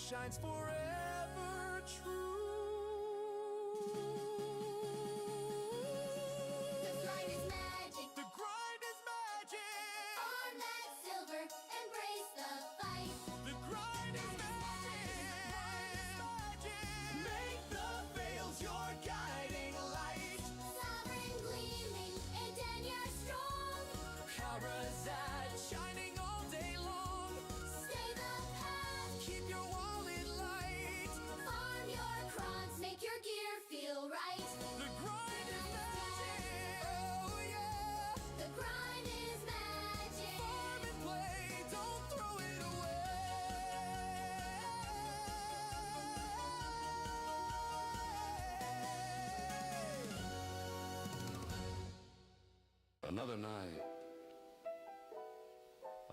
shines forever true. The grind is magic. The grind is magic. On that silver, embrace the fight. The grind is magic. Make the veils your guiding light. Sovereign gleaming, and then you're strong. Corsair shining all day long. Stay the path, Keep your wallet light. farm your crons, make your gear feel right. The grind is magic. Oh yeah. The grind is magic. Farm and play, don't throw it away. Another night,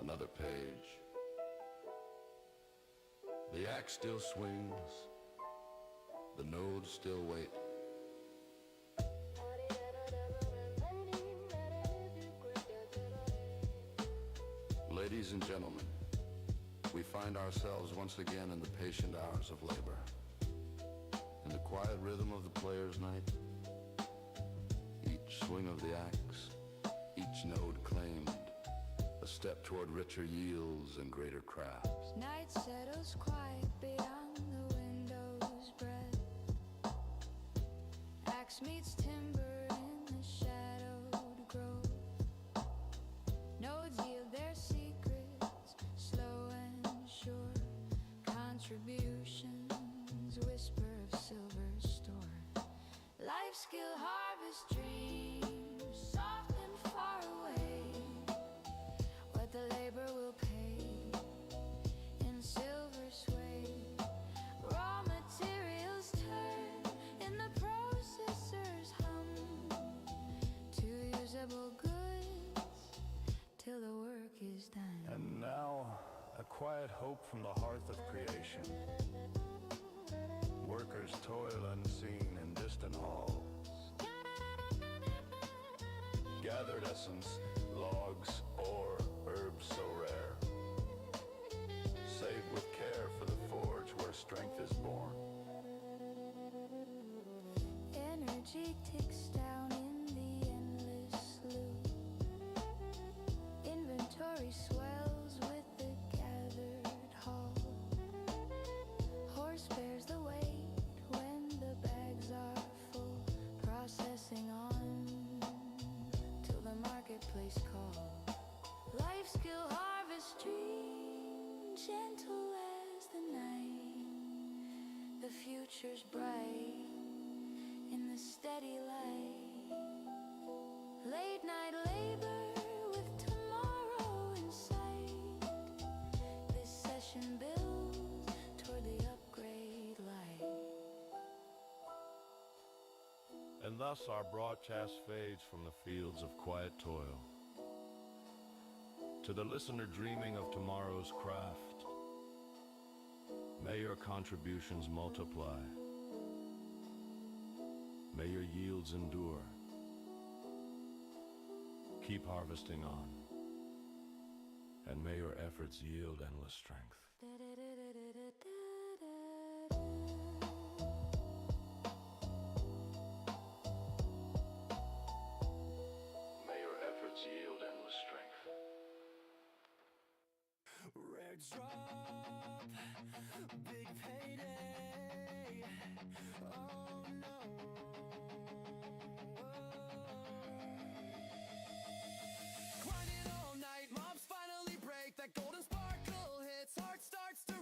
another page. The axe still swings, the nodes still wait. Ladies and gentlemen, we find ourselves once again in the patient hours of labor. In the quiet rhythm of the player's night, each swing of the axe, each node claimed, a step toward richer yields and greater crafts. Night settles quiet beyond the window's breath. Axe meets timber in the shadowed grove. Nodes yield their secrets, slow and sure. Contributions whisper of silver store. Life skill harvest dreams, soft and far away. What the labor will pay in silver sway. Raw materials turn in the processor's hum to usable goods till the work is done. And now, a quiet hope from the hearth of creation. Workers toil unseen in distant halls. Gathered essence, logs, ore, herbs so rare. Saved with care for the forge where strength is born. Energy ticks down in the endless loop. Inventory swells with the gathered haul. Horse bears the weight when the bags are full. Processing on till the marketplace call. Life skill harvest dream, gentle as the night. The future's bright in the steady light. Late night labor with tomorrow in sight. This session builds toward the upgrade light. And thus our broadcast fades from the fields of quiet toil to the listener dreaming of tomorrow's craft. May your contributions multiply. May your yields endure. Keep harvesting on. And may your efforts yield endless strength. May your efforts yield endless strength. Rare drop, big payday. Oh no. Grinding all night, mobs finally break. That golden sparkle hits, heart starts to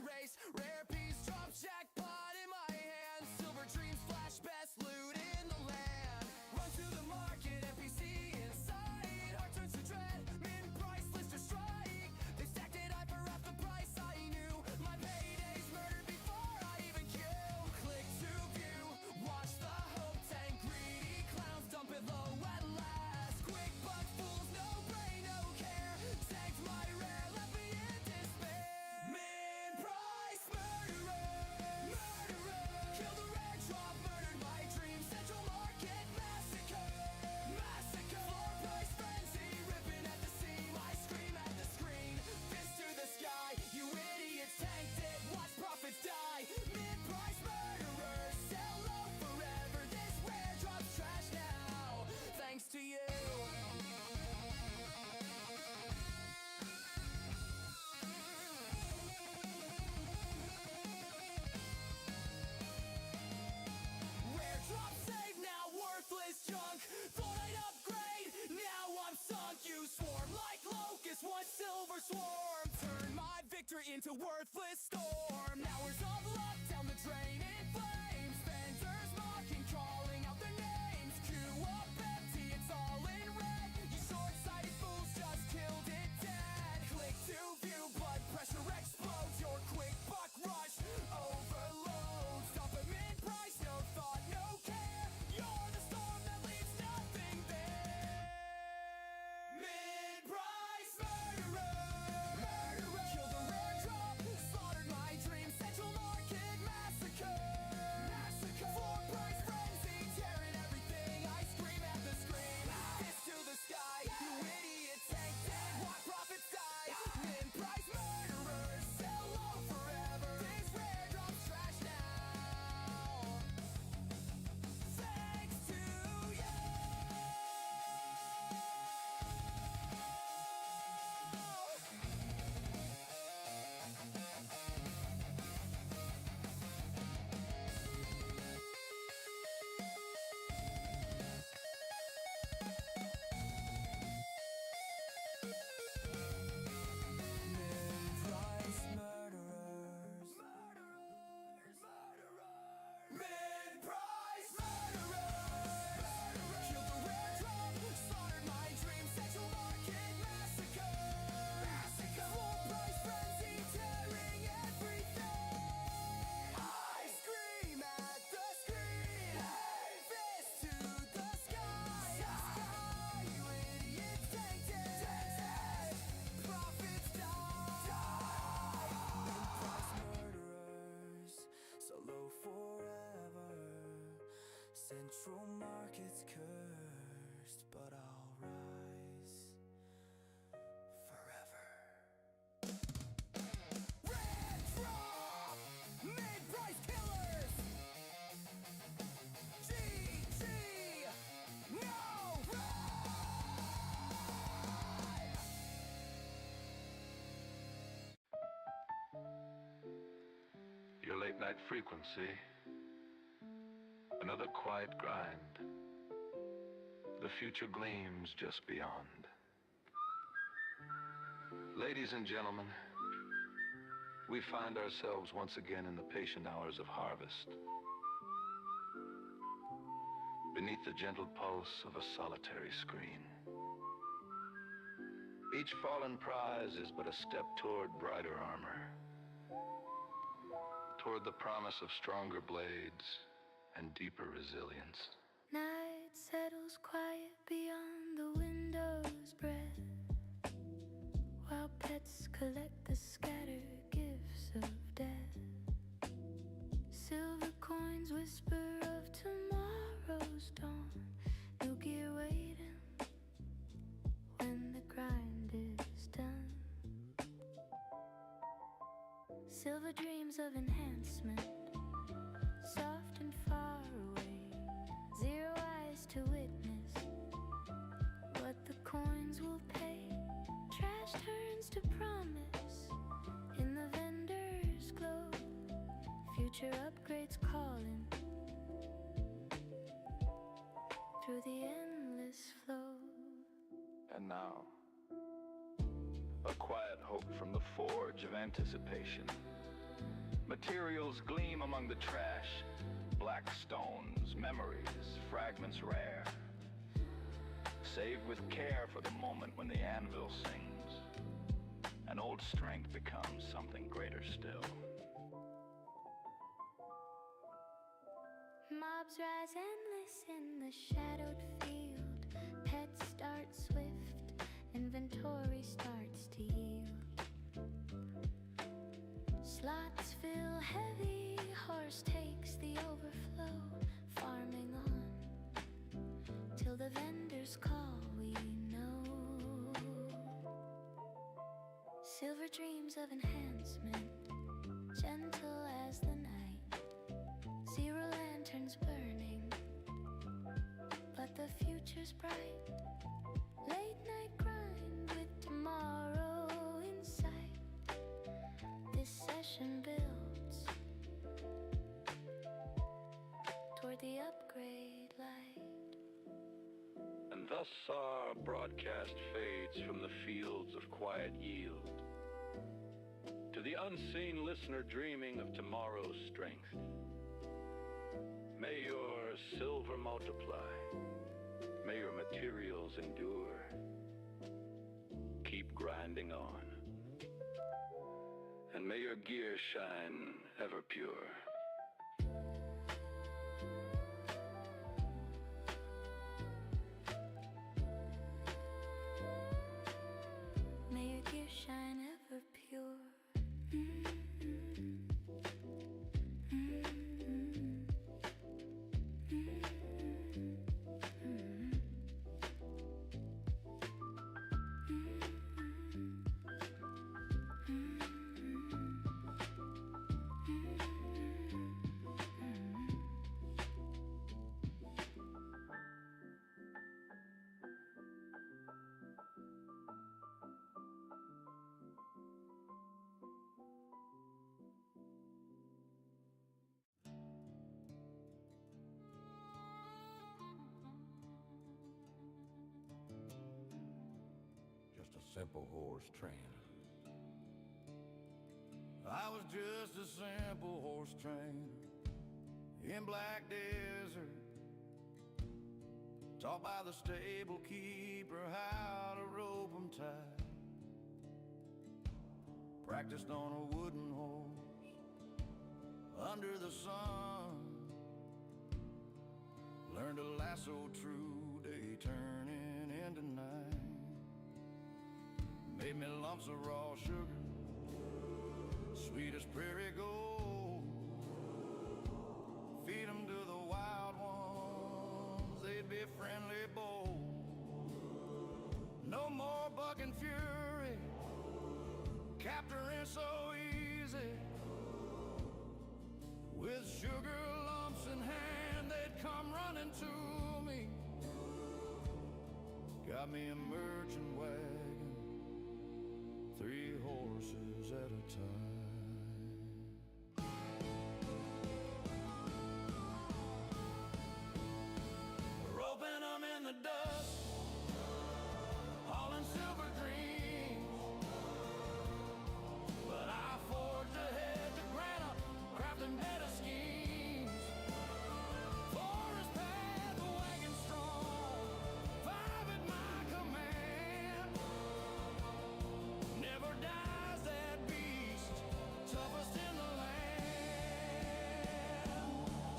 into worthless storm. Hours of luck down the drain in flames. Vendors mocking, calling out their names. Queue up empty, it's all in red. You short-sighted fools just killed it dead. Click to view, blood pressure explodes. Your quick buck rush overloads. Stop at mid-price, no thought, no care. You're the storm that leaves nothing there. Mid-price murderer. Killed a rare drop, slaughtered my dreams. Central Market massacre. Floor price frenzy, tearing everything. I scream at the screen. Fist to the sky. You idiot tank dead. Why profits die? Mid-price murderers sell low forever. These rare drops trash now. Thanks to you. Mid-price murderers. Mid-price murderers. Killed a rare drop, slaughtered my dreams. Central Market massacre. Full price frenzy, tearing everything. I scream at the screen. Fist to the sky. You idiot tank dead. Profits die. Mid-price murderers, so low forever. Central Market's cursed, but I'll rise forever. Red drop, mid-price killers. GG, no ride. Your late night frequency. Another quiet grind. The future gleams just beyond. Ladies and gentlemen, we find ourselves once again in the patient hours of harvest. Beneath the gentle pulse of a solitary screen. Each fallen prize is but a step toward brighter armor. Toward the promise of stronger blades and deeper resilience. Night settles quiet beyond the window's breath, while pets collect the scattered gifts of death. Silver coins whisper of tomorrow's dawn. New gear waiting when the grind is done. Silver dreams of enhancement, soft and far away. Zero eyes to witness what the coins will pay. Trash turns to promise in the vendor's glow. Future upgrades calling through the endless flow. And now, a quiet hope from the forge of anticipation. Materials gleam among the trash. Black stones, memories, fragments rare. Saved with care for the moment when the anvil sings. An old strength becomes something greater still. Mobs rise endless in the shadowed field. Pets start swift, inventory starts to yield. Slots fill heavy, horse takes the overflow. Farming on, till the vendors call, we know. Silver dreams of enhancement, gentle as the night. Zero lanterns burning, but the future's bright. Late night grind with tomorrow in sight. This session builds toward the upgrade light. And thus our broadcast fades from the fields of quiet yield to the unseen listener dreaming of tomorrow's strength, may your silver multiply. May your materials endure. Keep grinding on. And may your gear shine ever pure. May your gear shine ever pure. Just a simple horse trainer. I was just a simple horse trainer in Black Desert, taught by the stable keeper how to rope 'em tight. Practiced on a wooden horse under the sun. Learned to lasso true day turning into night. Made me lumps of raw sugar, sweet as prairie gold. Feed 'em to the wild ones, they'd be friendly bold. No more bucking fury, capturing so easy. With sugar lumps in hand, they'd come running to me. Got me a merchant wagon, 3 horses at a time. Roping them in the dust, hauling silver dreams. But I forged ahead to granite, crafting better schemes. Forest path, the wagon strong, 5 at my command. Never dies that beast, toughest in the land.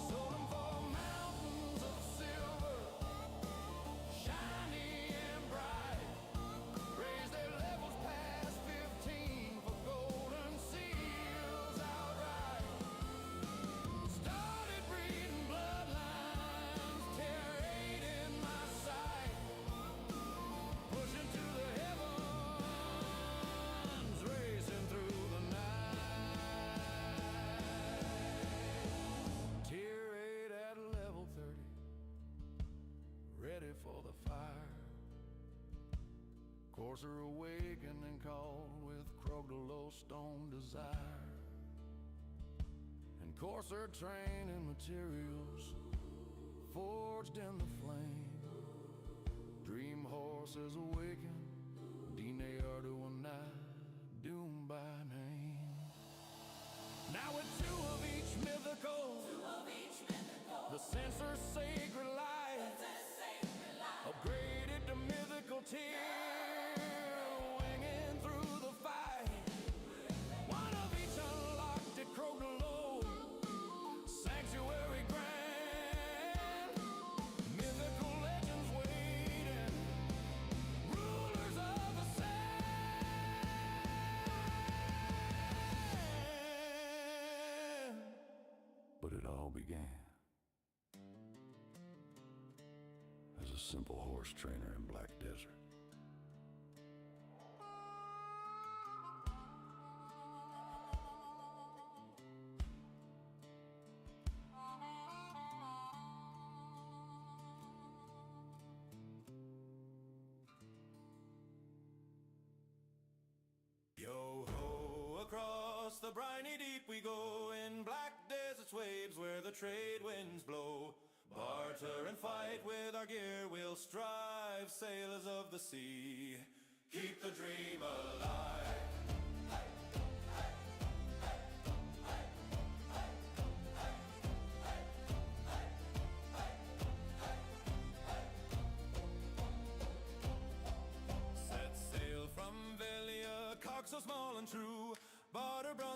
Sold 'em for mountains of silver, shiny and bright. Raised their levels past 15 for golden seals outright. Started breeding bloodlines, terrate in my sight. Pushing to the heavens, racing through the night. Tier 8 at level 30, ready for the fire. Corsair awakening called with Croglow stone desire. And Corsair training materials forged in the flame. Dream horses awaken, Dine Arduini, doomed by name. Now with 2 of each mythical, the censor's sacred light, upgraded to mythical tier, winging through the fight. 1 of each unlocked at Croglow, sanctuary grand. Mythical legends waiting, rulers of the sand. But it all began as a simple horse trainer in Black Desert. Yo ho, across the briny deep we go, in black desert's waves where the trade winds blow. Barter and fight with our gear, we'll strive, sailors of the sea. Keep the dream alive.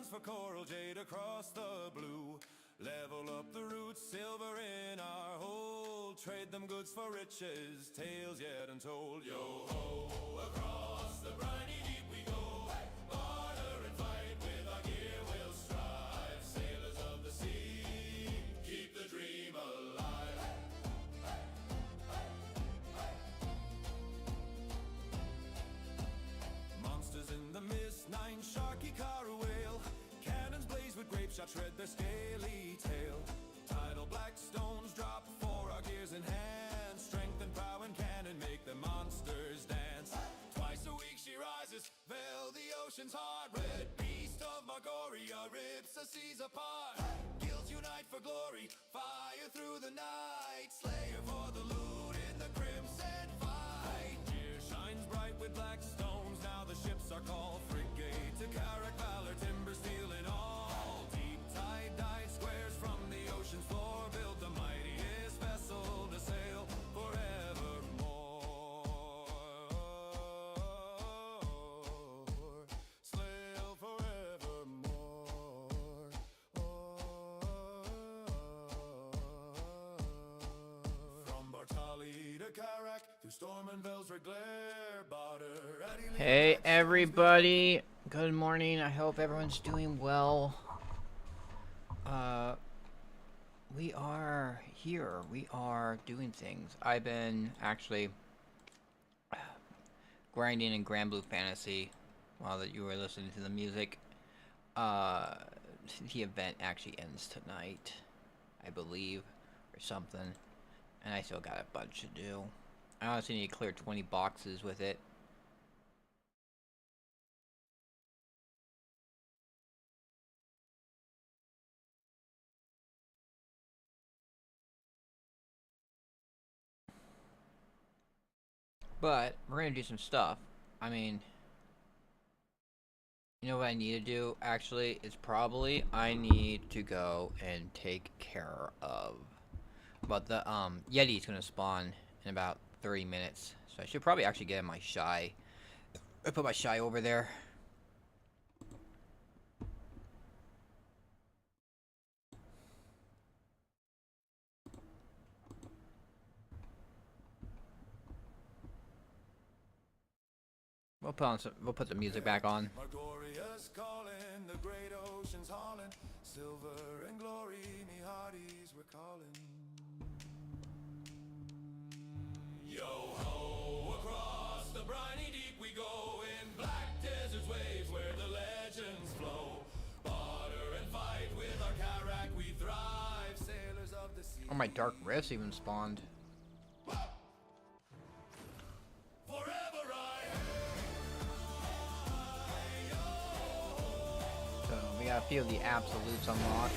for coral jade across the blue. Level up the roots, silver in our hold. Trade them goods for riches, tales yet untold. Yo ho, across the briny deep we go. Barter and fight with our gear we'll strive. Sailors of the sea, keep the dream alive. Monsters in the mist, 9 sharky car whale. Cannons blaze with grape shot, shred their scaly tail. Tidal black stones drop for our gears in hand. Strength and power and cannon make the monsters dance. Twice a week she rises, veil the ocean's heart. Red beast of Margoria rips the seas apart. Guilds unite for glory, fire through the night. Slayer for the loot in the crimson fight. Gear shines bright with black stones, now the ships are called frigate. To Carrack, valor, timber, steel and all. Deep tide dyed squares from the ocean's floor. Built the mightiest vessel to sail forevermore. Sail forevermore. From Bartali to Carrack, through storm and Vels red glare, barter at Ely. Hey everybody, good morning. I hope everyone's doing well. We are here. We are doing things. I've been actually grinding in Grand Blue Fantasy while that you were listening to the music. The event actually ends tonight, I believe, or something. And I still got a bunch to do. I honestly need to clear 20 boxes with it. But we're gonna do some stuff. I mean, you know what I need to do actually is probably I need to go and take care of. But the Yeti's gonna spawn in about 30 minutes, so I should probably actually get my shy. I put my shy over there. We'll put the music back on. Margoria's calling, the great ocean's hauling. Silver and glory, me hearties we're calling. Yo ho, across the briny deep we go. In black desert's waves where the legends flow. Barter and fight with our Carrack we thrive. Sailors of the sea. Oh, my dark rifts even spawned. So we got a few of the absolutes unlocked.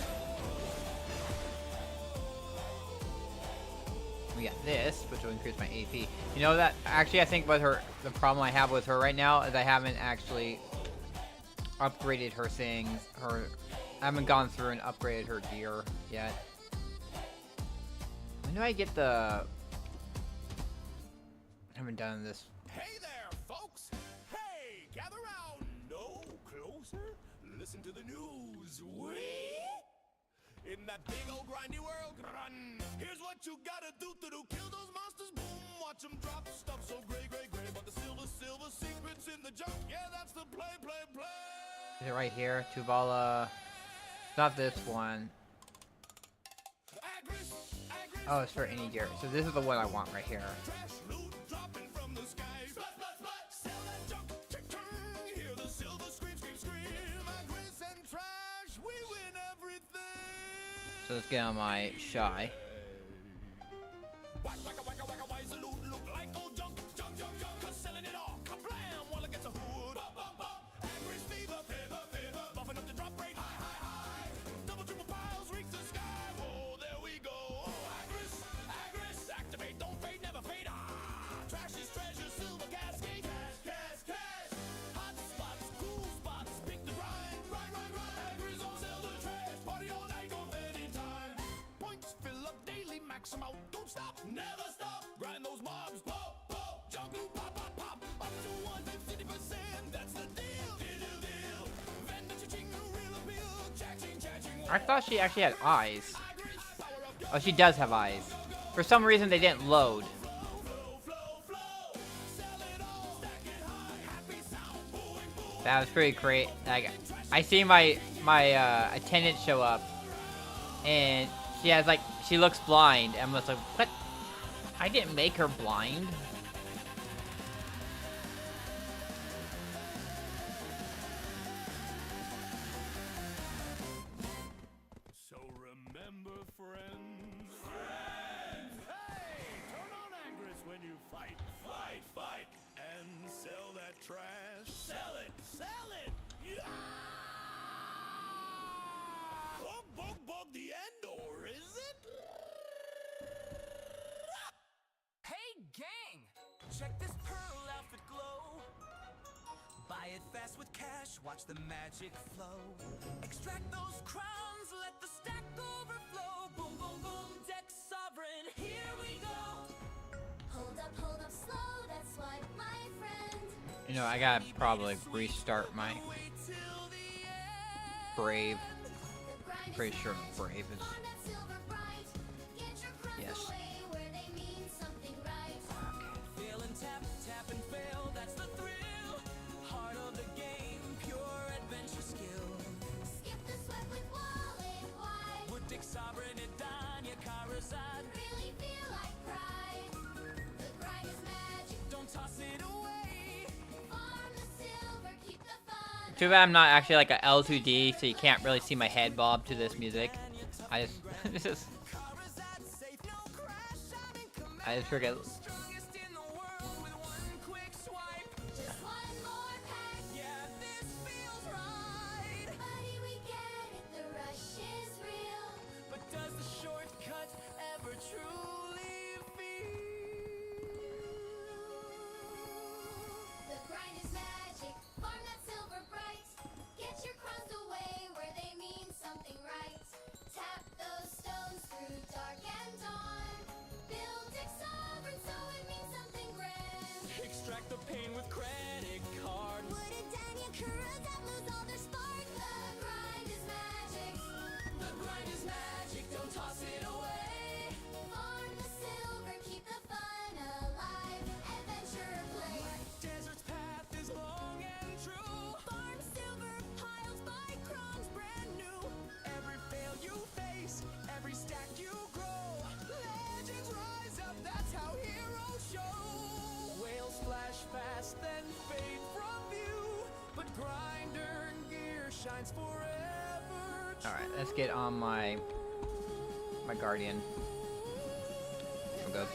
We got this, which will increase my AP. You know that actually I think with her, the problem I have with her right now is I haven't actually upgraded her things. I haven't gone through and upgraded her gear yet. When do I get the? I haven't done this. Hey there, folks! Hey, gather round, no closer. Listen to the news. In that big old grindy world, run. Here's what you gotta do to kill those monsters. Boom, watch them drop stuff so gray, gray, gray. But the silver secrets in the junk. Yeah, that's the play. Is it right here? Tuvala. Not this one. Oh, it's for any gear. So this is the one I want right here. So let's get on my shy. Don't stop, never stop. Grind those mobs, pop, pop, jump, pop, pop, pop. Up to 150%, that's the deal. Deal. Vendor cha-ching, real I thought she actually had eyes. Oh, she does have eyes. For some reason, they didn't load. That was pretty great. Like, I see my attendant show up, and she has like she looks blind. And I'm just like, what? I didn't make her blind. So remember, friends. Friends! Hey! Turn on Angress when you fight. Fight, fight! And sell that trash. Sell it! Sell it! Yeah! Bug, bug, bug the end, or is it? Hey, gang! Check this pearl outfit glow. Buy it fast with cash, watch the magic flow. Extract those crowns, let the stack overflow. Boom, boom, boom, deck sovereign, here we go. Hold up, slow, that's what, my friend. You know, I gotta probably restart my Wait till the end. Brave. The grind Pretty is sure magic. Brave is. On that silver bright. Get your crowns Yes. away where they mean something right. Fail and tap, tap and fail, that's the thrill. Heart of the game, pure adventure skill. Skip the sweat with wallet wide. Would Dick Sovereign and Danya Karazad. Really feel like pride. The grind is magic. Don't toss it away. Farm the silver, keep the fun. Too bad I'm not actually like a L2D, so you can't really see my head bob to this music. I just, this is, Karazad safe, no crash, I'm in command. I just forget. Strongest in the world with one quick swipe. Just one more pack. Yeah, this feels right. Buddy, we get it. The rush is real. But does the shortcut ever truly feel? The grind is magic. Farm that silver bright. Get your crowns away where they mean something right. Tap those stones through dark and dawn. Build Dick Sovereign so it means something grand. Extract the pain with credit cards. Would Danya Karazad lose all their spark? The grind is magic. The grind is magic, don't toss it away. Farm the silver, keep the fun alive. Adventure play. Desert's path is long and true. Farm silver, piles by crowns brand new. Every fail you face, every stack you grow. Legends rise up, that's how heroes show. Whales flash fast, then fade from view. But grinder gear shines forever. Alright, let's get on my Guardian. We'll go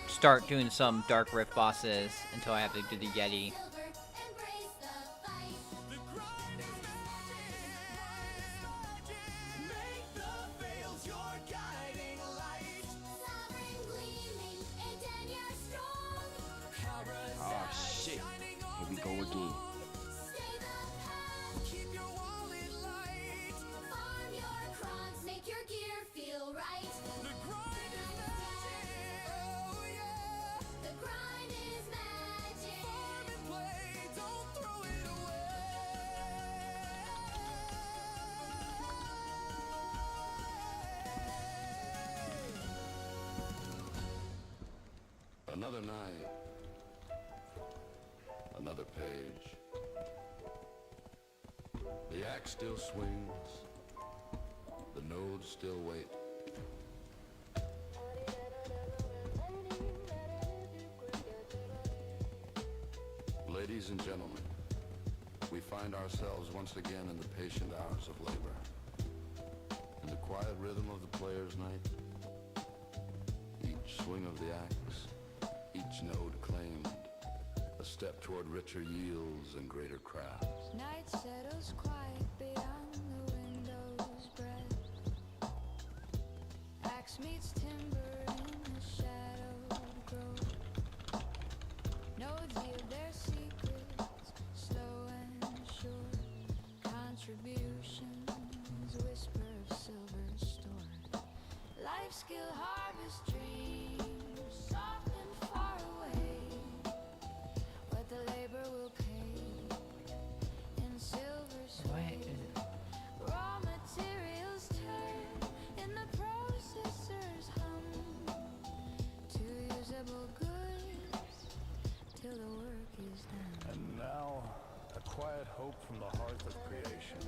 start doing some Dark Rift bosses until I have to do the Yeti. Silver, embrace the fight. The grind is magic. Make the veils your guiding light. Sovereign gleaming, and Danya strong. Oh shit. Here we go again. Stay the path. Keep your wallet light. Farm your crowns, make your gear feel right. The grind is magic. Oh yeah. The grind is magic. Farm and play, don't throw it away. Another night, another page. The axe still swings, the nodes still wait. Ladies and gentlemen, we find ourselves once again in the patient hours of labor. In the quiet rhythm of the player's night, each swing of the axe, each node claimed, a step toward richer yields and greater crafts. Night settles quiet beyond the window's breath. Axe meets timber in the shadowed grove. Nodes yield their secrets, slow and sure. Contributions, whisper of silver stored. Life skill harvest dreams, soft and far away. What the labor will pay in silver What sway. is it? Raw materials turn hope from the hearth of creation.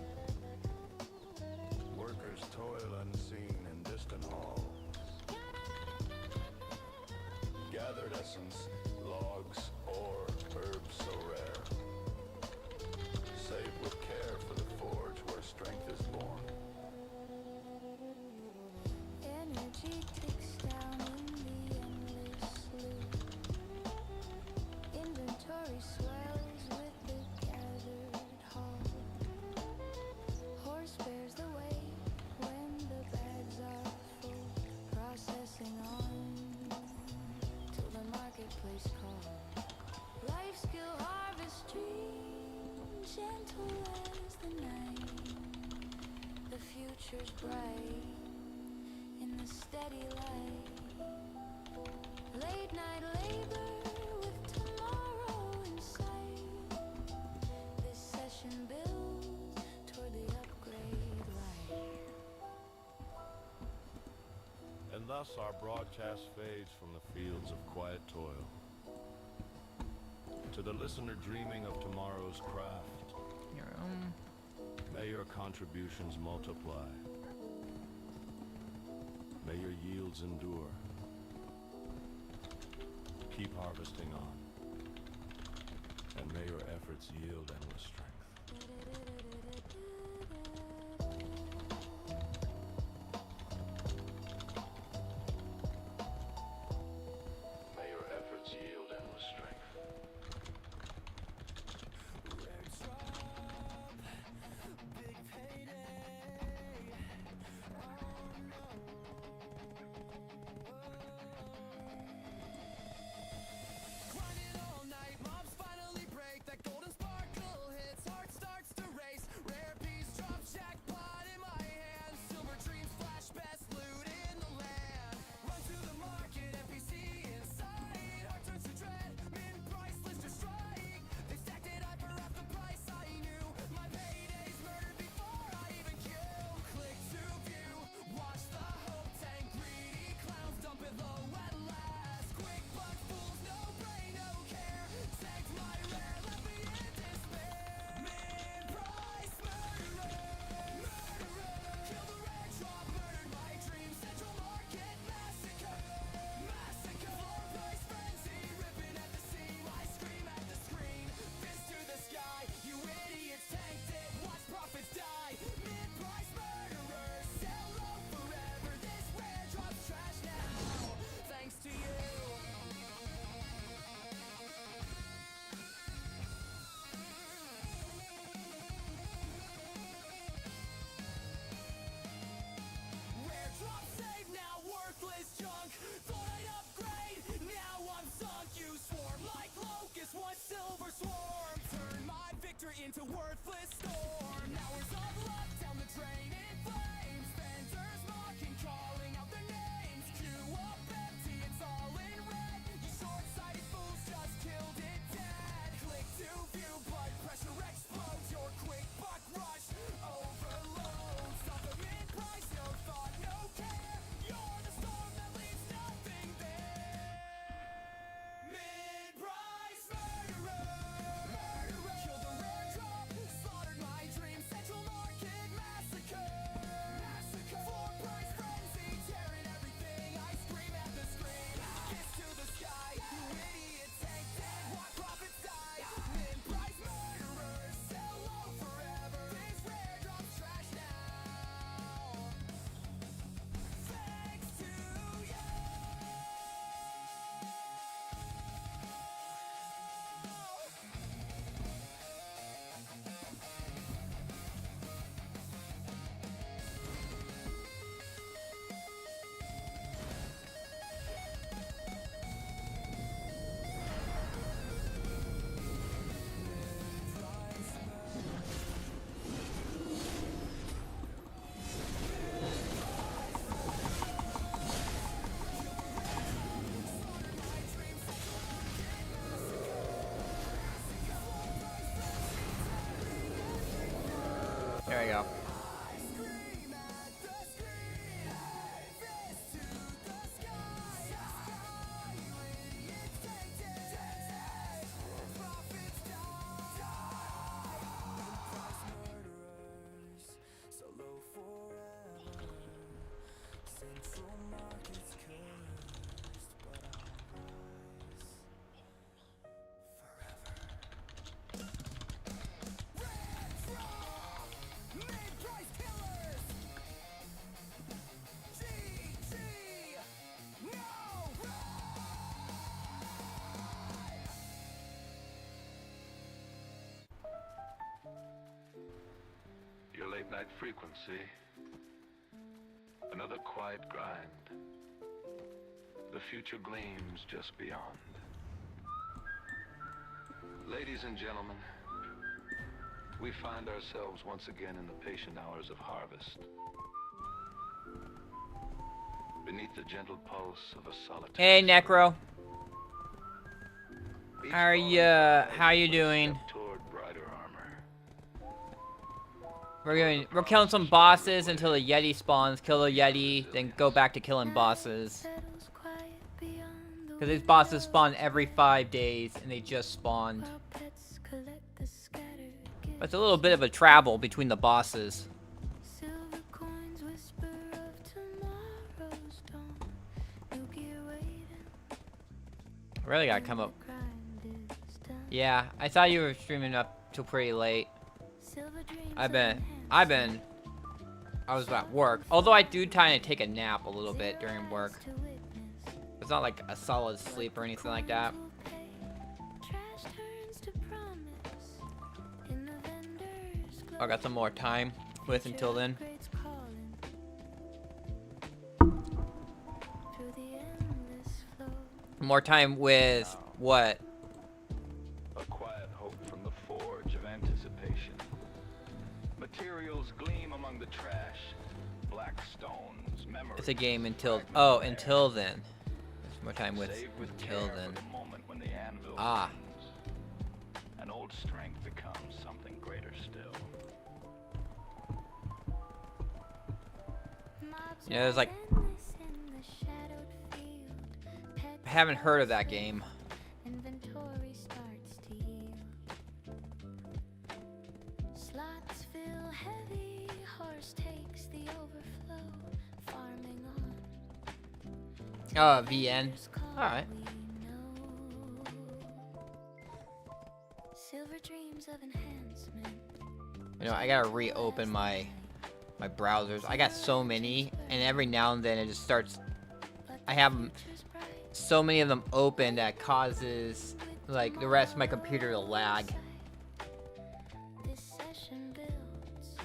Workers toil unseen in distant halls. Gathered essence, logs, ore, herbs so rare. Saved with care for the forge where strength is born. Energy ticks down in the endless loop. Inventory swells with the gathered haul. Horse bears the weight when the bags are full. Processing on till the marketplace call. Life skill harvest dream, gentle as the night. The future's bright in the steady light. Late night labor with tomorrow in sight. This session builds toward the upgrade light. And thus our broadcast fades from the fields of quiet toil to the listener dreaming of tomorrow's craft. Your own. May your contributions multiply. May your yields endure. Keep harvesting on. And may your efforts yield endless strength. May your efforts yield endless strength. Rare drop, big payday. Oh no. Grinding all night, mobs finally break. That golden sparkle hits, heart starts to race. Rare piece drops, jackpot in my hand. Silver dreams flash, best loot in the land. Run to the market, NPC inside. Heart turns to dread, min priceless to strike. They stacked it high for half the price I knew. My payday's murdered before I even kill. Click to view, watch the hope tank. Greedy clowns dump it low at last. Quick buck fools, no brain, no care. Tanked my rare, left me in despair. Mid-price murderer, murderer. Kill the rare drop, murdered my dreams. Central market massacre, massacre. Floor price frenzy, ripping at the seam. I scream at the screen, fist to the sky. You idiots tanked it, watch profits die. Mid-price murderers, sell low forever. This rare drop's trash now, thanks to you. Rare drop saved, now worthless junk. Thought I'd upgrade, now I'm sunk. You swarm like locusts, one silver swarm. Turn my victory into worthless storm. Hours of luck down the drain in flames. Vendors mocking, calling out their names. Queue up empty, it's all in red. You short-sighted fools just killed it dead. Click to view, blood pressure explodes. Your quick buck rush overloads. Stop the mid-price, no thought, no care. You're the storm that leaves nothing there. Mid-price murderer, murderer. Killed the rare drop, slaughtered my dreams. Central market massacre, massacre. Floor price frenzy, tearing everything. I scream at the screen, fist to the sky. You idiot tank dead, watch profits die. Mid-price murderers, sell low forever. This rare drop's trash now, thanks to you. There we go. Scream at the screen, fist to the sky. You idiots tanked it, profits die. midnight frequency. Another quiet grind. The future gleams just beyond. Ladies and gentlemen, we find ourselves once again in the patient hours of harvest. Beneath the gentle pulse of a solitary... Hey, Necro. Each How you doing? step toward brighter armor. We're killing some bosses until the Yeti spawns. Kill the Yeti, then go back to killing bosses. Because these bosses spawn every 5 days, and they just spawned. But it's a little bit of a travel between the bosses. I really gotta come up. Yeah, I thought you were streaming up till pretty late. I was at work. Although I do kind of take a nap a little bit during work. It's not like a solid sleep or anything like that. I got some more time with until then. More time with what? A quiet hope from the forge of anticipation. Materials gleam among the trash. Black stones, memories. It's a game until until then. There's more time with until then. The moment when the anvil Ah. rings. An old strength becomes something greater still. You know, there's like I haven't heard of that game. Inventory starts to yield. Slots fill heavy, horse takes the overflow, farming on. VN. Alright. Silver dreams of enhancement. You know, I gotta reopen my browsers. I got so many, and every now and then it just starts. I have so many of them open that causes like the rest of my computer to lag. This session builds.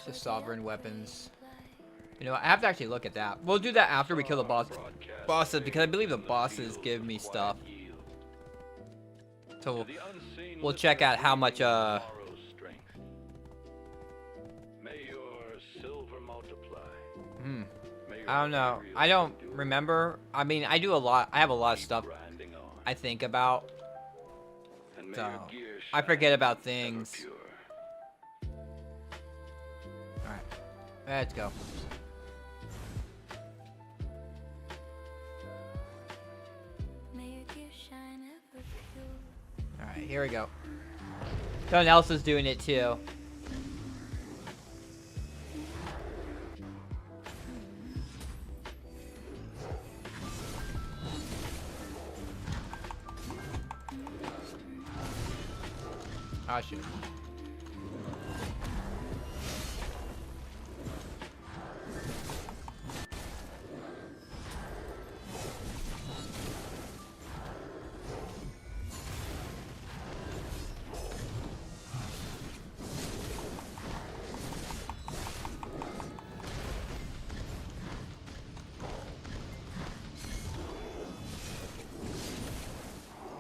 The sovereign weapons. You know, I have to actually look at that. We'll do that after we kill the bosses, because I believe the bosses give me stuff. So we'll check out how much May your silver multiply. I don't know. I don't remember. I mean, I do a lot. I have a lot of stuff Grinding on. I think about. And may So your gear I shine forget about ever things. pure. Alright. Let's go. May your gear shine ever pure. Alright, here we go. Someone else is doing it too. Ah, shoot.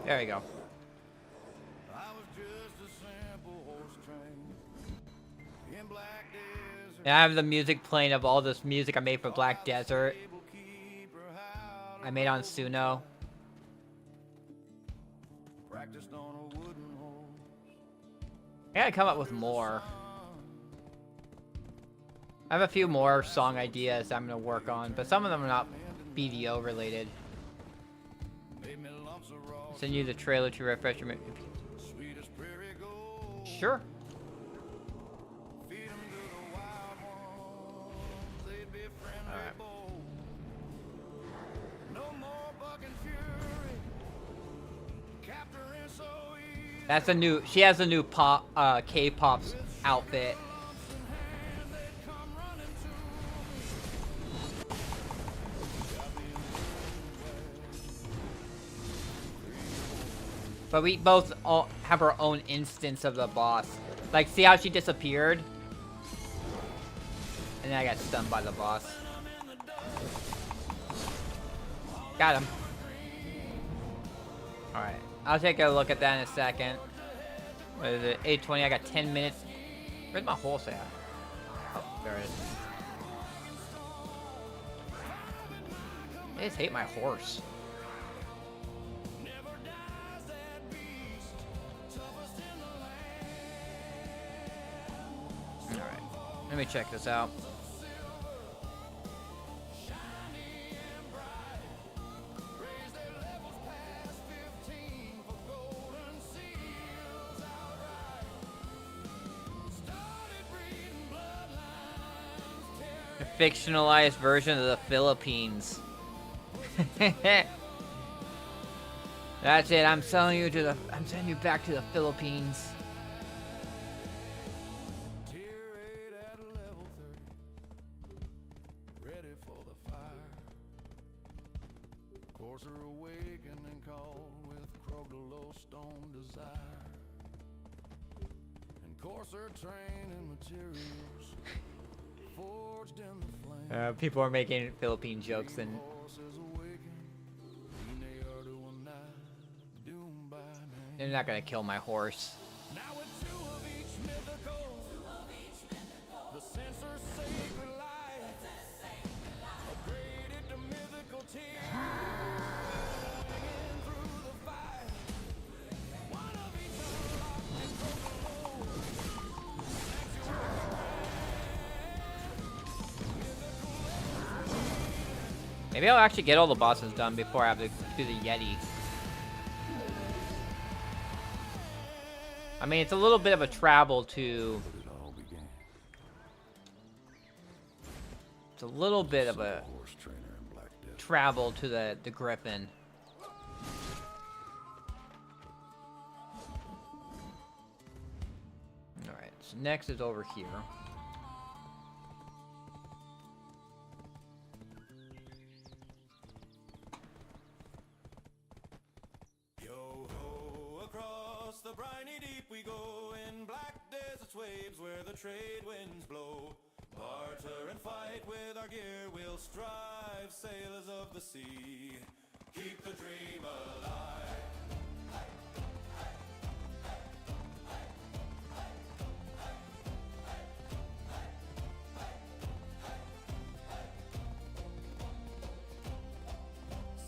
There we go. I was just a simple horse train in Black Desert. And I have the music playing of all this music I made for Black Desert. I made on Suno. Practiced on a wooden horse. I gotta come up with more. I have a few more song ideas I'm gonna work on, but some of them are not BDO related. Made me lumps of raw Send you the trailer to refresh your. sweet as prairie gold. Sure. Feed 'em to the wild ones, they'd be friendly Alright. bold. No more bucking fury, capturing so easy. That's a new. She has a new pop, K-pop outfit. But we both all have our own instance of the boss. Like, see how she disappeared? And then I got stunned by the boss. Got him. Alright. I'll take a look at that in a second. What is it? 8:20. I got 10 minutes. Where's my horse at? Oh, there it is. I just hate my horse. Alright. Let me check this out. A fictionalized version of the Philippines. That's it. I'm sending you back to the Philippines. Tier 8 at level 30, ready for the fire. Corsair awakening call with stone desire. And Corsair training materials forged in the flame. People are making Philippine jokes and they're not gonna kill my horse. Now with two of each mythical, the censor's sacred light, upgraded to mythical tier, singing through the fight. One of each unlocked and Maybe I'll actually get all the bosses done before I have to do the Yeti. I mean, it's a little bit of a travel to... It's a little bit of a travel to the Griffin. Alright, so next is over here. the briny deep we go, in black deserts waves where the trade winds blow. Barter and fight with our gear, we'll strive, sailors of the sea. Keep the dream alive.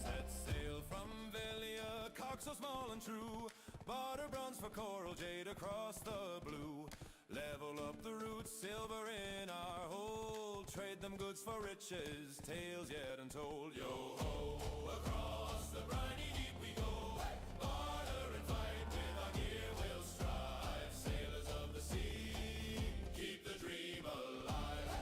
Set sail from Velia, cock so small and true. Barter bronze for coral, jade across the blue. Level up the roots, silver in our hold. Trade them goods for riches, tales yet untold. Yo-ho, across the briny deep we go. Barter and fight with our gear we'll strive. Sailors of the sea, keep the dream alive.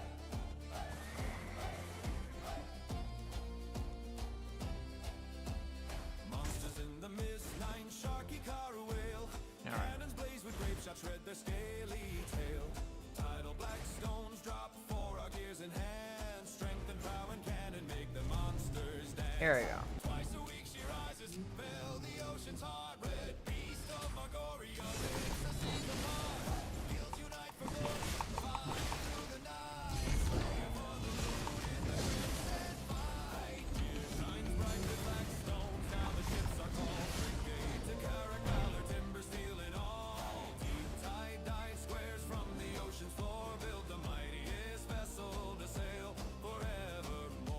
Monsters in the mist, nine sharky car whale. Cannons blaze with grape shot, shred their scaly tail. Tidal black stones drop for our gears in hand. Strength and prow and cannon make the monsters dance. Here we go. Twice a week she rises, fell the ocean's heart. Red beast of Margoria makes the seas apart. Guilds unite for glory, fight through the night. Slayer for the moon in the crimson fight. Tears shines bright with black stones, now the ships are called. Frigate to Caracal, timber steel and all. Deep tide dive squares from the ocean's floor. Built the mightiest vessel to sail forevermore.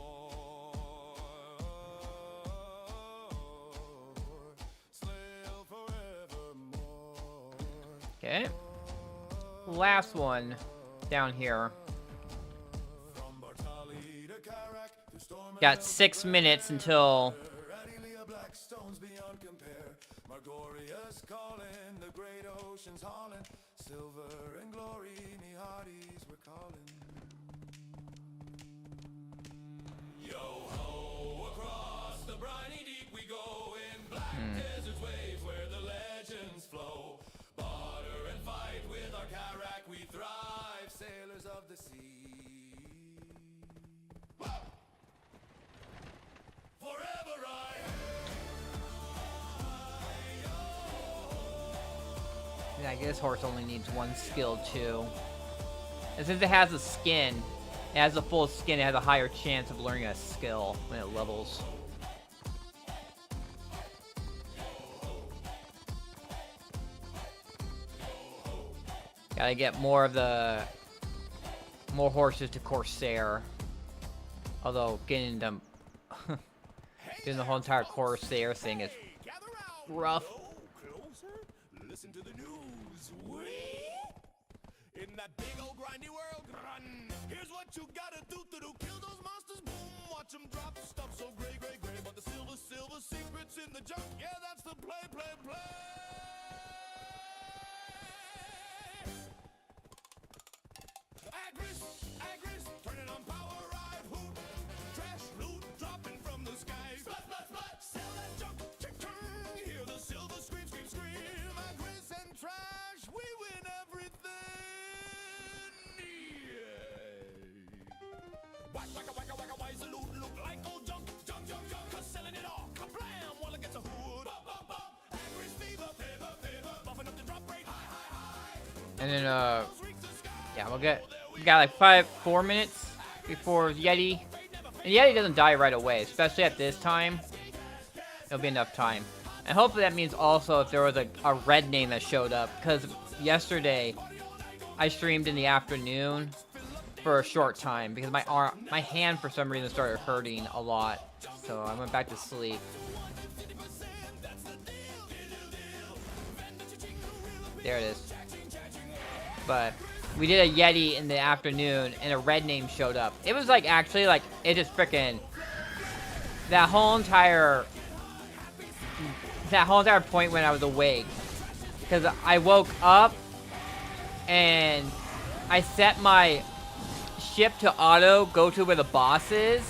Sail forevermore. Okay. Last one down here. From Bartali to Karak, to Storm Got 6 minutes until Radilia, black stones beyond compare. Margoria's calling, the great ocean's hauling. Silver and glory, me hearties we're calling. Yo-ho, across the briny deep we go. In black desert waves where the legends flow. Barter and fight with our Karak we thrive. Sailors of the sea. Forever I I guess horse only needs one skill too. And since it has a skin, it has a full skin, it has a higher chance of learning a skill when it levels. Gotta get more horses to Corsair. Although getting them, getting the whole entire Corsair thing is rough. Listen to the news. In that big old grindy world, run. Here's what you gotta do to kill those monsters. Boom, watch them drop stuff so gray, gray, gray. But the silver secrets in the junk. Yeah, that's the play. Agris, turning on power ride, hoot. Trash loot dropping from the sky. Splat, sell that junk. Hear the silver scream. Agris and trash, we win everything. Yeah. Whack, why is the loot look like old junk? Cause selling it all, kablam, while it gets a hood. Agris fever, buffing up the drop rate, high. And then yeah, we got like 4 minutes before Yeti. And Yeti doesn't die right away, especially at this time. It'll be enough time. And hopefully that means also if there was a red name that showed up. Because yesterday, I streamed in the afternoon for a short time. Because my hand for some reason started hurting a lot. So I went back to sleep. There it is. But we did a Yeti in the afternoon, and a red name showed up. It was like, actually, like, it just freaking... That whole entire point when I was awake. Because I woke up, and I set my ship to auto, go to where the boss is.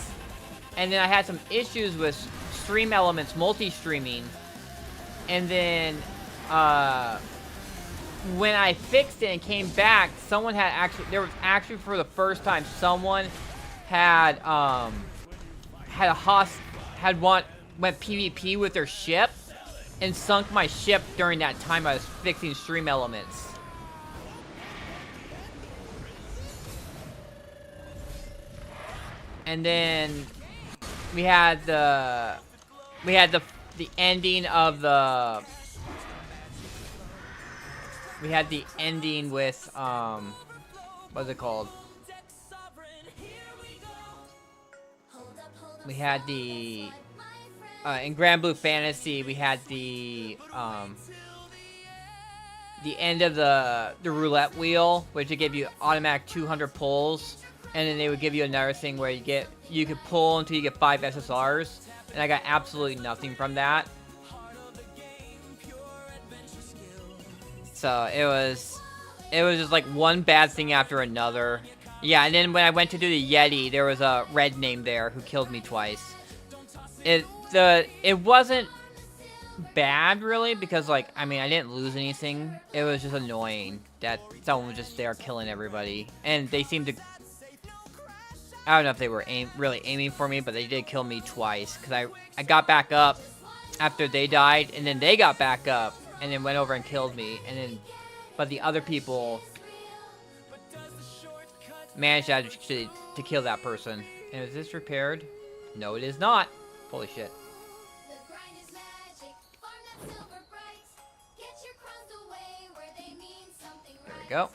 And then I had some issues with Stream Elements multi-streaming. And then, when I fixed it and came back, someone had actually for the first time, someone went PvP with their ship and sunk my ship during that time I was fixing Stream Elements. And then we had the ending of the... We had the ending with, what's it called? We had the, in Grand Blue Fantasy, we had the end of the roulette wheel, which would give you automatic 200 pulls, and then they would give you another thing where you could pull until you get 5 SSRs, and I got absolutely nothing from that. So it was just like one bad thing after another. Yeah, and then when I went to do the Yeti, there was a red name there who killed me twice. It wasn't bad really, because like, I mean, I didn't lose anything. It was just annoying that someone was just there killing everybody, and they seemed to... I don't know if they were really aiming for me, but they did kill me twice, because I got back up after they died, and then they got back up. And then went over and killed me, and then, but the other people managed actually to kill that person. And is this repaired? No, it is not. Holy shit. There we go.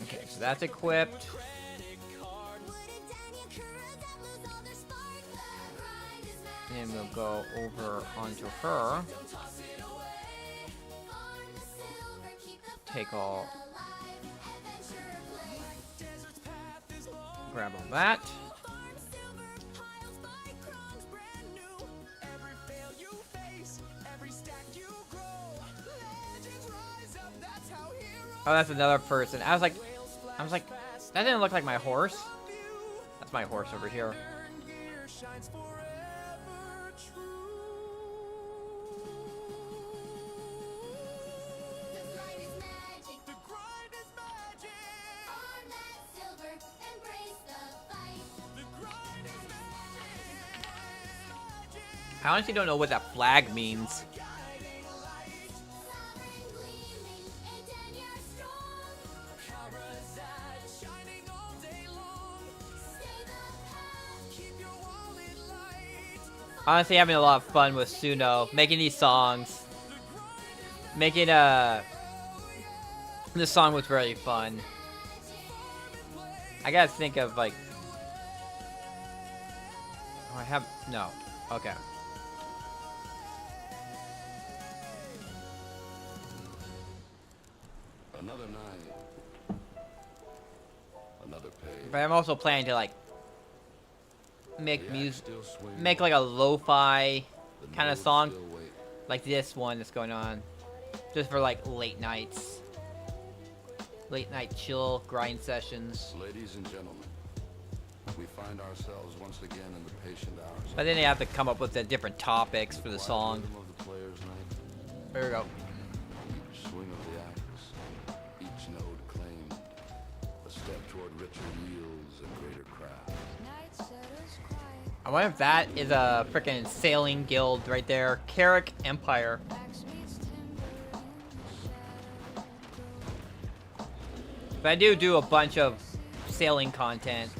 Okay, so that's equipped. And we'll go over onto her. Take all. Grab all that. Oh, that's another person. I was like, that didn't look like my horse. That's my horse over here. I honestly don't know what that flag means. Sun gleaming, and then you're strong. Shining all day long. Stay the path. Keep your wallet light. Honestly, having a lot of fun with Suno, making these songs. Making this song was very fun. I gotta think of like. Oh, I have no. Okay. Another night. Another page. But I'm also planning to like make The axe music, still swings. make like a lo-fi The kind of notes song, still wait. like this one that's going on, just for like late nights, late night chill grind sessions. Ladies and gentlemen, we find ourselves once again in the patient hours. But then they have to come up with the different topics for the quiet song. rhythm of the player's night. There we go. Each swing of the axe, each note claimed. A step toward richer yields and greater craft. I wonder if that is a freaking sailing guild right there. Carrick Empire. But I do a bunch of sailing content.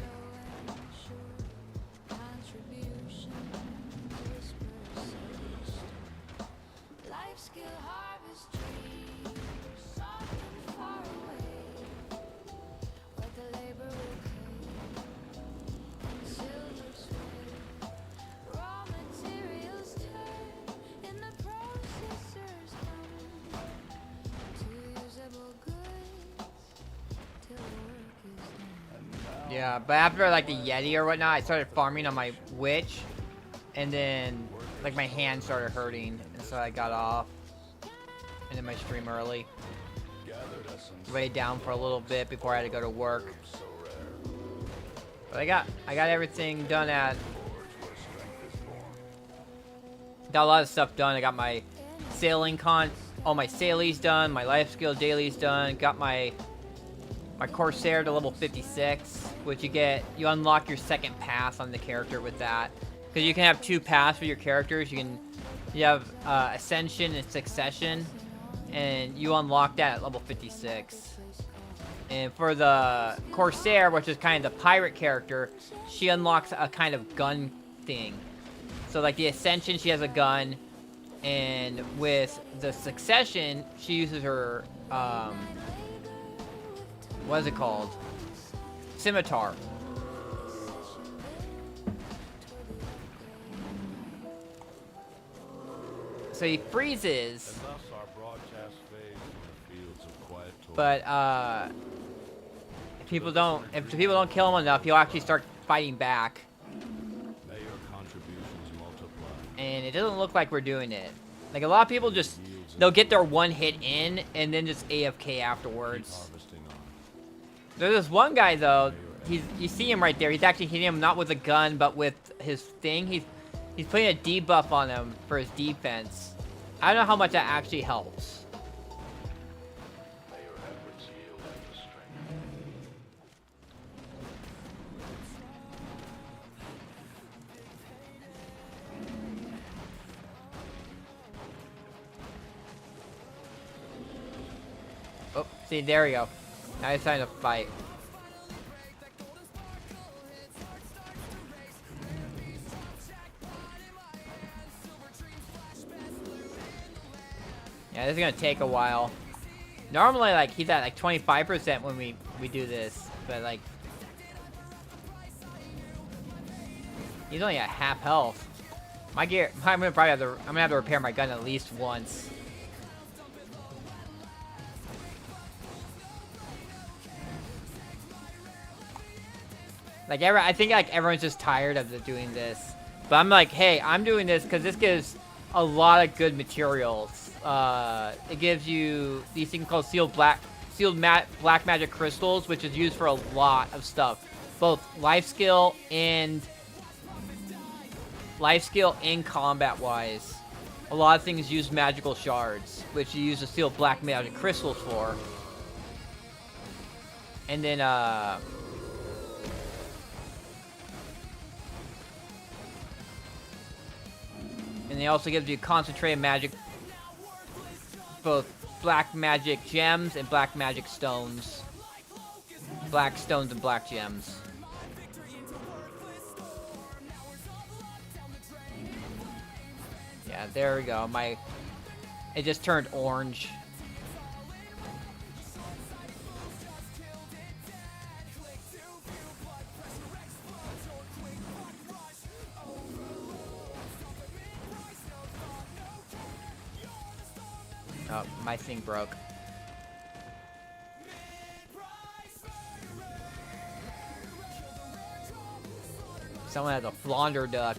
Yeah, but after like the Yeti or whatnot, I started farming on my witch, and then like my hand started hurting, and so I got off, and then my stream early. Gathered essence. Laid down for a little bit before I had to go to work. So rare. But I got everything done at. Forge where strength is born. Got a lot of stuff done. I got my sailing all my sailies done, my life skill dailies done. Got my Corsair to level 56, which you unlock your second pass on the character with that. Because you can have 2 paths for your characters. You have Ascension and Succession, and you unlock that at level 56. And for the Corsair, which is kind of the pirate character, she unlocks a kind of gun thing. So like the Ascension, she has a gun, and with the Succession, she uses her what is it called? Scimitar. So he freezes, And thus our broadcast fades in the fields of quiet toil. but if the people don't kill him enough, he'll actually start fighting back. May your contributions multiply. And it doesn't look like we're doing it. Like a lot of people they'll get their one hit in and then just AFK afterwards. Harvesting on. There's this one guy though. You see him right there. He's actually hitting him not with a gun, but with his thing. He's putting a debuff on him for his defense. I don't know how much that actually helps. May your efforts yield the strength. Oh, see, there we go. Now he's trying to fight. Yeah, this is gonna take a while. Normally, like, he's at like 25% when we do this, but like, he's only at half health. My gear, I'm gonna have to repair my gun at least once. Like, I think like everyone's just tired of doing this, but I'm like, hey, I'm doing this because this gives a lot of good materials. It gives you these things called black magic crystals, which is used for a lot of stuff, both life skill and combat wise. A lot of things use magical shards, which you use the sealed black magic crystals for. And then And it also gives you concentrated magic, both black magic gems and black magic stones. Black stones and black gems. Yeah, there we go. It just turned orange. Oh, my thing broke. Someone has a flaunder duck.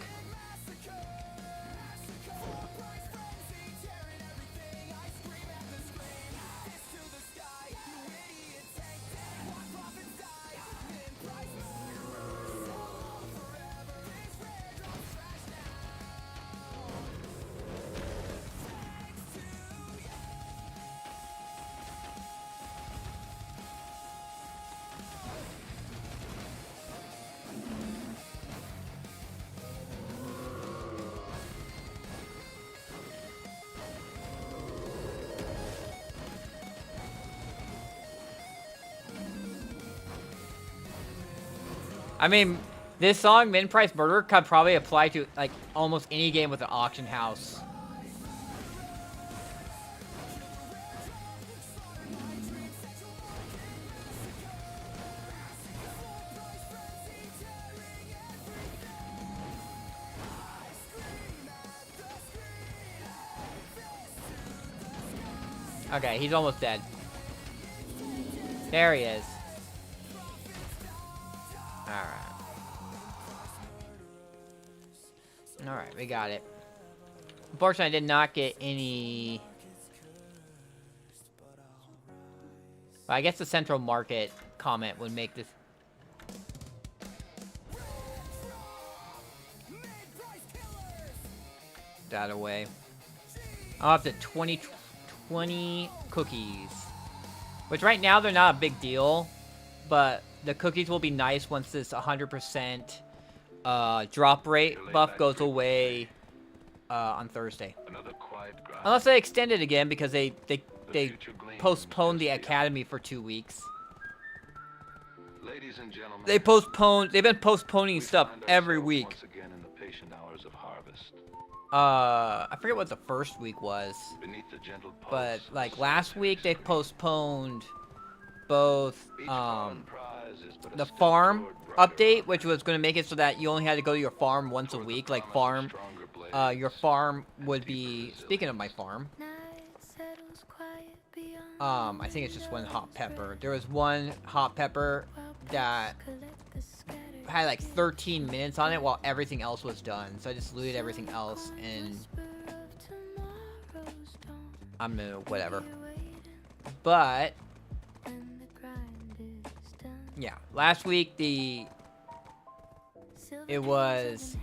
I mean, this song, Min Price Murder, could probably apply to like almost any game with an auction house. Okay, he's almost dead. There he is. Alright, we got it. Unfortunately, I did not get any... Well, I guess the Central Market comment would make this... that away. I'll have to 20 cookies. Which right now, they're not a big deal. But the cookies will be nice once this 100% drop rate buff goes away on Thursday. Unless they extend it again because they postponed the academy for 2 weeks. Ladies and gentlemen, They've been postponing stuff every week. once again in the patient hours of harvest. I forget what the first week was. Beneath the gentle But pulse like of last week they postponed both each fallen prize is but a the step farm toward brighter update, which was going to make it so that you only had to go to your farm once a week. Like farm, your farm would be. Speaking of my farm, I think it's just one hot pepper. There was one hot pepper that had like 13 minutes on it while everything else was done. So I just looted everything else and I'm gonna whatever. But yeah, last week it was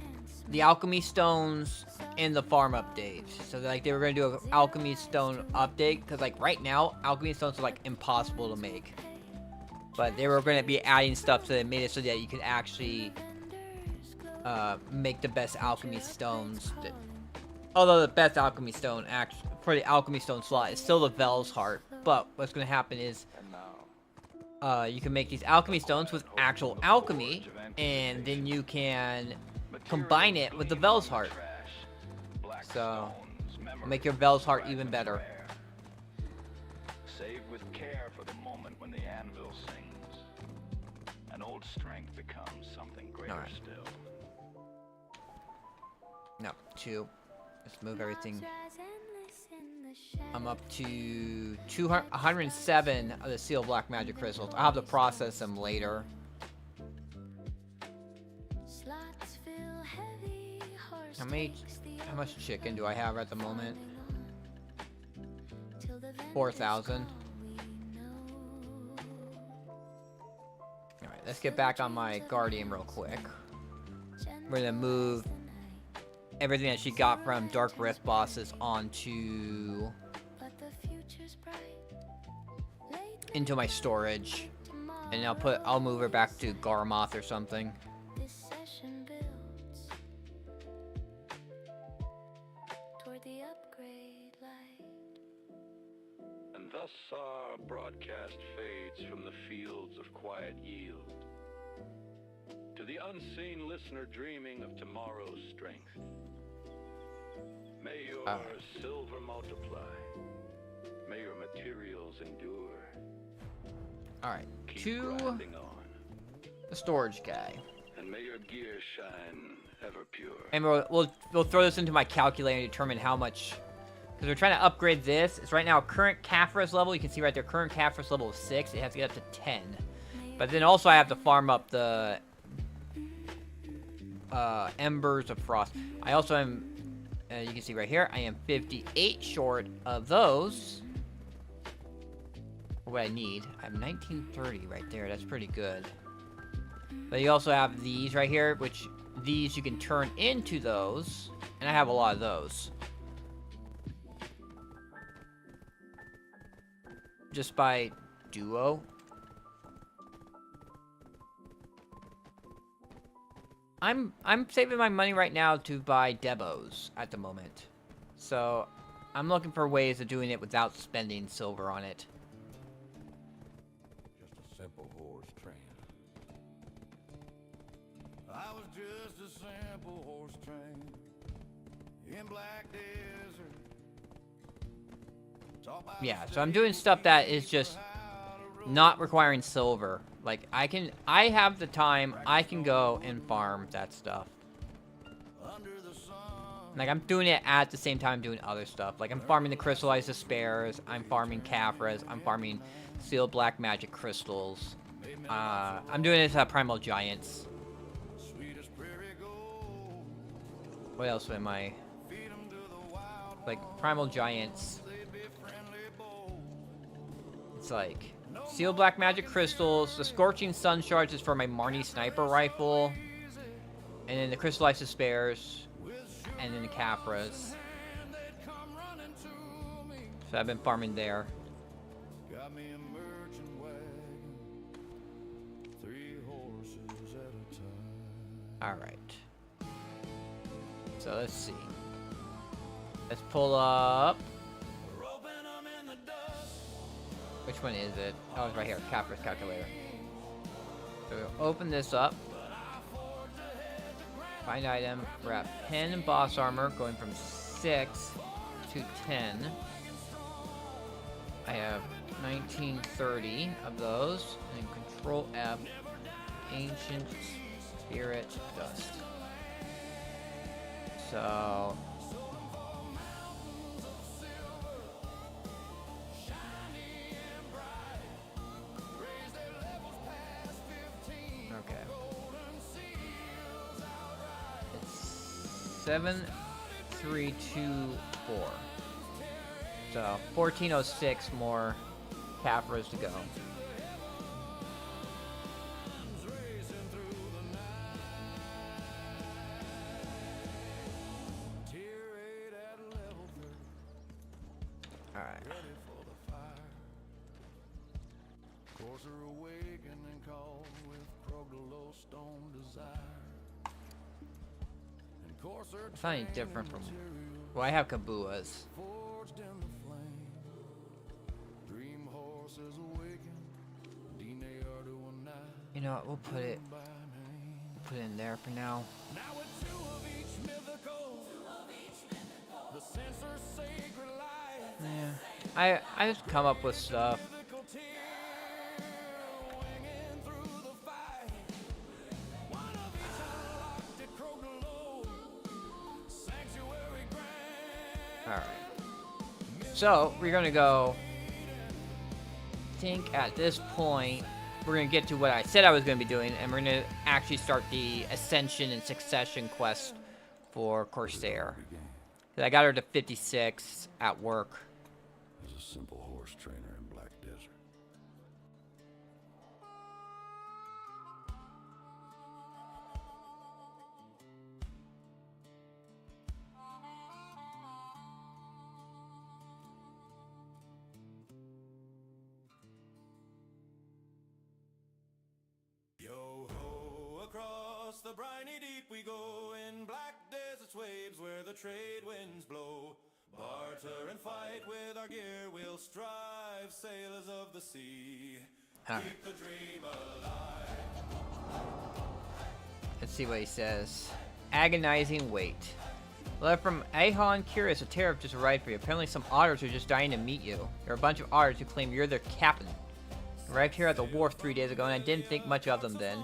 the alchemy stones and the farm update. So like they were gonna do an alchemy stone update because like right now alchemy stones are like impossible to make. But they were gonna be adding stuff so they made it so that you could actually make the best alchemy stones. Although the best alchemy stone for the alchemy stone slot is still the Vel's Heart. But what's gonna happen is you can make these alchemy stones with actual alchemy, and then you can combine it with the Vel's Heart. So, make your Vel's Heart even better. Save with care for the moment when the anvil sings. An old strength becomes something greater still. No, 2. Let's move everything. I'm up to 107 of the Seal Black Magic Crystals. I'll have to process them later. How much chicken do I have at the moment? 4,000. Alright, let's get back on my Guardian real quick. We're gonna move everything that she got from Dark Rift bosses onto into my storage, and I'll move her back to Garmoth or something. broadcast fades from the fields of quiet yield. To the unseen listener dreaming of tomorrow's strength, may your silver multiply. May your materials endure. Alright, Keep to grinding on. the storage guy. And may your gear shine ever pure. And we'll throw this into my calculator and determine how much, because we're trying to upgrade this. It's right now current Caphras level. You can see right there, current Caphras level is 6. It has to get up to 10. But then also I have to farm up the Embers of Frost. I also am, you can see right here, I am 58 short of those. What I need, I have 1930 right there. That's pretty good. But you also have these right here, which these you can turn into those, and I have a lot of those. Just by duo. I'm saving my money right now to buy Debos at the moment. So I'm looking for ways of doing it without spending silver on it. Just a simple horse train. I was just a simple horse train in Black Desert. Yeah, so I'm doing stuff that is just not requiring silver. Like, I have the time, I can go and farm that stuff. Like, I'm doing it at the same time doing other stuff. Like, I'm farming the crystallized despairs, I'm farming Caphras, I'm farming sealed black magic crystals. I'm doing this at primal giants. What else am I? Like, primal giants. It's like sealed black magic crystals. The scorching sun shards is for my Marnie sniper rifle, and then the crystallized despairs, and then the Caphras. So I've been farming there. Got me a merchant wagon, 3 horses at a time. All right. So let's see. Let's pull up. Which one is it? Oh, it's right here. Caphras calculator. So we'll open this up. Find item. We're at pen and boss armor, going from 6 to 10. I have 1930 of those. And Control F. Ancient Spirit Dust. So okay. It's 7324. So 1406 more Caphras to go. Alright. Corsair awakening call with Progalo stone desire. And Corsair It's not any different from. Well, I have Kabuas. forged in the flame. Dream horses awaken. Dine Arduina You know what? We'll put it by name. in there for now. Now with 2 of each mythical. The censor's sacred light. Yeah. I just come up with stuff. Mythical tear winging through the fight. 1 of each unlocked at Progalo. Sanctuary grand. Alright. So, we're gonna go. I think at this point, we're gonna get to what I said I was gonna be doing, and we're gonna actually start the Ascension and Succession quest for Corsair. 'Cause I got her to 56 at work. As a simple horse trainer in Black Desert. Yo ho, across the briny deep we go in black desert's waves where the trade winds blow. Barter and fight with our gear, we'll strive, sailors of the sea. Alright. Keep the dream alive. Let's see what he says. Agonizing wait. Letter from Ahon Curious, a tariff just arrived for you. Apparently some otters are just dying to meet you. There are a bunch of otters who claim you're their captain. Arrived here at the wharf 3 days ago, and I didn't think much of them then.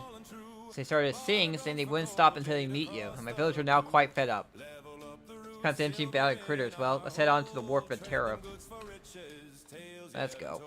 So they started singing, saying they wouldn't stop until they meet you, and my villagers are now quite fed up. It's kind of interesting battle of critters. Well, let's head on to the wharf for the tariff. Let's go.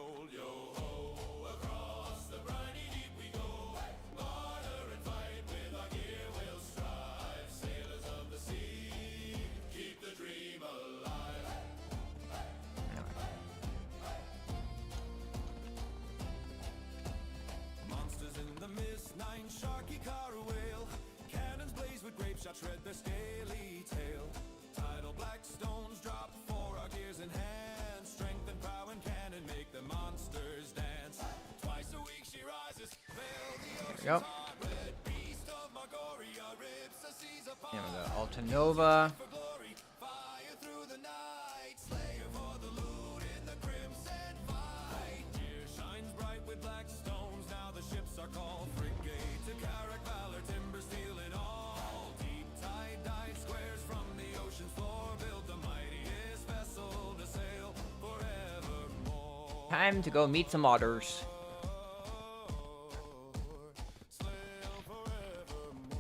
Shred their scaly tail. Tidal black stones drop for our gears in hand. Strength and power and cannon make the monsters dance. Twice a week she rises. There we go. Here we go. Altanova. Fire through the night. Slayer for the loot in the crimson fight. Gear shines bright with black stones. Now the ships are called frigate to Carrack, Valor, Timber, Steel, and all. Squares from the ocean's floor build the mightiest vessel to sail forevermore. Time to go meet some otters. Sail forevermore.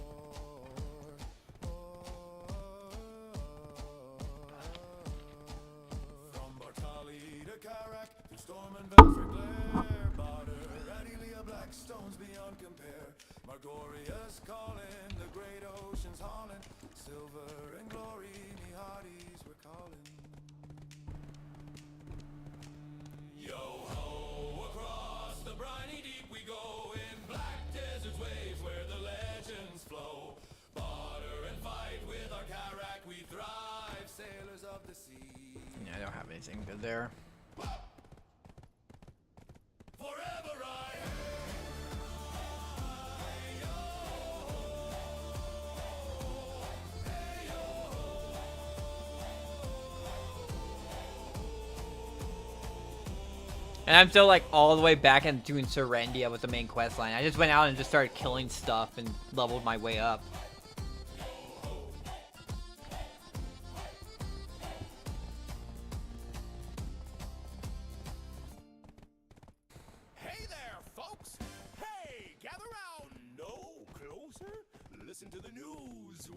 From Bartali to Carrack, through storm and belfry glare, Barter, Adelia, black stones beyond compare. Margorius calling, the great oceans hauling. Silver and glory, me hearties we're calling. Yo ho, across the briny deep we go, in black desert's waves where the legends flow. Barter and fight with our Carrack we thrive, sailors of the sea. Yeah, I don't have anything good there. Forever I And I'm still like all the way back and doing Serendia with the main quest line. I just went out and just started killing stuff and leveled my way up. Hey there, folks! Hey, gather round, no closer. Listen to the news.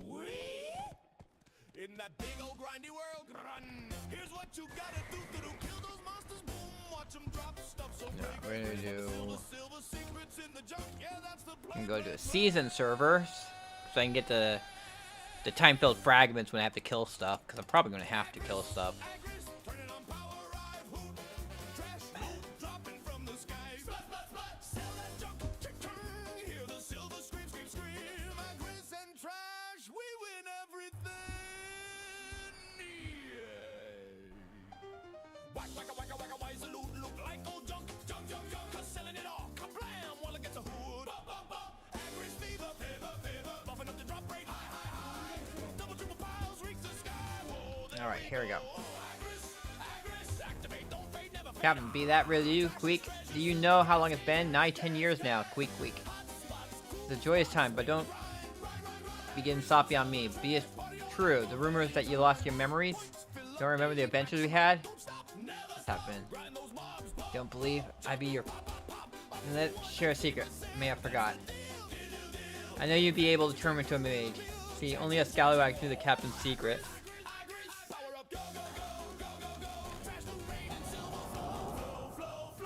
In that big old grindy world, run. Here's what you gotta do to kill those monsters. Boom, watch them drop stuff so Yeah, we're gonna do. silver secrets in the junk. Yeah, that's the I can go to a season server so I can get the time-filled fragments when I have to kill stuff, because I'm probably gonna have to kill stuff. turning on power, arrive, hoot. Trash loot dropping from the sky. Splat, splat, splat. Sell that junk. Ching, hear the silver scream, scream, scream. Agris and trash, we win everything. Whack, whack, whack, whack, why is the loot look like old junk? Junk, junk, junk, cause selling it all. Kablam, while it gets a hood. Bop, bop, bop. Agris fever, fever, fever. Buffing up the drop rate. High, high, high. Double, triple piles reach the sky. Whoa, All right, here we go. Agris, Agris, activate, don't fade, never fade. Captain, be that really you, Queek? Do you know how long it's been? Nigh 10 years now, Queek, Queek. It's a joyous time, but don't be getting soppy on me. Be it true, the rumors that you lost your memories? Don't remember the adventures we had? What's happened? Don't believe I be your... Let's share a secret. May have forgot. I know you'd be able to turn into a mage. See, only a scallywag knew the captain's secret.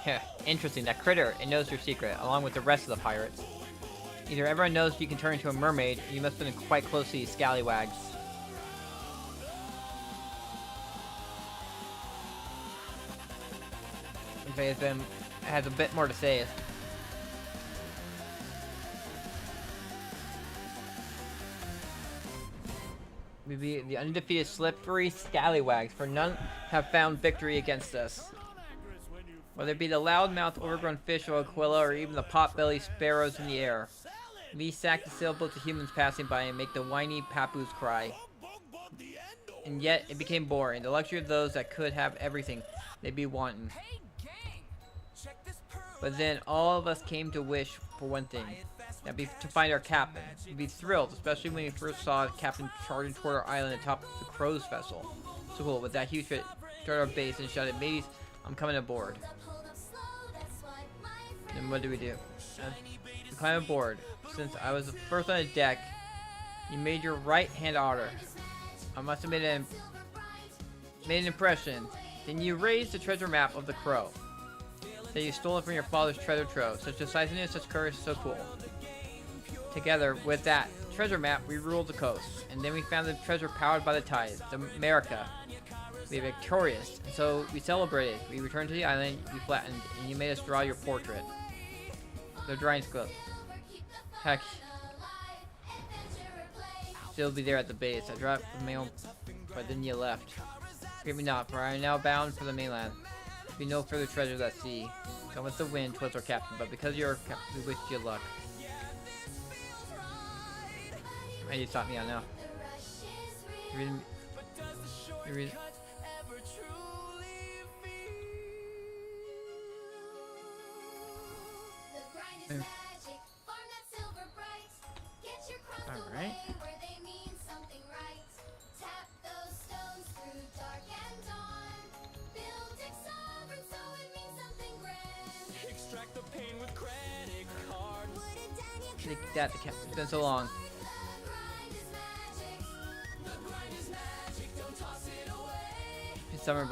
Heh, interesting. That critter, it knows your secret, along with the rest of the pirates. Either everyone knows you can turn into a mermaid, or you must have been quite close to these scallywags. Okay, it has a bit more to say. We be the undefeated slippery scallywags, for none have found victory against us. Whether it be the loudmouth overgrown fish or aquila, or even the pot-bellied sparrows in the air. We sack the sailboats of humans passing by and make the whiny papoose cry. and yet it became boring. The luxury of those that could have everything they'd be wanting. Hey gang, check this pearl. But then all of us came to wish for one thing. That'd be to find our captain. We'd be thrilled, especially when we first saw the captain charging toward our island atop the crow's vessel. So cool, with that huge fit, started our base and shouted, "Mateys, I'm coming aboard." Hold up slow, that's why my friend Then what do? We climb aboard. Since I was the first on the deck, you made your right-hand order. I must have made an impression. Then you raised the treasure map of the crow. That you stole it from your father's treasure trove. Such decisiveness, such courage, so cool. Together with that treasure map, we ruled the coast, and then we found the treasure powered by the tides, the America. We were victorious, and so we celebrated. We returned to the island, you flattened, and you made us draw your portrait. The drawing script. Heck, still be there at the base. I dropped the mail, but then you left. Fear me not, for I am now bound for the mainland. There be no further treasures at sea. Come with the wind towards our captain, but because you're captain, we wish you luck. And you taught me out now. You read. Alright. Extract the pain with credit cards. Take that, the captain. It's been so long. It's summer.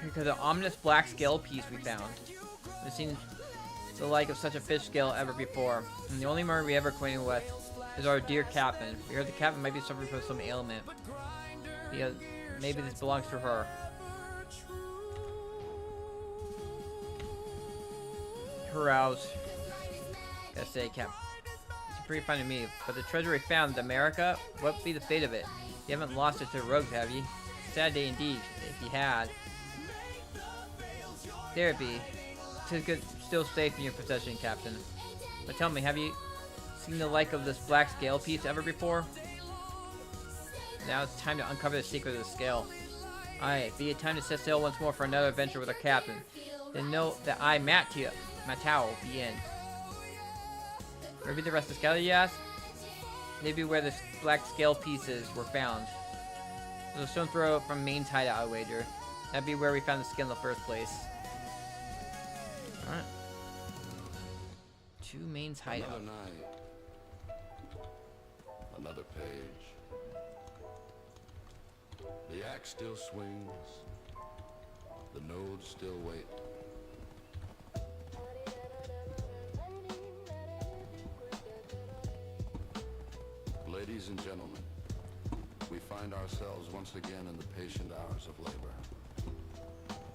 Because the ominous black scale piece we found. We've seen the like of such a fish scale ever before. And the only mermaid we ever acquainted with is our dear captain. We heard the captain might be suffering from some ailment. Because maybe this belongs to her. Carouse. Gotta say, Cap. It's pretty fine to me. But the treasure we found, America, what be the fate of it? You haven't lost it to the rogues, have you? Sad day indeed, if you had. There it be. 'Tis good, still safe in your possession, Captain. But tell me, have you seen the like of this black scale piece ever before? Now it's time to uncover the secret of the scale. Aye, be it time to set sail once more for another adventure with our captain. Then know that I, Matao, be in. Where be the rest of the scale, you ask? Maybe where the black scale pieces were found. There's a stone throw from Maine's hideout, I wager. That'd be where we found the scale in the first place. Alright. To Maine's hideout. Another night. Another page. The axe still swings. The nodes still wait. Ladies and gentlemen, we find ourselves once again in the patient hours of labor.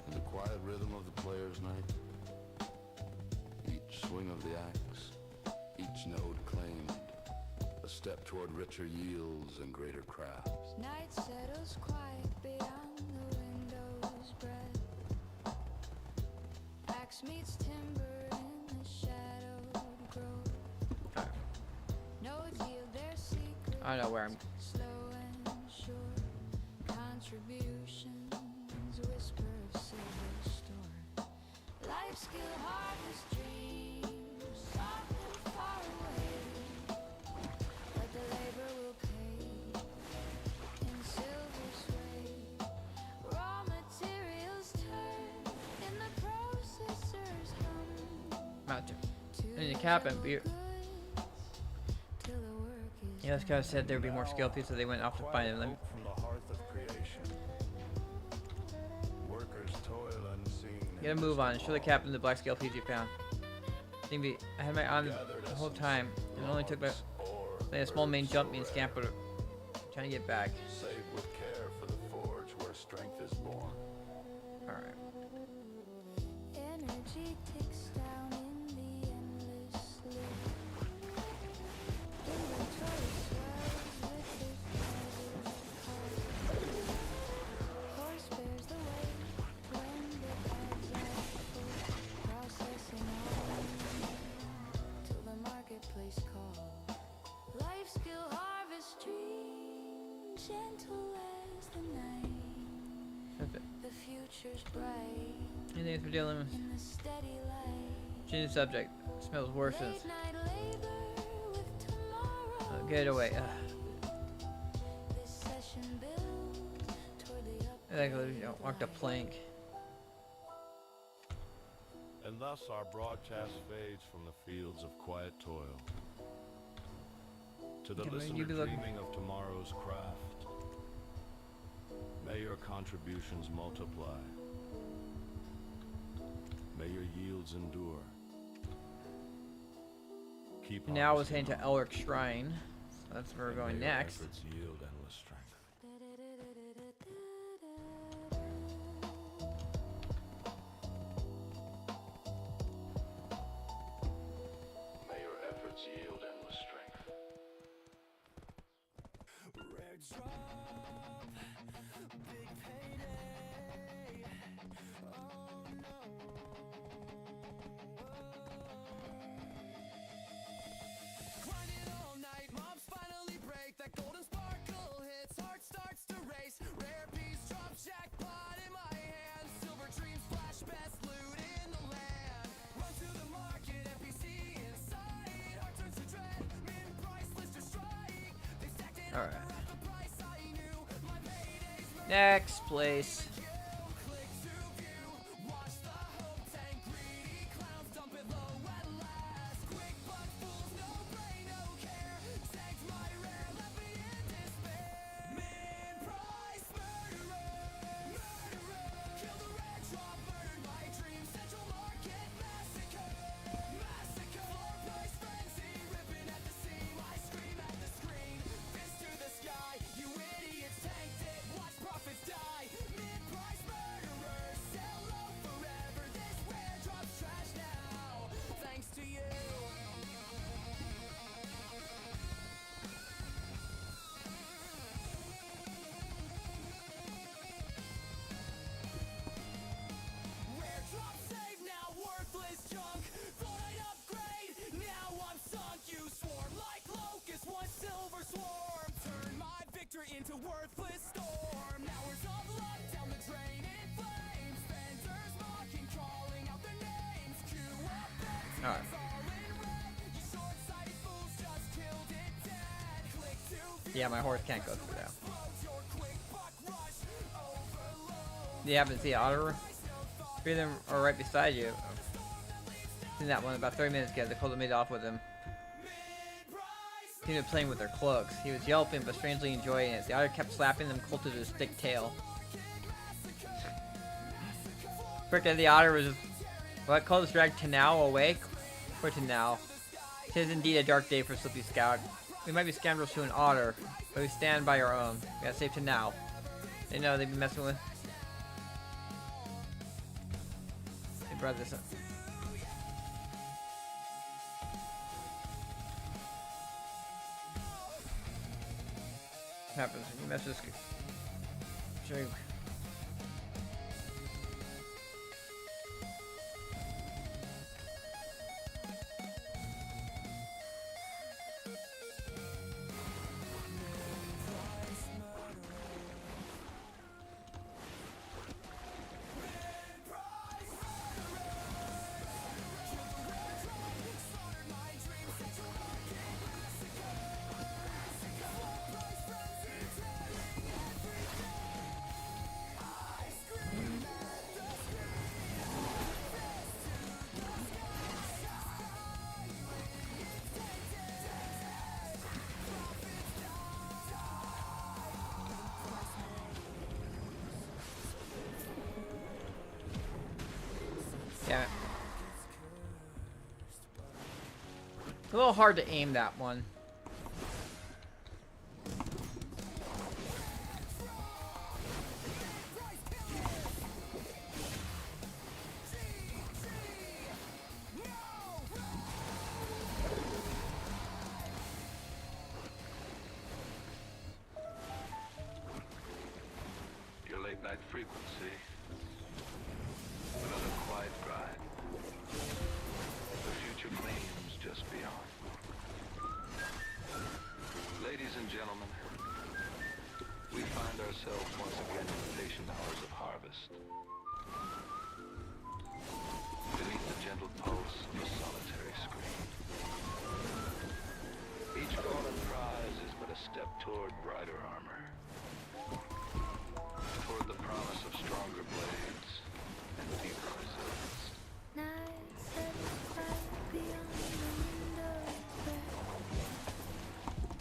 In the quiet rhythm of the player's night, each swing of the axe, each node claimed, a step toward richer yields and greater crafts. Night settles quiet beyond the window's breath. Axe meets timber in the shadowed grove. Nodes yield their secrets. I don't know where I'm. Slow and sure. Contributions whisper of silver store. Life skill harvest dreams soft and far away. But the labor will pay in silver sway. Raw materials turn in the processors hum. Not to. I need a cap and beer. Till the work is Yeah, this guy said there'd be more scale pieces, so they went off to find them. From the hearth of creation. Workers toil unseen. Get a move on. Show the captain the black scale piece you found. I had my eye on the whole time, and it only took a small main jump me and scampered, trying to get back. Save with care for the forge where strength is born. Alright. energy ticks down in the endless loop. Inventory swells with the pleasure of heart. Horse bears the weight when the bags are gentle as the night. That's it. The future's bright Anything for dealing with? in the steady light. Change the subject. Smells worse. Late night labor with tomorrow. Get it away. This session builds toward the up. I think you know, walked a plank. And thus our broadcast fades from the fields of quiet toil to the Can we- listener you be looking- dreaming of tomorrow's craft. May your contributions multiply. May your yields endure. Keep Now we're harvesting heading to on, Elric Shrine. So that's where we're and going may your next. efforts yield endless strength. May your efforts yield endless strength. Rare drop, big payday. Oh no. Grinding all night, mobs finally break. That golden sparkle hits, heart starts to race. Rare piece drop, jackpot in my hand. Silver dreams flash, best loot in the land. Run to the market, NPC inside. Heart turns to dread, min price list to strike. They stacked it All up right. around the price I knew. My payday's Next place. click to view. Watch the hope tank, greedy clowns dump it low at last. Quick buck fools, no brain, no care. Tanked my rare, left me in despair. Min price murderer, murderer. Kill the red drop, murdered my dreams. Central market massacre, massacre. Floor price frenzy, ripping at the seam. I scream at the screen, fist to the sky. You idiots tanked it, watch profits die. Mid-price murderers, sell low forever. This rare drop's trash now, thanks to you. Rare drop save, now worthless junk. Thought I'd upgrade, now I'm sunk. You swarm like locusts, one silver swarm. Turn my victory into worthless storm. Hours of luck down the drain in flames. Vendors mocking, calling out their names. Queue up empty, All right. it's all in red. You short-sighted fools just killed it dead. Click to view. Yeah, my horse can't go through that. Explodes your quick buck rush. Overload. You happen to see Otter? Three of them are right beside you. Seen that one about 30 minutes ago. The Colt made off with him. He was playing with their cloaks. He was yelping but strangely enjoying it. The otter kept slapping them Colt with his thick tail. Quick, the otter was just... What? Colt is dragged Tanao away? Poor Tanao. It is indeed a dark day for Slippy Scout. We might be scoundrels to an otter, but we stand by our own. We gotta save Tanao. They know they've been messing with... They brought this up. What happens when you mess with this? Sure. Yeah. It's a little hard to aim that one. Your late night frequency. Another quiet grind. The future gleams just beyond. Ladies and gentlemen, We find ourselves once again in the patient hours of harvest. Beneath the gentle pulse of a solitary scream. Each golden prize is but a step toward brighter armor. Toward the promise of stronger blades and deeper resilience. Nights satisfied beyond the window where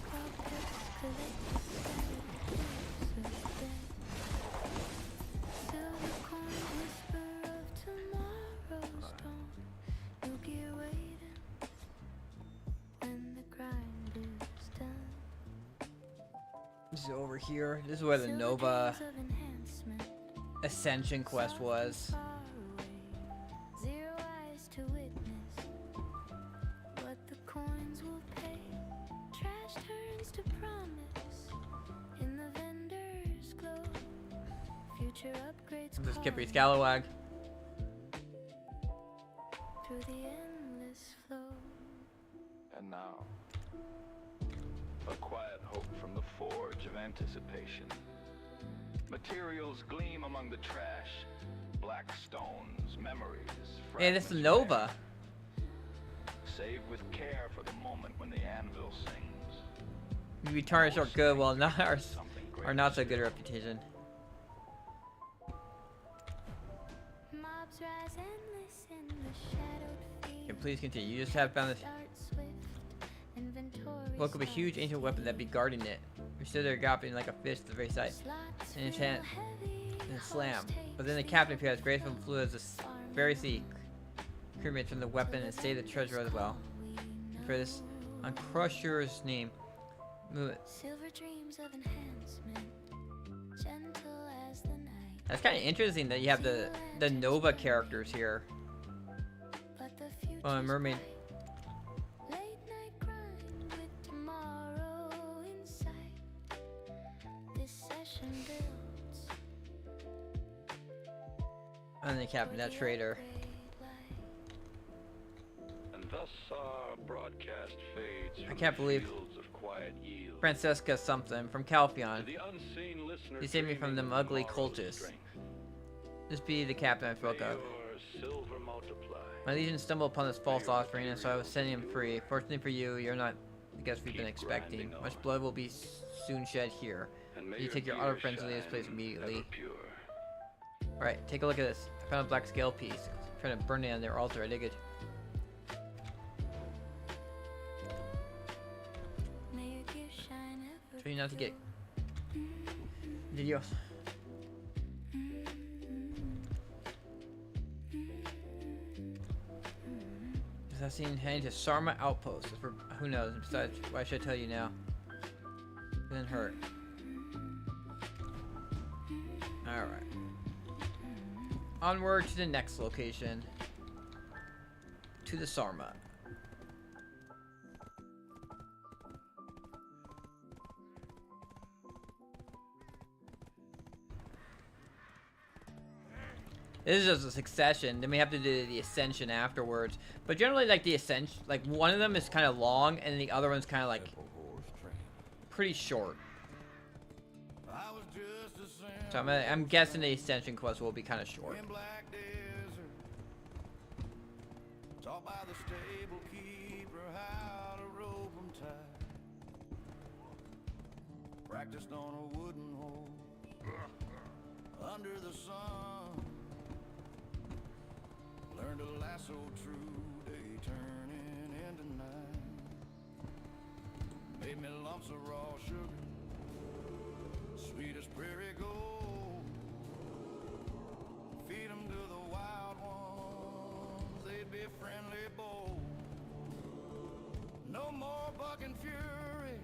rockets collect scattered pieces of death. Still the cold whisper of tomorrow's dawn. You'll get waiting when the grind is done. This is over here. This is where the Nova Silver dreams of enhancement. Ascension quest was. Zero eyes to witness what the coins will pay. Trash turns to promise in the vendor's glow. Future upgrades This is Kippy calling Scalawag. through the endless flow. And now, a quiet hope from the forge of anticipation. Materials gleam among the trash. Black stones, memories, Hey, this is fragments Nova. Save with care for the moment when the anvil sings. We tarnish our good, well, not ours, our not so good reputation. Mobs rise endless in the shadowed field. Okay, please continue. You just have found this. Dart swift, inventory Woke up a huge ancient weapon that be guarding it. We stood there gawping like a fish at the very sight. slots In his feel hand, heavy, and slam. host But then the takes captain appeared as graceful and flew as a very sea cremates from the weapon and saved the treasure as well. For this, on Crusher's name, move it. Silver dreams of enhancement, gentle as the night. That's kind of interesting that you have the Nova characters here. But the future's Oh, and Mermaid. bright. Late night grind with tomorrow in sight. This session builds And the captain, that traitor. great light. And thus our broadcast fades I from can't the believe fields of quiet yield. Francesca something from To Calphion. the unseen listener You saved me from dreaming them of ugly tomorrow's cultists. strength. This be the captain I spoke May of. your silver multiply. My legion stumbled upon this false offering, and so I was setting him free. Fortunately for you, you're not the guest we've been Keep expecting. grinding Much on. blood will be soon shed here. And may You take your gear auto friends to this shine place immediately. ever pure. Alright, take a look at this. I found a black scale piece. I'm trying to burn it on their altar. I dig it. May your gear shine ever Try not to get videos. Because I've seen heading to Sarma Outpost. For, who knows? Besides, why should I tell you now? It didn't hurt. Alright. Onward to the next location. To the Sarma. This is just a succession. Then we have to do the Ascension afterwards. But generally, like the Ascension, like one of them is kind of long, and the other one's kind of like pretty short. I was just a sinner So I'm guessing the Ascension quest will be kind of short. in Black Desert, taught by the stable keeper how to rope 'em tight. Practiced on a wooden hole under the sun. Learned to lasso true day turning into night. Made me lumps of raw sugar, sweet as prairie gold. Feed 'em to the wild ones, they'd be friendly bold. No more bucking fury,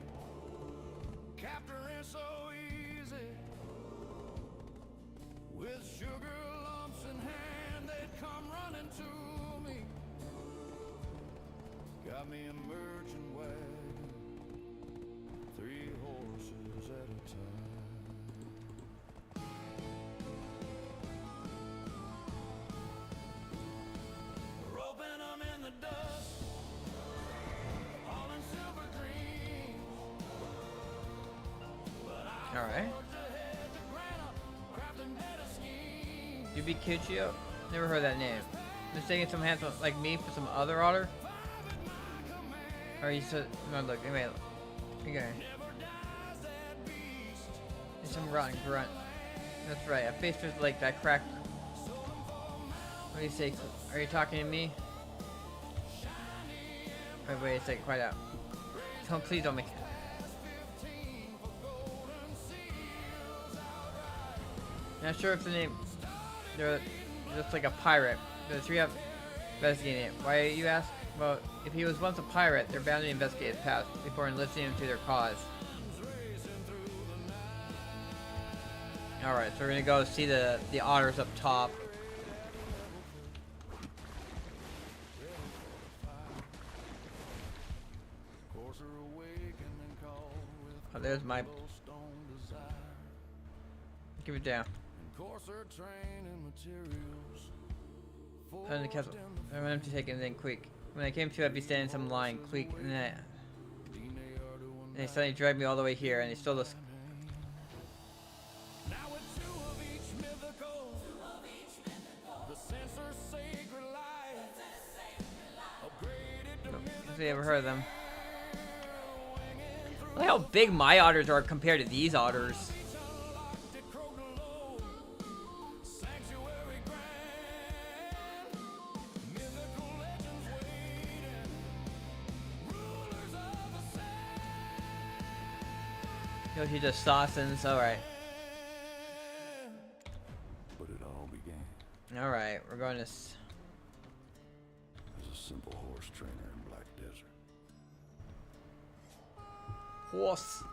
capturing so easy. With sugar lumps in hand, they'd come running to me. Got me a merchant wagon, 3 horses at a time. Roping 'em in the dust, all in silver dreams. But I All right. forged Yubikishio? Never heard that name. Mistaking some handsome like me for some other otter? Or you said no look, anyway. Okay. It's some rotten grunt. That's right, a face was like that cracked. What do you say? Are you talking to me? Wait a second, quiet out. Please don't make it. Not sure if the name. They're just like a pirate. The three have investigating it. Why you ask? Well, if he was once a pirate, they're bound to investigate his past before enlisting him to their cause. Alright, so we're gonna go see the otters up top. Oh, there's my... Give it down. The castle. I went to take it then quick. When I came to, I'd be standing some line, quick, and they suddenly dragged me all the way here, and they stole the. Have you ever heard of them? Look how big my otters are compared to these otters. Yo, he just saucins. Alright. But it all began Alright, we're going to... as a simple horse trainer in Black Desert. Horse.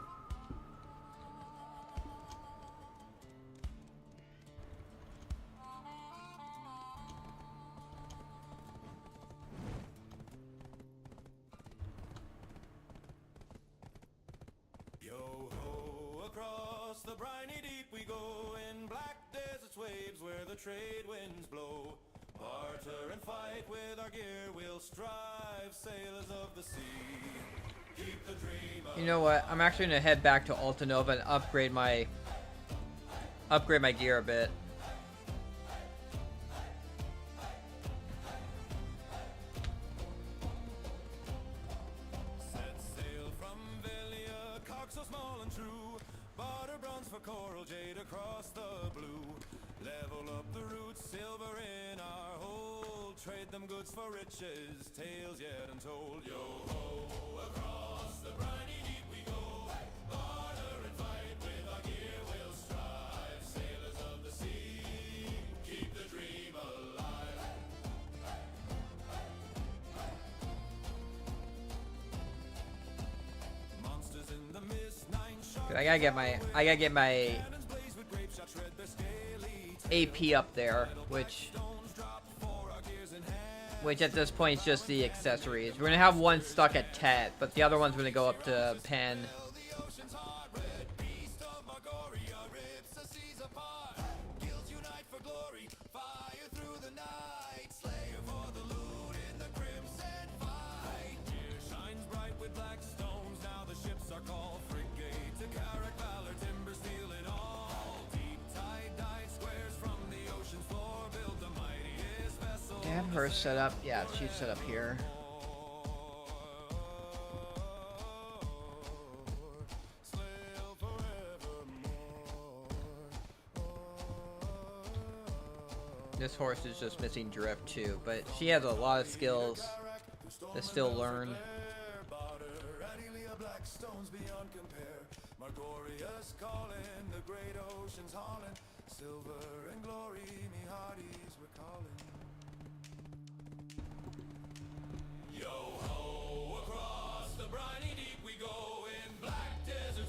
Across the briny deep we go in black desert's waves where the trade winds blow. Barter and fight with our gear, we'll strive, sailors of the sea. Keep the dream You know what? I'm actually gonna head back to Altanova and upgrade my gear a bit. Set sail from Velia, cock so small and true. Barter bronze for coral, jade across the blue. Level up the roots, silver in our hold. Trade them goods for riches, tales yet untold. Yo ho, across the briny deep we go. Barter and fight with our gear we'll strive. Sailors of the sea, keep the dream alive. Monsters in the mist, nine sharks. Dude, I gotta get my AP up there, which at this point is just the accessories. We're gonna have one stuck at 10, but the other one's gonna go up to pen. Do I have her set up? Yeah, she's set up here. This horse is just missing drift too, but she has a lot of skills to still learn.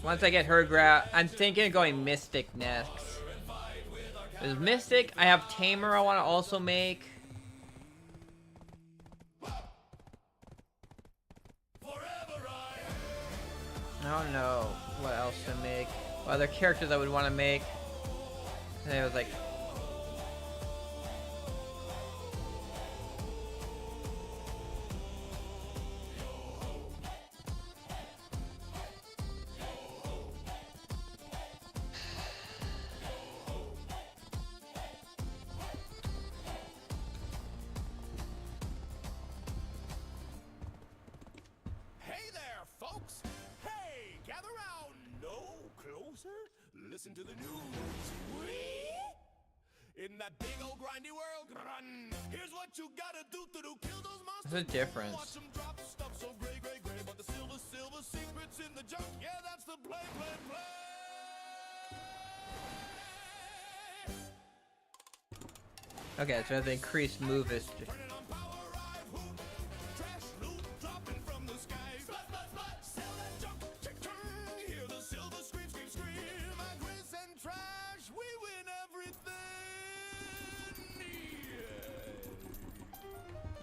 Once I get her grab, I'm thinking of going Mystic next. With Mystic, I have Tamer I want to also make. I don't know what else to make. What other characters I would want to make. And I was like... Listen to the news. In that big old grindy world, run. Here's what you gotta do to kill those monsters. There's a difference. Watch them drop stuff so gray, gray, gray. But the silver secrets in the junk. Yeah, that's the play. Okay, so the increased move is. Turning on power, ride, hoop. Trash loot dropping from the sky. Splat, splat, splat. Sell that junk. Ching, hear the silver scream, scream, scream. Agris and trash, we win everything.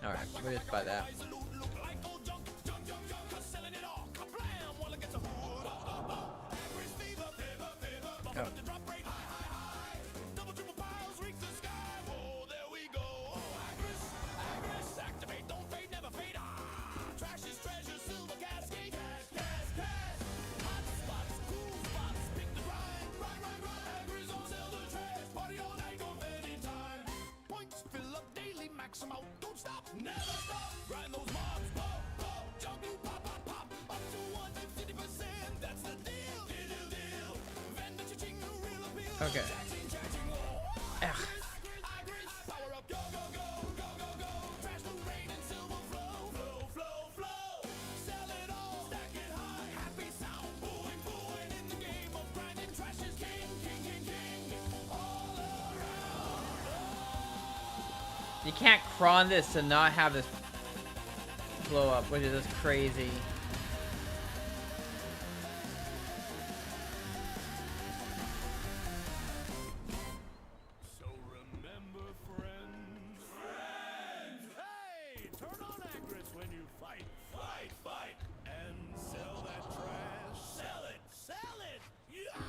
Yeah. All right, we'll just buy that. Look like old junk. Selling it all. Kablam, while it gets a hood. Agris fever. Oh. The drop rate high. Double, triple piles reach the sky. Whoa, there we go. Agris, activate, don't fade, never fade. Trash is treasure, silver cascade. Cash. Hot spots, cool spots, pick the grind. Agris on sell the trash. Party all night, go anytime. Points fill up daily, max 'em out. Don't stop, never stop. Grind those mobs, pop. Jump, do pop. Up to 150%, that's the deal. Vendor cha-ching, real appeal. Okay. Ugh. Power up, go. Trash loot, rain, and silver flow. Sell it all, stack it high. Happy sound, booing. In the game of grinding, trash is king. All around. You can't cron this and not have this blow up, which is just crazy. So remember, friends. Hey, turn on Agris when you fight. And sell that trash. Sell it. Yeah.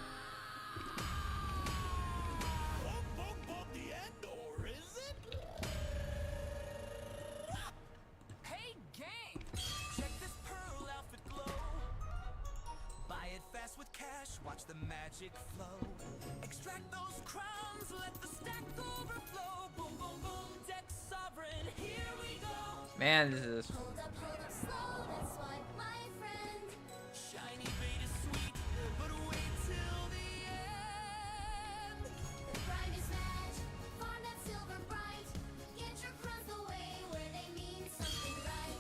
Boom, the end, or is it? Hey gang, check this pearl outfit glow. Buy it fast with cash, watch the magic flow. Extract those crowns, let the stack overflow. Boom, deck sovereign, here we go. Man, this is. Hold up, slow, that's why, my friend. Shiny bait is sweet, but wait till the end. The grind is magic, farm that silver bright. Get your crumbs away where they mean something right.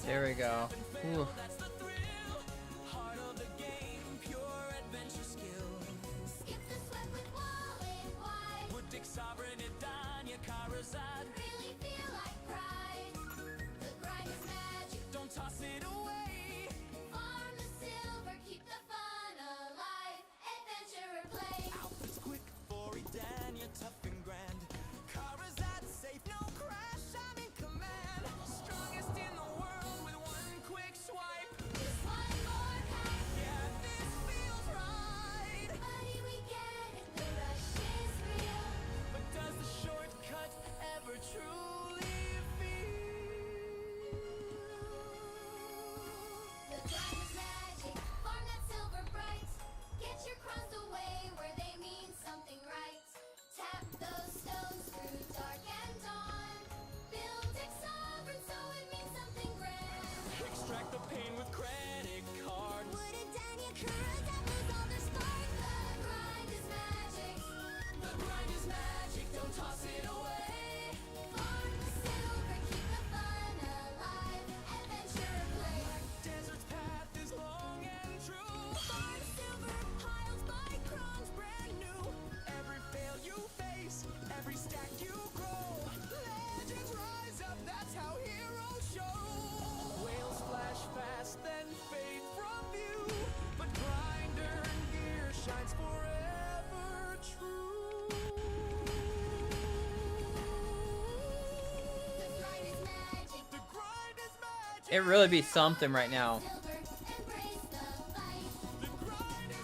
There we go. Ooh. That's the thrill, heart of the game, pure adventure skill. Skip the sweat with wallet wide. Put Dick Sovereign it down, your Karazad. Really feel like pride. The grind is magic, Don't toss it away. farm the silver, keep the fun alive. Adventurer play. Outfit's quick, 4 Dan, you're tough and grand. Karazad safe, no crash, I'm in command. Strongest in the world with one quick swipe. Just one more pack, Yeah, this feels right. buddy, we get it. The rush is real. But does the shortcut ever truly feel? The grind is magic, farm that silver bright. Get your crumbs away where they mean something right. Tap those stones through dark and dawn. Build Dick Sovereign so it means something grand. Extract the pain with credit cards. Would it done your current that lose all their spark? The grind is magic. The grind is magic, don't toss it away. Farm the silver, keep the fun alive. Adventure play. Desert's path is long and true. Farm silver, Piles by crowns, brand new. Every fail you face, every stack you grow. Legends rise up, that's how heroes show. Whales flash fast, then fade from view. But grinder and gear shines forever true. the grind is magic. The grind is magic. It really be something right now. Silver, embrace the fight. The grind is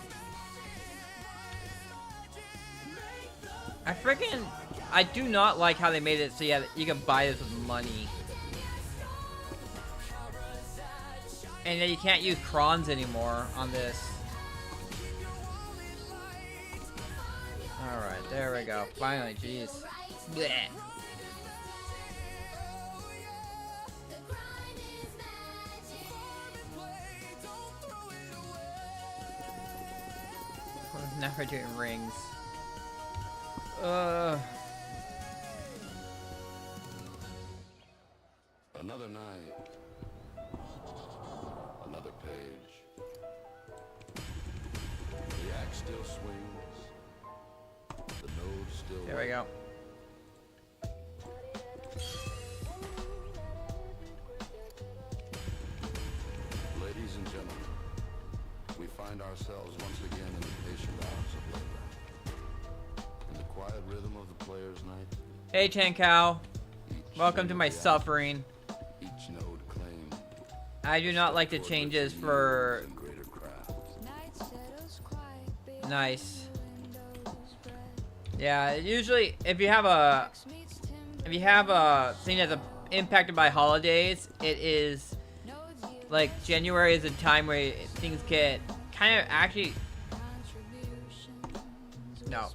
magic. I freaking. I do not like how they made it so you can buy this with money. And then you can't use crons anymore on this. Alright, there we go. Finally, jeez. Blech. The grind is magic. Now we're doing rings. Another night. Another page. The axe still swings. The node still... There we go. Ladies and gentlemen, we find ourselves once again in the patient hours of labor. In the quiet rhythm of the player's night. Hey, Tankow. Each Welcome to my node reacts, suffering. Each node claimed. I do not like the changes for... and greater craft. Nice. Yeah, usually if you have a thing that's impacted by holidays, it is like January is a time where things get kind of actually. No.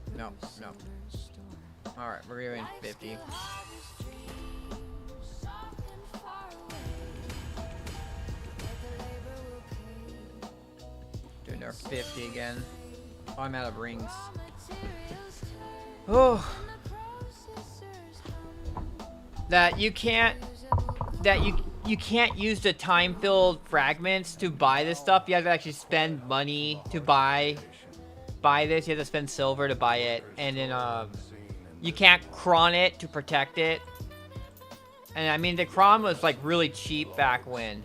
All right, we're doing 50. Doing our 50 again. Oh, I'm out of rings. Oh. That you can't use the time-filled fragments to buy this stuff. You have to actually spend money to buy this. You have to spend silver to buy it, and then you can't cron it to protect it. And I mean, the cron was like really cheap back when.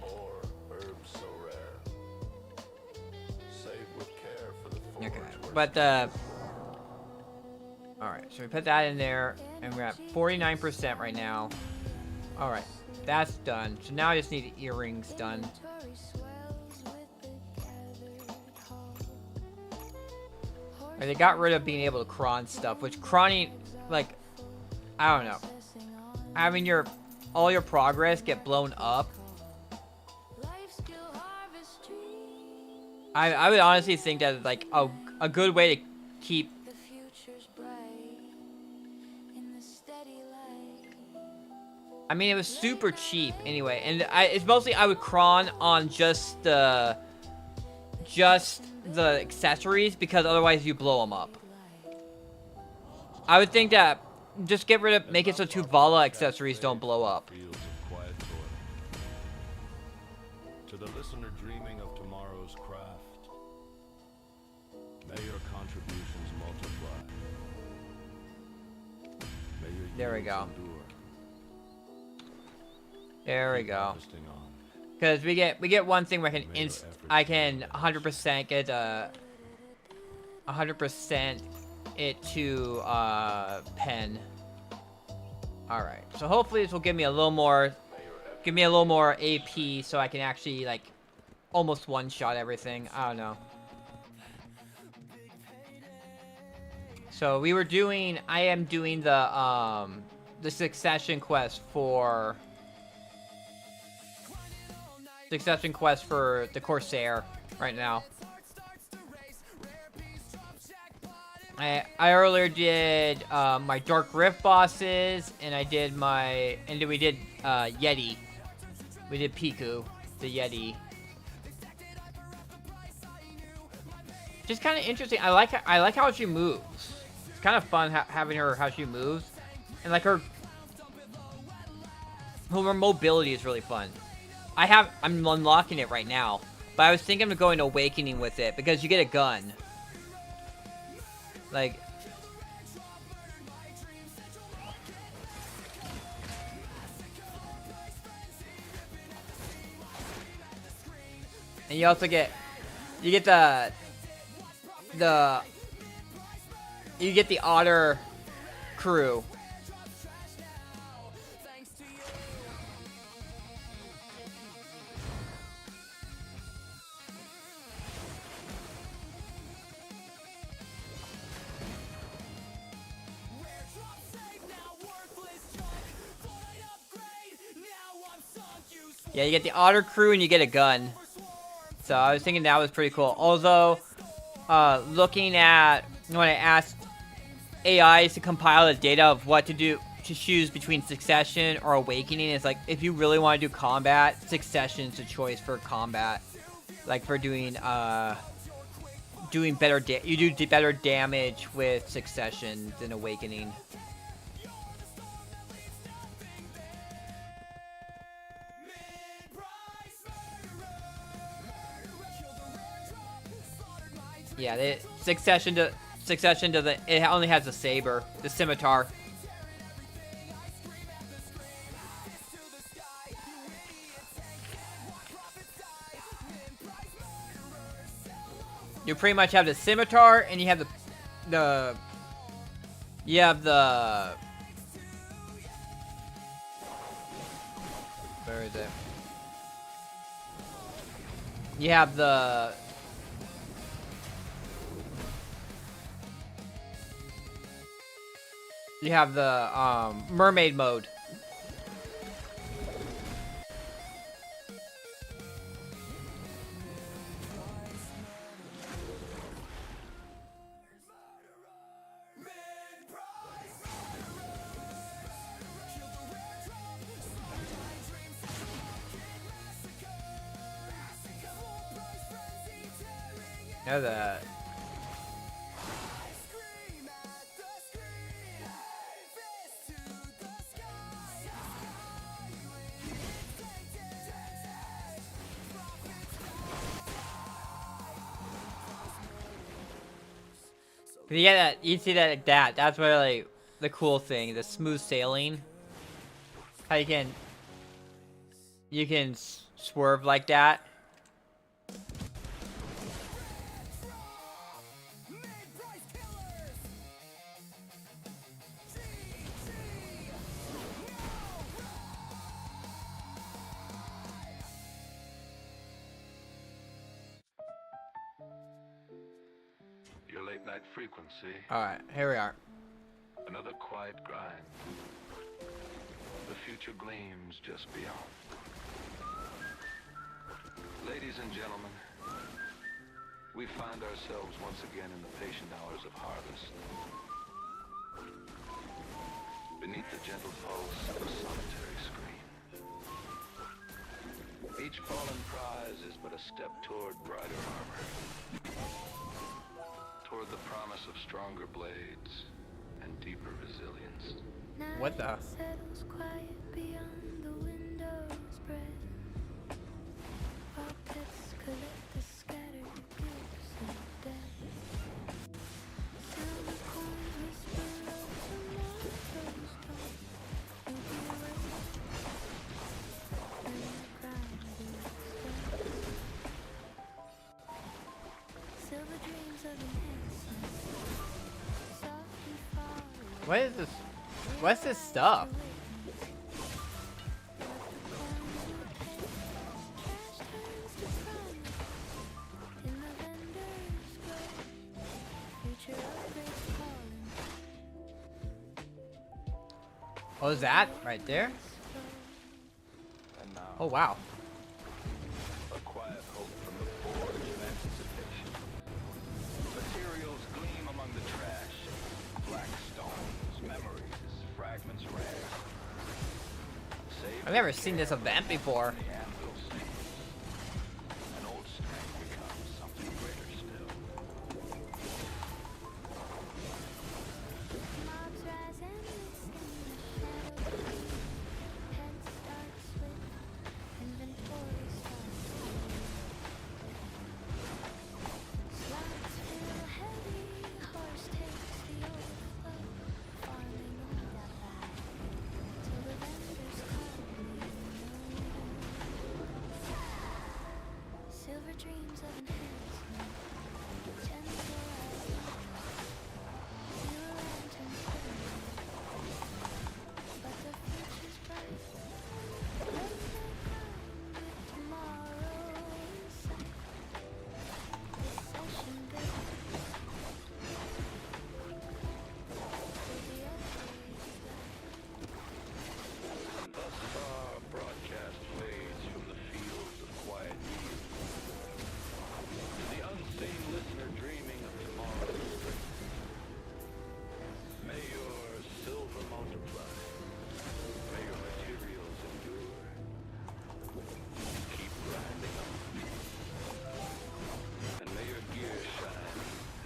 Okay, but all right, so we put that in there, and we're at 49% right now. All right, that's done. So now I just need the earrings done. They got rid of being able to cron stuff, which cronning, like, I don't know. Having all your progress get blown up. I would honestly think that like a good way to keep. I mean, it was super cheap anyway, and it's mostly I would cron on just the accessories because otherwise you blow them up. I would think that just make it so Tuvala accessories don't blow up. To the listener dreaming of tomorrow's craft, may your contributions multiply. May your There we yields go. endure. There we go. Harvesting on. Because we get one thing where I can 100% get 100% it to pen. All right. So hopefully this will give me a little more AP so I can actually like almost one-shot everything. I don't know. So I am doing the succession quest for the Corsair right now. I earlier did my Dark Rift bosses, and we did Yeti. We did Piku, the Yeti. Just kind of interesting. I like how she moves. It's kind of fun having how she moves, and like her mobility is really fun. I'm unlocking it right now, but I was thinking of going Awakening with it because you get a gun. Like, and you also get the otter crew. Yeah, you get the otter crew and you get a gun. So I was thinking that was pretty cool. Although, looking at when I asked AIs to compile the data of what to do to choose between Succession or Awakening, it's like if you really want to do combat, Succession is the choice for combat. Like for doing doing better. You do better damage with Succession than Awakening. Yeah, Succession doesn't. It only has the saber, the scimitar. You pretty much have the scimitar, and you have the where is it? You have the mermaid mode. Know that. Yeah, that you see that like that. That's really the cool thing. The smooth sailing. How you can swerve like that. Your late night frequency. Alright, here we are. Another quiet grind. The future gleams just beyond. Ladies and gentlemen, we find ourselves once again in the patient hours of harvest. Beneath the gentle pulse of a solitary scream. Each fallen prize is but a step toward brighter armor. Toward the promise of stronger blades and deeper resilience. What the? Settles quiet beyond the windows spread. While pets collect the scattered gifts of death. Silver coins whisper of tomorrow's dawn. You'll be awake when the grind is done. Silver dreams of enhancement. Softly fall. What is this? What's this stuff? Oh, is that right there? And now, Oh, wow. a quiet hope from the forge of anticipation. Materials gleam among the trash. Black stones, memories, fragments rare. I've never seen this event before. The anvil sings. An old strength becomes something greater still. Mobs rise and listen in the shadow. Pens start swift, inventory starts slow. Slots feel heavy, horse takes the overflow. Farming on that ride, till the vendors call me no.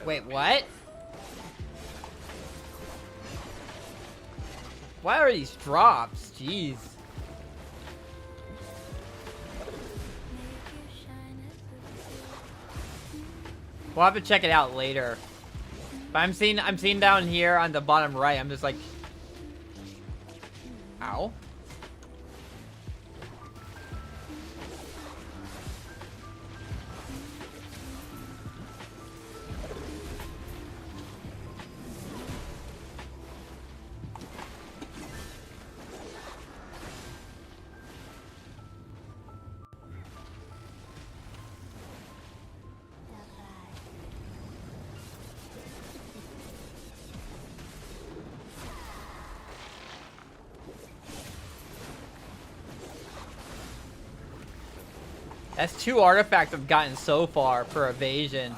Wait, what? Why are these drops? Jeez. We'll have to check it out later. But I'm seeing down here on the bottom right. I'm just like, ow. That's 2 artifacts I've gotten so far for evasion.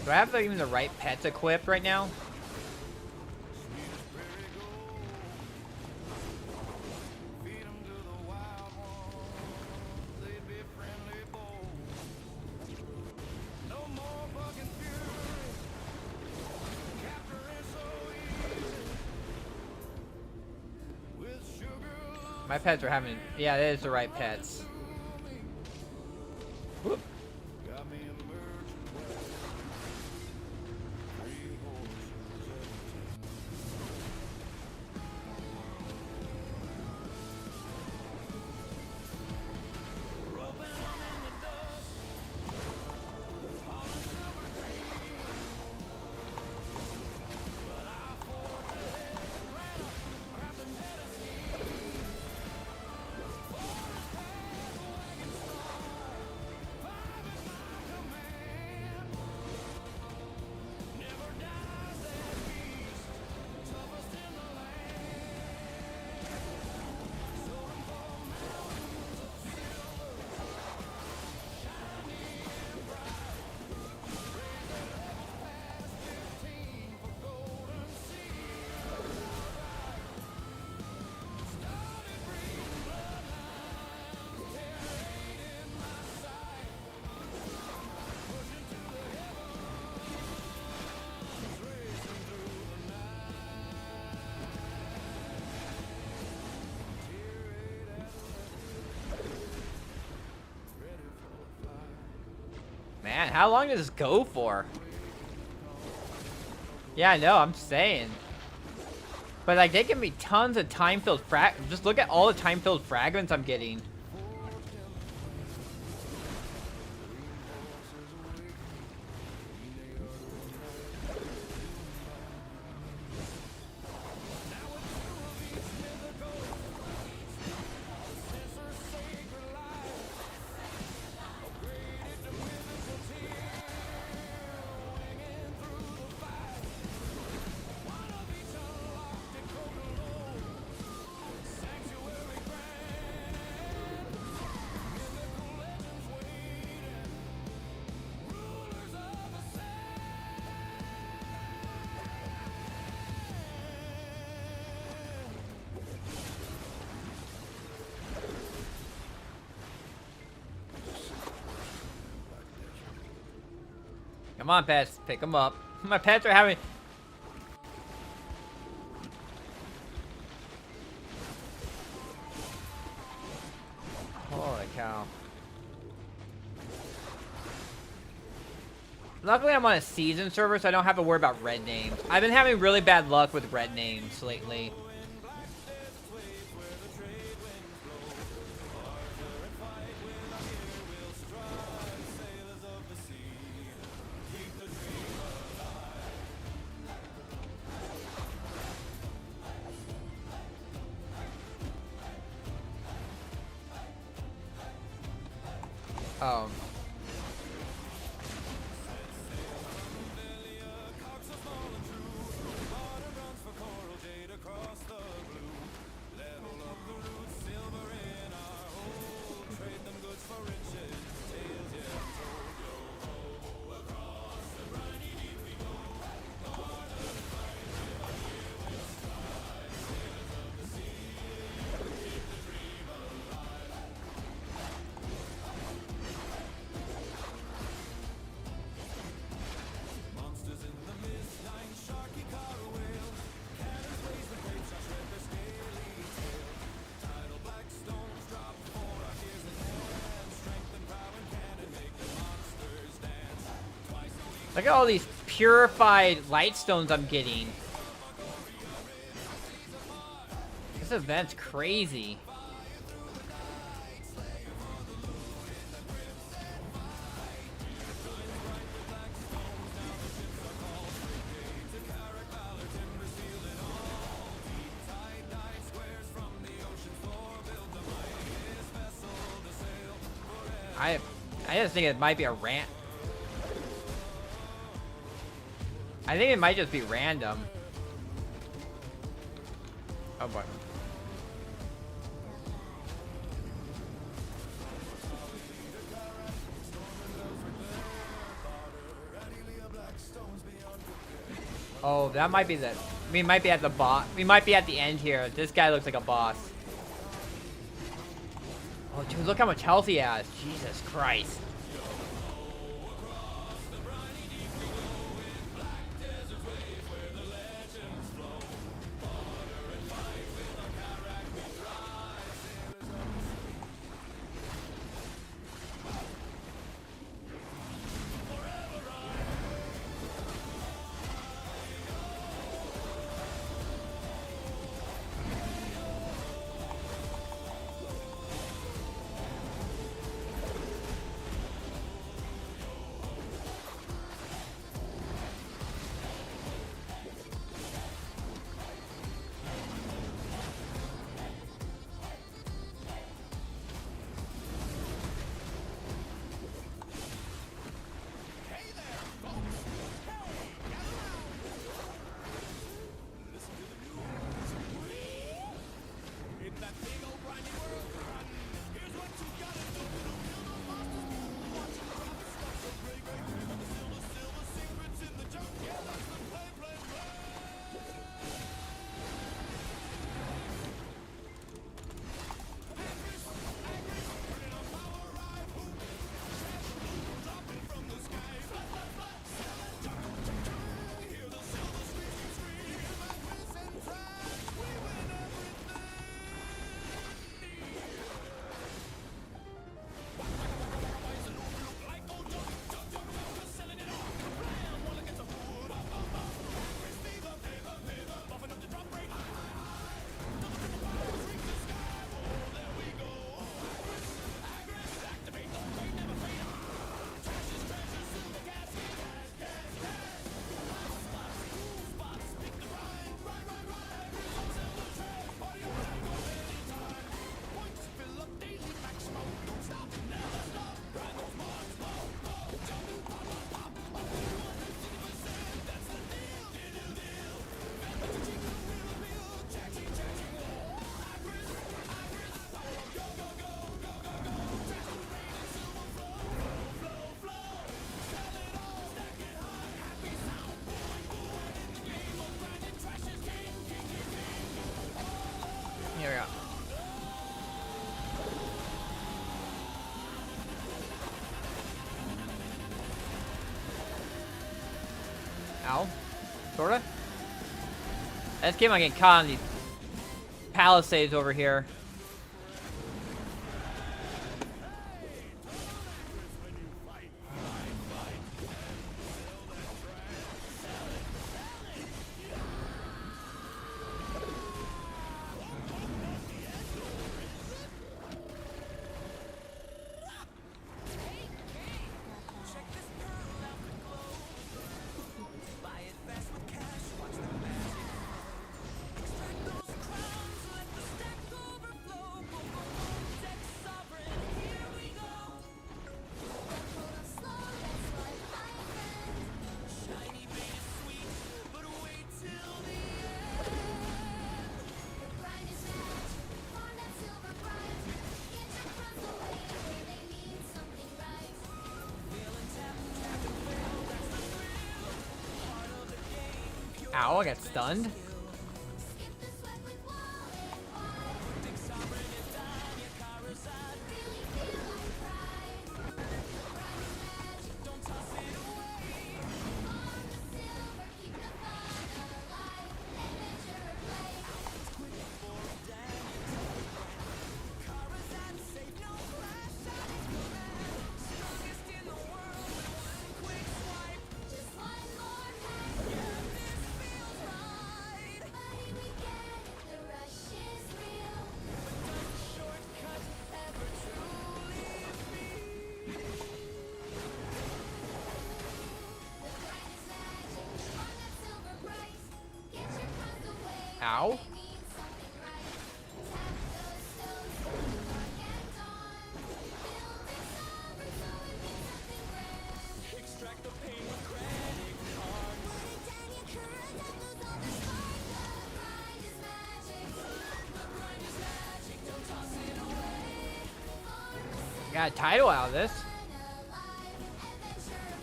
Do I have even the right pets equipped right now? My pets are having... Yeah, that is the right pets. Whoop. Man, how long does this go for? Yeah, I know, I'm saying. But like, they give me tons of time-filled just look at all the time-filled fragments I'm getting. Come on, pets. Pick them up. My pets are having... Holy cow. Luckily, I'm on a season server, so I don't have to worry about red names. I've been having really bad luck with red names lately. Look at all these purified light stones I'm getting. This event's crazy. I just think it might be a rant. I think it might just be random. Oh boy. Oh, that might be the... We might be at the boss. We might be at the end here. This guy looks like a boss. Oh, dude, look how much health he has. Jesus Christ. Here we go. Ow. Sorta. I just keep on getting caught on these palisades over here. Ow, I got stunned. Ow. Extract the pain with credit card. Got a title out of this.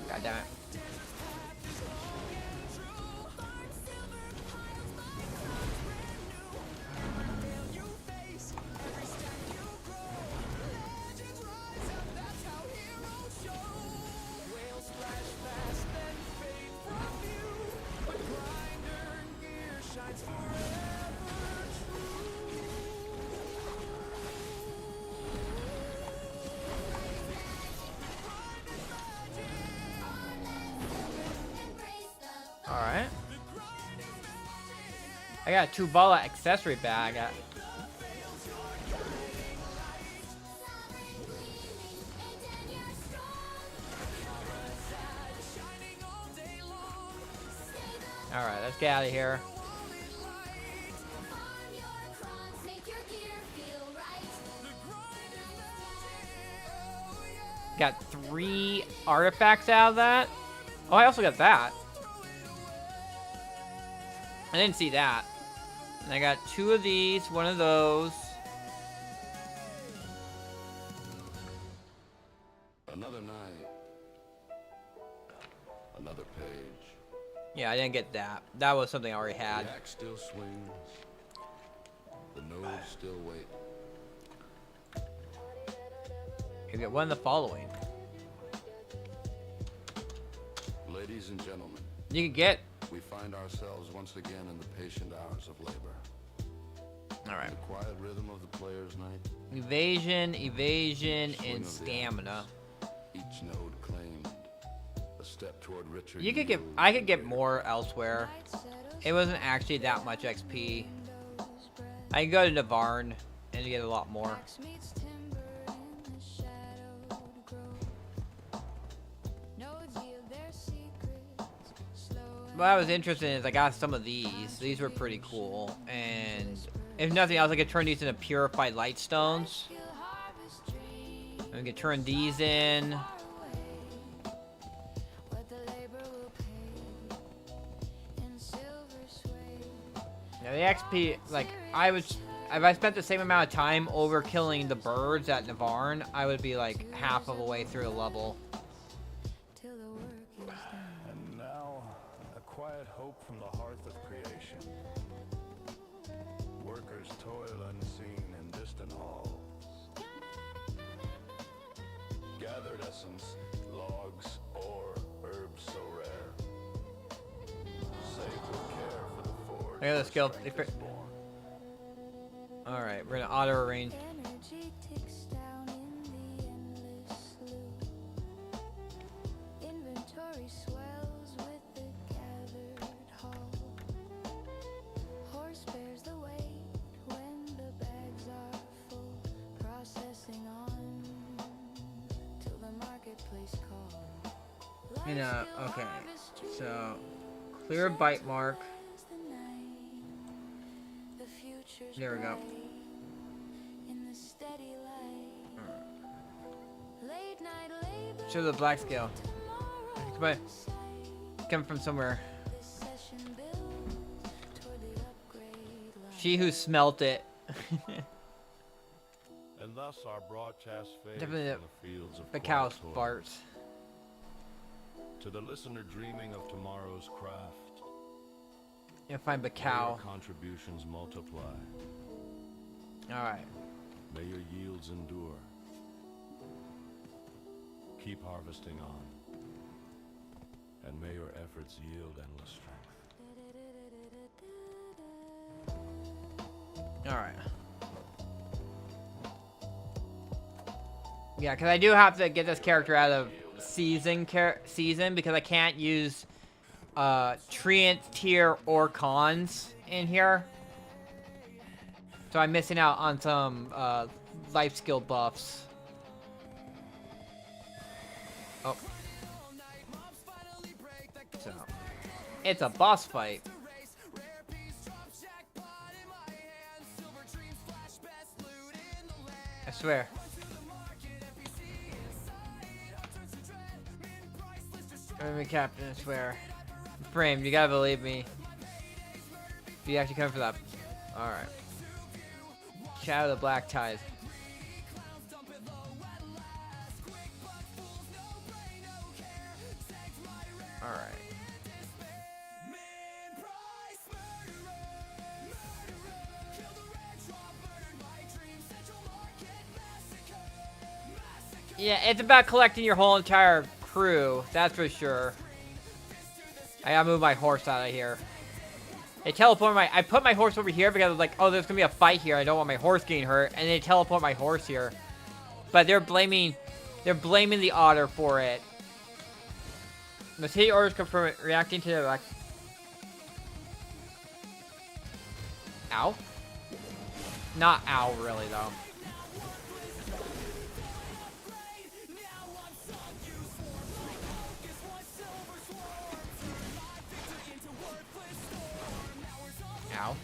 God damn it. Alright. I got a 2-ball accessory bag. Alright, let's get out of here. Got 3 artifacts out of that. Oh, I also got that. I didn't see that. And I got 2 of these, 1 of those. Another night. Another page. Yeah, I didn't get that. That was something I already had. The axe still swings. The nodes still wait. You get one of the following. Ladies and gentlemen, You can get. we find ourselves once again in the patient hours of labor. Alright. The quiet rhythm of the player's night. Evasion, and stamina. Each node claimed a step toward richer. You could get. yield I could and get labor. more elsewhere. It wasn't actually that much XP. I can go to Navarne and get a lot more. What I was interested in is I got some of these. These were pretty cool. And if nothing else, I could turn these into purified light stones. And we could turn these in. Now the XP, like, if I spent the same amount of time over killing the birds at Navarne, I would be like half of a way through the level. And now, a quiet hope from the hearth of creation. Workers toil unseen in distant halls. Gathered essence, logs, ore, herbs so rare. Saved with care for the forge. I got the skill. where strength is born. Alright, we're gonna auto arrange. Energy ticks down in the endless loop. Inventory swells with the gathered haul. Horse bears the weight when the bags are full. Processing on till the marketplace call. Okay, so clear bite mark. There we go. Show the black scale. Come from somewhere. She who smelt it. And thus our broadcast fades Definitely from the fields of the cow quiet toil farts. to the listener dreaming of tomorrow's craft. You'll find the May cow. your contributions multiply. Alright. May your yields endure. Keep harvesting on. And may your efforts yield endless strength. Alright. Yeah, because I do have to get this character out of season because I can't use Treant tier or cons in here. So I'm missing out on some life skill buffs. Oh. So it's a boss fight. I swear. I'm a captain, I swear. Frame, you gotta believe me. You actually come for that. Alright. Shadow of the Black Ties. Alright. Yeah, it's about collecting your whole entire crew, that's for sure. I gotta move my horse out of here. They teleport I put my horse over here because I was like, oh, there's gonna be a fight here. I don't want my horse getting hurt, and they teleport my horse here. But they're blaming the otter for it. The city orders come from reacting to like. Ow? Not ow, really though. Ow.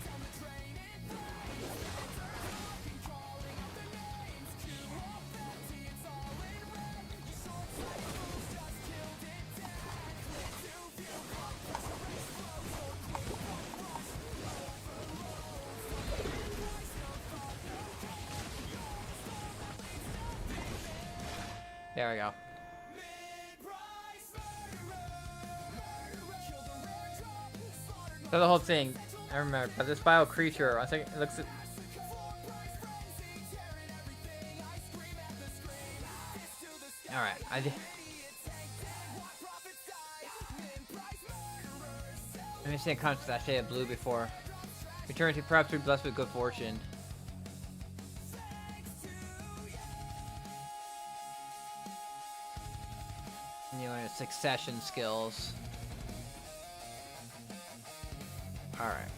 There we go. So the whole thing, I remember, but this bio creature, I think it looks at. Alright, I did. I understand concept that shade of blue before. Return to perhaps be blessed with good fortune. And you learn succession skills. Alright.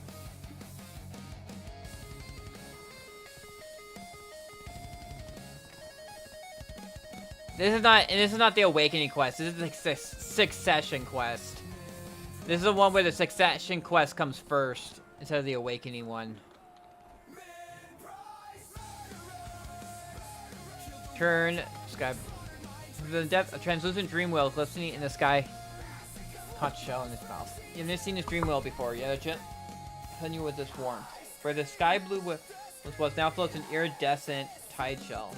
This is not the awakening quest. This is the succession quest. This is the one where the succession quest comes first instead of the awakening one. Turn sky. The depth of translucent dream wheel glistening in the sky. Hot shell in its mouth. You've never seen this dream wheel before. Yet a jet filling you with this warmth. Where the sky blue was now floats an iridescent tide shell.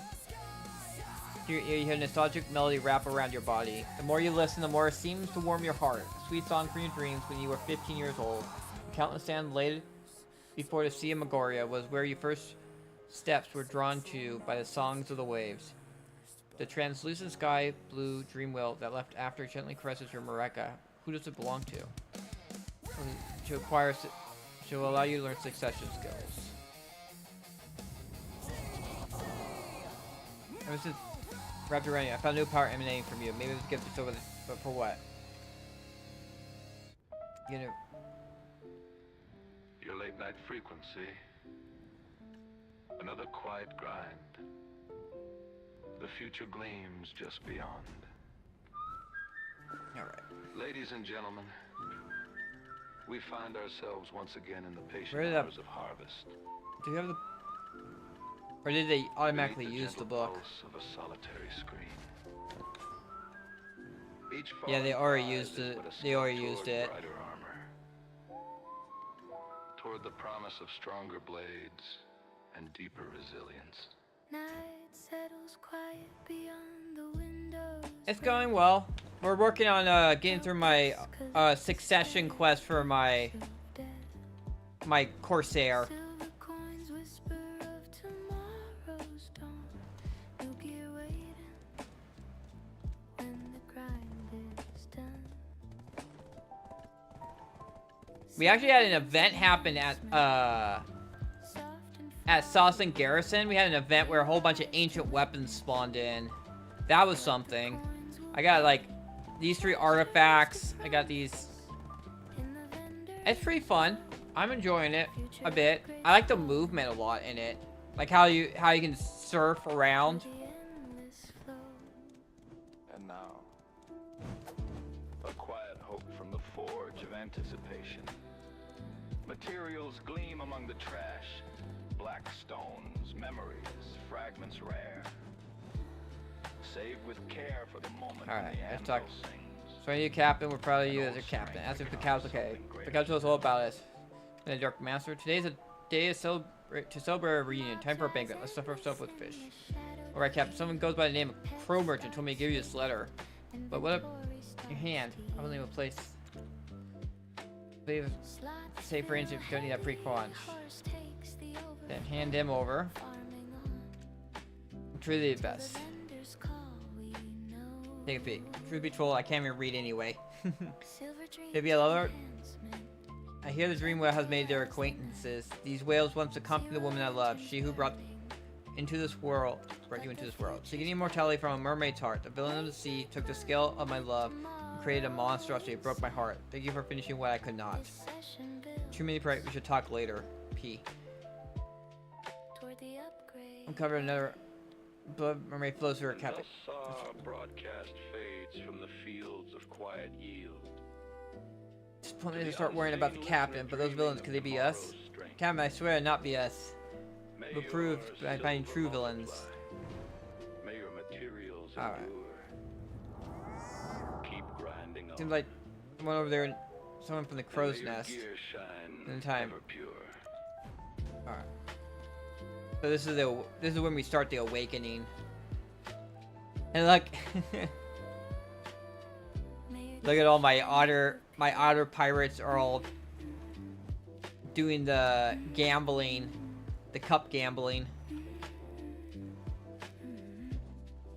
You hear a nostalgic melody wrap around your body. The more you listen, the more it seems to warm your heart. A sweet song from your dreams when you were 15 years old. The countless sand laid before the Sea of Magoria was where your first steps were drawn to by the songs of the waves. The translucent sky blue dream wheel that left after it gently caresses your mareka. Who does it belong to? To allow you to learn succession skills. This is wrapped around you. I found new power emanating from you. Maybe it was a gift over the, but for what? You know. Your late night frequency. Another quiet grind. The future gleams just beyond. Alright. Ladies and gentlemen, we find ourselves once again in the patient hours of harvest. Do you have the... Or did they automatically use the book? Of a solitary screen. Each yeah, they already used it. They already used it. Armor, toward the promise of stronger blades and deeper resilience. Night settles quiet beyond the windows. It's going well. We're working on getting through my succession quest for my Corsair. Silver coins whisper of tomorrow's dawn. You'll get waiting when the grind is done. We actually had an event happen at Sawson Garrison. We had an event where a whole bunch of ancient weapons spawned in. That was something. I got like these 3 artifacts. I got these. It's pretty fun. I'm enjoying it a bit. I like the movement a lot in it. Like how you can surf around. And now, a quiet hope from the forge of anticipation. Materials gleam among the trash. black stones, memories, fragments rare. Save with care for the moment when Alright, the let's anvil talk. sings. So, you captain, we're proud of you as your captain. Ask if the cow's okay. The cow knows all about us. The Dark Master. Today's a day to celebrate our reunion. Time for a banquet. Let's stuff ourselves with fish. Alright, Captain. Someone goes by the name of Crow Merchant told me to give you this letter. But what up your hand? I will name a place. Leave safe range if you don't need that pre-crunch. Then hand him over. Truly the best. Take a peek. Truth be told, I can't even read anyway. Maybe a lover. I hear the dream whale has made their acquaintances. These whales once accompanied the woman I love, she who brought you into this world. Seeking immortality from a mermaid's heart, the villain of the sea took the scale of my love and created a monstrosity. It broke my heart. Thank you for finishing what I could not. Too many pride. We should talk later. P. Uncover another. Blood mermaid flows through her cabin. Thus our broadcast fades from the fields of quiet yield. Just want me to start worrying about the captain, but those villains, could they be us? Captain, I swear, not be us. We'll prove by finding true villains. May your materials Alright. keep grinding on. Seems like someone over there, someone from the crow's May your nest. gear shine In time. ever pure. Alright. So this is when we start the awakening. And look, look at all my otter pirates are all doing the gambling, the cup gambling.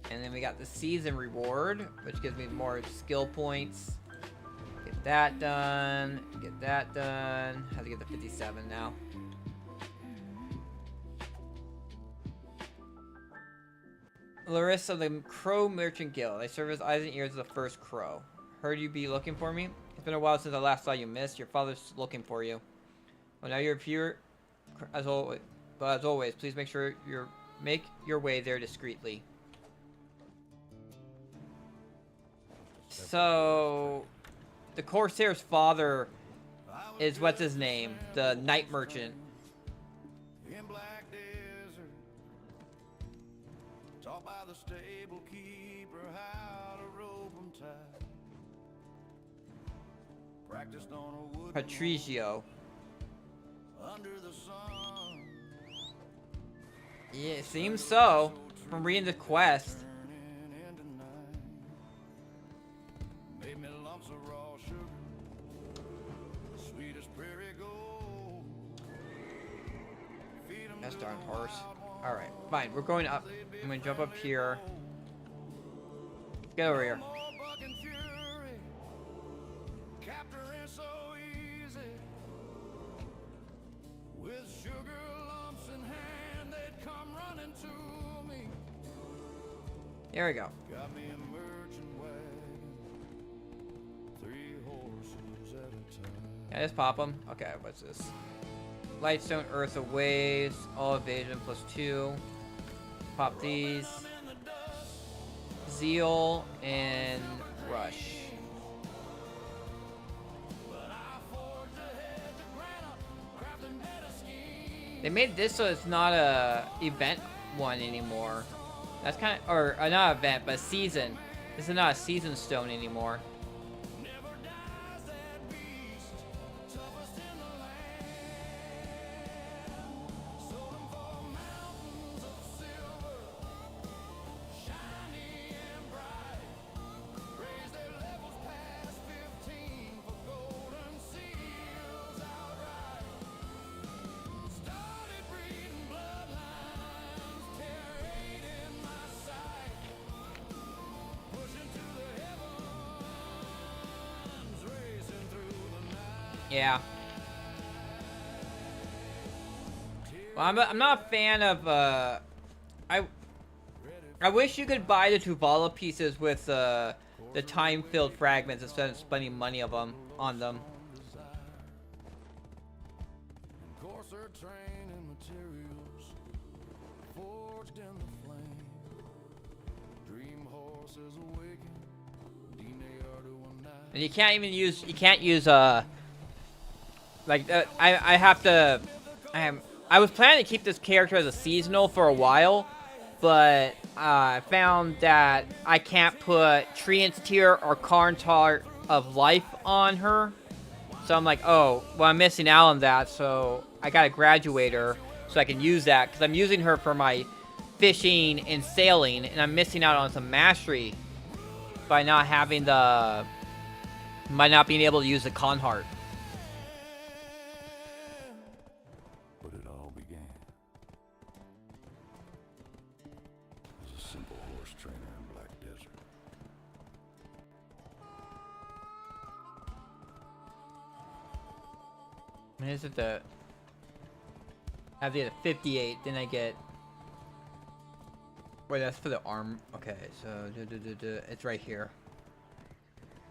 And then we got the season reward, which gives me more skill points. Get that done. Get that done. Have to get the 57 now. Larissa of the Crow Merchant Guild. I serve as eyes and ears of the first crow. Heard you be looking for me? It's been a while since I last saw you, miss. Your father's looking for you. Well, now you're here, as always. But as always, please make sure make your way there discreetly. So, the Corsair's father is what's his name? The night merchant. In Black Desert, taught by the stable keeper how to rope 'em tight. Practiced on a wood Patricio. under the sun. Yeah, it seems so. From reading the quest. Turning into night. Made me lumps of raw sugar, sweet as prairie gold. Feed 'em That's to darn the horse. wild Alright, fine. We're going up. I'm gonna jump up here. Get over here. more bucking fury. Capturing so easy. With sugar lumps in hand, they'd come running to me. There we go. Got me a merchant wagon, 3 horses at a time. Yeah, just pop them. Okay, what's this? Lightstone, Earth of Waves, all evasion +2. Pop these. Zeal and Rush. They made this so it's not a event one anymore. That's kind of, or not event, but season. This is not a season stone anymore. Yeah. Well, I'm not a fan of, I wish you could buy the Tuvala pieces with, the time-filled fragments instead of spending money on them. Corsair training materials forged in the flame. Dream horses awaken. And you can't even use, like, I have to, I was planning to keep this character as a seasonal for a while, but I found that I can't put Treant's Tear or Karn's Heart of Life on her. So I'm like, oh, well, I'm missing out on that, so I gotta graduate her so I can use that, because I'm using her for my fishing and sailing, and I'm missing out on some mastery by not having the... by not being able to use the Karn Heart. But it all began as a simple horse trainer in Black Desert. And is it the... I have the 58, then I get... Wait, that's for the arm. Okay, so... it's right here.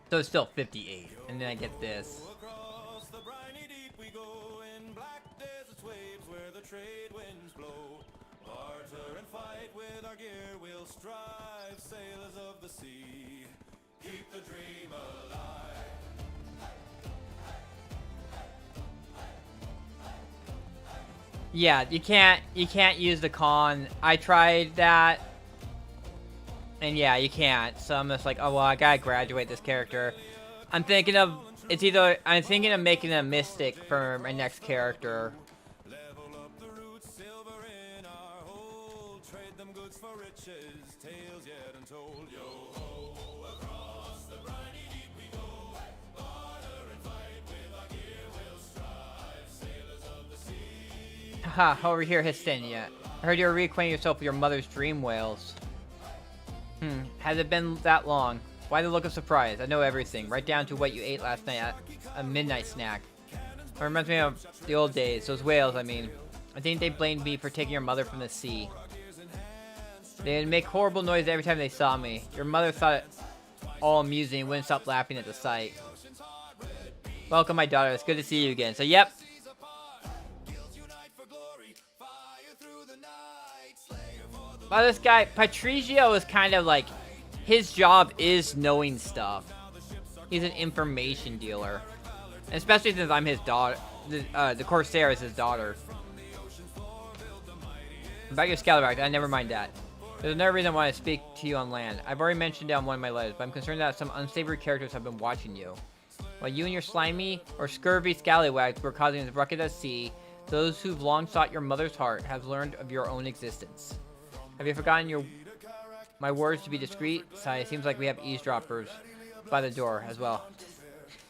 So it's still 58, and then I get this. Across the briny deep we go in black desert's waves where the trade winds blow. Barter and fight with our gear, we'll strive, sailors of the sea. Keep the dream alive. Yeah, you can't use the con. I tried that. And yeah, you can't. So I'm just like, oh well, I gotta graduate this character. I'm thinking of making a mystic for my next character. Level up the roots, silver in our hold. Trade them goods for riches, tales yet untold. Yo ho, across the briny deep we go. Barter and fight with our gear, we'll strive, sailors of the sea. Haha, over here, Histinia. I heard you're reacquainting yourself with your mother's dream whales. Has it been that long? Why the look of surprise? I know everything, right down to what you ate last night at a midnight snack. It reminds me of the old days, those whales, I mean. I think they blamed me for taking your mother from the sea. They'd make horrible noise every time they saw me. Your mother thought it all amusing and wouldn't stop laughing at the sight. Welcome, my daughter. It's good to see you again. So, yep. Well, this guy, Patricio, is kind of like, his job is knowing stuff. He's an information dealer. And especially since I'm his daughter. The Corsair is his daughter. About your scalawags, never mind that. There's another reason I want to speak to you on land. I've already mentioned it on one of my letters, but I'm concerned that some unsavory characters have been watching you. While you and your slimy or scurvy scalawags were causing a ruckus at sea, those who've long sought your mother's heart have learned of your own existence. Have you forgotten my words to be discreet? Sigh, it seems like we have eavesdroppers by the door as well.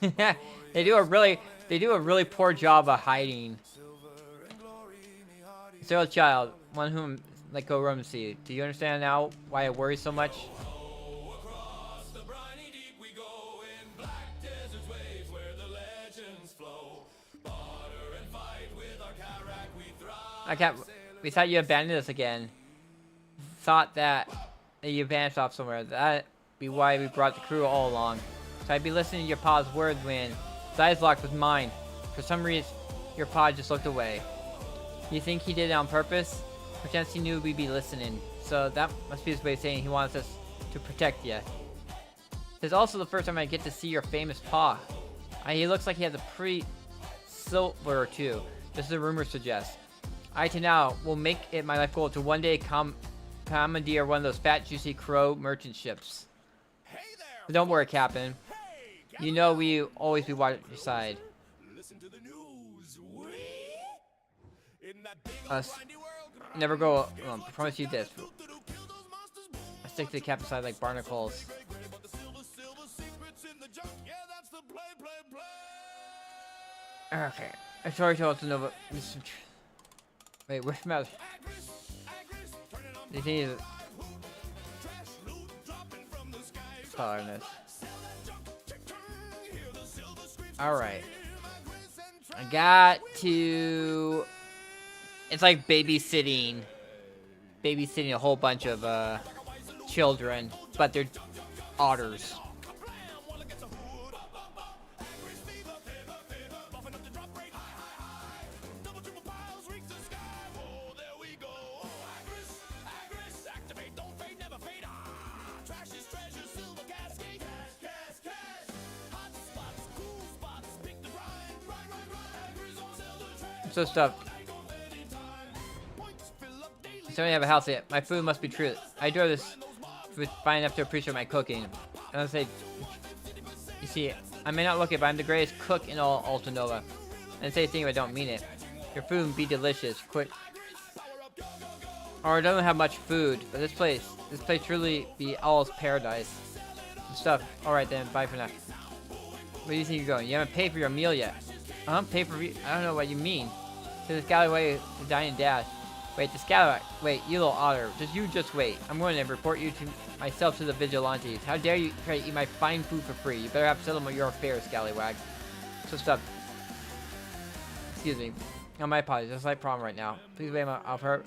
They do a really poor job of hiding. Still a child, one whom let go roam the sea. Do you understand now why I worry so much? Across the briny deep we go in black desert's waves where the legends flow. Barter and fight with our Karak we thrive. We thought you abandoned us again. Thought that you vanished off somewhere. That'd be why we brought the crew all along. So I'd be listening to your pa's words when his eyes locked with mine. For some reason, your pa just looked away. You think he did it on purpose? Perchance he knew we'd be listening. So that must be his way of saying he wants us to protect you. This is also the first time I get to see your famous pa. He looks like he has a pretty silver too. Just as the rumors suggest. Now will make it my life goal to one day commandeer one of those fat, juicy crow merchant ships. But don't worry, Captain. You know we always be watching your side. Listen to the news. In that big Us. Never go. I promise you this. I stick to the captain's side like barnacles. Okay. I'm sorry to also know, but wait, where's my? They need colorness. Alright. I got to... It's like babysitting a whole bunch of children, but they're otters. So stuff. so I don't have a house yet. My food must be true. I adore this food fine enough to appreciate my cooking. And I'll say, you see, I may not look it, but I'm the greatest cook in all Altanova. And say a thing if I don't mean it. Your food be delicious. Quick. Or I don't have much food, but this place truly be all's paradise. And stuff. Alright then, bye for now. Where do you think you're going? You haven't paid for your meal yet. Pay for I don't know what you mean. To the scallywag to dine and dash. Wait, the scallywag. Wait, you little otter. Just wait. I'm going to report you to myself to the vigilantes. How dare you try to eat my fine food for free? You better have settlement your affairs, scallywag. So stop. Excuse me. Oh, my apologies. That's like problem right now. Please wait off her.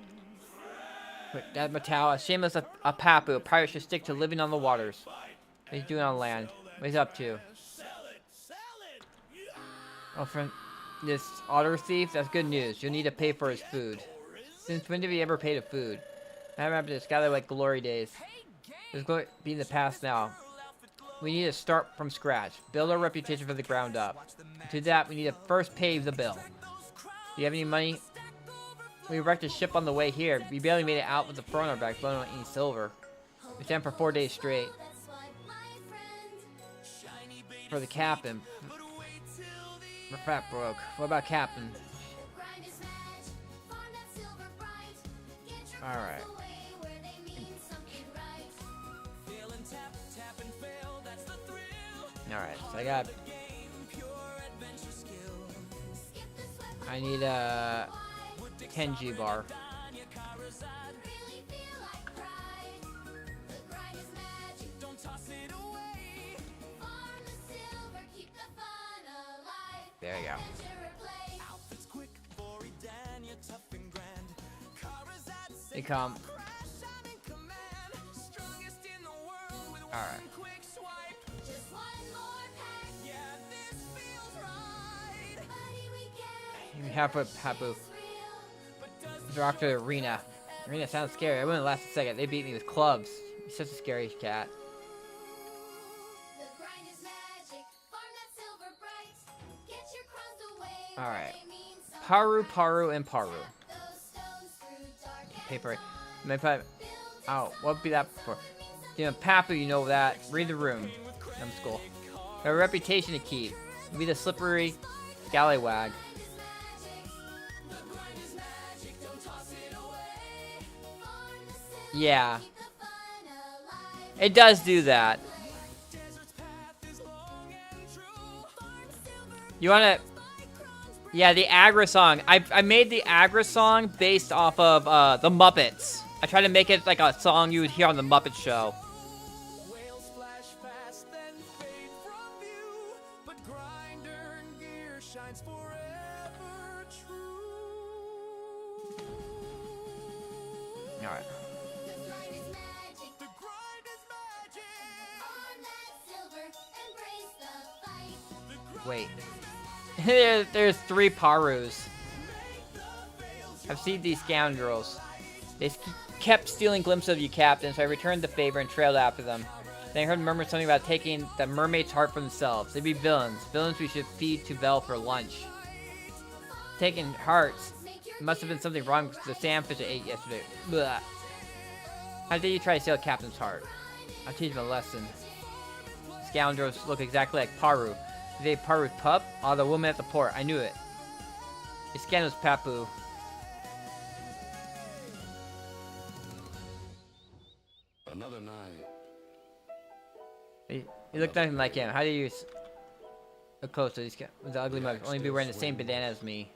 Wait, that Matao, as shameless a papu. A pirate should stick to living on the waters. What he's doing on land. What he's up to. Oh, friend. This otter thief? That's good news. You'll need to pay for his food. Since when did we ever pay to food? That happened to scallywag glory days. It's going to be in the past now. We need to start from scratch. Build our reputation from the ground up. To that, we need to first pay the bill. Do you have any money? We wrecked a ship on the way here. We barely made it out with the front on our back, let alone any silver. We stand for 4 days straight. For the captain. We're fat broke. What about captain? Alright. Alright, so I need a 10G bar. There you go. They come. Alright. You have a Papu. Dr. Arena. Arena sounds scary. I wouldn't last a second. They beat me with clubs. He's such a scary cat. Alright. Paru, and Paru. Paper. Oh, what would be that for? You know, Papu, you know that. Read the room. School. Got a reputation to keep. Be the slippery scallywag. Yeah. It does do that. You wanna... Yeah, the Agra song. I made the Agra song based off of the Muppets. I tried to make it like a song you would hear on the Muppet Show. Alright. Wait. There's 3 Parus. I've seen these scoundrels. They kept stealing glimpses of you, Captain, so I returned the favor and trailed after them. Then I heard murmur something about taking the mermaid's heart for themselves. They'd be villains. Villains we should feed to Vel for lunch. Taking hearts. It must have been something wrong with the sandfish I ate yesterday. Blah. How dare you try to steal Captain's heart? I'll teach them a lesson. Scoundrels look exactly like Paru. Is they Paru's pup? Oh, the woman at the port. I knew it. It's Scandal's Papu. Another night. You look nothing like him. How do you look close to these guys with the ugly mugs? Only be wearing the same bandana as me.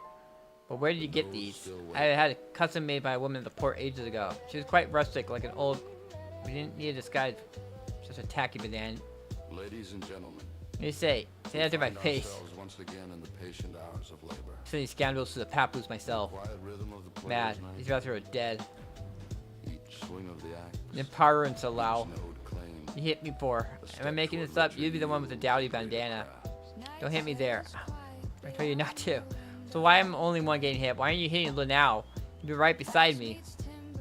But where did you get these? I had a custom made by a woman at the port ages ago. She was quite rustic, like an old... We didn't need a disguise. Just a tacky bandana. Ladies and gentlemen. What do you say? Say that to my face. Once again in the patient hours of labor. Send these scoundrels to the Papus myself. Mad. These guys are dead. Each swing of the axe. Then Paru and Salau. You hit me for. Am I making this up? You'd be the one with the dowdy bandana. Don't hit me there. I told you not to. So why am I only one getting hit? Why aren't you hitting Lunao? You'd be right beside me.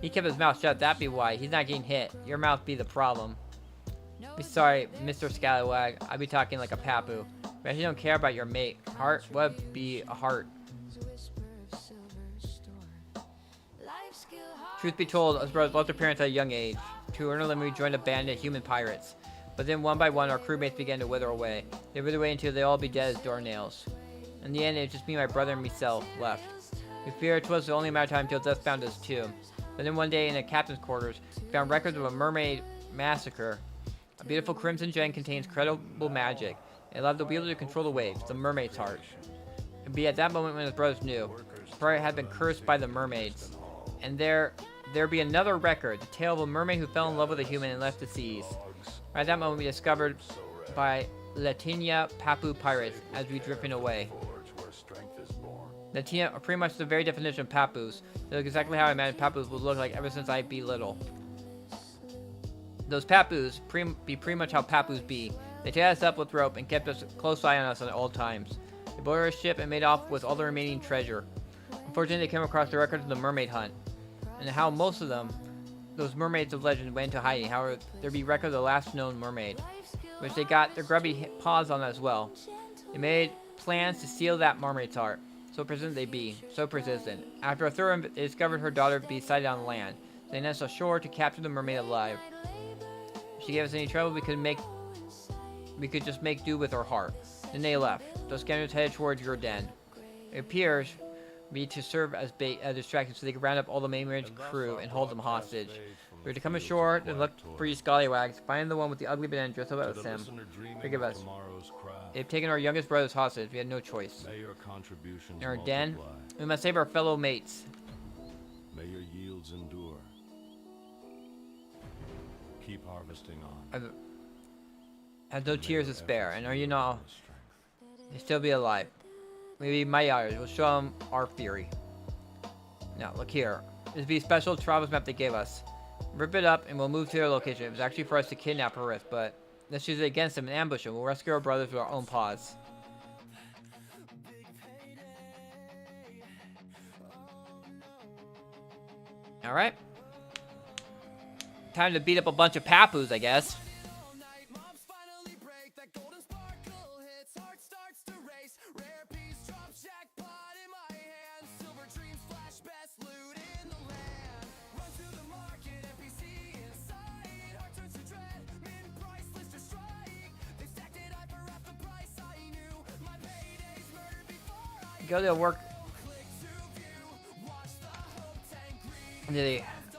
He kept his mouth shut. That'd be why. He's not getting hit. Your mouth be the problem. Be sorry, Mr. Scallywag. I'd be talking like a papu. But if you don't care about your mate, heart would be a heart. Truth be told, us brothers lost our parents at a young age. To earn a living, we joined a band of human pirates. But then one by one, our crewmates began to wither away. They withered away until they all be dead as doornails. In the end, it was just me, my brother, and myself left. We feared it was only a matter of time until death found us too. But then one day in the captain's quarters, we found records of a mermaid massacre. A beautiful crimson gem contains incredible magic. It allowed the wielder to control the waves, the mermaid's heart. It would be at that moment when his brothers knew. The pirate had been cursed by the mermaids. And there'd be another record, the tale of a mermaid who fell in love with a human and left the seas. Right at that moment, we discovered by Latinia Papu pirates as we drifted away. Latina are pretty much the very definition of Papus. They look exactly how I imagined Papus would look like ever since I'd be little. Those Papus be pretty much how Papus be. They tied us up with rope and kept a close eye on us at all times. They boarded our ship and made off with all the remaining treasure. Unfortunately, they came across the records of the mermaid hunt, and how most of them, those mermaids of legend, went into hiding. However, there'd be record of the last known mermaid, which they got their grubby paws on as well. They made plans to steal that mermaid's heart. So persistent they be, so persistent. After a thorough, they discovered her daughter to be sighted on land. So they nestled ashore to capture the mermaid alive. If she gave us any trouble, we could just make do with her heart. Then they left. Those scanners headed towards your den. It appears be to serve as bait, distraction, so they could round up all the mermaid's crew and hold them hostage. We were to come ashore and look for you scallywags, find the one with the ugly banana, dress up as him. Forgive us. They've taken our youngest brothers hostage. We had no choice. In our den, we must save our fellow mates. May your yields endure. Keep harvesting on. Have no tears to spare, and are you not? They still be alive. Maybe my others will show them our fury. Now, look here. This will be a special travelers map they gave us. Rip it up and we'll move to their location. It was actually for us to kidnap her with, but let's use it against them and ambush them. We'll rescue our brothers with our own paws. Alright. Time to beat up a bunch of Papus, I guess. Go to work.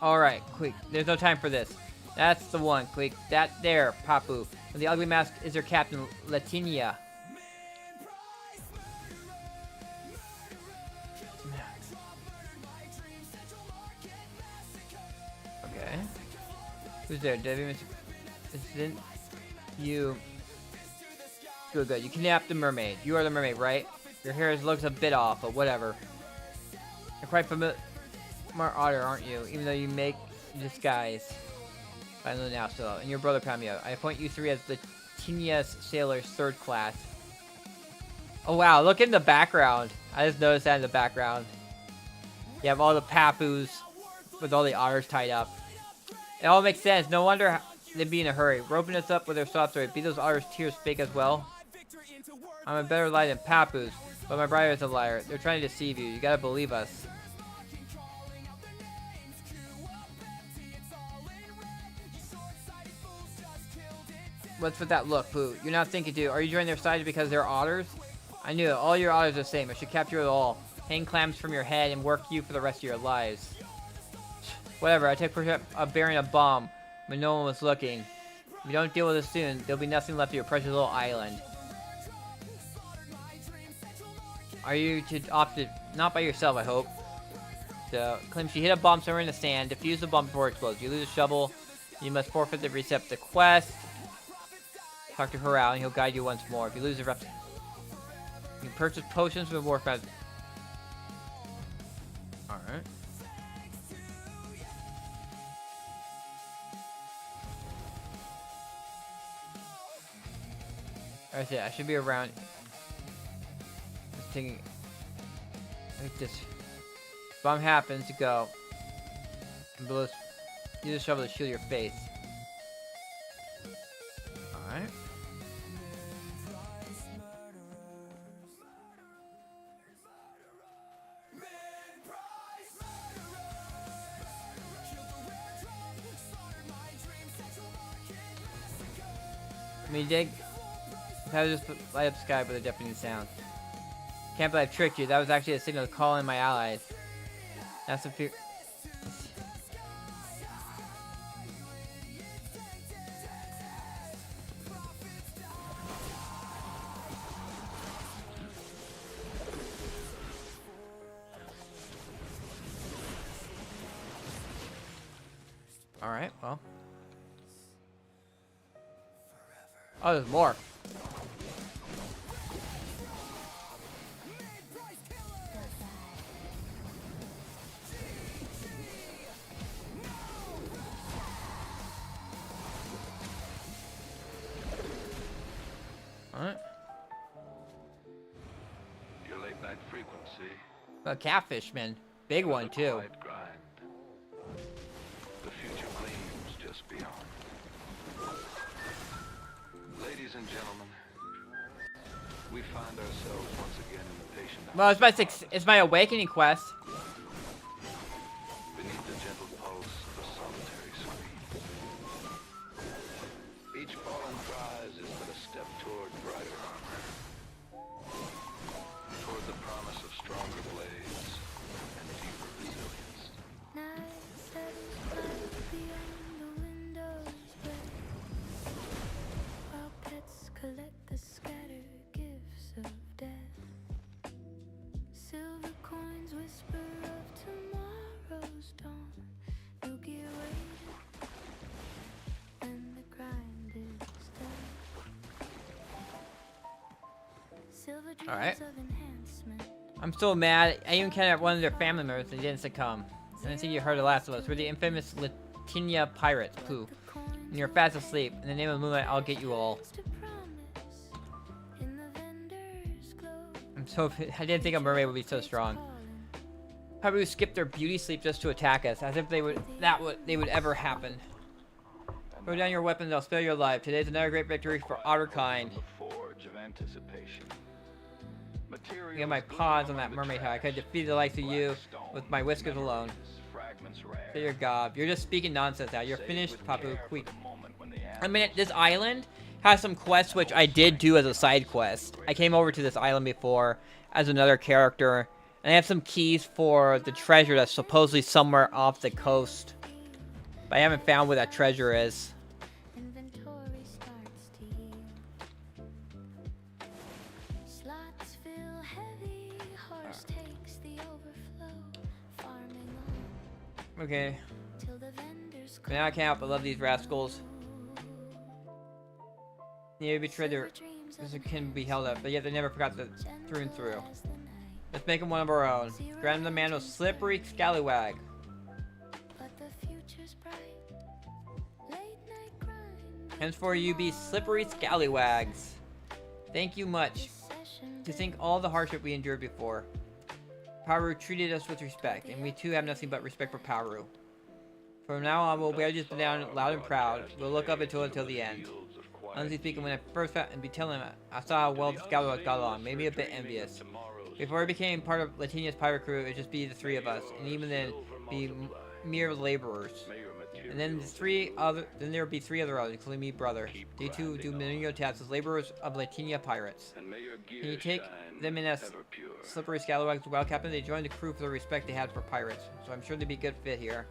Alright, quick. There's no time for this. That's the one, quick. That there, Papu. And the ugly mask is their captain, Latinia. Okay. Who's there? Isn't you? Good, good. You kidnapped the mermaid. You are the mermaid, right? Your hair looks a bit off, but whatever. You're quite familiar, otter, aren't you? Even though you make disguise. I know now, so. And your brother Pamio. I appoint you three as the Tinias Sailors 3rd class. Oh wow, look in the background. I just noticed that in the background. You have all the Papus with all the otters tied up. It all makes sense. No wonder they'd be in a hurry. Roping us up with their soft story. Be those otters' tears fake as well? I'm a better lie than Papus. But my brother is a liar. They're trying to deceive you. You gotta believe us. What's with that look, Pooh? You're not thinking to. Are you joining their side because they're otters? I knew it. All your otters are the same. I should capture it all. Hang clams from your head and work you for the rest of your lives. Whatever. I take a bearing a bomb when no one was looking. If you don't deal with it soon, there'll be nothing left of your precious little island. Are you to opt it? Not by yourself, I hope. So, claims you hit a bomb somewhere in the sand, defuse the bomb before it explodes. You lose a shovel, you must forfeit the reset the quest. Talk to Harral and he'll guide you once more. If you lose the rep, you can purchase potions with war fast. Alright. That's it, I should be around. Thinking like this. Bomb happens to go. Use a shovel to shield your face. Alright. I mean, dig. If I just light up the sky with a deafening sound. Can't believe I tricked you. That was actually a signal to call in my allies. That's the fear. Alright, well. Oh, there's more. Alright. Your late night frequency. A catfish, man. Big one, too. Quiet grind. The future gleams just beyond. Ladies and gentlemen, we find ourselves once again in the patient Well, it's my awakening quest. beneath the gentle pulse of a solitary sweep. Each fallen prize is but a step toward brighter armor, toward the promise of stronger blades and deeper resilience. Night satisfied beyond the windows where wild pets collect the scattered gifts of death. Silver coins whisper of tomorrow's dawn. New gear waiting when the grind is done. Silver dreams Alright. of enhancement. I'm so mad. I even kidnapped one of their family members and they didn't succumb. And I think you heard the last of us. We're the infamous Latinia pirates. Pooh. And you're fast asleep. In the name of the moonlight, I'll get you all. To promise in the vendor's glow. I'm so. I didn't think a mermaid would be so strong. Probably would skip their beauty sleep just to attack us, as if they would ever happen. Throw down your weapons. I'll spare your life. Today's another great victory for our kind. The forge of anticipation. I got my paws on that mermaid hide. I could defeat the likes of you with my whiskers alone. Say your god. You're just speaking nonsense now. You're finished, Papu. Quick. I mean, this island has some quests which I did do as a side quest. I came over to this island before as another character. And I have some keys for the treasure that's supposedly somewhere off the coast. But I haven't found where that treasure is. Inventory starts to yield. Slots fill heavy, horse takes the overflow, farming on Okay. till the vendors Now I can't help but love these rascals. Yeah, betrayed their this can be held up, but yet they never forgot the through and through. Let's make him one of our own. Grant him the man with slippery scallywag. but the future's bright. Late night grind. Henceforth you be slippery scallywags. Thank you much. Session To think all the hardship we endured before. Paru treated us with respect, and we too have nothing but respect for Paru. From now on, we'll bear just down loud and proud. We'll look up until the end. Honestly speaking, when I first found and be telling him, I saw how well the scallywag got along, made me a bit envious. Before I became part of Latinia's pirate crew, it would just be the three of us, and even then, be mere laborers. And then then there would be three other others, including me, brother. They too do menial tasks as laborers of Latinia pirates. Can you take them in as slippery scallywags? Well, Captain, they joined the crew for the respect they had for pirates, so I'm sure they'd be a good fit here.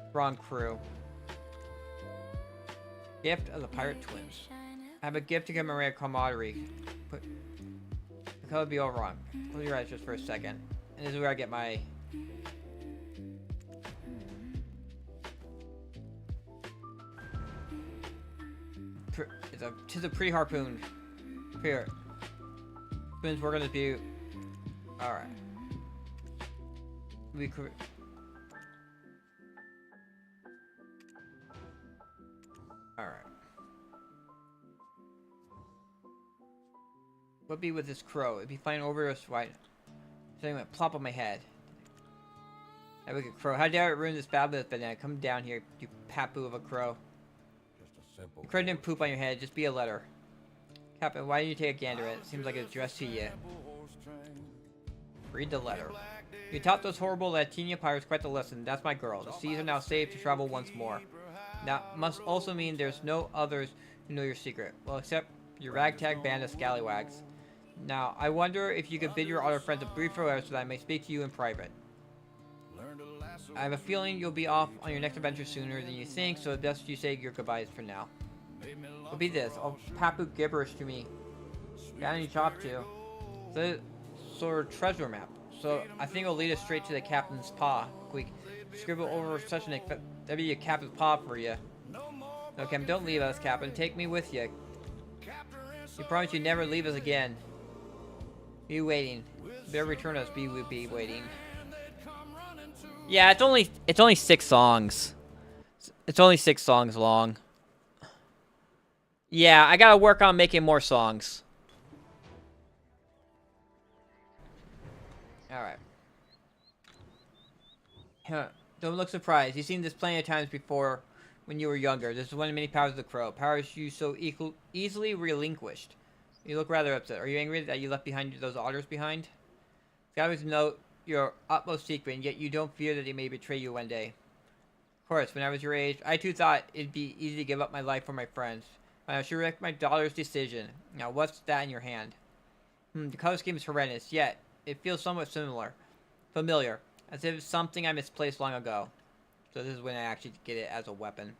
Strong crew. Gift of the pirate twins. I have a gift to commemorate camaraderie. The color would be all wrong. Close your eyes just for a second. And this is where I get my... Tis a pretty harpoon. Here. Spoons work on this view. Alright. Alright. What be with this crow? It'd be flying over us right. Something went plop on my head. That wicked crow. How dare it ruin this fabulous banana? Come down here, you papu of a crow. Just a simple. The crow didn't poop on your head, just be a letter. Captain, why didn't you take a gander at it? Seems like it's addressed to you. Read the letter. You taught those horrible Latinia pirates quite the lesson. That's my girl. The seas are now safe to travel once more. That must also mean there's no others who know your secret. Well, except your ragtag band of scallywags. Now, I wonder if you could bid your other friends a brief farewell so that I may speak to you in private. I have a feeling you'll be off on your next adventure sooner than you think, so it's best you say your goodbyes for now. It'll be this. I'll papu gibberish to me. Got any chop to? The sort of treasure map. So I think it'll lead us straight to the captain's paw. We scribble over such an that'd be a captain's paw for you. No, Captain, don't leave us, Captain. Take me with you. You promise you never leave us again. Be waiting. Better return us. Be waiting. Yeah, it's only 6 songs. It's only 6 songs long. Yeah, I gotta work on making more songs. Alright. Don't look surprised. You've seen this plenty of times before when you were younger. This is one of many powers of the crow. Powers you so easily relinquished. You look rather upset. Are you angry that you left behind those otters behind? Scavengers know your utmost secret, and yet you don't fear that they may betray you one day. Of course, when I was your age, I too thought it'd be easy to give up my life for my friends. I should respect my daughter's decision. Now, what's that in your hand? The color scheme is horrendous, yet it feels somewhat familiar, as if it's something I misplaced long ago. So this is when I actually get it as a weapon.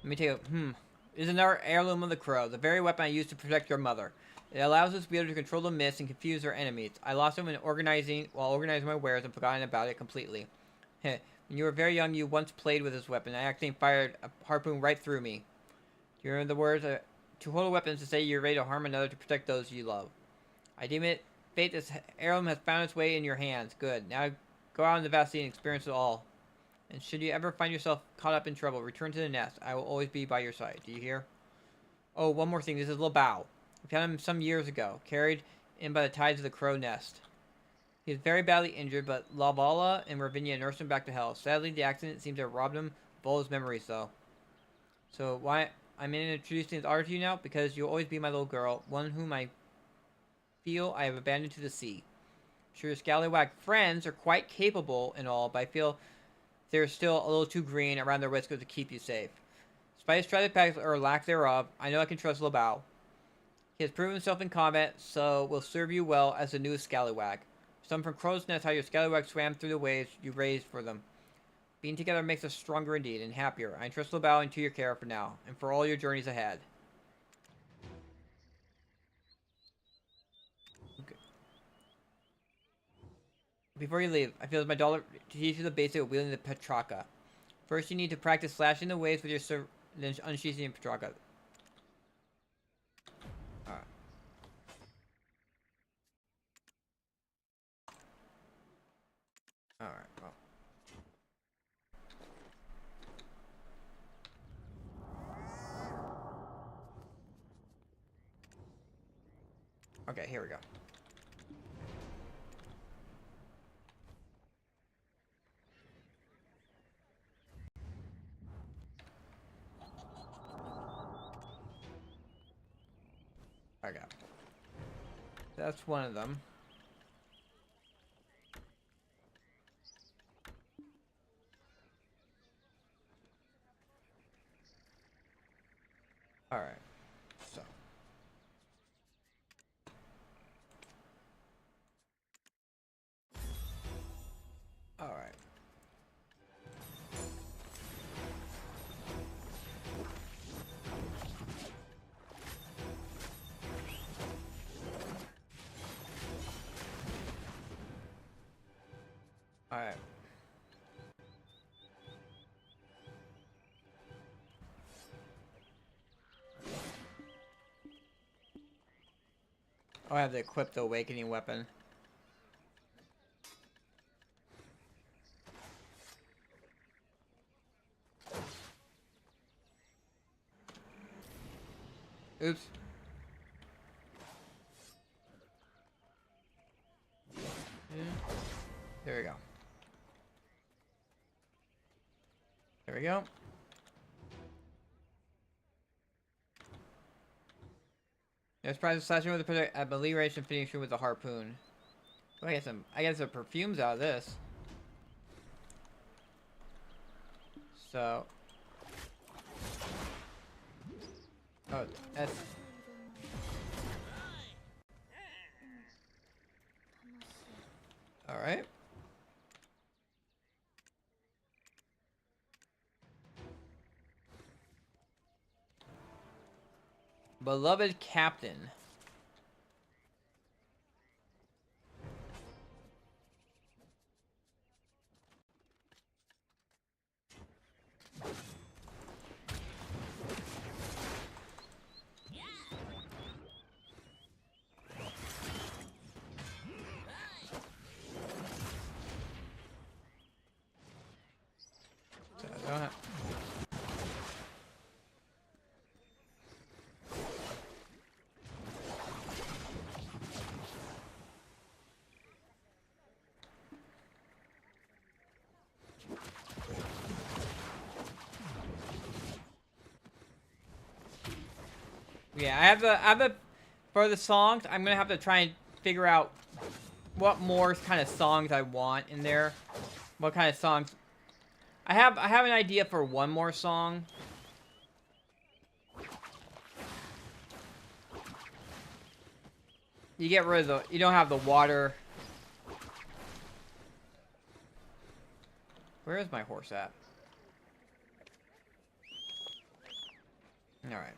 Let me take a, It is another heirloom of the crow, the very weapon I used to protect your mother. It allows us to be able to control the mist and confuse our enemies. I lost it while organizing my wares and forgotten about it completely. When you were very young, you once played with this weapon. I accidentally fired a harpoon right through me. Do you remember the words? To hold a weapon is to say you're ready to harm another to protect those you love. I deem it fate this heirloom has found its way in your hands. Good. Now go out in the vast sea and experience it all. And should you ever find yourself caught up in trouble, return to the nest. I will always be by your side. Do you hear? Oh, one more thing. This is Labao. We found him some years ago, carried in by the tides of the crow nest. He was very badly injured, but Lavala and Ravinia nursed him back to health. Sadly, the accident seemed to have robbed him of all his memories, though. So why I'm introducing his art to you now? Because you'll always be my little girl, one whom I feel I have abandoned to the sea. Sure, your scallywag friends are quite capable and all, but I feel they're still a little too green around their whiskers to keep you safe. Despite his strategic packs or lack thereof, I know I can trust Labao. He has proven himself in combat, so will serve you well as the newest scallywag. Some from Crow's Nest how your scallywag swam through the waves you raised for them. Being together makes us stronger indeed and happier. I entrust Labao into your care for now, and for all your journeys ahead. Okay. Before you leave, I feel it's my dollar to teach you the basics of wielding the Petraka. First, you need to practice slashing the waves with your then unsheathing Petraka. Alright. Alright, well. Okay, here we go. Okay. That's one of them. Alright. So. Alright. Alright. Oh, I have to equip the awakening weapon. Oops. Yeah. There we go. There we go. Let's try the slashing with the project at melee range and finishing with the harpoon. Oh, I get some perfumes out of this. So. Oh, that's. All right. Beloved Captain. So I don't have... Yeah, I have a for the songs, I'm gonna have to try and figure out what more kind of songs I want in there. What kind of songs I have an idea for one more song. You get rid of the you don't have the water. Where is my horse at? All right.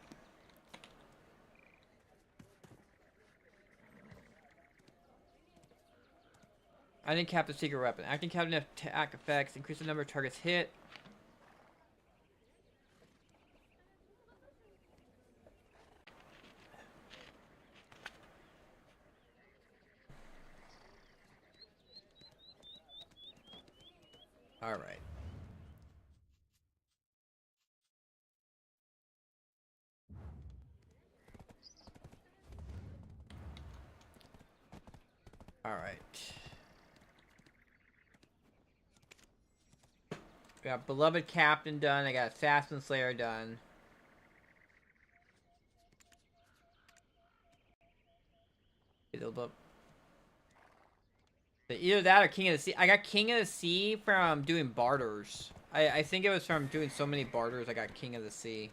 I didn't cap the secret weapon. Acting captain attack effects increase the number of targets hit. All right. All right. We got Beloved Captain done. I got Assassin Slayer done. Either that or King of the Sea. I got King of the Sea from doing barters. I think it was from doing so many barters I got King of the Sea.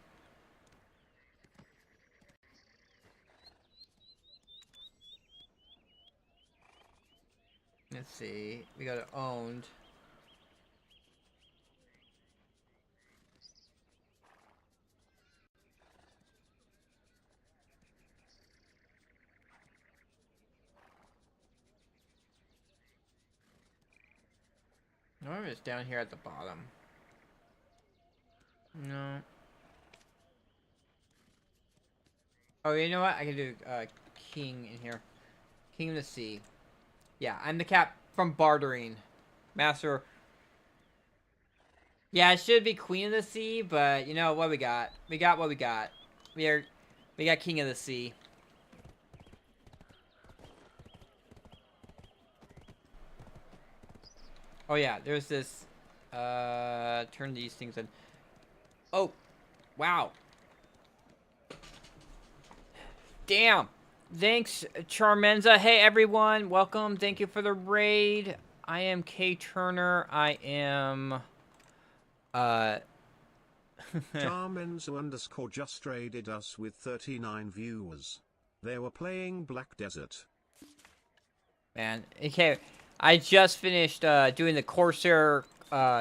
Let's see. We got it owned. No, it's down here at the bottom. No. Oh, you know what? I can do King in here. King of the Sea. Yeah, I'm the cap from bartering. Master. Yeah, it should be Queen of the Sea, but you know what we got? We got what we got. We got King of the Sea. Oh yeah, there's this turn these things in. Oh, wow. Damn. Thanks, Charmenza. Hey everyone, welcome. Thank you for the raid. I am K Turner. I am Charmenza_ just raided us with 39 viewers. They were playing Black Desert. Man, okay. I just finished doing the Corsair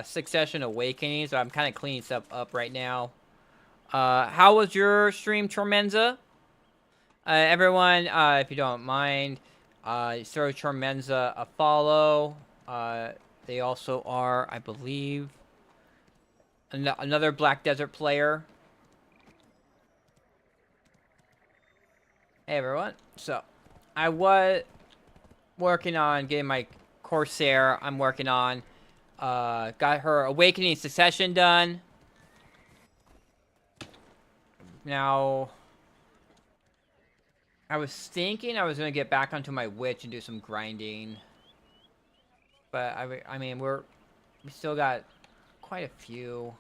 Succession Awakening, so I'm kind of cleaning stuff up right now. How was your stream, Charmenza? Everyone, if you don't mind, throw Charmenza a follow. They also are, I believe, another Black Desert player. Hey, everyone. So, I was working on getting my Corsair. I'm working on, got her Awakening Succession done. Now, I was thinking I was going to get back onto my witch and do some grinding. But, I mean, we still got quite a few.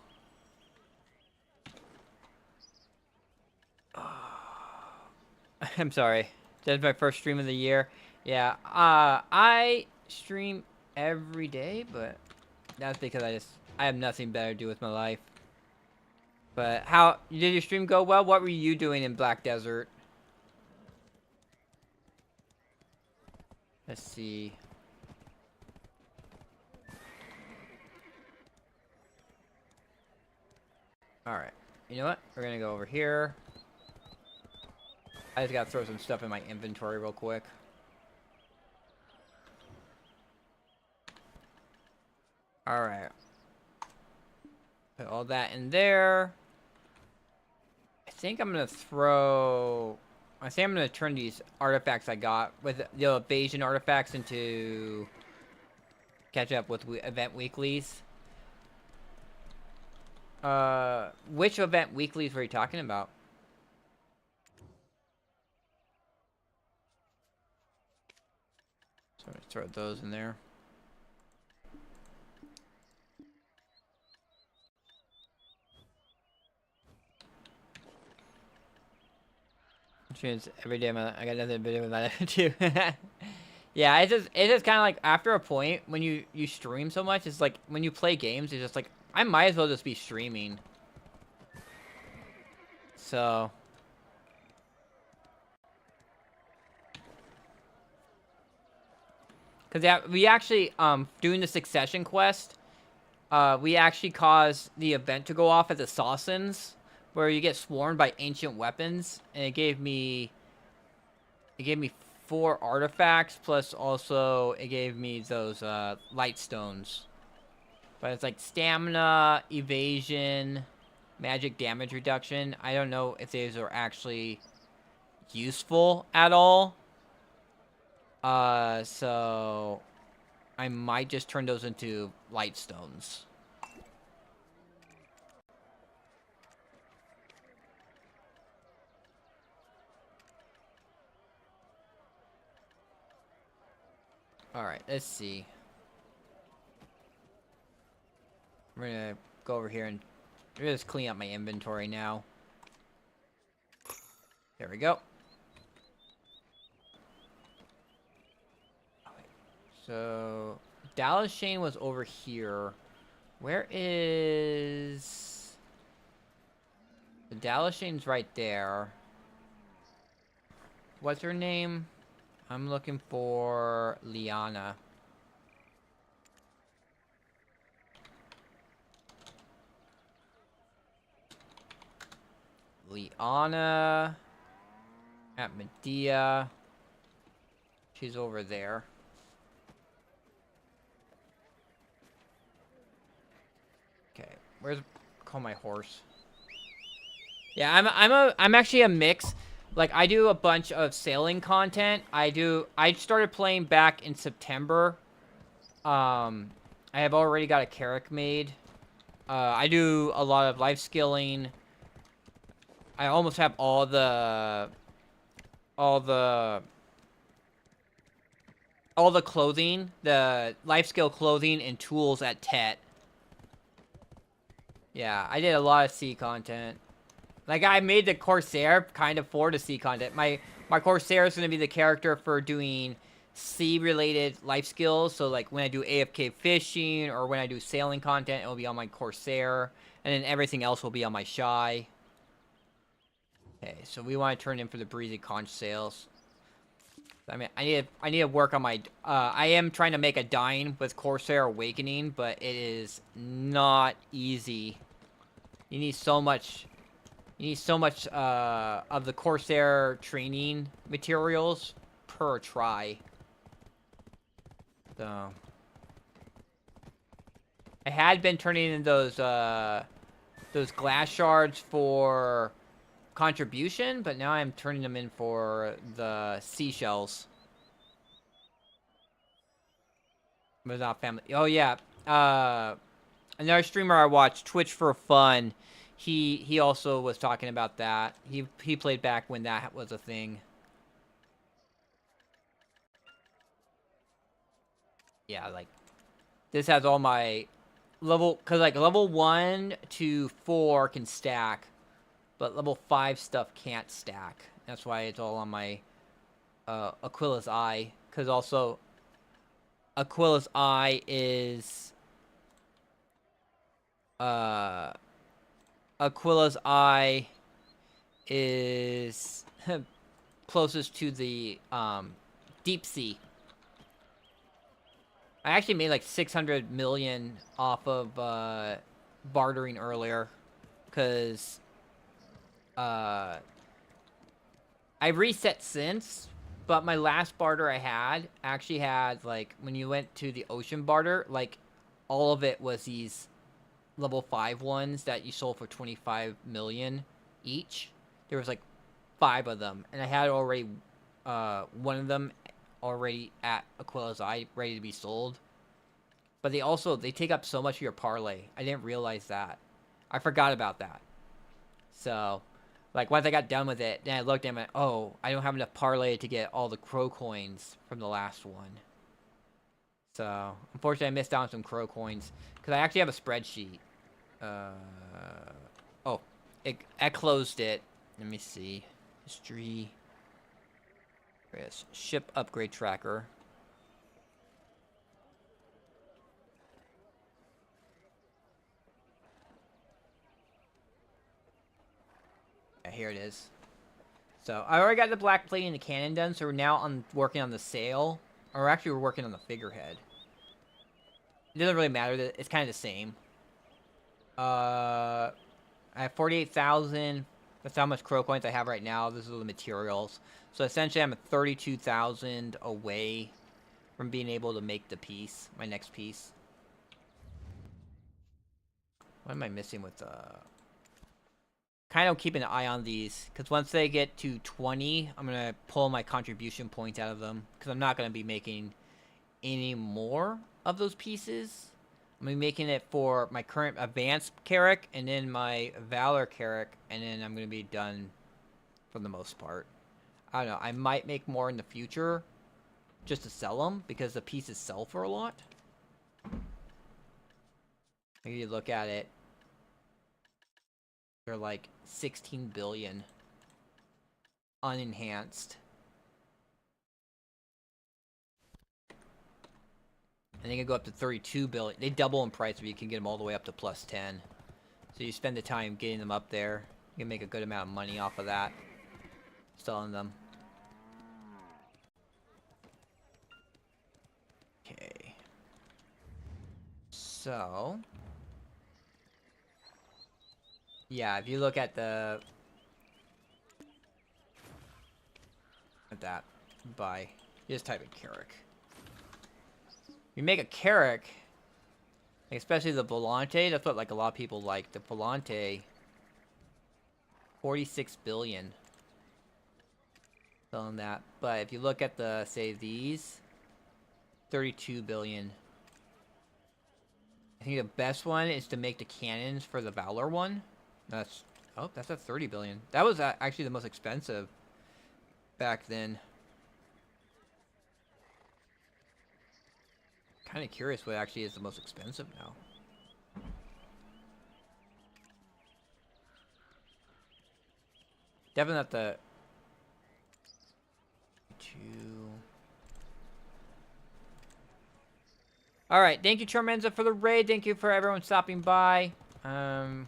I'm sorry. That's my first stream of the year. Yeah, I stream every day, but that's because I have nothing better to do with my life. But how did your stream go? Well, what were you doing in Black Desert? Let's see. Alright. You know what? We're gonna go over here. I just gotta throw some stuff in my inventory real quick. Alright. Put all that in there. I think I'm gonna turn these artifacts I got with the evasion artifacts into catch up with event weeklies. Which event weeklies were you talking about? So I'm gonna throw those in there. Every day I got another video about it too. Yeah, it's just kind of like after a point when you stream so much, it's like when you play games, it's just like I might as well just be streaming. So because we actually doing the Succession quest, we actually caused the event to go off as assassins, where you get swarmed by ancient weapons, and it gave me 4 artifacts, plus also it gave me those light stones. But it's like stamina, evasion, magic damage reduction. I don't know if these are actually useful at all. So I might just turn those into light stones. Alright, let's see. We're gonna go over here and just clean up my inventory now. There we go. So, Dallas Shane was over here. Where is... The Dallas Shane's right there. What's her name? I'm looking for Liana. Liana at Medea. She's over there. Okay, where's call my horse? Yeah, I'm actually a mix. Like, I do a bunch of sailing content. I started playing back in September. I have already got a Carrack made. I do a lot of life skilling. I almost have all the clothing, the life skill clothing and tools at Tet. Yeah, I did a lot of sea content. Like, I made the Corsair kind of for the sea content. My Corsair is going to be the character for doing sea-related life skills. So, like, when I do AFK fishing or when I do sailing content, it will be on my Corsair. And then everything else will be on my Shy. Okay, so we want to turn in for the breezy conch sails. I mean, I need to work on my... I am trying to make a dine with Corsair Awakening, but it is not easy. You need so much... You need so much of the Corsair training materials per try. So... I had been turning in those glass shards for contribution, but now I'm turning them in for the seashells. But not family. Oh yeah. Another streamer I watched, Twitch for Fun, he also was talking about that. He played back when that was a thing. Yeah, like this has all my level, cause like level 1 to 4 can stack, but level 5 stuff can't stack. That's why it's all on my Aquila's Eye, cause also Aquila's Eye is Aquila's Eye is closest to the deep sea. I actually made like 600 million off of bartering earlier, because I've reset since, but my last barter I had actually had, like, when you went to the ocean barter, like, all of it was these level 5 ones that you sold for 25 million each. There was like 5 of them, and I had already one of them already at Aquila's Eye ready to be sold. But they take up so much of your parlay. I didn't realize that. I forgot about that. So, like, once I got done with it, then I looked and went, oh, I don't have enough parlay to get all the crow coins from the last one. So, unfortunately, I missed out on some crow coins, because I actually have a spreadsheet. Oh, I closed it. Let me see. History. Yes, ship upgrade tracker. Yeah, here it is. So, I already got the black plate and the cannon done, so we're now working on the sail. Or actually, we're working on the figurehead. It doesn't really matter. It's kind of the same. I have 48,000. That's how much crow coins I have right now. This is the materials. So essentially, I'm at 32,000 away from being able to make the piece, my next piece. What am I missing with kind of keeping an eye on these, because once they get to 20, I'm gonna pull my contribution points out of them, because I'm not gonna be making any more of those pieces. I'm gonna be making it for my current advanced Carrick and then my Valor Carrick, and then I'm gonna be done for the most part. I don't know. I might make more in the future just to sell them, because the pieces sell for a lot. If you look at it, they're like 16 billion unenhanced. And they can go up to 32 billion. They double in price, but you can get them all the way up to plus 10. So you spend the time getting them up there. You can make a good amount of money off of that. Selling them. Okay. So. Yeah, if you look at the... At that. Buy. You just type in Carrick. You make a Carrick, especially the Volante, that's what like a lot of people like. The Volante, 46 billion. Selling that. But if you look at the, say, these, 32 billion. I think the best one is to make the cannons for the Valor one. That's, oh, that's at 30 billion. That was actually the most expensive back then. Kind of curious what actually is the most expensive now. Definitely not the... Alright, thank you Charmenza for the raid. Thank you for everyone stopping by. Sorry,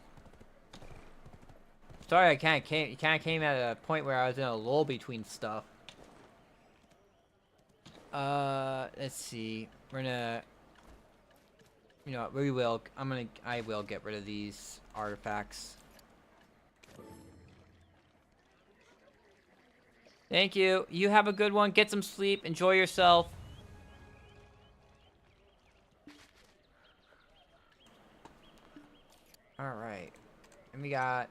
I kind of came at a point where I was in a lull between stuff. Let's see. We're gonna, you know, I will get rid of these artifacts. Thank you. You have a good one. Get some sleep. Enjoy yourself. Alright. And we get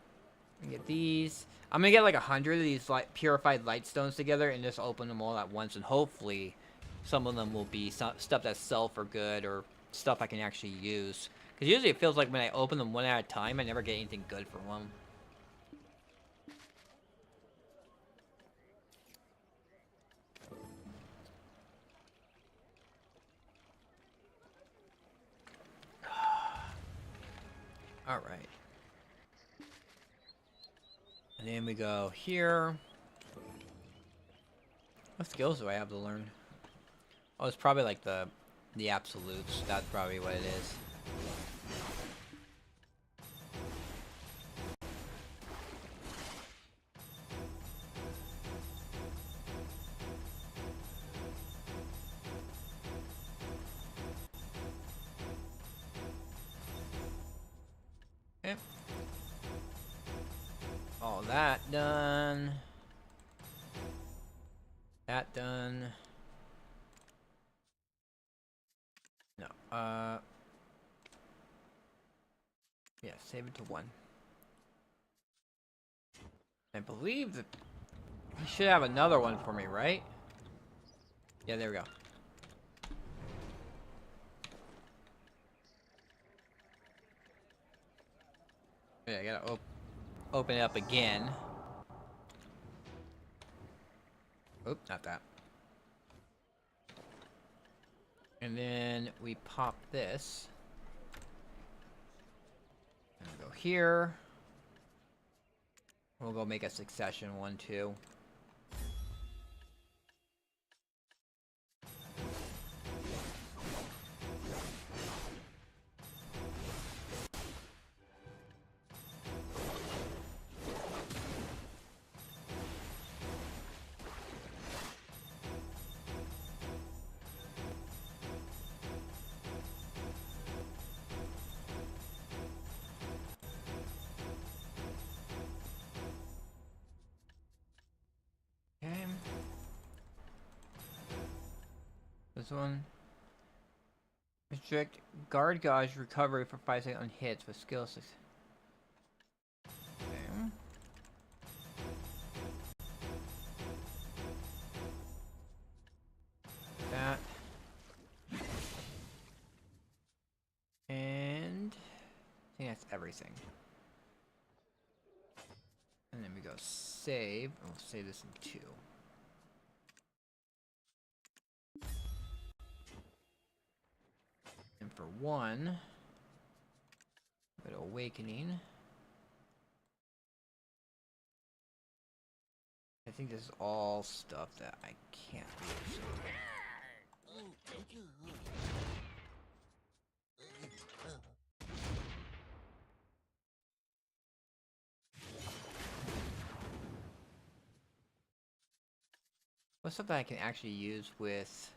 these. I'm gonna get like 100 of these purified light stones together and just open them all at once, and hopefully some of them will be stuff that sell for good or stuff I can actually use. Because usually it feels like when I open them one at a time, I never get anything good from them. Alright. And then we go here. What skills do I have to learn? Oh, it's probably like the absolutes. That's probably what it is. All that done. That done. No. Yeah, save it to 1. I believe that he should have another one for me, right? Yeah, there we go. Yeah, I gotta open it up again. Oop, not that. And then we pop this. And go here. We'll go make a succession 1, 2. Okay. This one. Restrict guard gauge recovery for 5 seconds on hits with skill 6. Okay. That. And I think that's everything. And then we go save, and we'll save this in 2. And for 1, go to awakening. I think this is all stuff that I can't use. What's stuff that I can actually use with...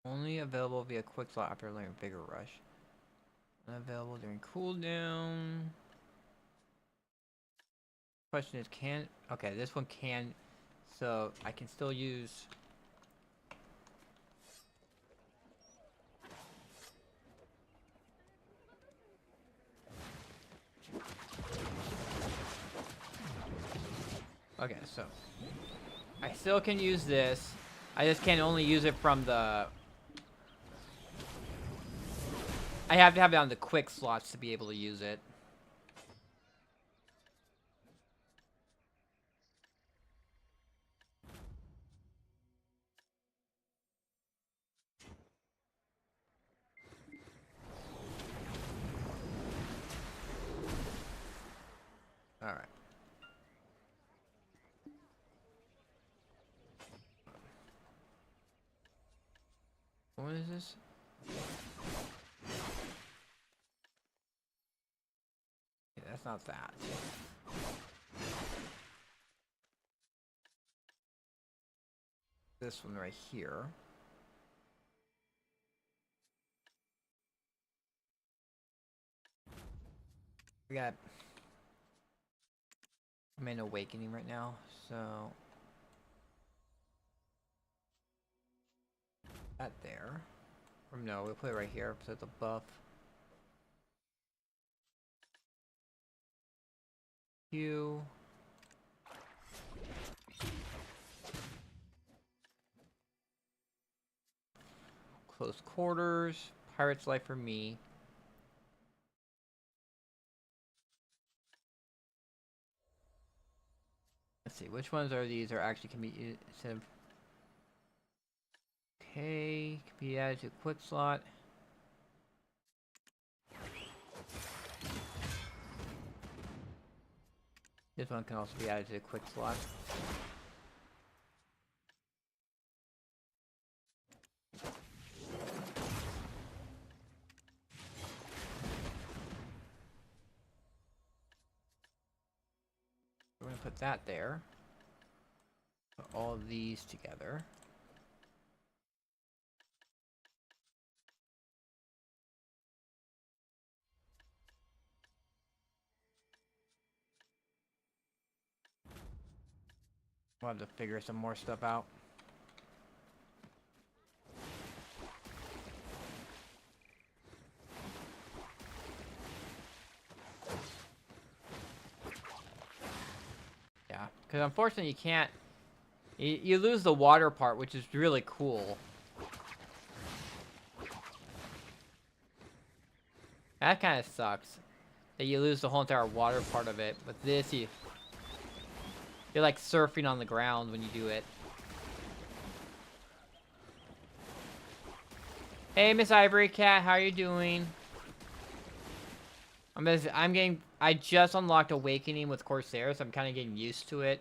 Only available via quick slot after learning Vigor Rush. Unavailable during cooldown. Question is, can... Okay, this one can... So, I can still use... Okay, so... I still can use this. I just can only use it from the... I have to have it on the quick slots to be able to use it. Alright. What is this? Yeah, that's not that. This one right here. We got... I'm in awakening right now, so... That there. Or no, we'll put it right here, so it's a buff. Q. Close quarters. Pirate's life for me. Let's see, which ones are these are actually can be used instead of... Okay, can be added to a quick slot. This one can also be added to a quick slot. We're going to put that there. Put all of these together. We'll have to figure some more stuff out. Yeah, because unfortunately you can't... You lose the water part, which is really cool. That kind of sucks. That you lose the whole entire water part of it. But this, you're like surfing on the ground when you do it. Hey, Miss Ivory Cat, how are you doing? I just unlocked Awakening with Corsair, so I'm kind of getting used to it.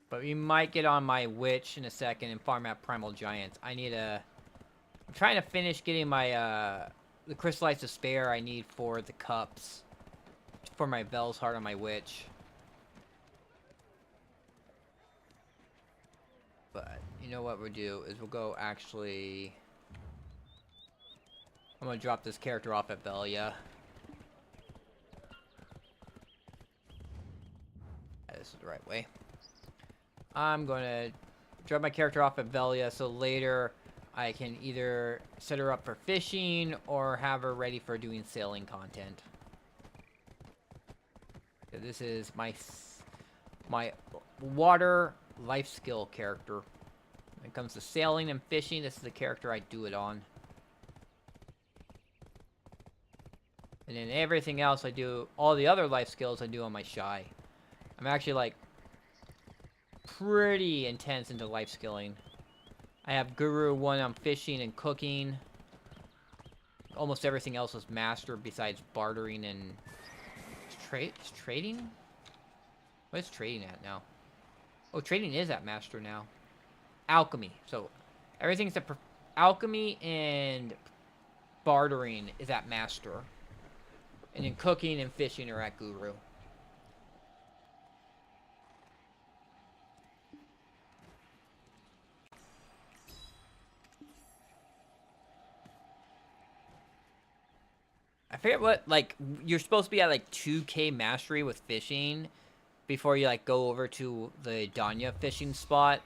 But we might get on my Witch in a second and farm out Primal Giants. I'm trying to finish getting my, the Crystallized Despair I need for the cups. For my Vel's Heart on my Witch. But, you know what we'll do is we'll go actually... I'm gonna drop this character off at Velia. This is the right way. I'm gonna drop my character off at Velia so later I can either set her up for fishing or have her ready for doing sailing content. So this is my water life skill character. When it comes to sailing and fishing, this is the character I do it on. And then everything else I do, all the other life skills I do on my Shy. I'm actually like pretty intense into life skilling. I have Guru 1 on fishing and cooking. Almost everything else is master besides bartering and trading? What is trading at now? Oh, trading is at master now. Alchemy. So everything except alchemy and bartering is at master. And then cooking and fishing are at Guru. I forget what, like, you're supposed to be at, like, 2K mastery with fishing before you, like, go over to the Danya fishing spot.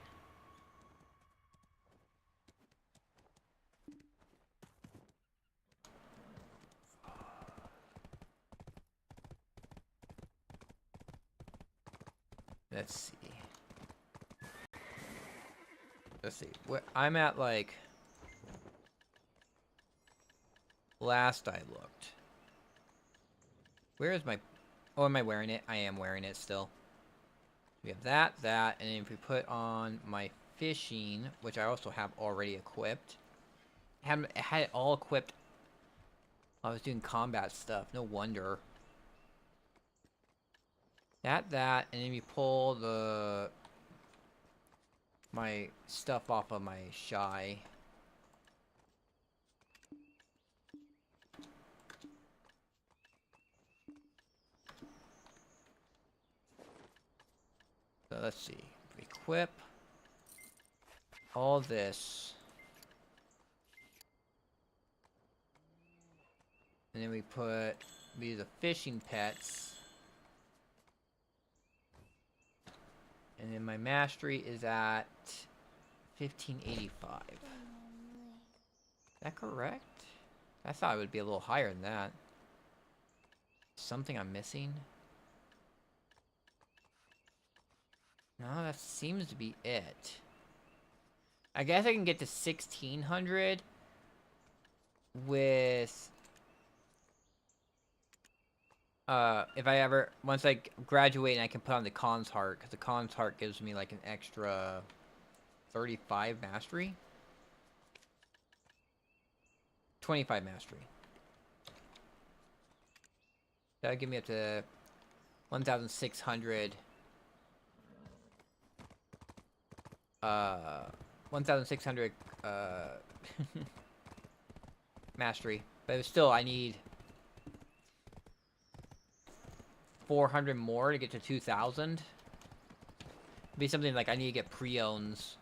Let's see. Let's see. I'm at, like... Last I looked. Where is my... Oh, am I wearing it? I am wearing it still. We have that, and then if we put on my fishing, which I also have already equipped. I had it all equipped. I was doing combat stuff. No wonder. That, and then we pull my stuff off of my Shy. So let's see. Equip all this. And then we put these are fishing pets. And then my mastery is at 1585. Is that correct? I thought it would be a little higher than that. Something I'm missing? No, that seems to be it. I guess I can get to 1600 with... if I ever... Once I graduate and I can put on the Khan's Heart, because the Khan's Heart gives me like an extra 35 mastery. 25 mastery. That'll give me up to 1,600... 1,600 mastery, but still I need 400 more to get to 2,000. Be something like I need to get pre-owns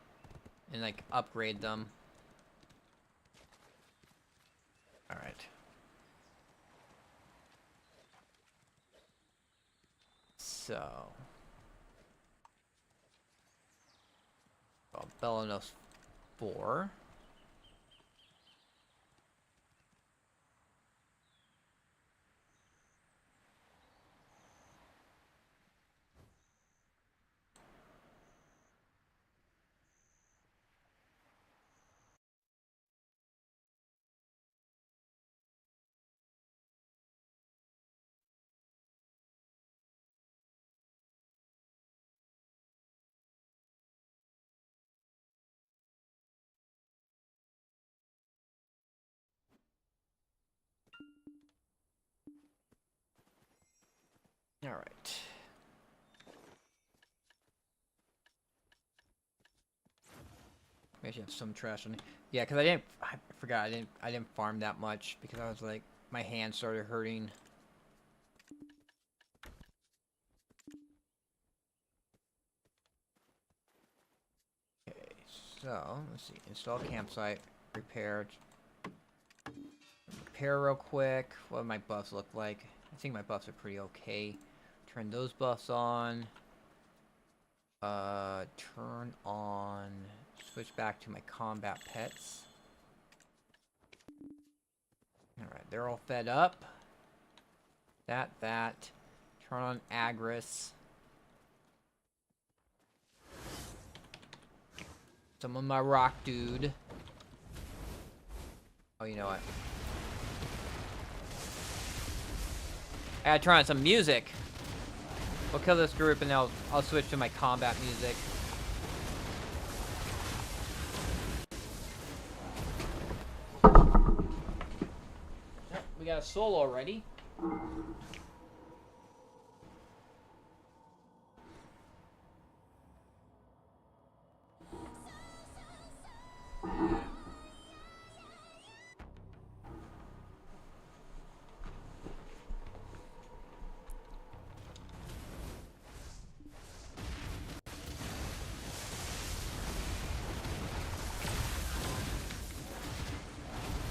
and like upgrade them. All right. So. Belenos 4. All right. Maybe I should have some trash on it. Yeah, because I forgot I didn't farm that much because I was like, my hand started hurting. Okay, so let's see. Install campsite, repair real quick. What do my buffs look like? I think my buffs are pretty okay. Turn those buffs on. Turn on. Switch back to my combat pets. Alright, they're all fed up. That. Turn on Agris. Summon my rock dude. Oh, you know what? I gotta turn on some music. We'll kill this group and I'll switch to my combat music. We got a soul already.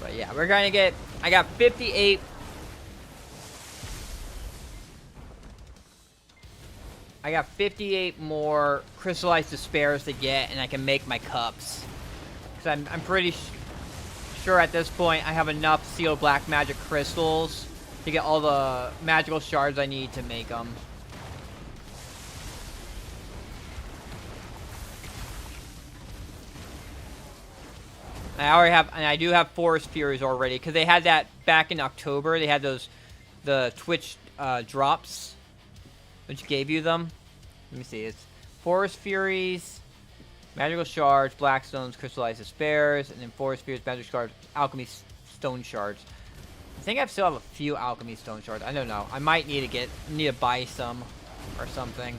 But yeah, we're gonna get. I got 58. I got 58 more crystallized despairs to get, and I can make my cups. Because I'm pretty sure at this point I have enough sealed black magic crystals to get all the magical shards I need to make them. I already have, and I do have Forest Furies already, because they had that back in October. They had the Twitch drops, which gave you them. Let me see. It's Forest Furies, Magical Shards, Blackstones, Crystallized Despairs, and then Forest Furies, Magic Shards, Alchemy Stone Shards. I think I still have a few Alchemy Stone Shards. I don't know. I might need to buy some or something.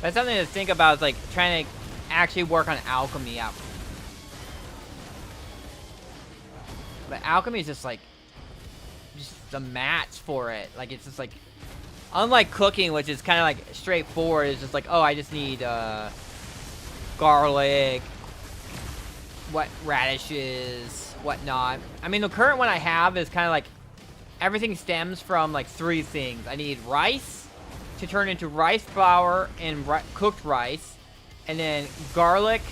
That's something to think about, is like trying to actually work on alchemy out. But alchemy is just like the match for it. Like it's just like, unlike cooking, which is kind of like straightforward. It's just like, oh, I just need garlic, radishes, whatnot. I mean, the current one I have is kind of like everything stems from like 3 things. I need rice to turn into rice flour and cooked rice, and then garlic,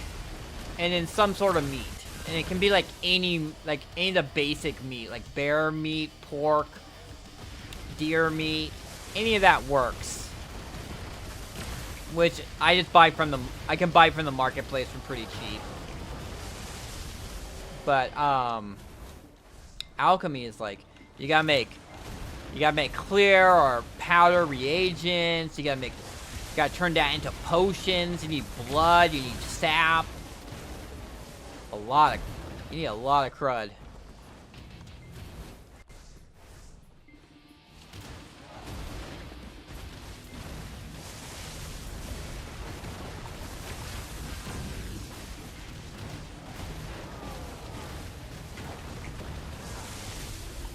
and then some sort of meat. And it can be like any of the basic meat, like bear meat, pork, deer meat, any of that works. Which I just buy from I can buy from the marketplace for pretty cheap. But alchemy is like, you gotta make clear or powder reagents. You gotta turn that into potions. You need blood. You need sap. You need a lot of crud.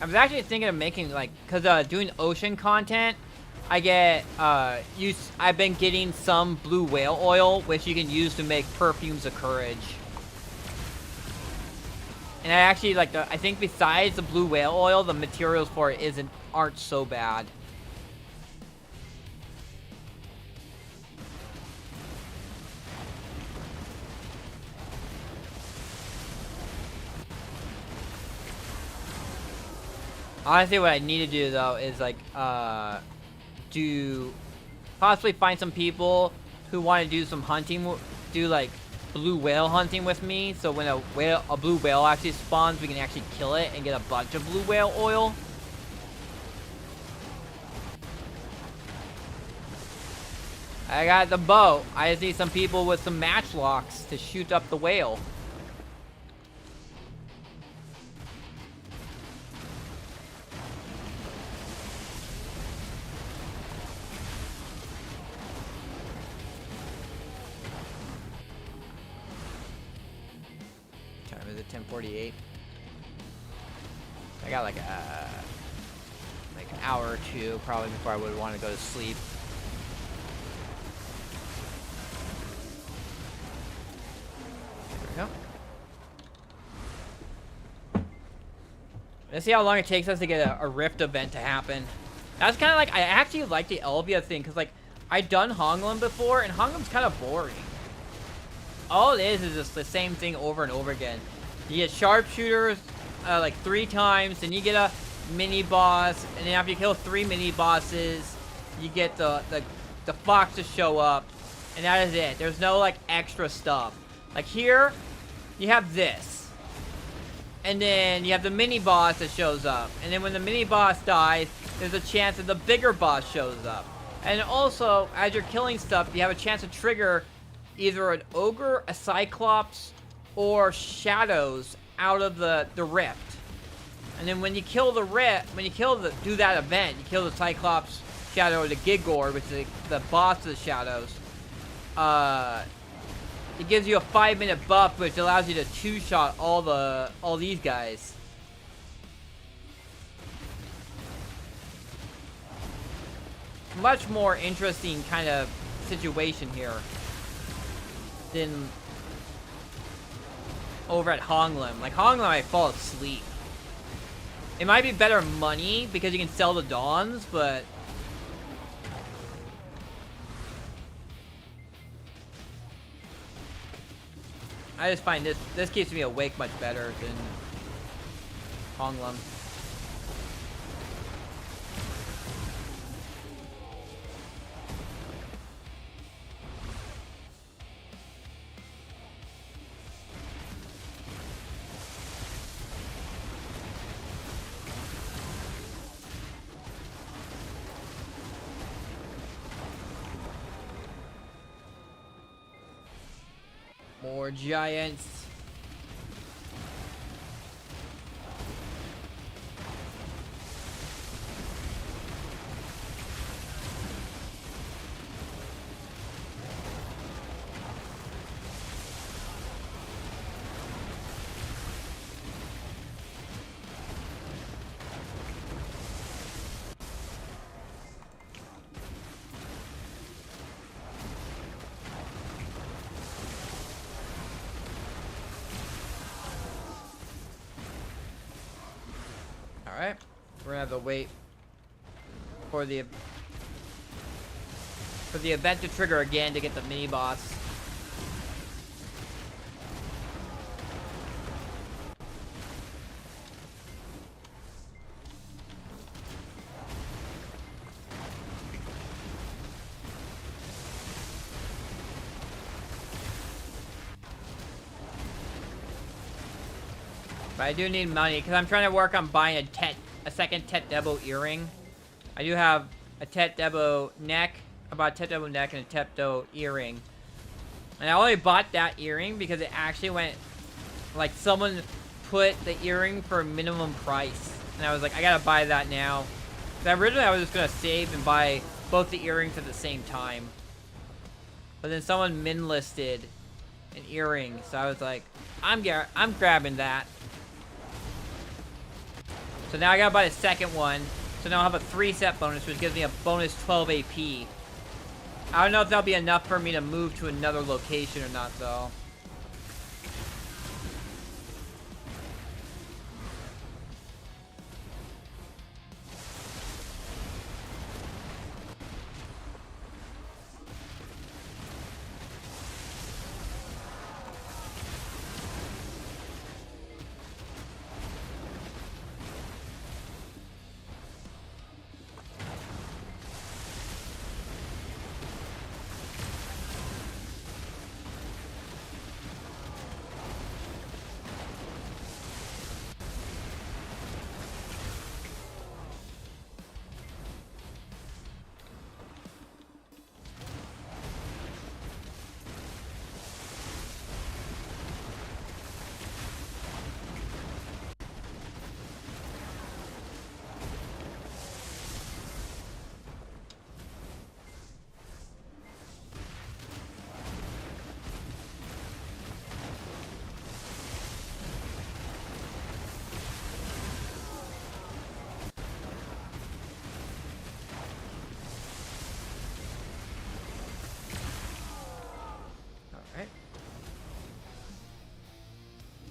I was actually thinking of making, like, because doing ocean content, I get, I've been getting some blue whale oil, which you can use to make perfumes of courage. And I actually, like, I think besides the blue whale oil, the materials for it aren't so bad. Honestly, what I need to do, though, is, like, possibly find some people who want to do some hunting, like, blue whale hunting with me, so when a blue whale actually spawns, we can actually kill it and get a bunch of blue whale oil. I got the boat. I just need some people with some matchlocks to shoot up the whale. Time is it 10:48? I got like an hour or two probably before I would want to go to sleep. There we go. Let's see how long it takes us to get a rift event to happen. That's kind of like, I actually like the Elvia thing, because like, I've done Honglum before, and Honglum's kind of boring. All it is just the same thing over and over again. You get sharpshooters like 3 times, then you get a mini boss, and then after you kill 3 mini bosses, you get the fox to show up, and that is it. There's no like extra stuff. Like here, you have this, and then you have the mini boss that shows up, and then when the mini boss dies, there's a chance that the bigger boss shows up. And also, as you're killing stuff, you have a chance to trigger either an ogre, a cyclops, or shadows out of the rift. And then when you kill the rift, do that event, you kill the cyclops, shadow, or the Gigor, which is the boss of the shadows. It gives you a 5-minute buff, which allows you to 2-shot all these guys. Much more interesting kind of situation here than over at Honglum. Like Honglum, I fall asleep. It might be better money because you can sell the dawns, but I just find this keeps me awake much better than Honglum. More giants. Alright, we're gonna have to wait for the event to trigger again to get the mini boss. But I do need money because I'm trying to work on buying a second Tet Debo earring. I do have a Tet Debo neck, about a Tet Debo neck and a Tet Debo earring. And I only bought that earring because it actually went, like someone put the earring for a minimum price. And I was like, I gotta buy that now. Because originally I was just gonna save and buy both the earrings at the same time. But then someone min listed an earring, so I was like, I'm grabbing that. So now I gotta buy the second one. So now I'll have a 3-set bonus, which gives me a bonus 12 AP. I don't know if that'll be enough for me to move to another location or not, though.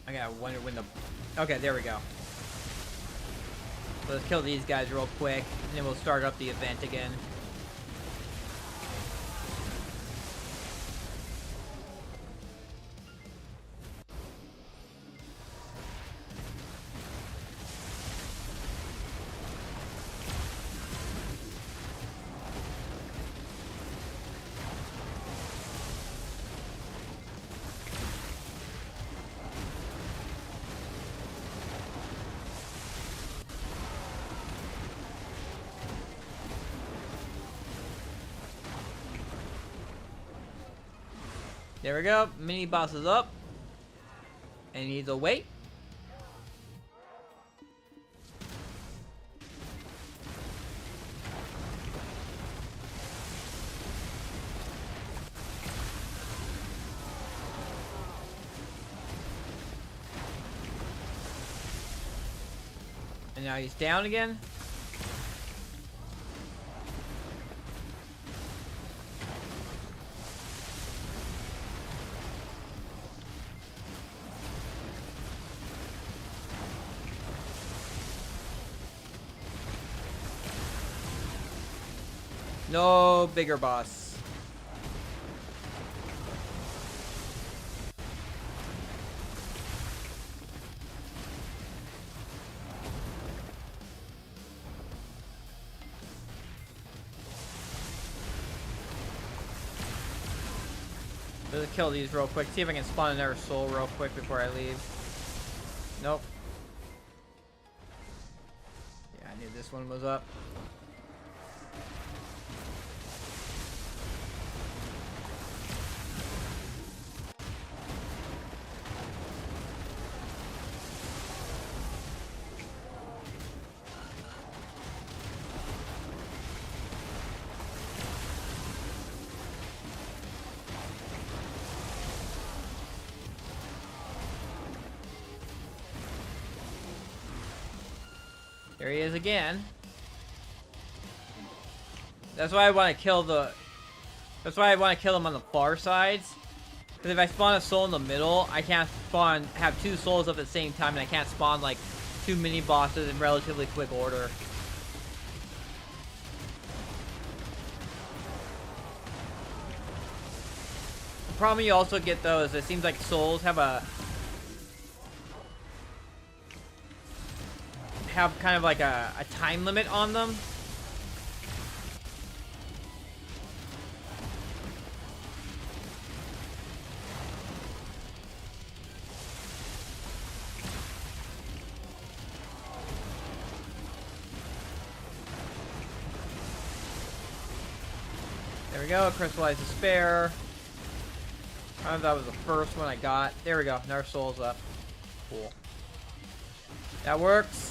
I gotta wonder when the... Okay, there we go. So let's kill these guys real quick, and then we'll start up the event again. There we go. Mini boss is up. And he needs to wait. And now he's down again. No bigger boss. Let's kill these real quick. See if I can spawn another soul real quick before I leave. Nope. Yeah, I knew this one was up. There he is again. That's why I want to kill the... That's why I want to kill him on the far sides. Because if I spawn a soul in the middle, I can't spawn... have two souls up at the same time, and I can't spawn, like, two mini-bosses in relatively quick order. The problem you also get, though, is it seems like souls have kind of like a time limit on them. There we go, crystallized despair. I don't know if that was the first one I got. There we go, now our soul's up. Cool. That works.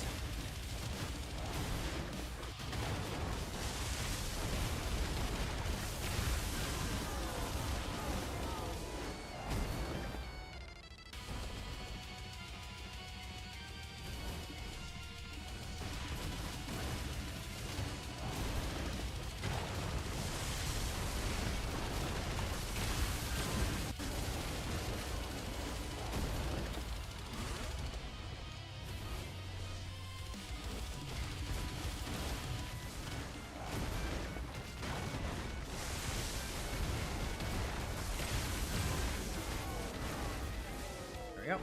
we go.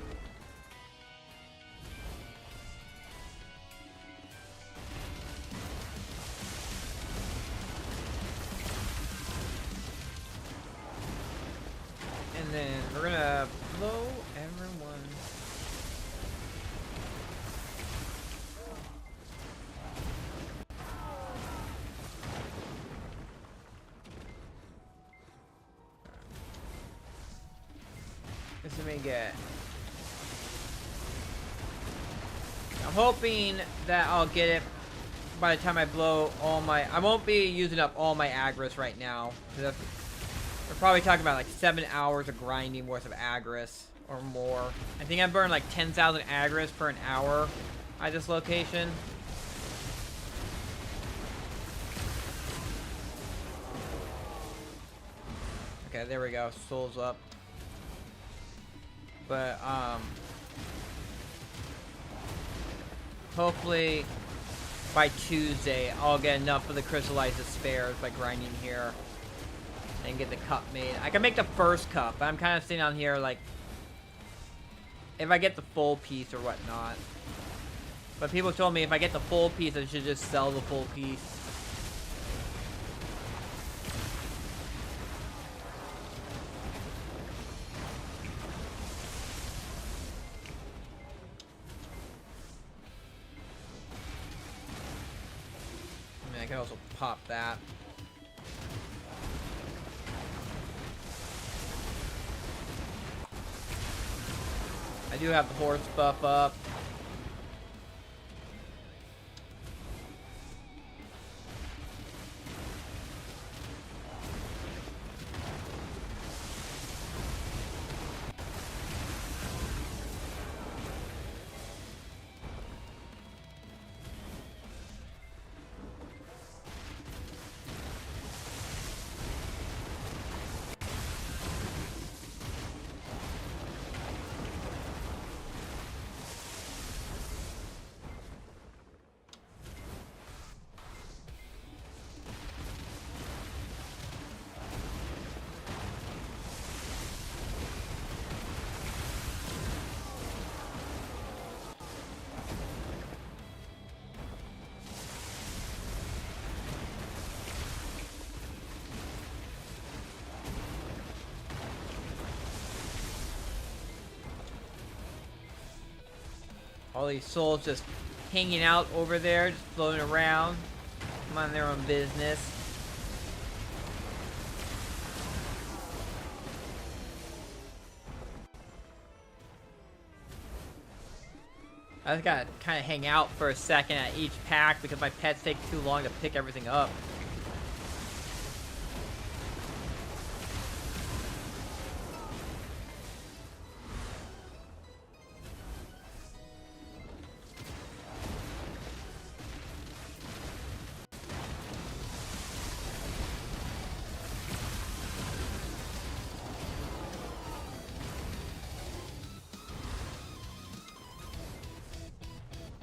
And then we're gonna blow everyone. This may get. I'm hoping that I'll get it by the time I blow all my. I won't be using up all my Agris right now. We're probably talking about like 7 hours of grinding worth of Agris or more. I think I burned like 10,000 Agris per an hour at this location. Okay, there we go. Souls up. But, hopefully by Tuesday I'll get enough of the crystallized spares by grinding here and get the cup made. I can make the first cup, but I'm kind of sitting on here like if I get the full piece or whatnot. But people told me if I get the full piece, I should just sell the full piece. I can also pop that. I do have the horse buff up. All these souls just hanging out over there, just floating around, minding their own business. I just gotta kind of hang out for a second at each pack because my pets take too long to pick everything up.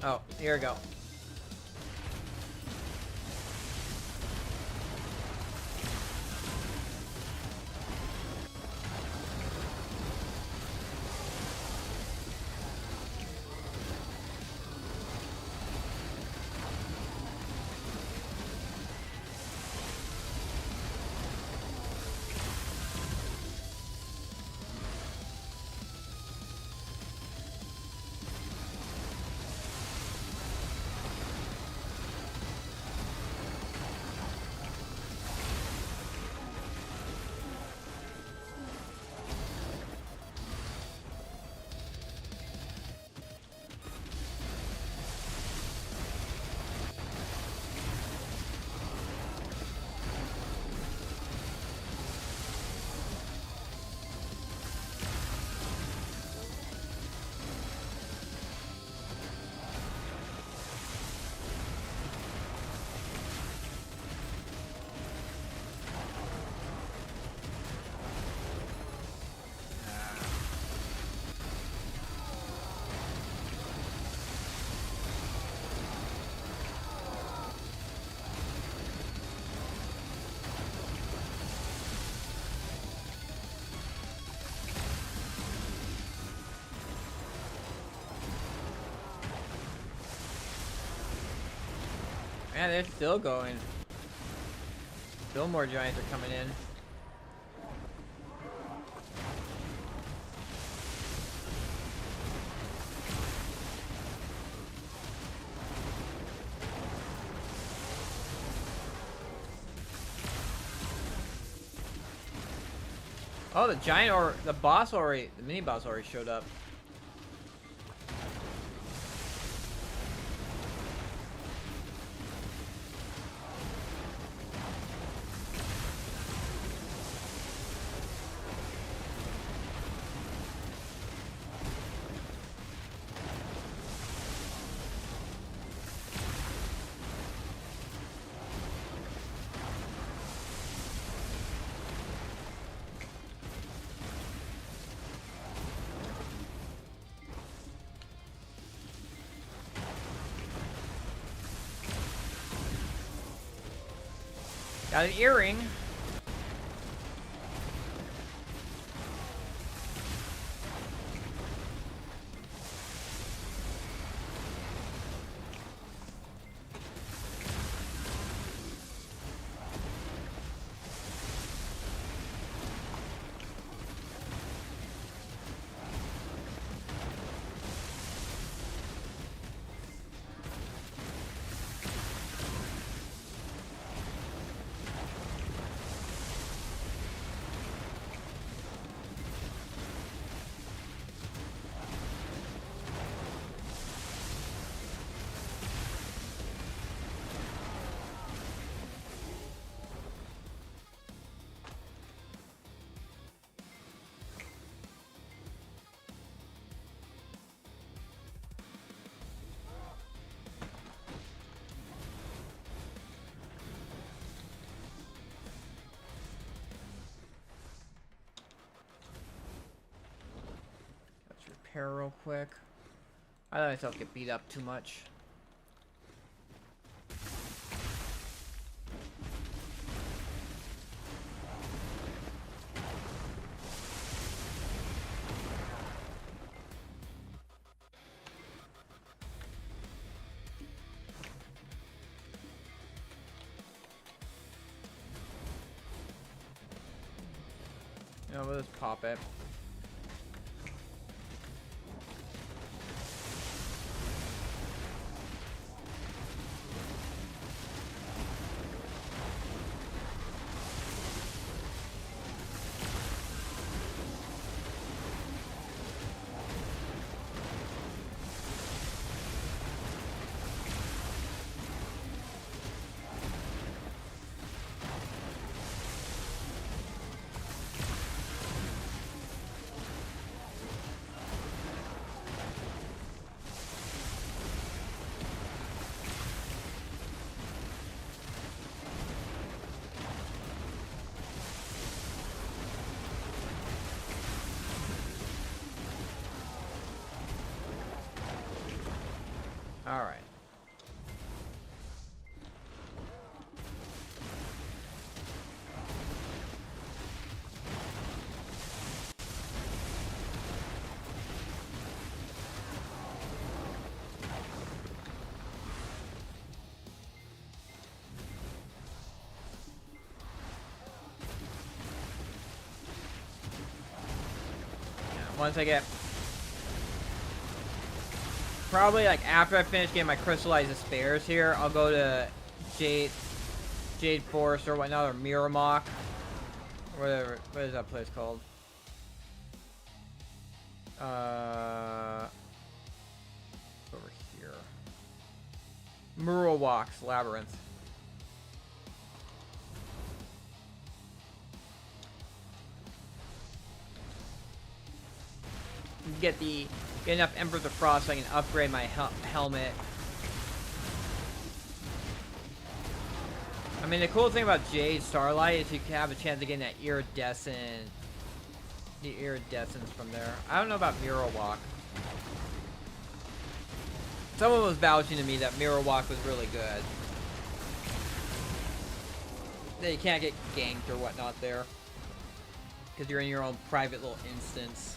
Oh, here we go. Yeah, they're still going. Still more giants are coming in. Oh, the giant or the boss already, the mini boss already showed up. Got an earring. Repair real quick. I let myself get beat up too much. You know, we'll just pop it. All right. Once I get, probably like after I finish getting my crystallized spares here, I'll go to Jade Forest or whatnot, or Miramok, or whatever. What is that place called? Over here. Muralwalk's Labyrinth. Get enough Embers of Frost so I can upgrade my helmet. I mean, the cool thing about Jade Starlight is you can have a chance of getting that iridescence from there. I don't know about Mirrorwalk. Someone was vouching to me that Mirrorwalk was really good. That you can't get ganked or whatnot there, because you're in your own private little instance.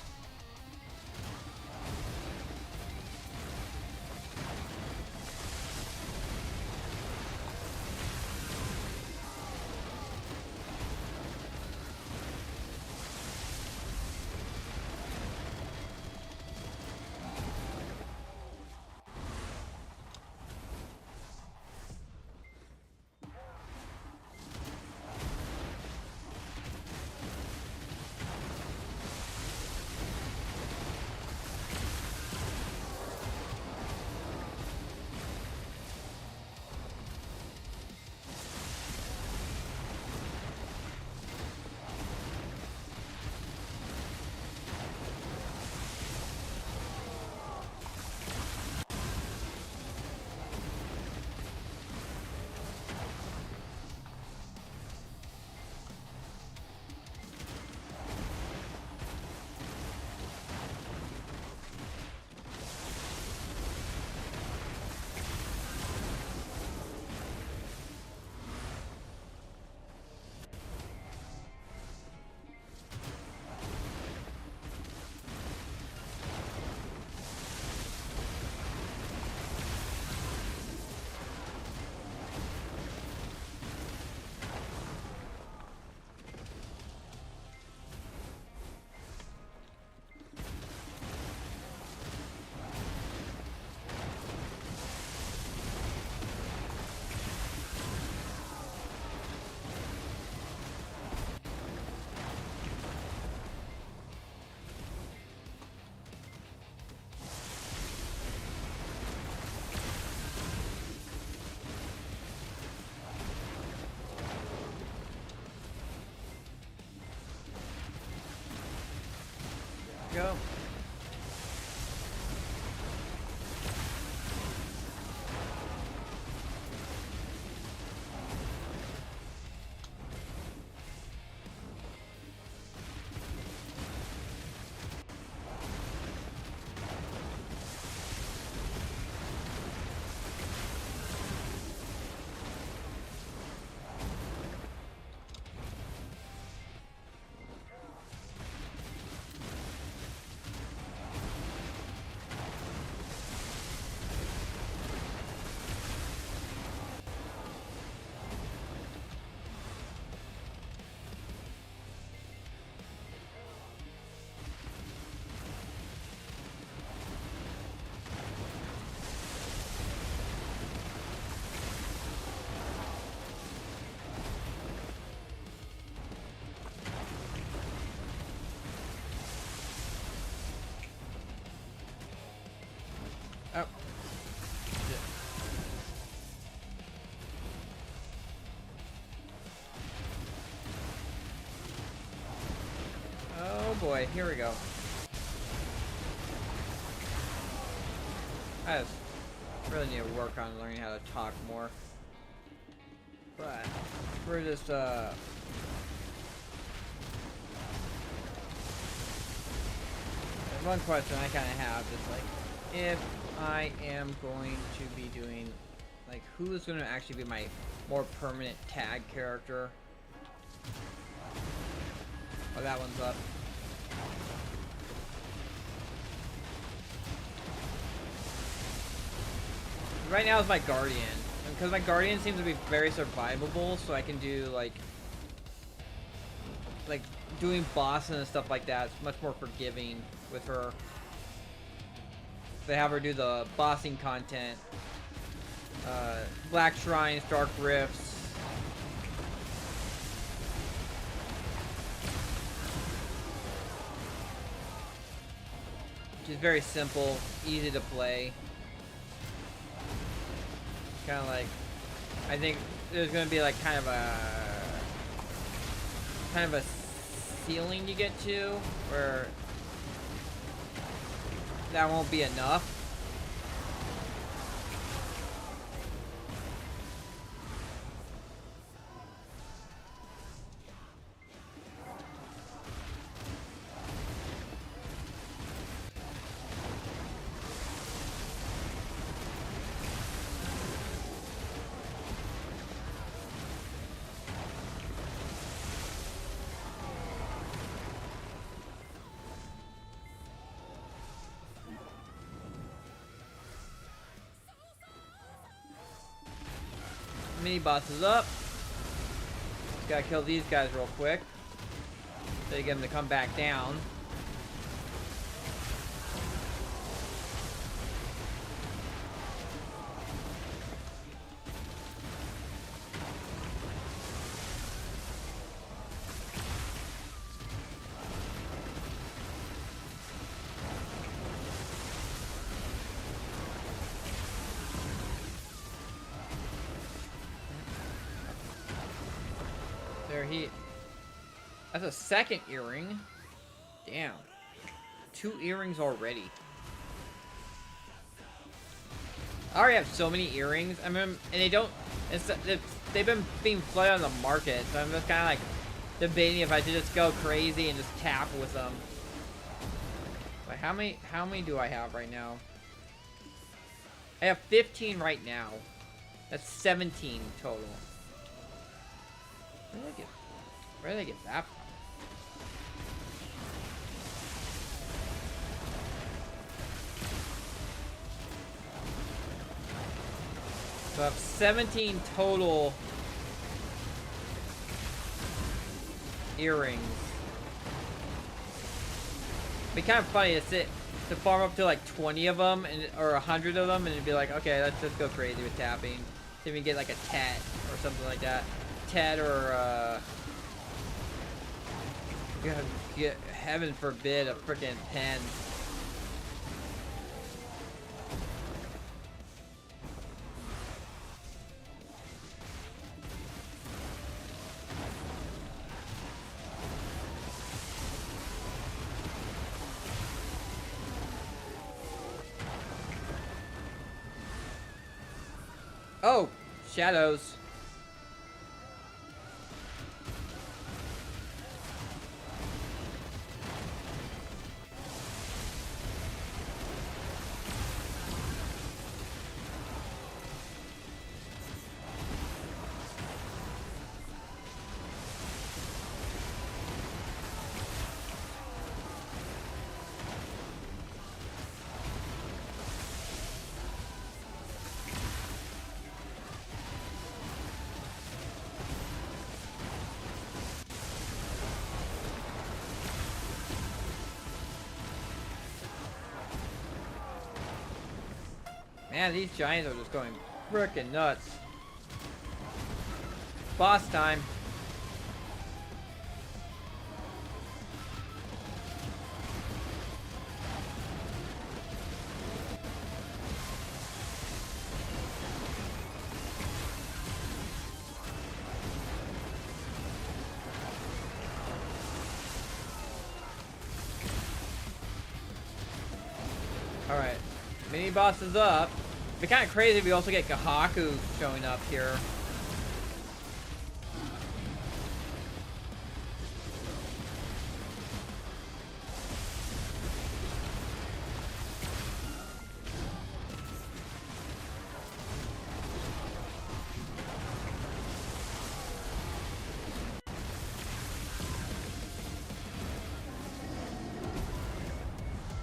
go. Oh. Shit. Oh boy, here we go. I just really need to work on learning how to talk more. But we're just there's one question I kinda have, just like if I am going to be doing, like, who is going to actually be my more permanent tag character? Oh, that one's up. Right now is my Guardian, because my Guardian seems to be very survivable, so I can do, like doing bosses and stuff like that. It's much more forgiving with her. They have her do the bossing content, Black Shrines, Dark Rifts. Which is very simple, easy to play. Kind of like, I think there's gonna be like kind of a ceiling you get to where that won't be enough. Mini boss is up. Just gotta kill these guys real quick. So you get them to come back down. That's a second earring. Damn. 2 earrings already. I already have so many earrings. I mean, and they don't. They've been being flooded on the market, so I'm just kind of like debating if I should just go crazy and just tap with them. Like, how many do I have right now? I have 15 right now. That's 17 total. Where did I get that from? So I have 17 total earrings. It'd be kind of funny to farm up to like 20 of them or 100 of them, and it'd be like, okay, let's just go crazy with tapping. See if we can get like a tet or something like that. Tet or heaven forbid, a freaking pen. Oh, shadows. Man, these giants are just going frickin' nuts. Boss time. Alright. Mini boss is up. It'd be kind of crazy if we also get Gahaku showing up here.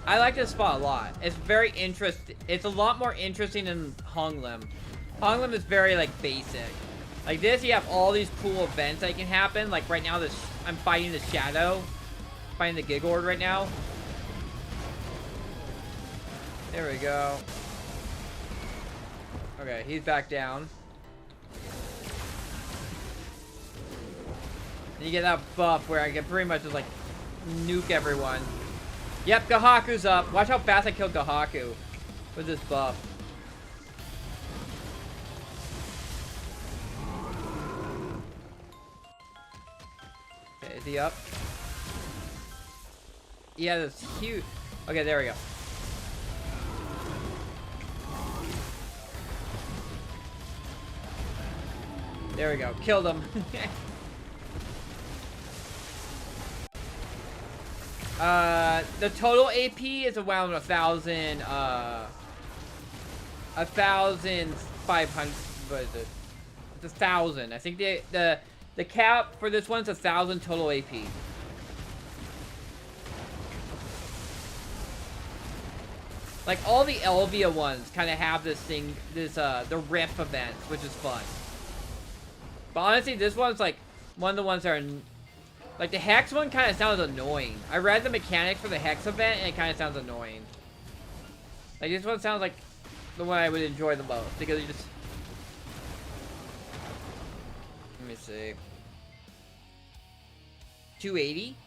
I like this spot a lot. It's very interesting. It's a lot more interesting than Honglim. Honglim is very, like, basic. Like this, you have all these cool events that can happen. Like right now, I'm fighting the Shadow. Fighting the Gigord right now. There we go. Okay, he's back down. And you get that buff where I can pretty much just, like, nuke everyone. Yep, Gahaku's up. Watch how fast I kill Gahaku with this buff. Okay, is he up? Yeah, that's huge. Okay, there we go. There we go. Killed him. The total AP is around 1,000, 1,500, what is it? It's 1,000. I think the cap for this one's 1,000 total AP. Like all the Elvia ones kind of have this thing, the rip events, which is fun. But honestly, this one's like one of the ones that are. Like, the Hex one kind of sounds annoying. I read the mechanics for the Hex event, and it kind of sounds annoying. Like, this one sounds like the one I would enjoy the most, because you just... Let me see. 280?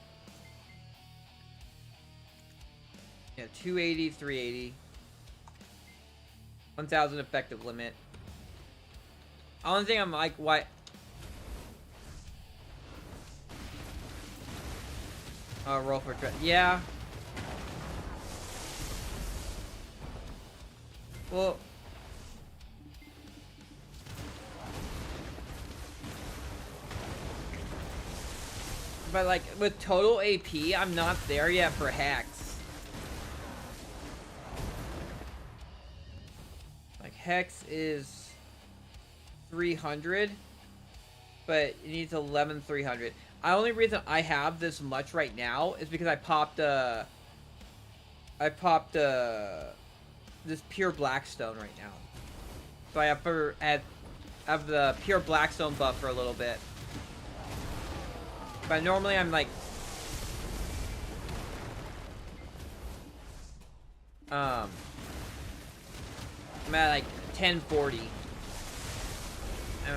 Yeah, 280, 380. 1,000 effective limit. Only thing I'm like, why... Roll for threat. Yeah. Well. But like with total AP, I'm not there yet for Hex. Like Hex is 300, but it needs 11,300. The only reason I have this much right now is because I popped this pure Blackstone right now. So I have the pure Blackstone buff for a little bit. But normally I'm like I'm at like 1040.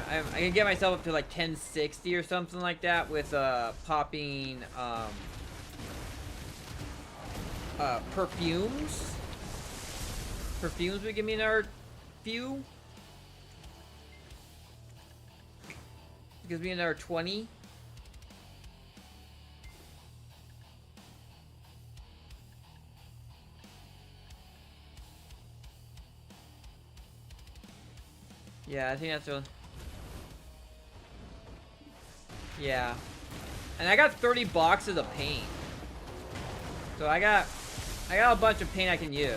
I can get myself up to like 1060 or something like that with popping perfumes. Perfumes would give me another few. It gives me another 20. Yeah, I think that's the... Yeah. And I got 30 boxes of paint. So I got a bunch of paint I can use.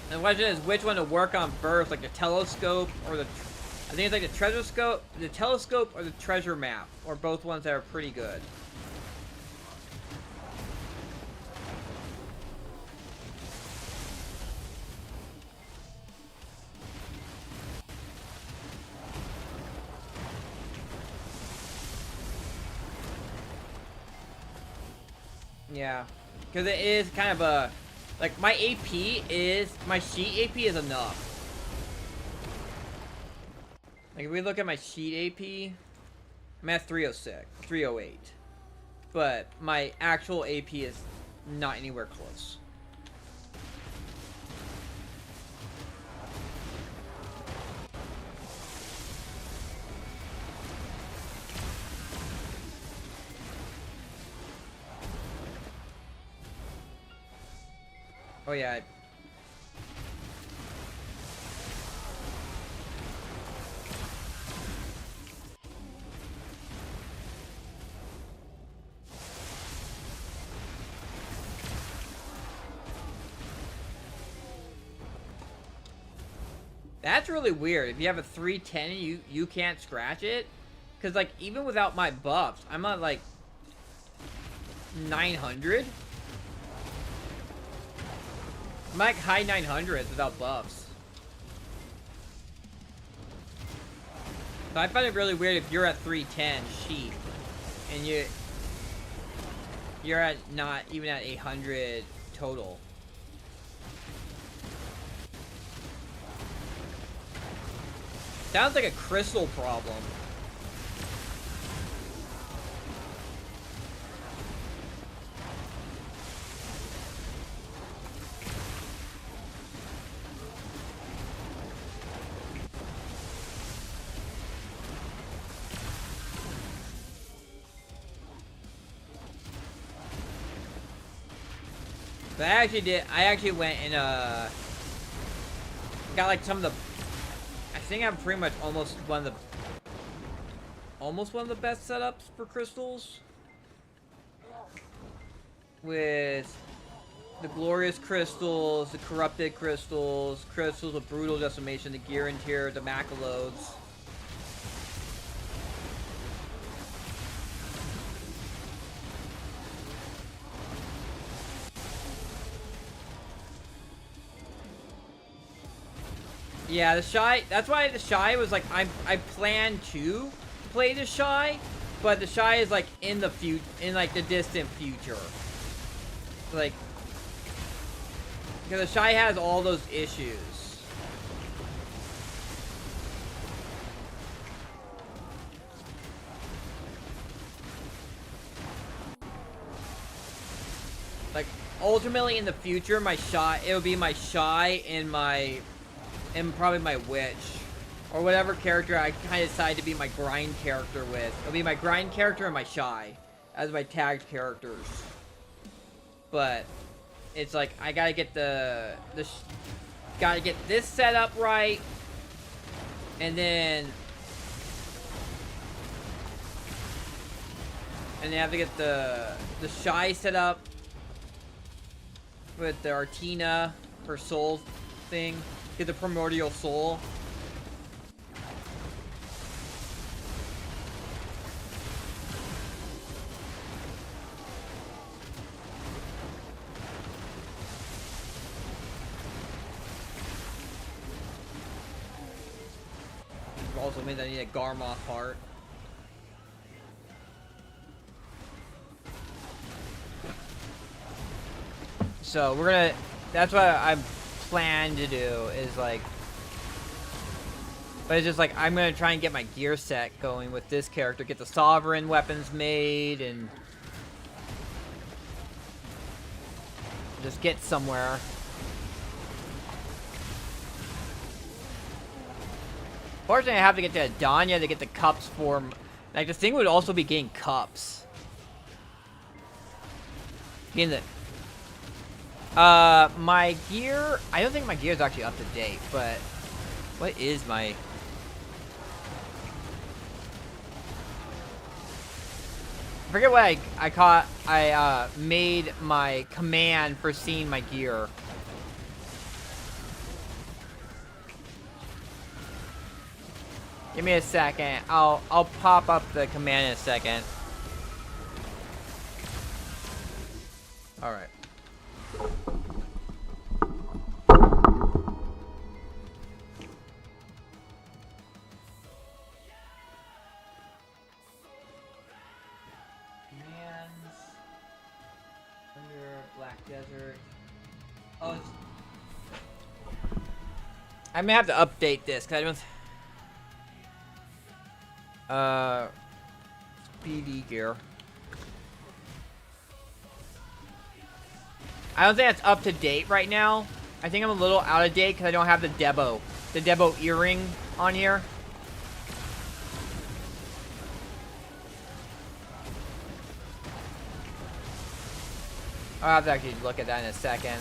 And the question is which one to work on first, like the telescope or the... I think it's like the treasure scope, the telescope or the treasure map, or both ones that are pretty good. Yeah, because it is kind of a, like my AP is, my sheet AP is enough. Like if we look at my sheet AP, I'm at 306, 308. But my actual AP is not anywhere close. Oh yeah. That's really weird. If you have a 310 and you can't scratch it, because like even without my buffs, I'm at like 900. I'm like high 900s without buffs. So I find it really weird if you're at 310 sheep and you're at not even at 800 total. Sounds like a crystal problem. But I actually went and got like some of the, I think I'm pretty much almost one of the best setups for crystals. With the glorious crystals, the corrupted crystals, crystals of brutal decimation, the gear interior, the macalodes. Yeah, the Shy, that's why the Shy was like, I plan to play the Shy, but the Shy is like in the in like the distant future. Like, because the Shy has all those issues. Like, ultimately in the future, my Shy, it would be my Shy and probably my witch, or whatever character I kind of decide to be my grind character with. It'll be my grind character and my Shy as my tagged characters. But it's like I gotta get gotta get this set up right, and then I have to get the Shy set up with the Artina, her soul thing. Get the primordial soul. Also means I need a Garmoth heart. So we're gonna, that's what I'm plan to do is like, but it's just like I'm gonna try and get my gear set going with this character, get the sovereign weapons made, and just get somewhere. Fortunately, I have to get to Adanya to get the cups form. Like the thing would also be getting cups. Getting the my gear, I don't think my gear is actually up to date, but What is my... I forget what I caught. I made my command for seeing my gear. Give me a second. I'll pop up the command in a second. All right. Commands under Black Desert. Oh, it's... I may have to update this because I don't. PD gear. I don't think that's up to date right now. I think I'm a little out of date because I don't have the Debo earring on here. I'll have to actually look at that in a second.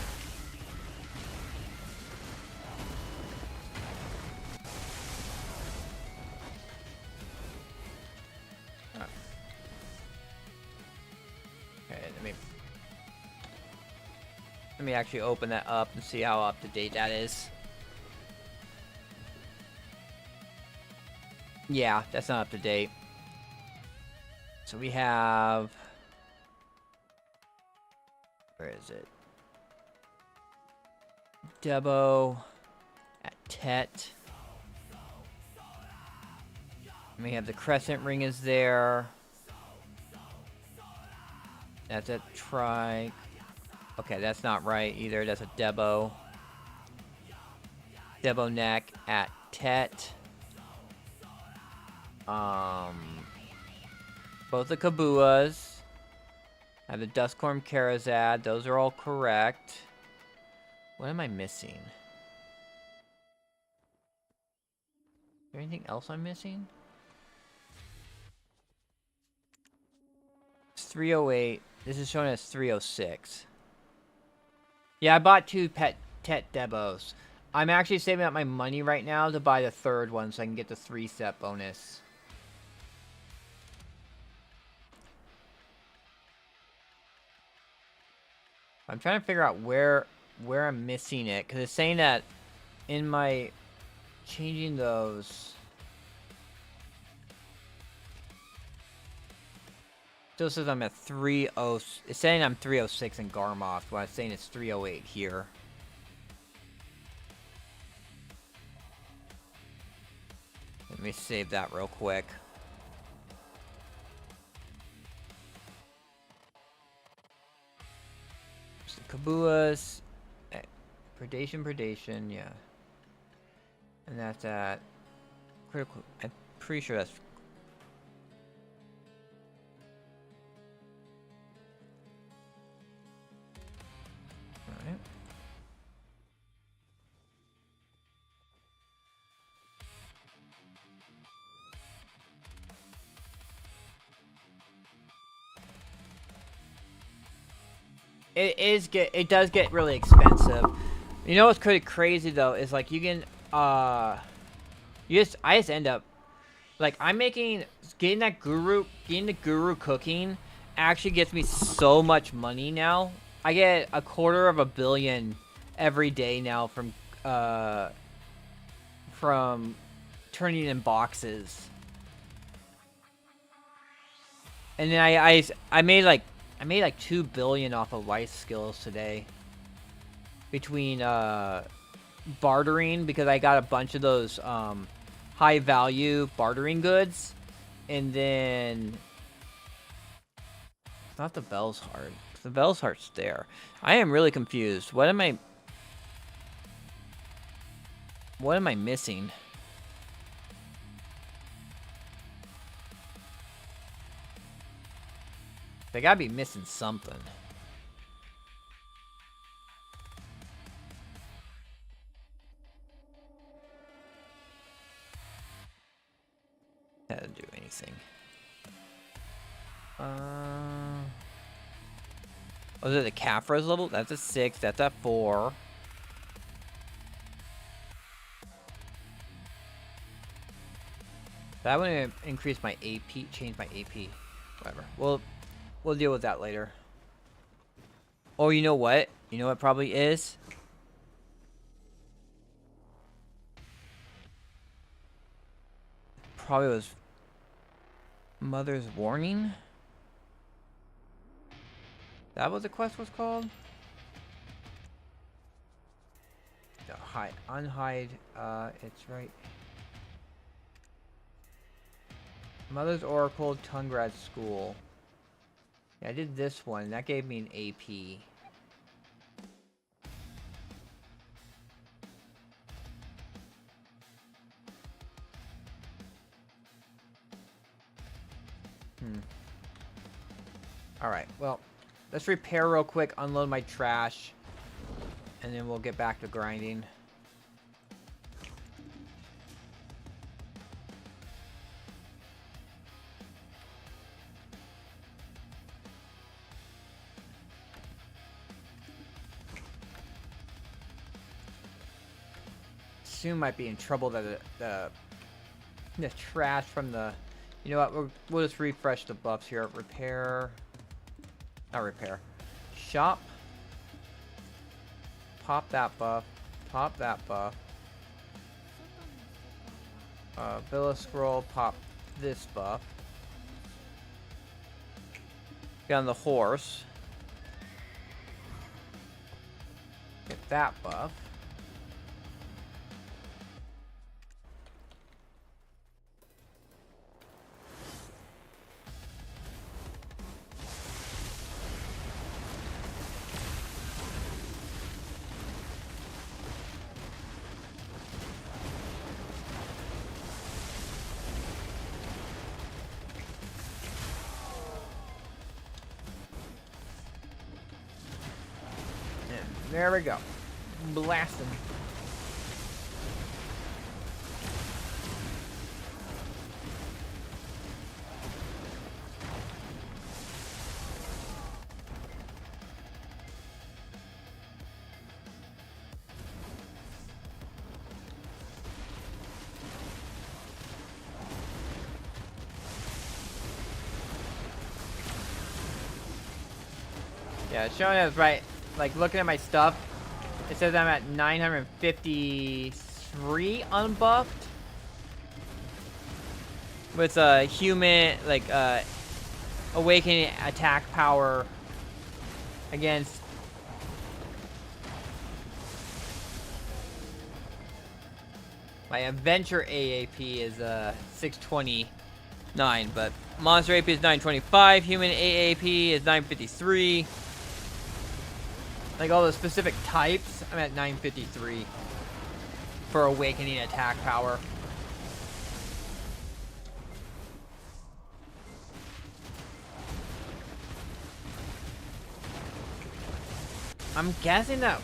Okay, let me actually open that up and see how up to date that is. Yeah, that's not up to date. So we have... Where is it? Debo at Tet. And we have the crescent ring is there. That's a trike. Okay, that's not right either. That's a Debo. Debo neck at Tet. Both the Kabuas. I have the Dustcorn Karazad. Those are all correct. What am I missing? Is there anything else I'm missing? It's 308. This is showing as 306. Yeah, I bought 2 Tet Debos. I'm actually saving up my money right now to buy the 3rd one so I can get the 3-step bonus. I'm trying to figure out where I'm missing it, because it's saying that in my changing those, still says I'm at 30. It's saying I'm 306 in Garmoth, but it's saying it's 308 here. Let me save that real quick. Kabuas, predation, yeah. And that's at critical. I'm pretty sure that's. Alright. It does get really expensive. You know what's pretty crazy though is like you can I just end up like getting the guru cooking actually gets me so much money now. I get $250 million every day now from turning in boxes. And then I made like $2 billion off of life skills today. Between bartering, because I got a bunch of those high value bartering goods, and then it's not the Bell's Heart. The Bell's Heart's there. I am really confused. What am I missing? They gotta be missing something. That didn't do anything. Was it the Caphras level? That's a 6. That's a 4. That would increase my AP, change my AP. Whatever. We'll deal with that later. Oh, you know what? You know what probably is? Probably was Mother's Warning? That what the quest was called? No, hide, unhide, it's right. Mother's Oracle, Tungrad School. Yeah, I did this one. That gave me an AP. Alright, well, let's repair real quick, unload my trash, and then we'll get back to grinding. Soon might be in trouble that the trash from the... You know what, we'll just refresh the buffs here. Repair... Not repair. Shop. Pop that buff. Pop that buff. Villa Scroll, pop this buff. Get on the horse. Get that buff. There we go. Blasting. Yeah, it's showing us right. Like, looking at my stuff, it says I'm at 953 unbuffed. With a human, like, awakening attack power against... My adventure AAP is 629, but monster AP is 925, human AAP is 953. Like all the specific types, I'm at 953 for awakening attack power. I'm guessing that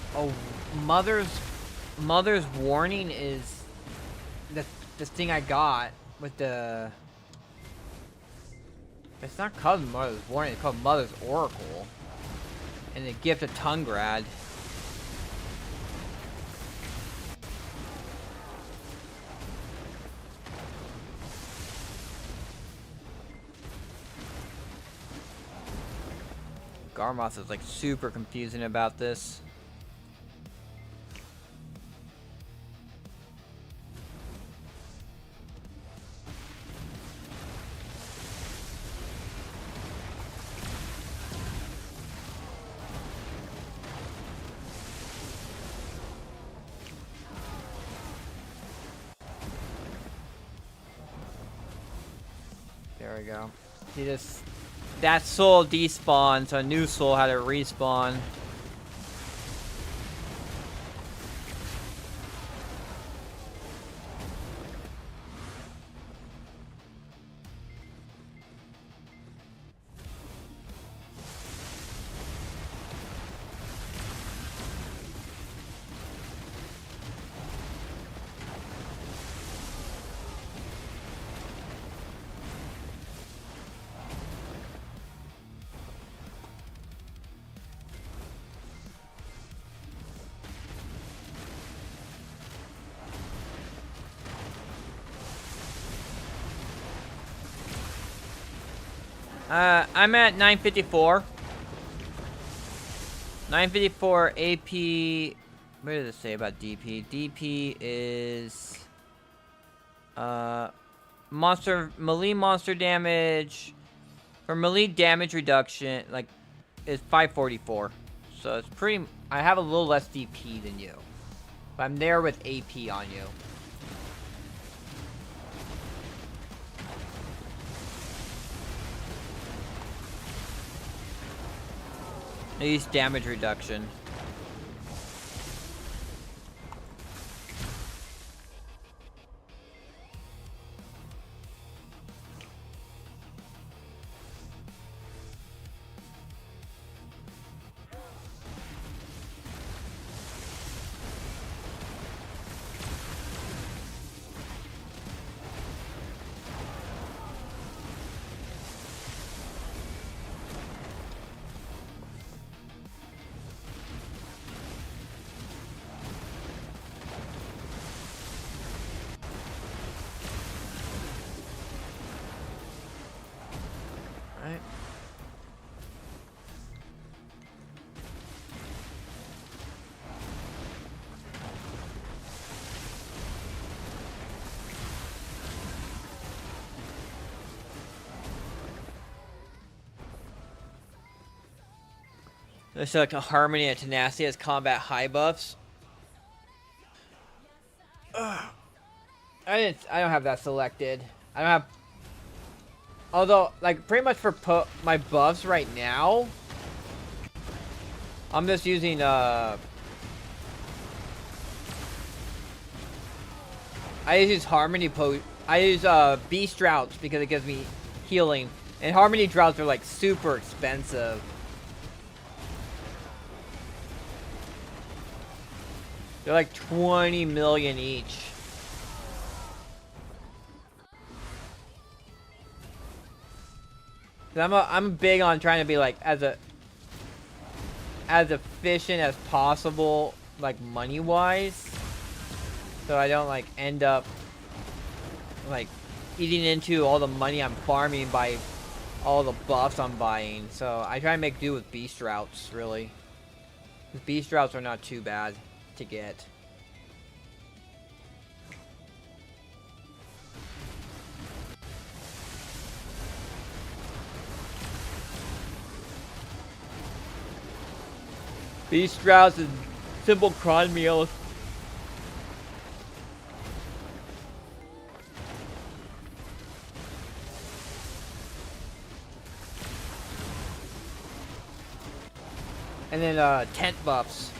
Mother's Warning is the thing I got with the... It's not called Mother's Warning, it's called Mother's Oracle. And the gift of Tungrad. Garmoth is like super confusing about this. There we go. He just... That soul despawned, so a new soul had to respawn. I'm at 954. 954 AP. What does it say about DP? DP is melee monster damage for melee damage reduction, like, is 544. So it's pretty. I have a little less DP than you, but I'm there with AP on you. I use damage reduction. There's like a harmony and tenacity as combat high buffs. Ugh. I don't have that selected. I don't have. Although, like, pretty much for my buffs right now, I'm just using I use harmony I use beast droughts because it gives me healing, and harmony droughts are like super expensive. They're like 20 million each. I'm big on trying to be like as efficient as possible, like money wise, so I don't like end up like eating into all the money I'm farming by all the buffs I'm buying. So I try to make do with beast routes, really. Beast routes are not too bad to get. Beast routes and simple cron meals. And then tent buffs.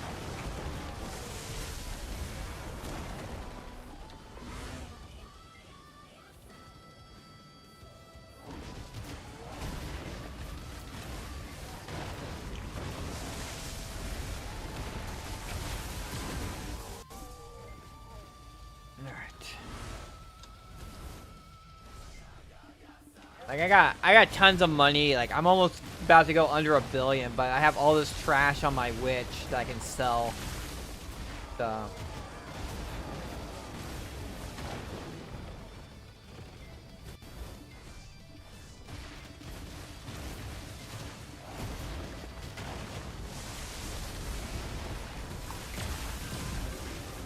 Like I got tons of money. Like I'm almost about to go under $1 billion, but I have all this trash on my witch that I can sell. So.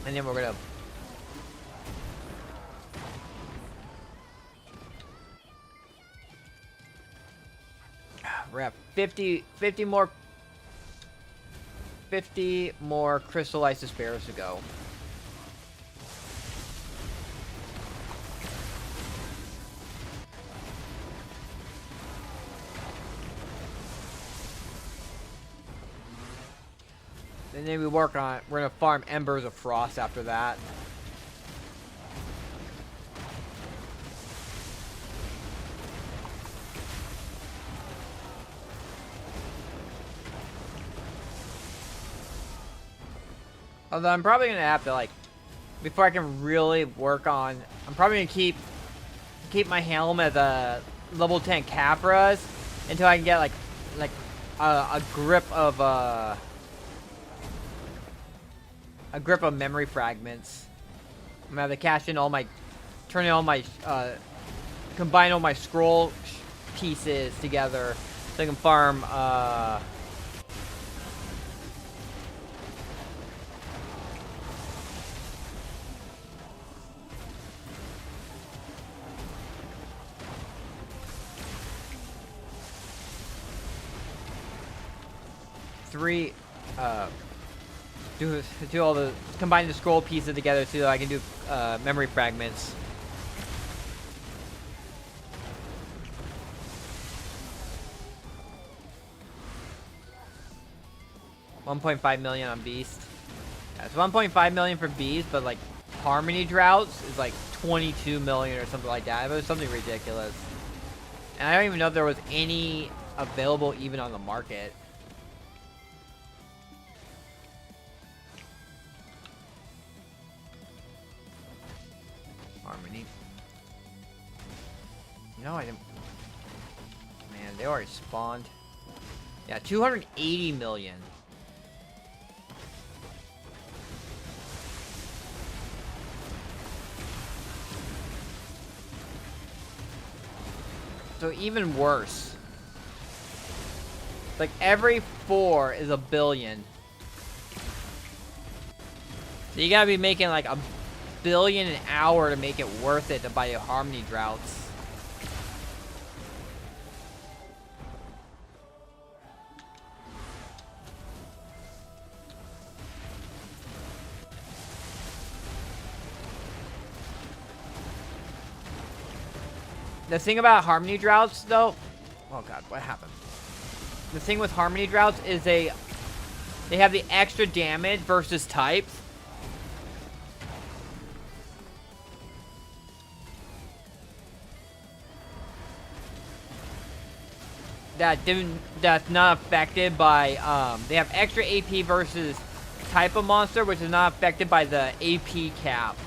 And then we're gonna. We're at 50 more crystallized despairs to go. And then we work on, we're gonna farm Embers of Frost after that. Although I'm probably gonna have to, like, before I can really work on, I'm probably gonna keep my helm as a level 10 Capras until I can get like a grip of memory fragments. I'm gonna have to cash in all my, turn in all my, combine all my scroll pieces together so I can farm, do all the, combine the scroll pieces together so that I can do, memory fragments. $1.5 million on Beast. Yeah, it's 1.5 million for Beast, but like Harmony Droughts is like 22 million or something like that. It was something ridiculous. And I don't even know if there was any available even on the market. Harmony. No, I didn't. Man, they already spawned. Yeah, 280 million. So even worse. Like every 4 is $1 billion. So you gotta be making like $1 billion an hour to make it worth it to buy your Harmony Droughts. The thing about Harmony Droughts, though... Oh, God, what happened? The thing with Harmony Droughts is they have the extra damage versus types. That's not affected by... they have extra AP versus type of monster, which is not affected by the AP cap.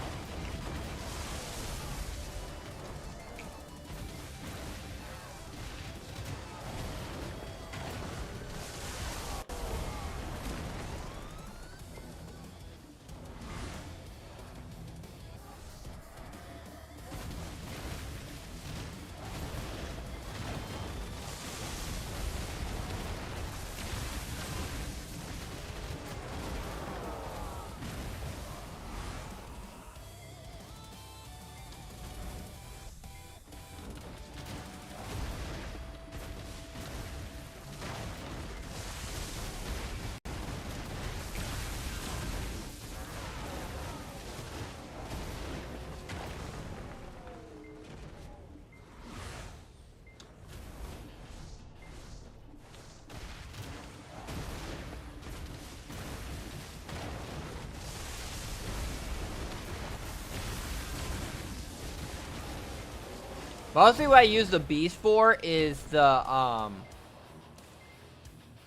Mostly what I use the Beast for is the,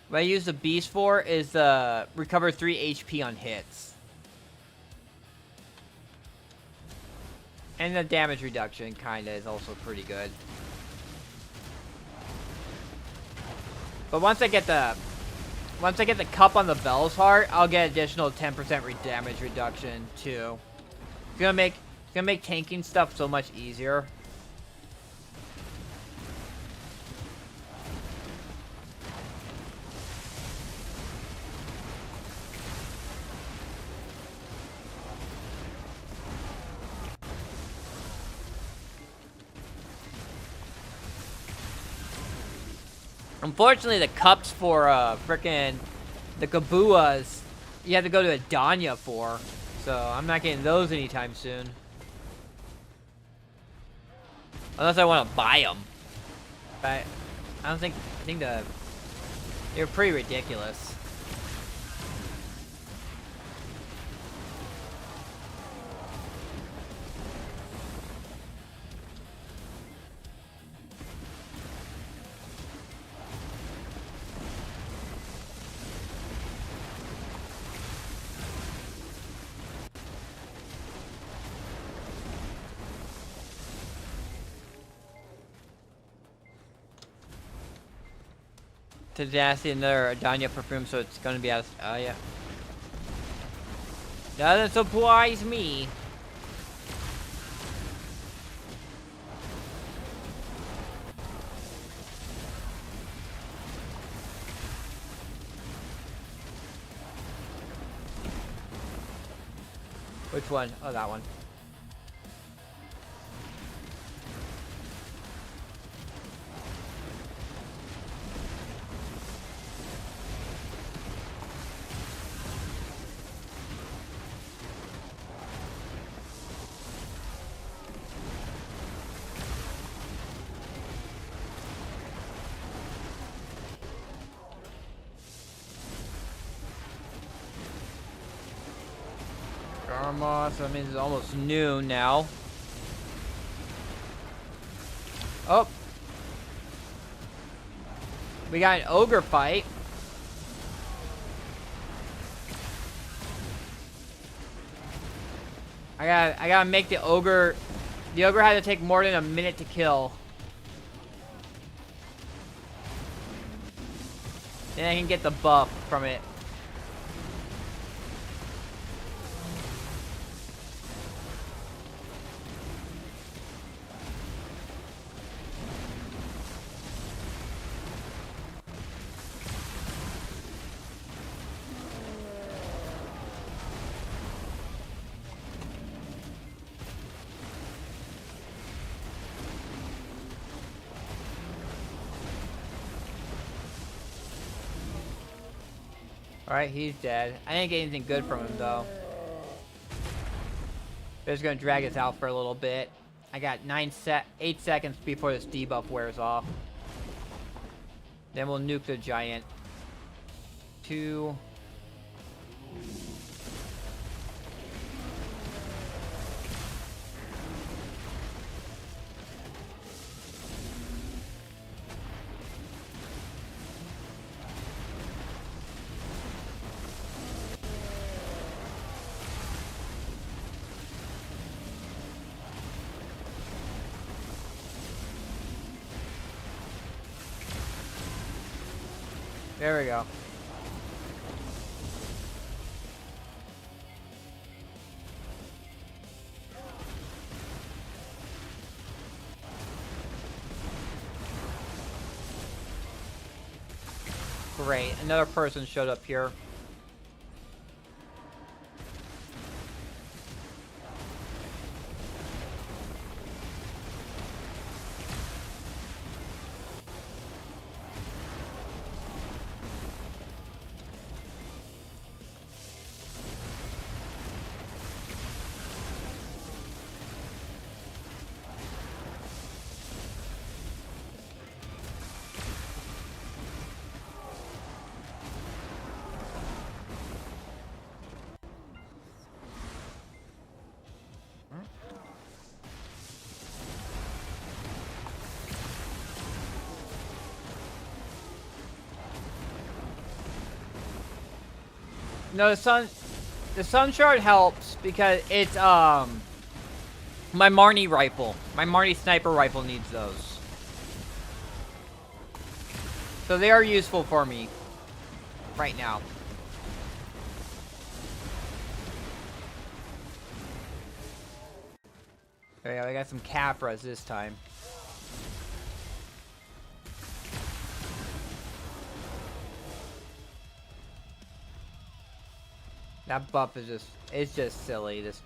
what I use the Beast for is the recover 3 HP on hits. And the damage reduction kinda is also pretty good. But once I get the cup on the Bell's Heart, I'll get additional 10% damage reduction too. It's gonna make tanking stuff so much easier. Unfortunately, the cups for frickin' the Kabuas, you have to go to Adanya for. So I'm not getting those anytime soon. Unless I want to buy them. But I don't think, they're pretty ridiculous. Tenacity, another Adanya perfume, so it's gonna be out of, oh yeah. Doesn't surprise me. Which one? Oh, that one. So that means it's almost noon now. Oh. We got an ogre fight. I gotta make the ogre. The ogre had to take more than a minute to kill. Then I can get the buff from it. Alright, he's dead. I didn't get anything good from him, though. They're just gonna drag us out for a little bit. I got 8 seconds before this debuff wears off. Then we'll nuke the giant. 2... There we go. Great, another person showed up here. No, the sun shard helps because it's my Marnie rifle. My Marnie sniper rifle needs those. So they are useful for me right now. There we go, I got some Capras this time. That buff is it's just silly. This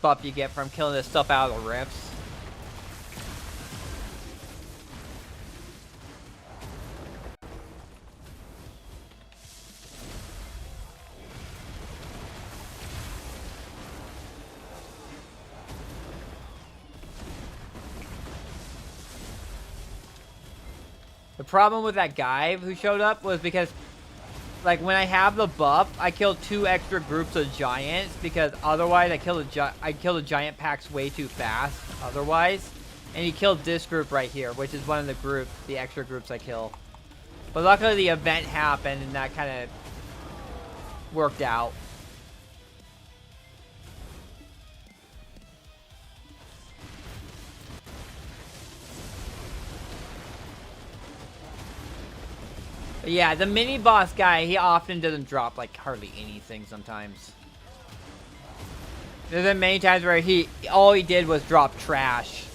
buff you get from killing this stuff out of the rifts. The problem with that guy who showed up was because, like, when I have the buff, I kill 2 extra groups of giants because otherwise I kill the giant packs way too fast otherwise. And he killed this group right here, which is one of the extra groups I kill. But luckily the event happened and that kind of worked out. But yeah, the mini boss guy, he often doesn't drop like hardly anything sometimes. There's been many times where all he did was drop trash.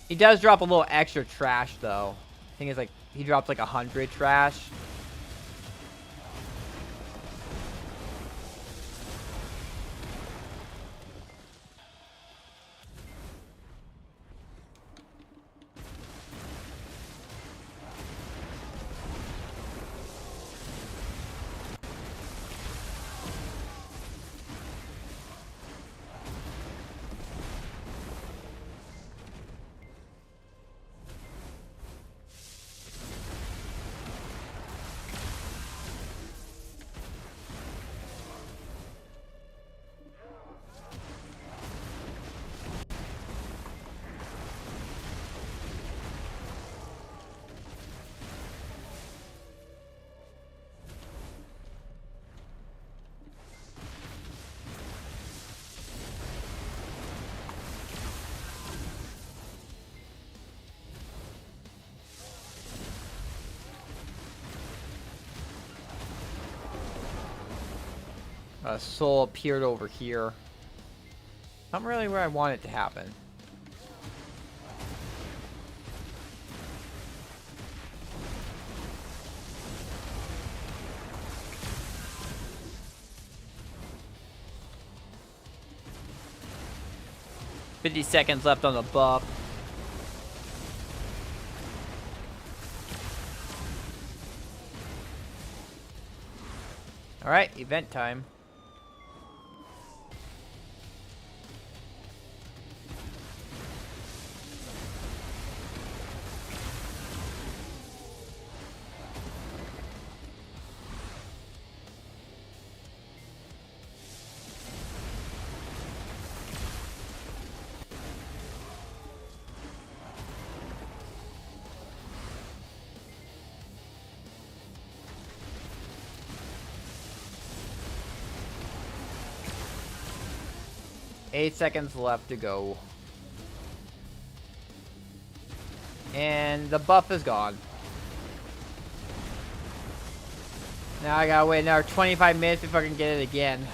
He does drop a little extra trash though. I think it's like, he drops like 100 trash. Soul appeared over here. Not really where I want it to happen. "50 seconds left on the buff." Alright, event time. Eight seconds left to go. And the buff is gone. Now I gotta wait another 25 minutes before I can get it again.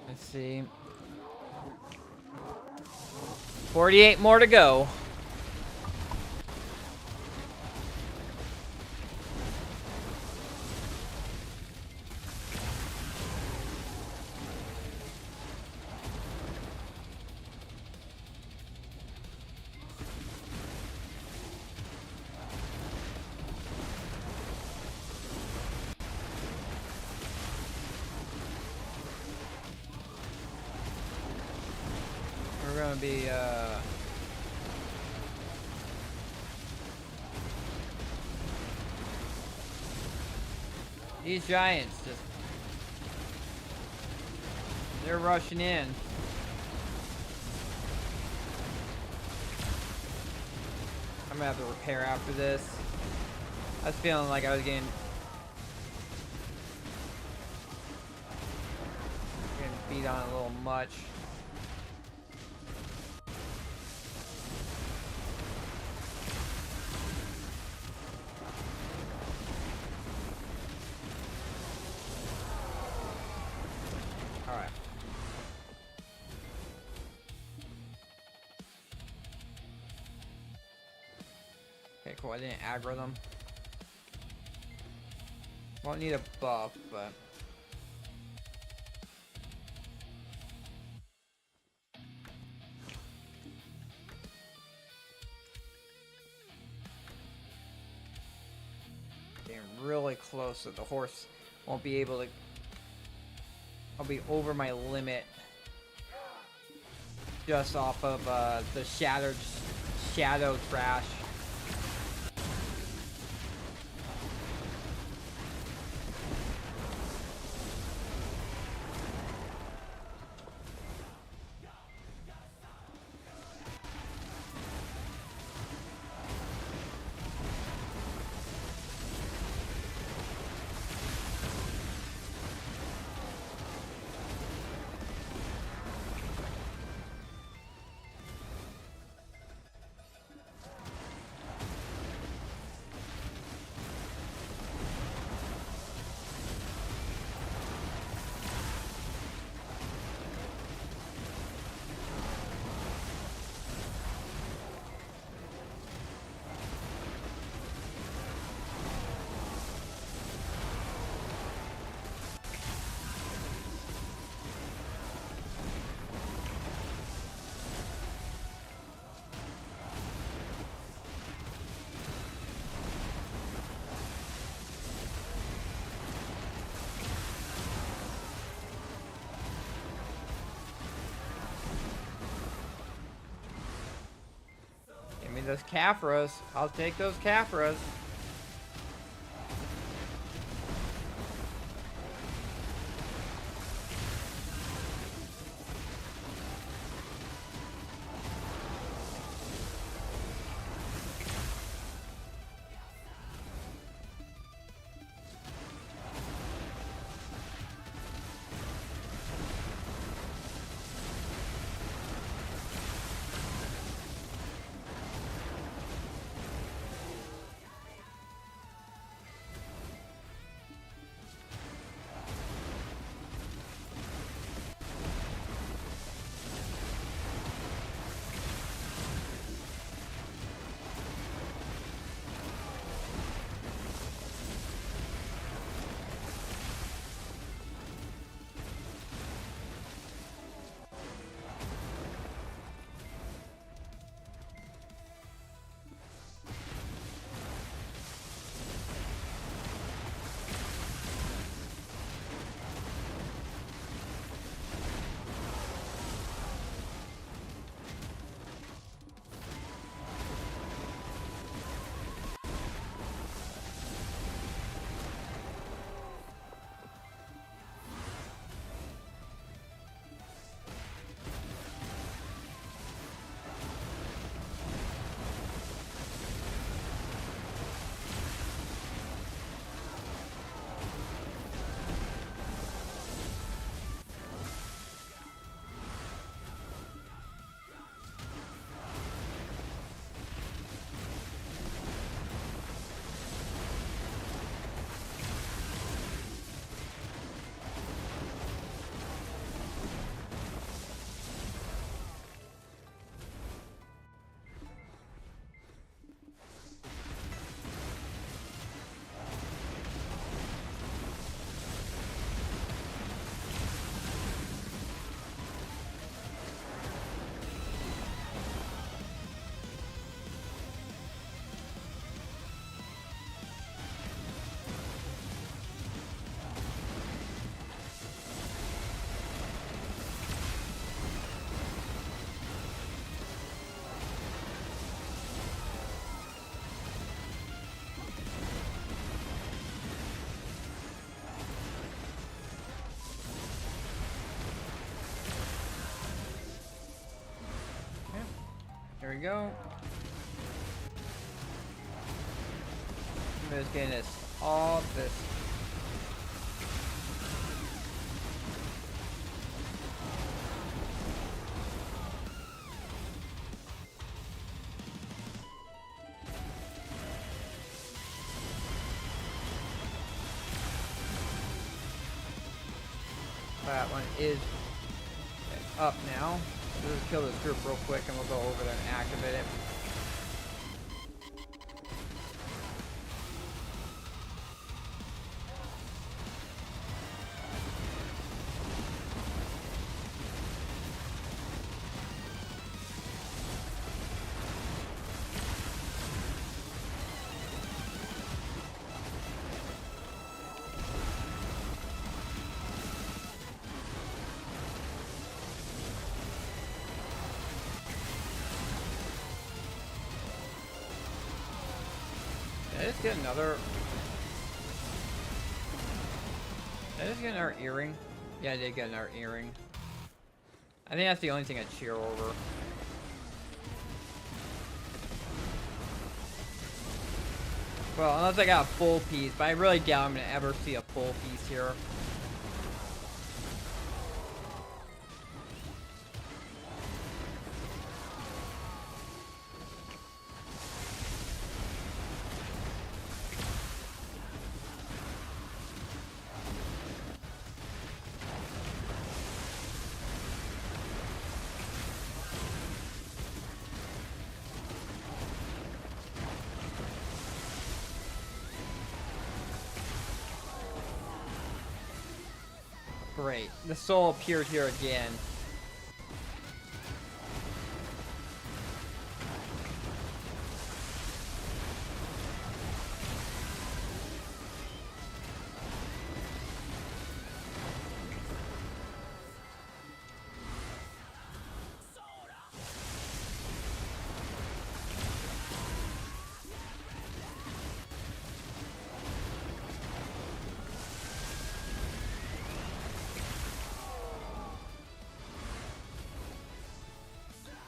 Let's see. 48 more to go. We're gonna be these giants just they're rushing in. I'm gonna have to repair after this. I was feeling like I was getting beat on a little much. Alright. Okay, cool. I didn't aggro them. Won't need a buff, but... getting really really close, so the horse won't be able to. I'll be over my limit just off of the shadow trash. Give me those Caphras. I'll take those Caphras. There we go. I'm just getting this all this. That one is up now. We'll just kill this group real quick and we'll go over there and activate it. just get another... Did I just get another earring? Yeah, I did get another earring. I think that's the only thing I cheer over. Well, unless I got a full piece, but I really doubt I'm gonna ever see a full piece here. Great. The soul appeared here again.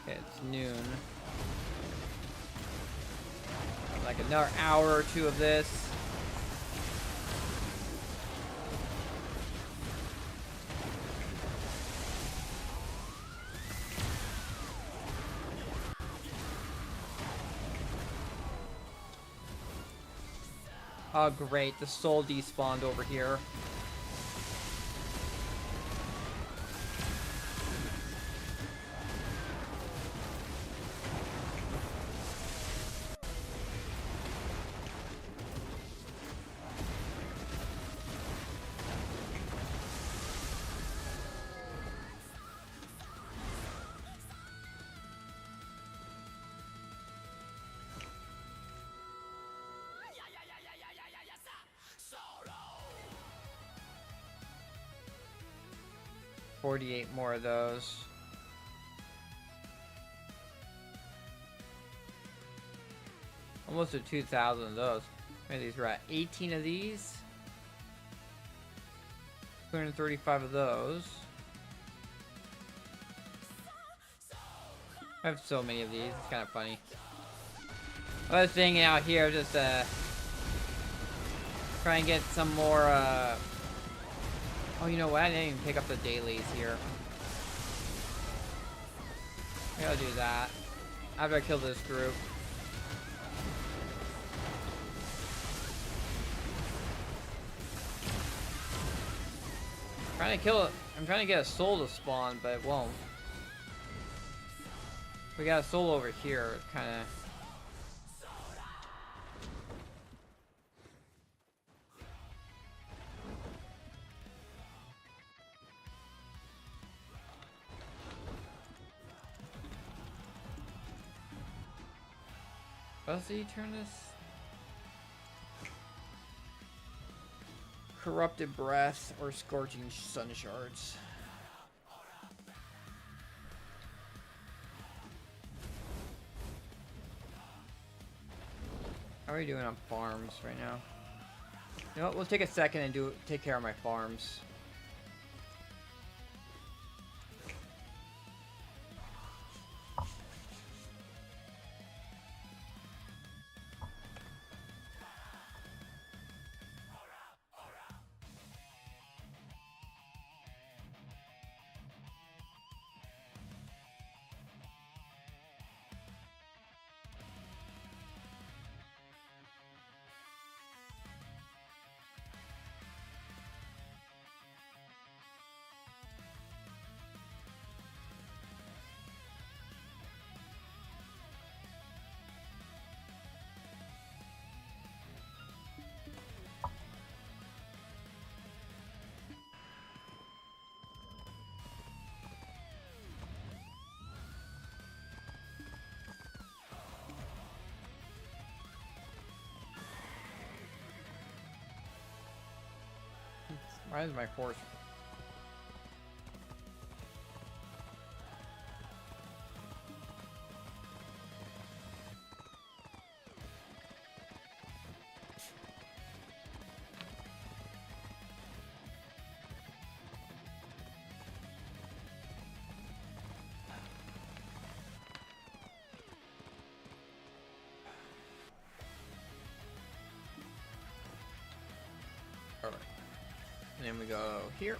It's noon. Like another hour or two of this. Oh great, the soul despawned over here. $48 more of those. Almost at 2,000 of those. How many of these were at? 18 of these. 235 of those. I have so many of these. It's kind of funny. I was thinking out here just try and get some more. Oh, you know what? I didn't even pick up the dailies here. Maybe I'll do that after I kill this group. I'm trying to get a soul to spawn, but it won't. We got a soul over here, kind of. Does he turn this? Corrupted breath or scorching sun shards. How are we doing on farms right now? You know what? We'll take a second and take care of my farms. Why is my force? And then we go here.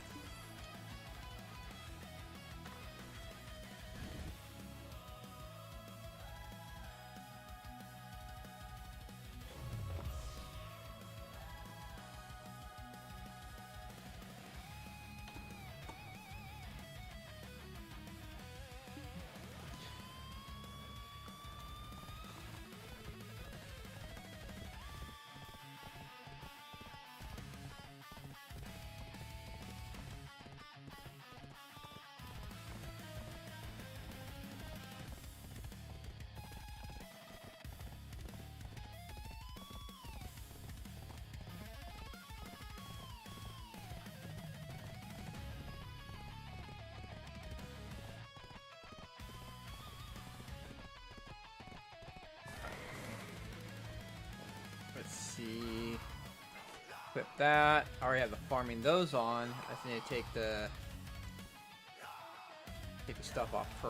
Let's see. Equip that. I already have the farming those on. I just need to take the stuff off her.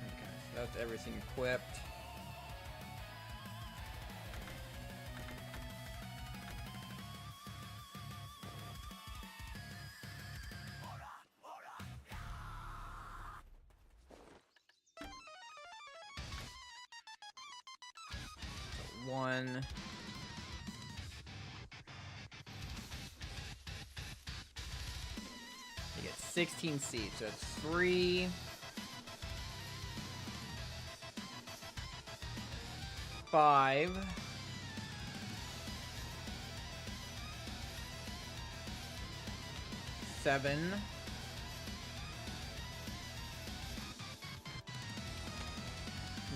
Okay, so that's everything equipped. One. You get 16 seeds, so that's 3. 5. 7.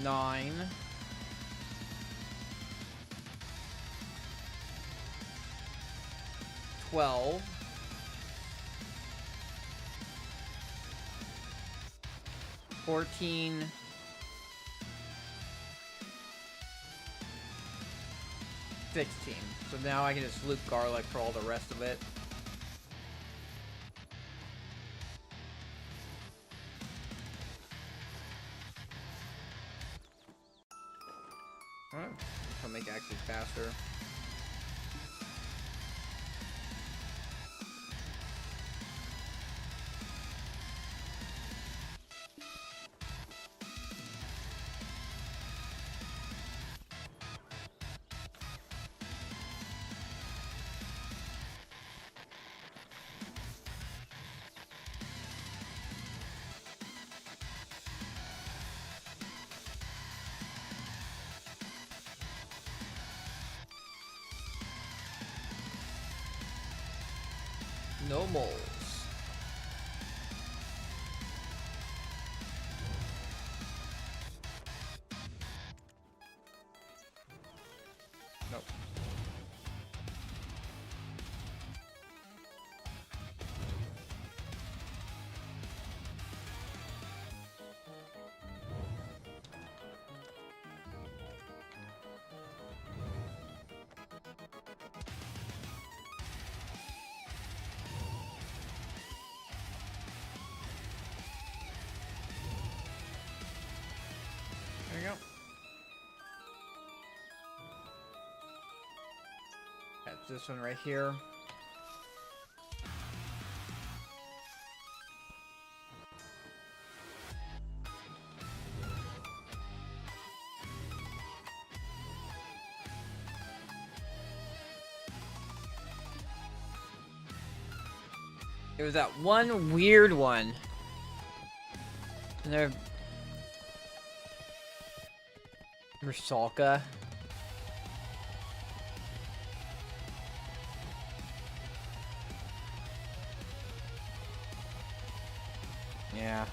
9. 12. 14. 16. So now I can just loot garlic for all the rest of it. Alright, this will make it actually faster. No moles. Nope. There you go. That's this one right here. It was that one weird one. And there. Mersalka. Yeah.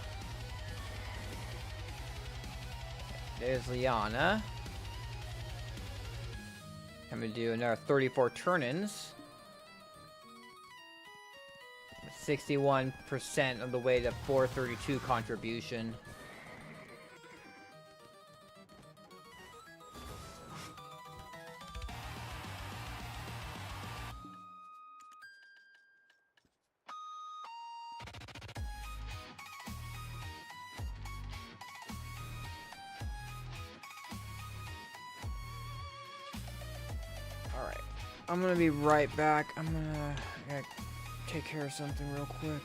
There's Liana. I'm gonna do another 34 turn-ins. 61% of the way to 432 contribution. I'm gonna be right back. I gotta take care of something real quick.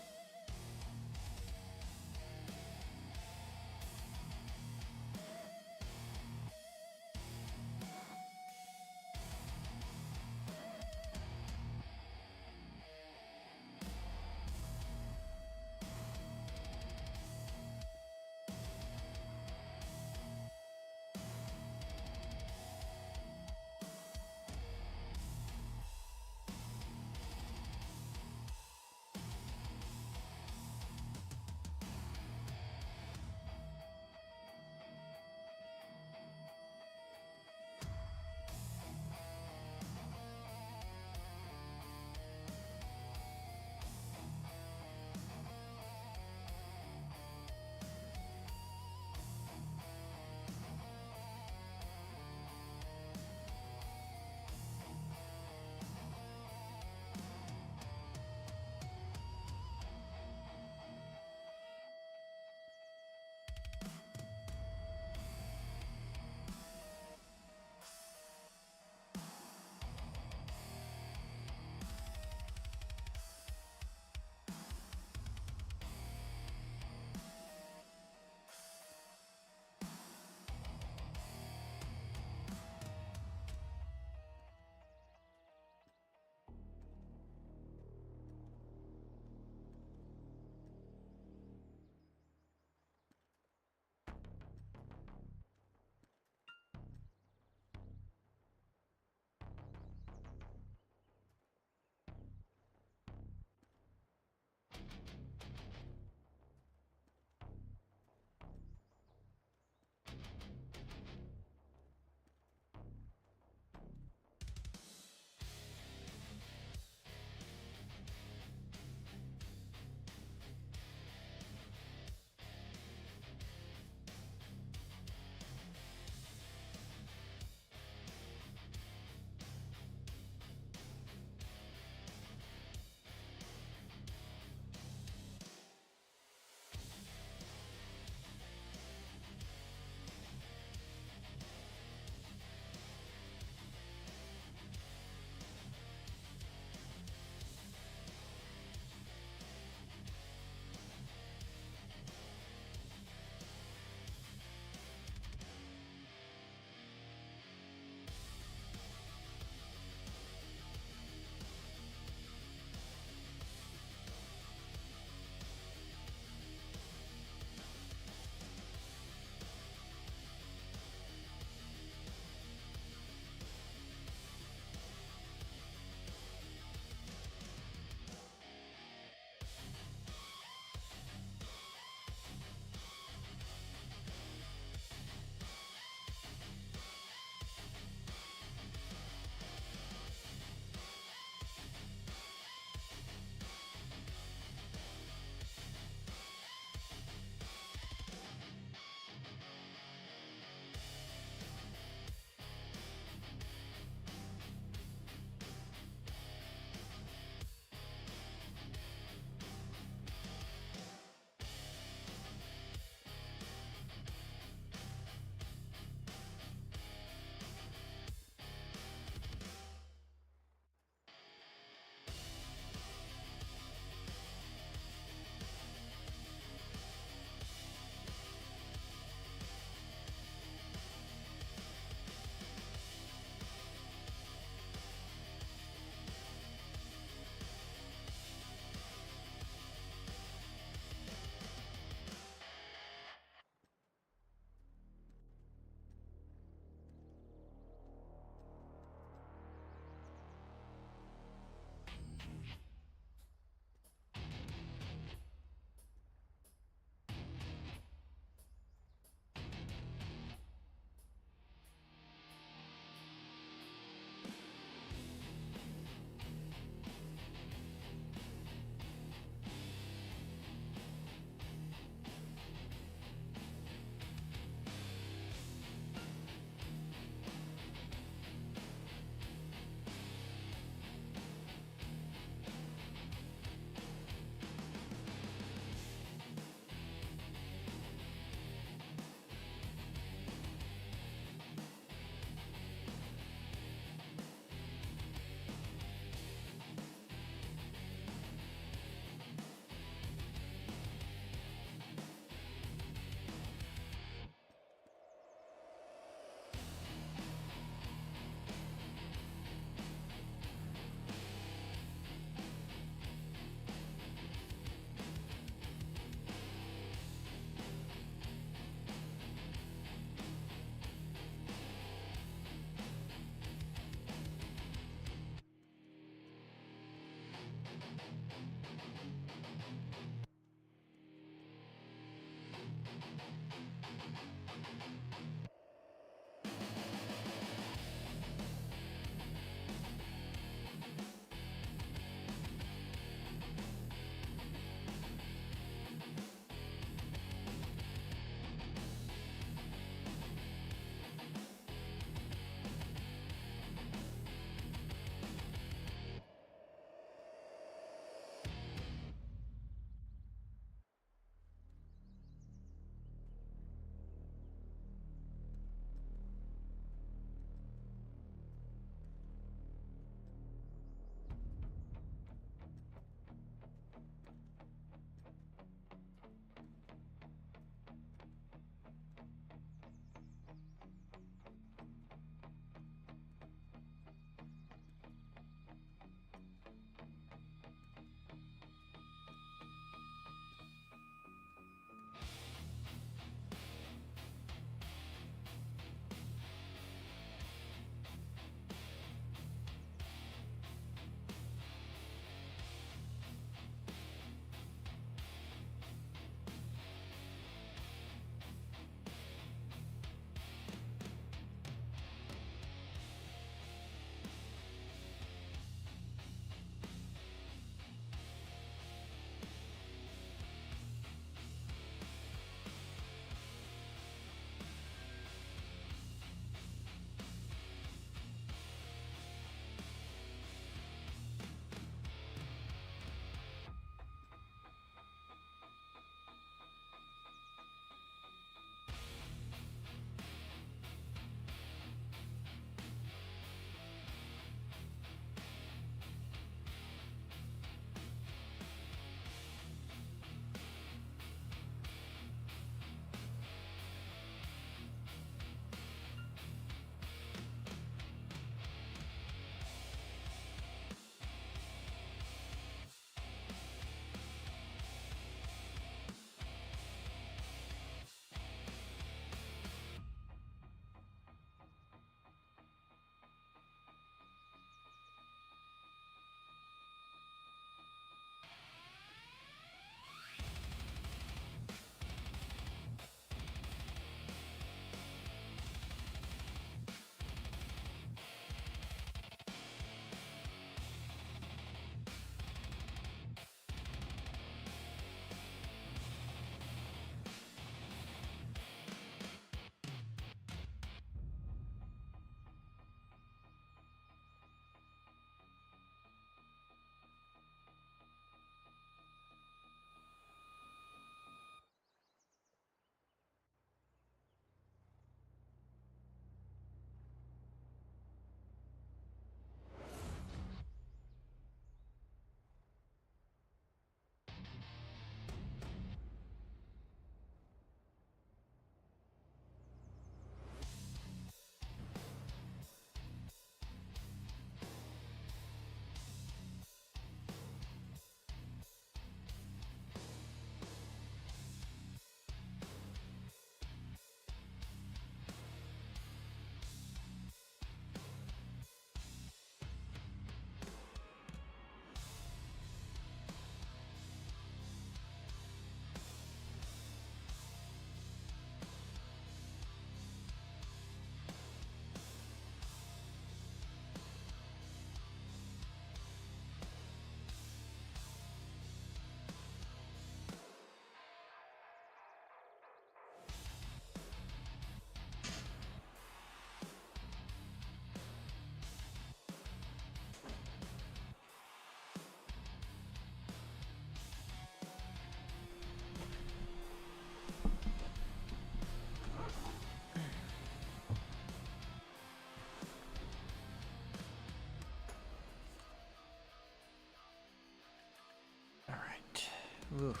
Oof.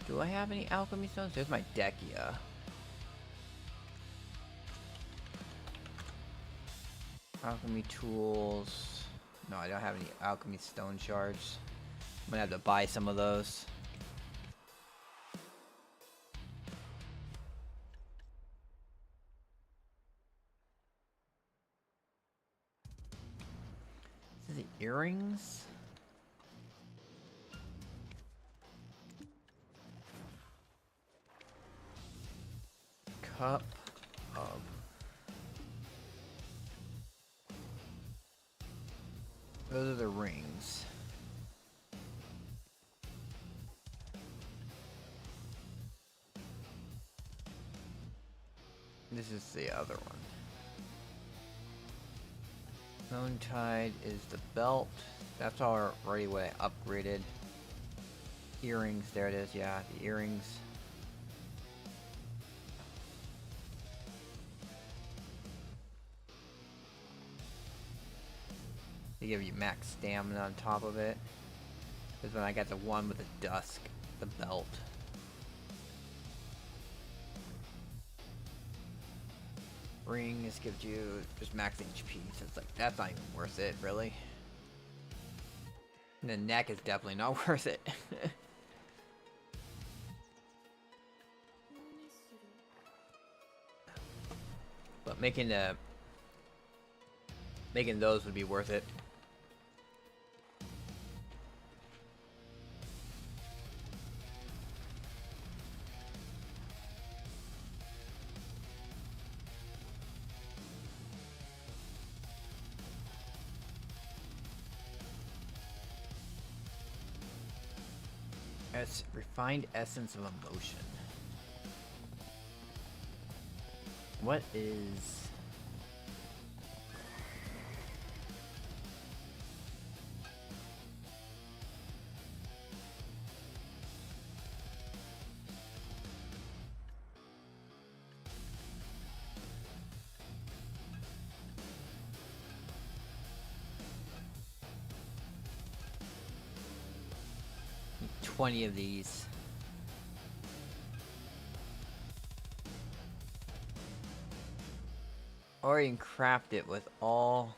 Do I have any alchemy stones? There's my Dekia. Alchemy tools. No, I don't have any alchemy stone shards. I'm gonna have to buy some of those. Earrings? Cup of... Those are the rings. This is the other one. Bone Tide is the belt. That's already what I upgraded. Earrings, there it is, yeah, the earrings. They give you max stamina on top of it. This is when I got the one with the dusk, the belt. Rings gives you just max HP, so it's like, that's not even worth it, really. And the neck is definitely not worth it. But making those would be worth it. Refined essence of emotion. What is... Need 20 of these. Or you can craft it with all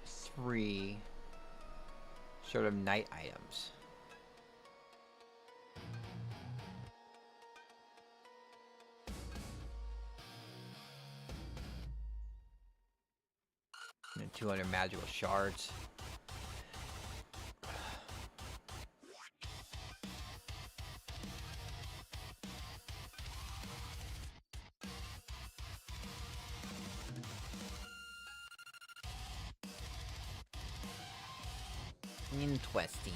3 sort of night items. And 200 magical shards. Interesting.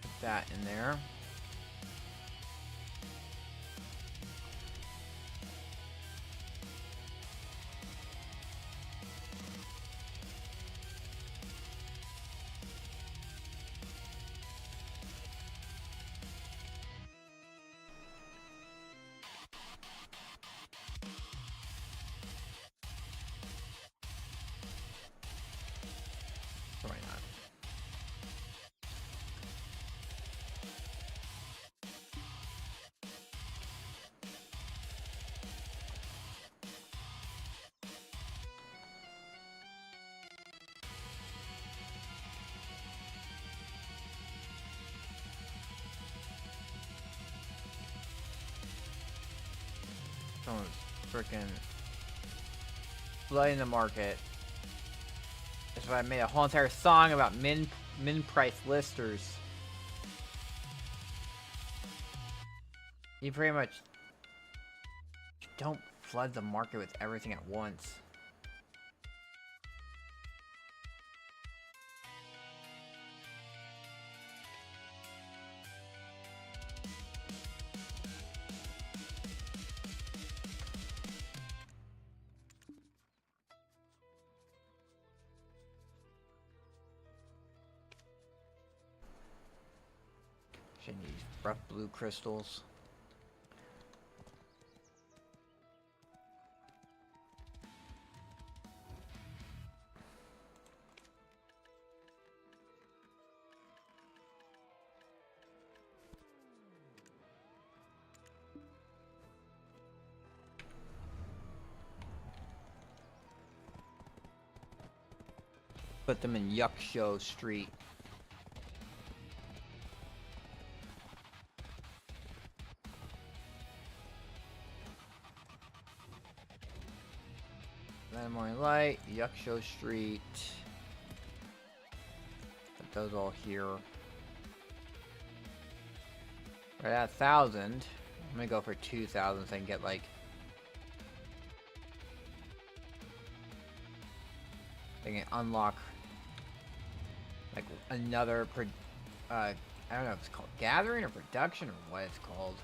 Put that in there. Why not? Someone's freaking flooding the market. That's why I made a whole entire song about min price listers. You pretty much don't flood the market with everything at once. Should need rough blue crystals. Put them in Yuckshow Street. Morning Light, Yuckshow Street. Put those all here. We're at 1,000. I'm gonna go for 2,000 so I can get like. I can unlock like another. I don't know if it's called gathering or production or what it's called.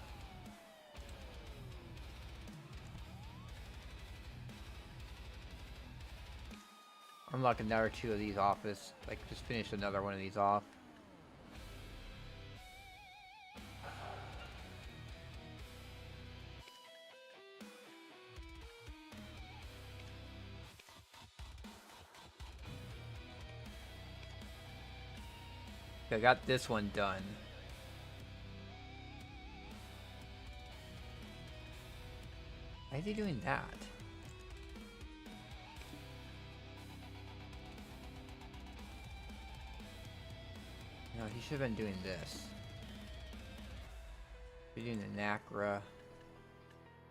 Unlock another 2 of these office. Like, just finish another one of these off. Okay, I got this one done. Why is he doing that? No, he should have been doing this. He's doing the Nacra.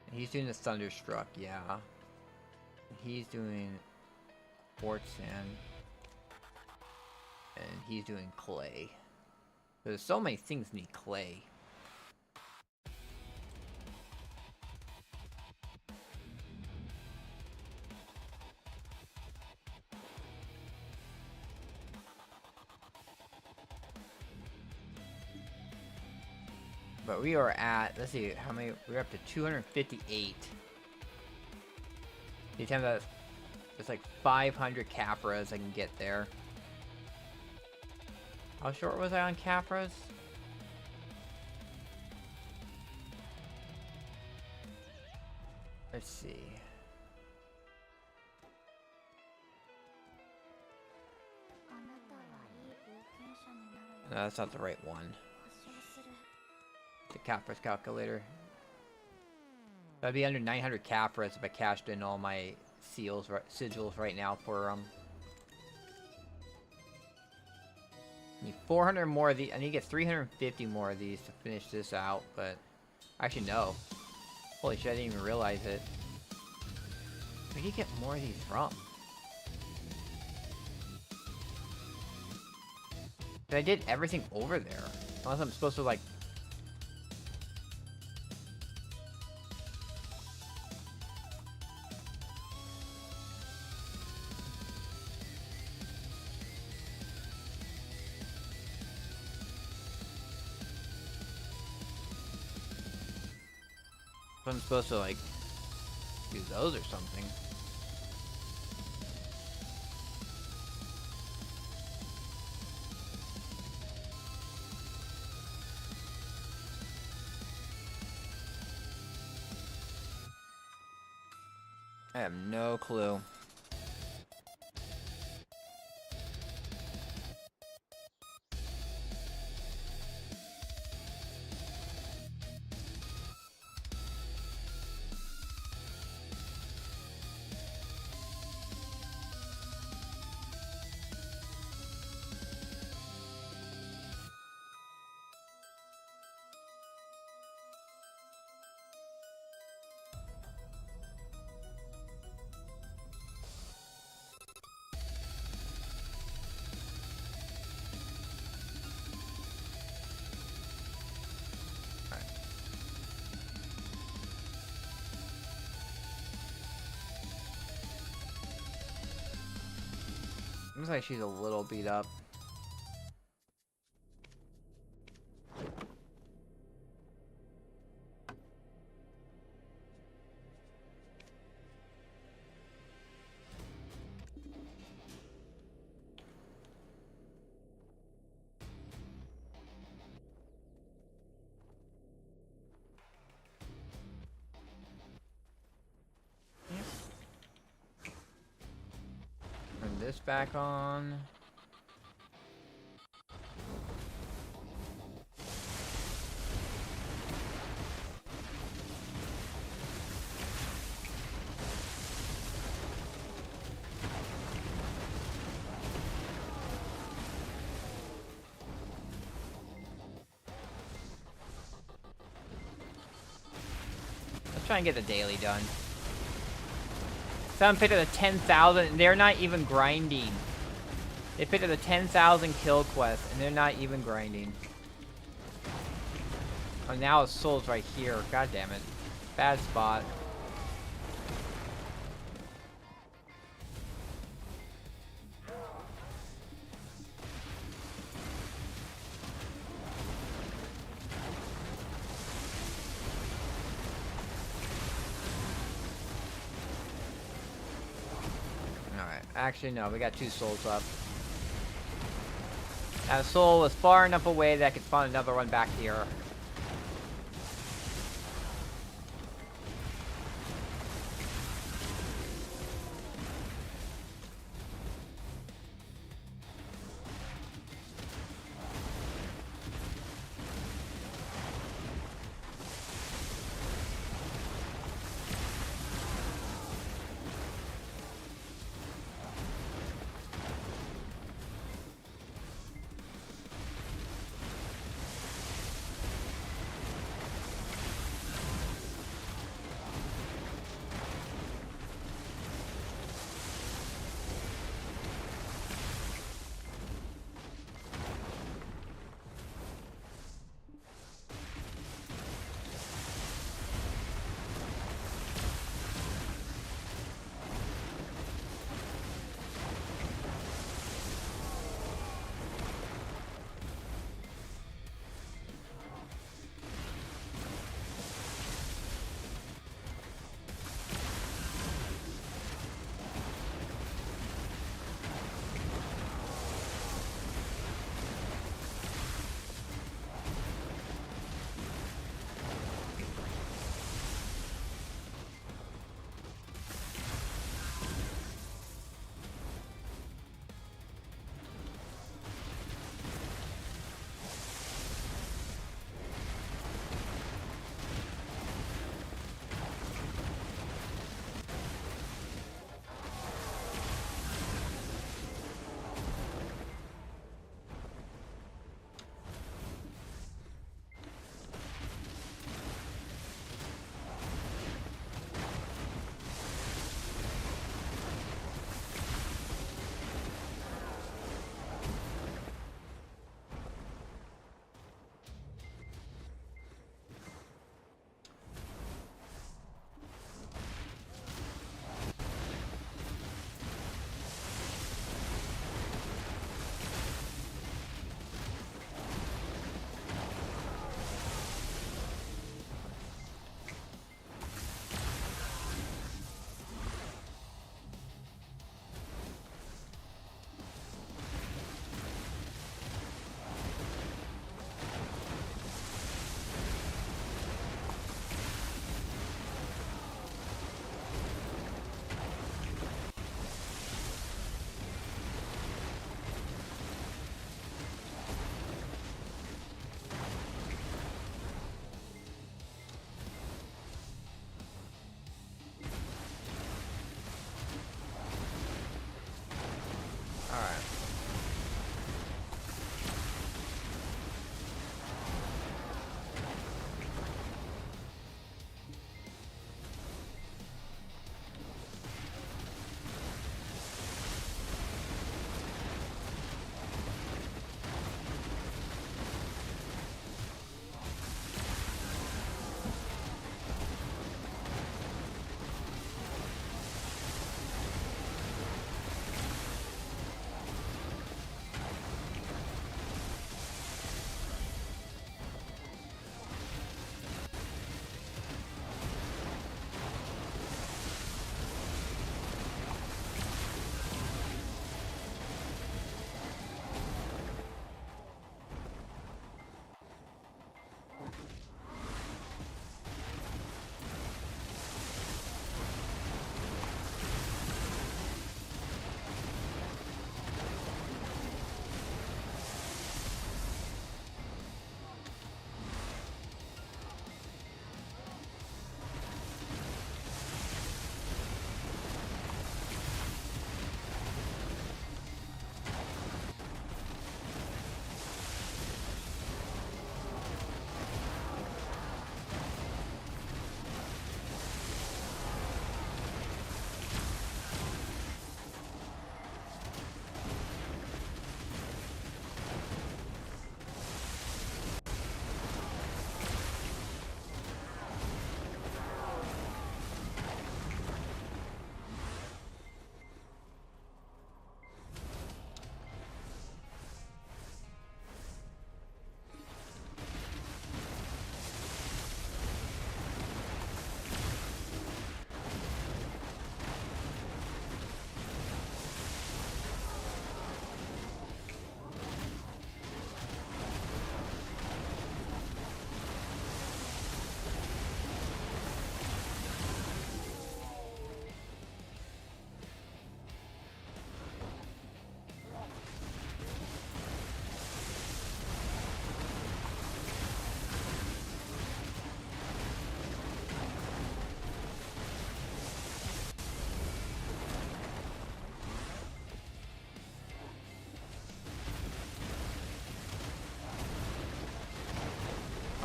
And he's doing the Thunderstruck, yeah. And he's doing Quartz Sand. And he's doing clay. There's so many things need clay. But we are at, let's see, how many, we're up to 258. Anytime that, there's like 500 Capras I can get there. How short was I on Capras? Let's see. No, that's not the right one. The Capras calculator. That'd be under 900 Capras if I cashed in all my sigils right now for I need 400 more of these. I need to get 350 more of these to finish this out, but actually no. Holy shit, I didn't even realize it. Where do you get more of these from? I did everything over there. Unless I'm supposed to like... I'm supposed to like do those or something. I have no clue. Looks like she's a little beat up. This back on. trying to get the daily done. Someone picked up the 10,000, and they're not even grinding. They picked up the 10,000 kill quest, and they're not even grinding. Oh, now his soul's right here. God damn it. Bad spot. Alright, actually no, we got 2 souls up. That soul was far enough away that I could spawn another one back here.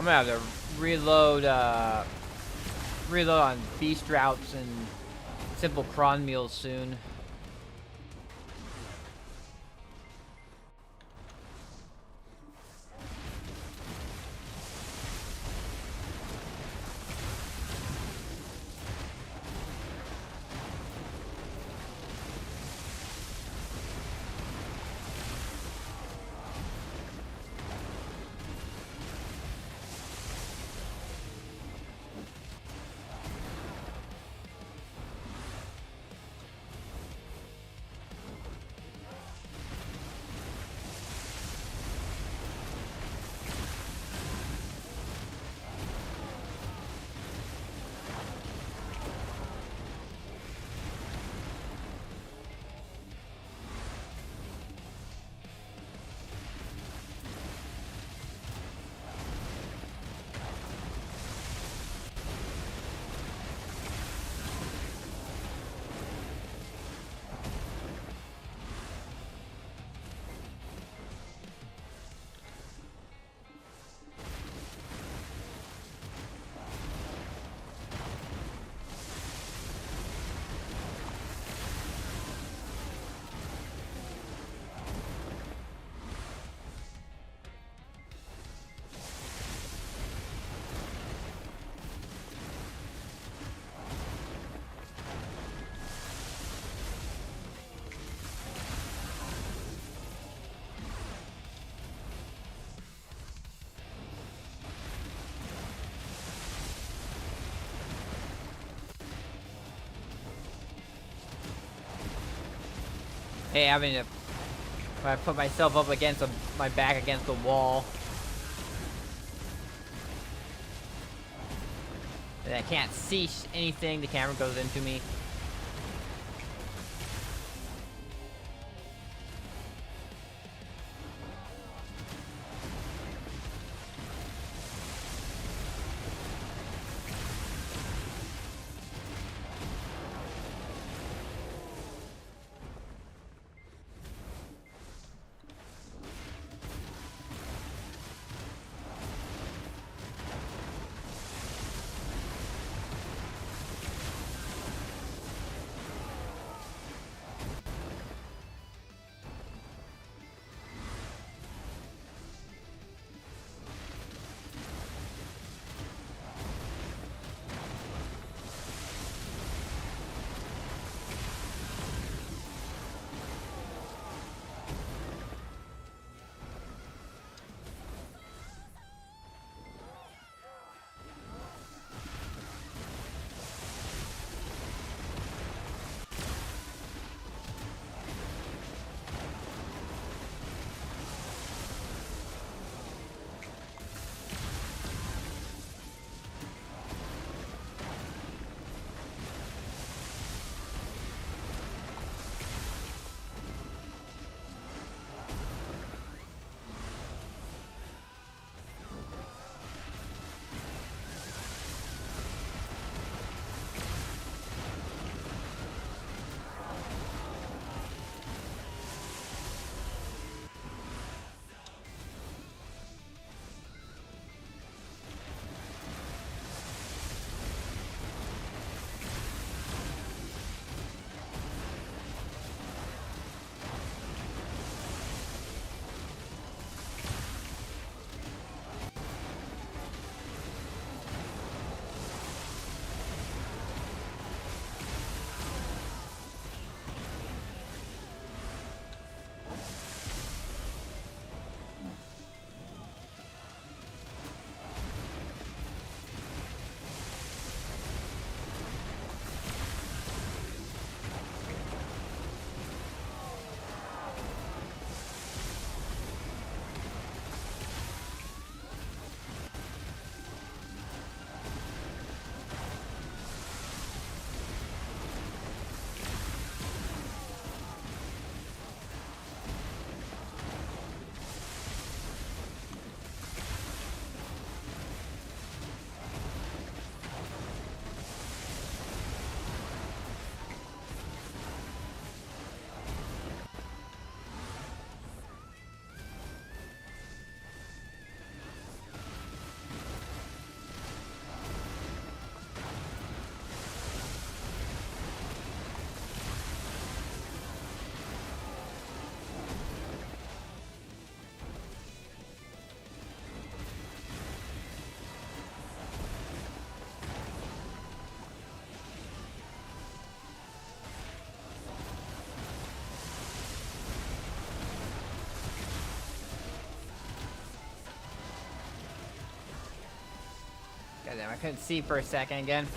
I'm gonna have to reload on beast routes and simple cron meals soon. Hey, I mean, if I put myself up against my back against the wall, and I can't see anything, the camera goes into me. Damn, I couldn't see for a second again.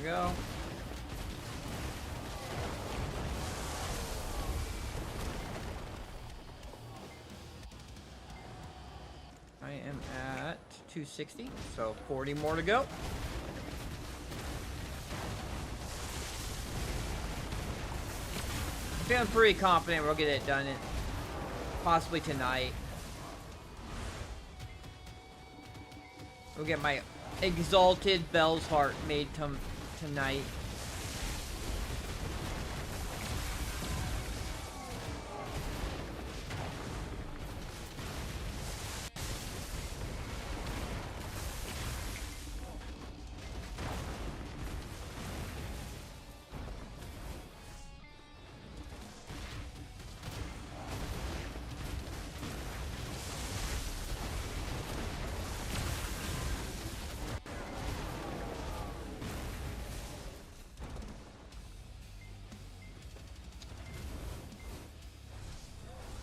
we go. I am at 260, so 40 more to go. I'm feeling pretty confident we'll get it done possibly tonight. We'll get my exalted Bell's Heart made tonight.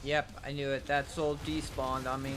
Yep, I knew it. That soul despawned on me.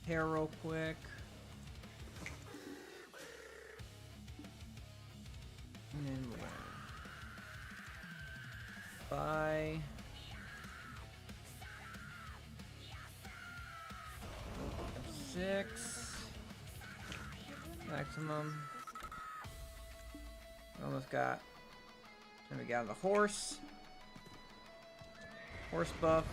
Hair real quick. And then buy. Six. Maximum. Almost got. Then we got the horse. Horse buff.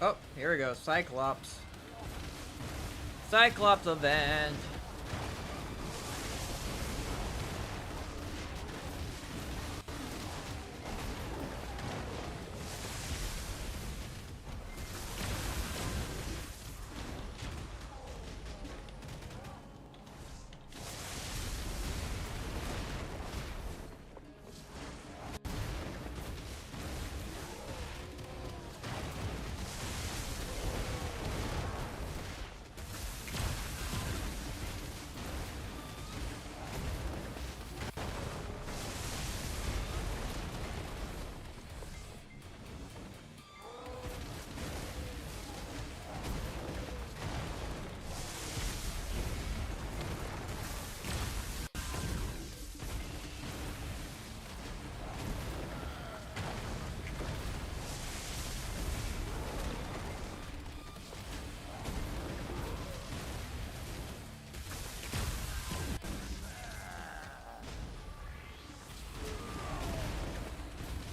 Oh, here we go. Cyclops. Cyclops event.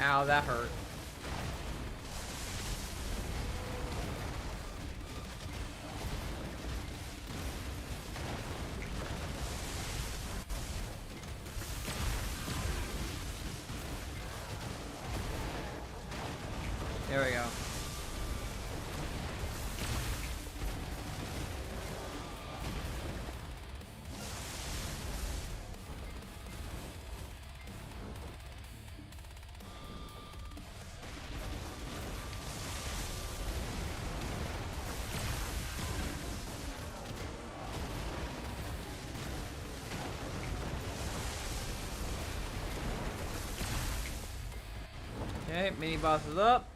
Ow, that hurt. There we go. Okay, mini boss is up.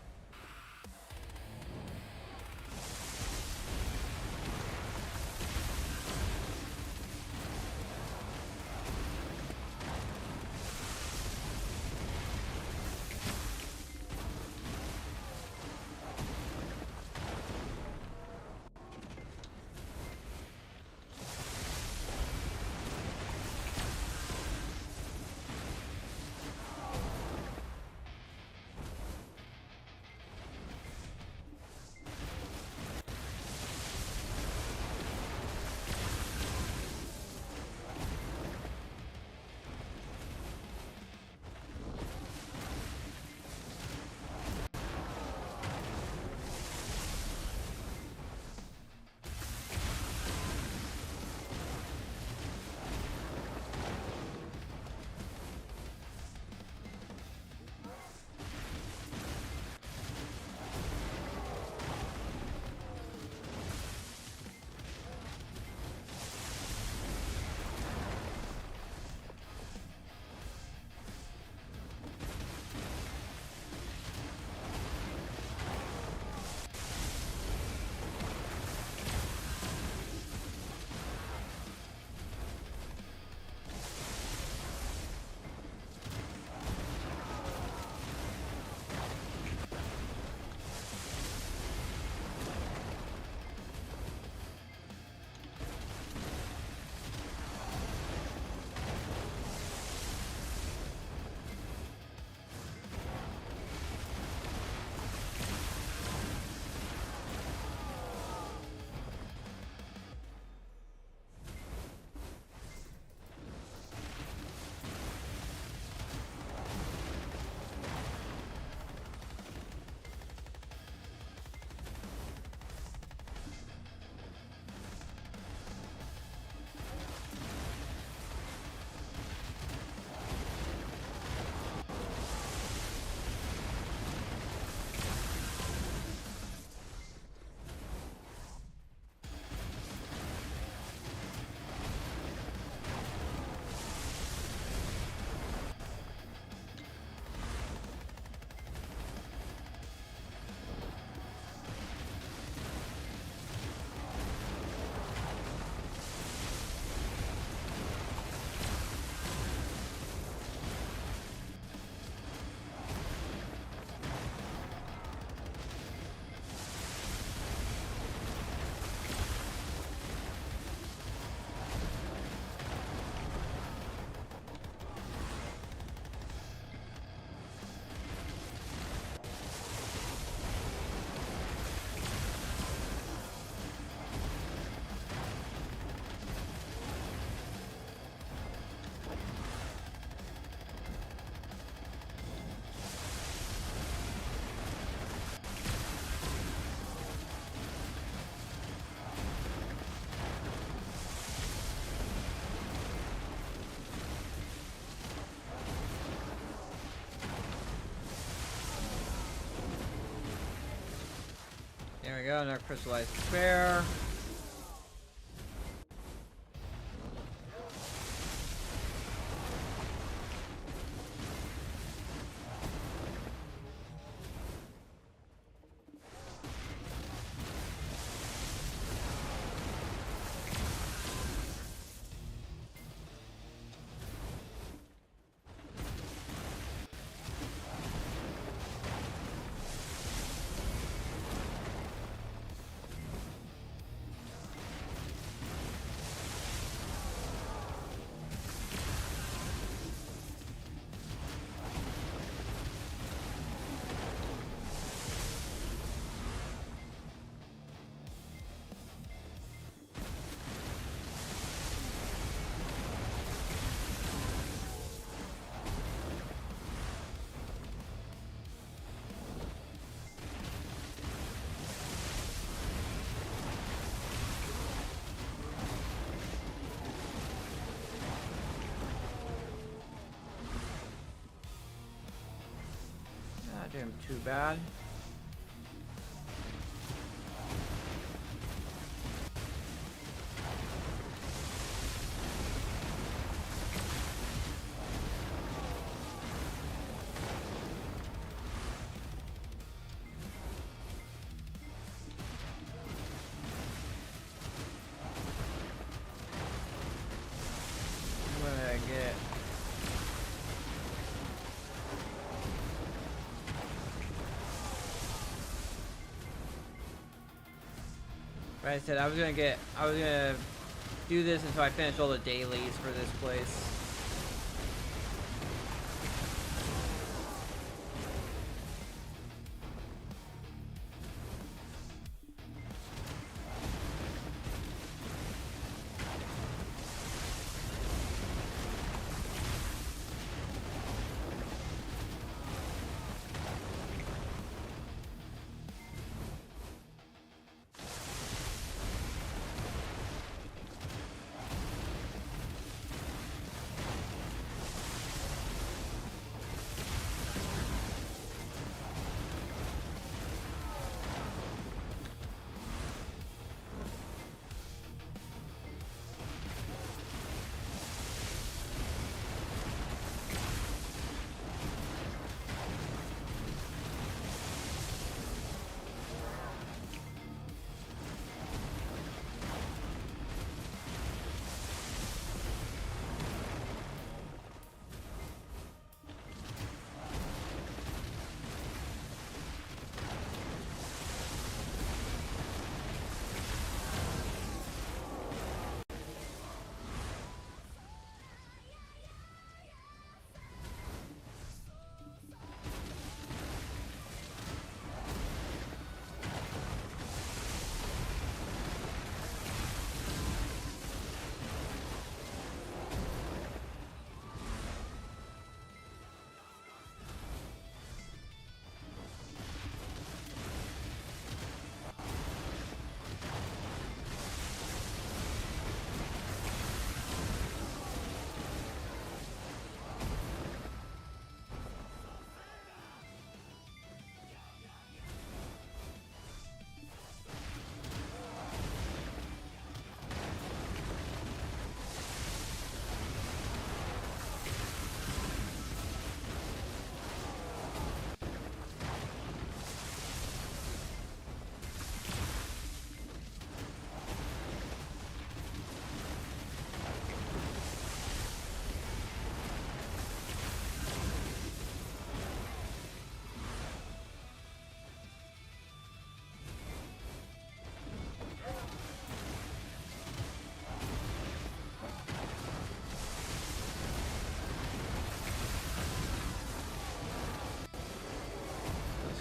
There we go, another crystallized despair. Not doing too bad. What did I get? Like I said, I was gonna do this until I finish all the dailies for this place.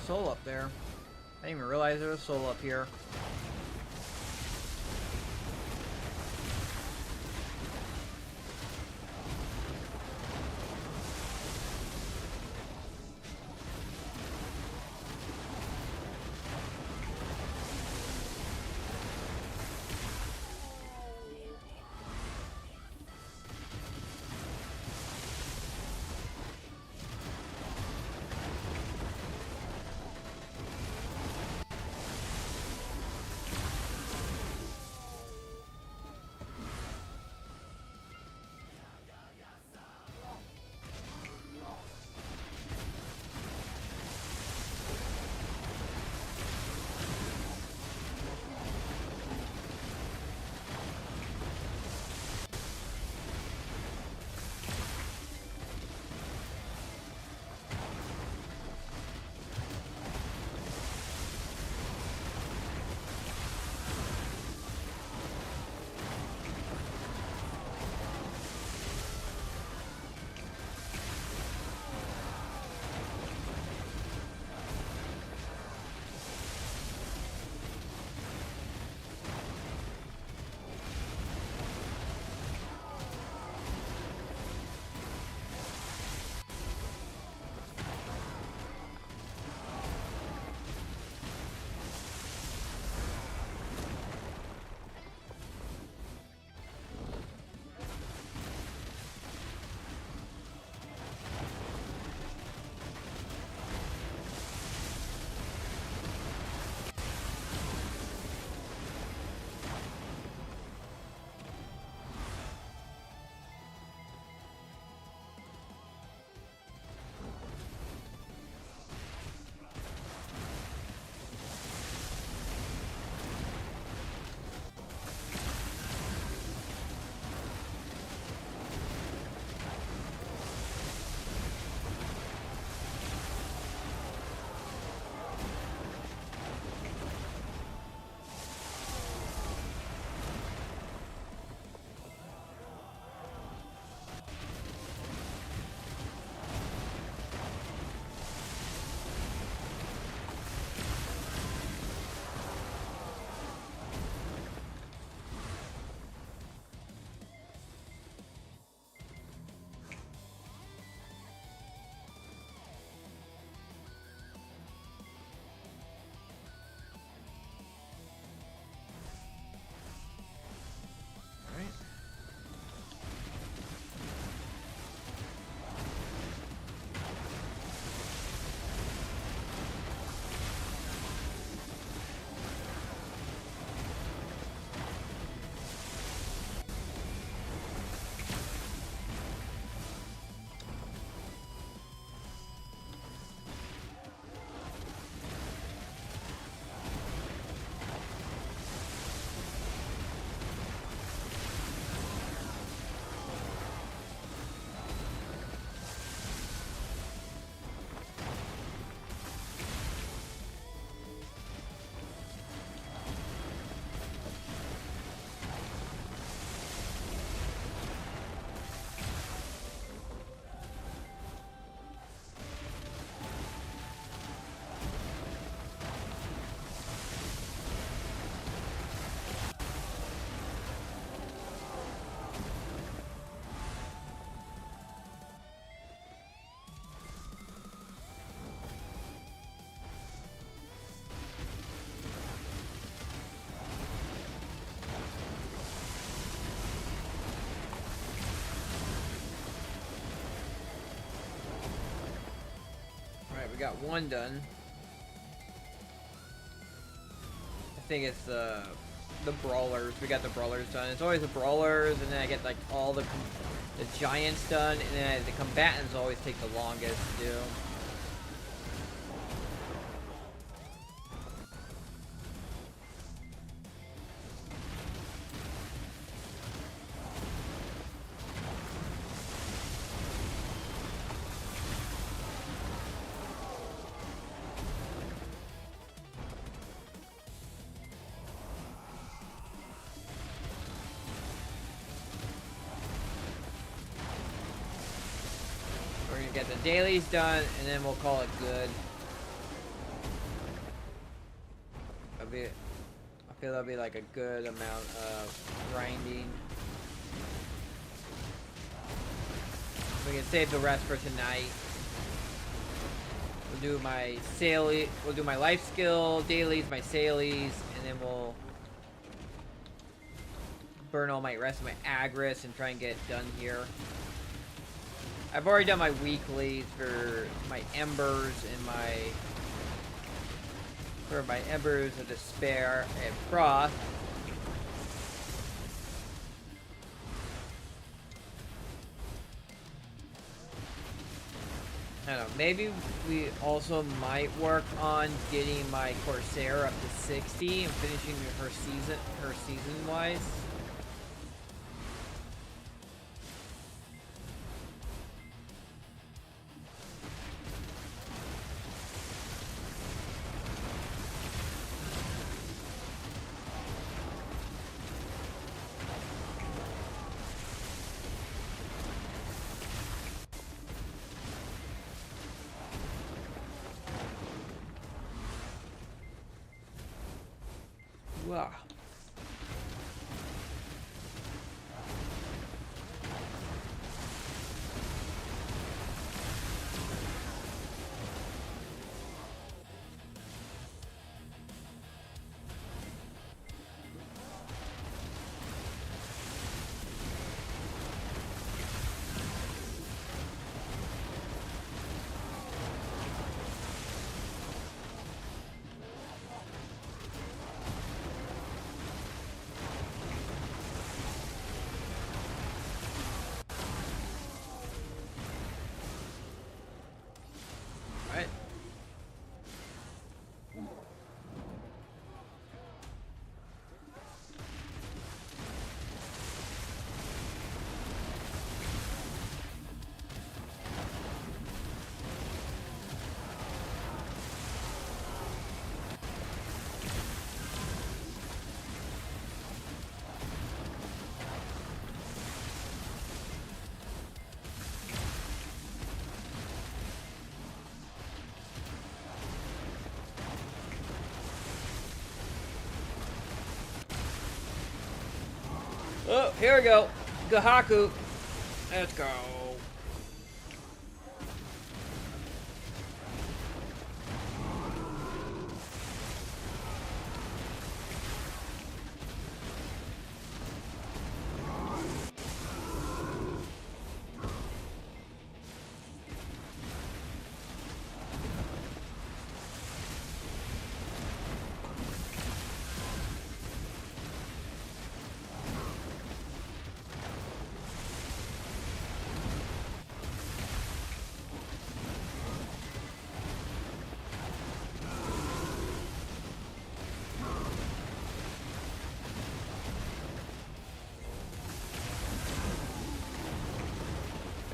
Soul up there. I didn't even realize there was soul up here. we got one done. I think it's the brawlers. We got the brawlers done. It's always the brawlers, and then I get like all the giants done, and then the combatants always take the longest to do. Get the dailies done, and then we'll call it good. I feel that'll be like a good amount of grinding. We can save the rest for tonight. We'll do my sailies, we'll do my life skill, dailies, my sailies, and then we'll burn all my rest of my agris and try and get it done here. I've already done my weeklies for my embers and my embers of despair and frost. I don't know, maybe we also might work on getting my Corsair up to 60 and finishing her season wise. Wow. Oh, here we go. Gahaku. Let's go.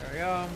There we go.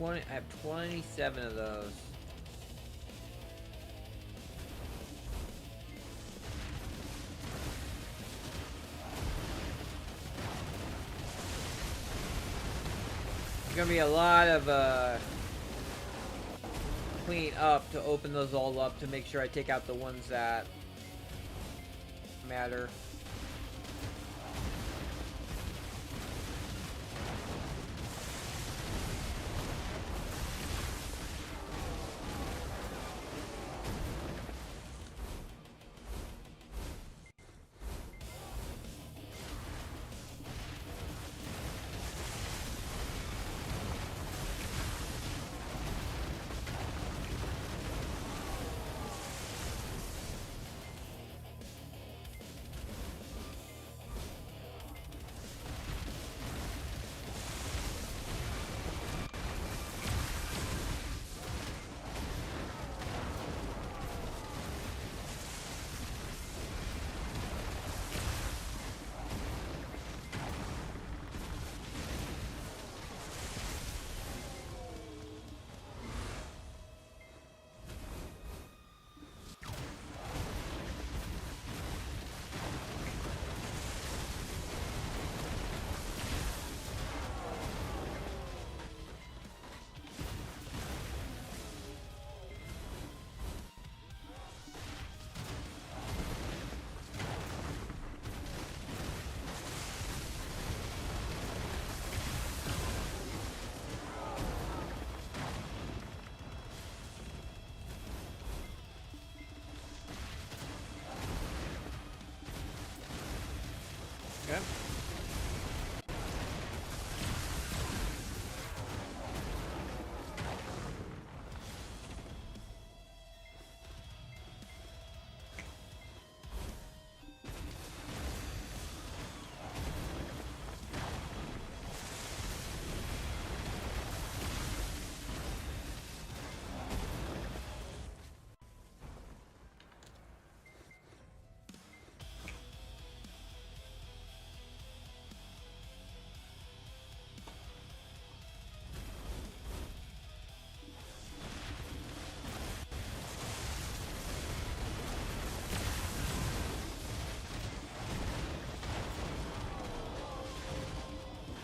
I have 27 of those. There's gonna be a lot of clean up to open those all up to make sure I take out the ones that matter. Okay.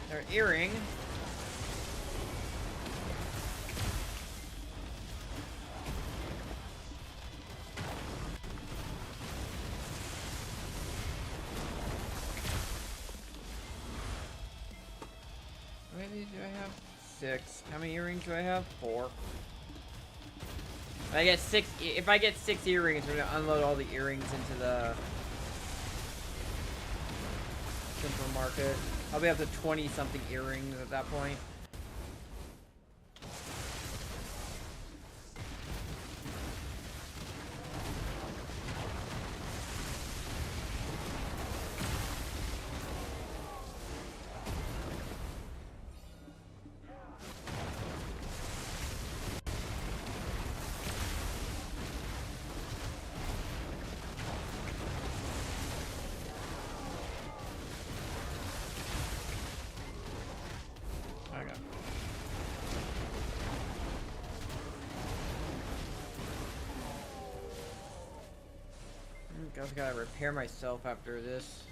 Their earring. How many do I have? 6. How many earrings do I have? 4. I get 6. If I get 6 earrings, we're gonna unload all the earrings into the simple market. I'll be up to 20 something earrings at that point. I just gotta repair myself after this.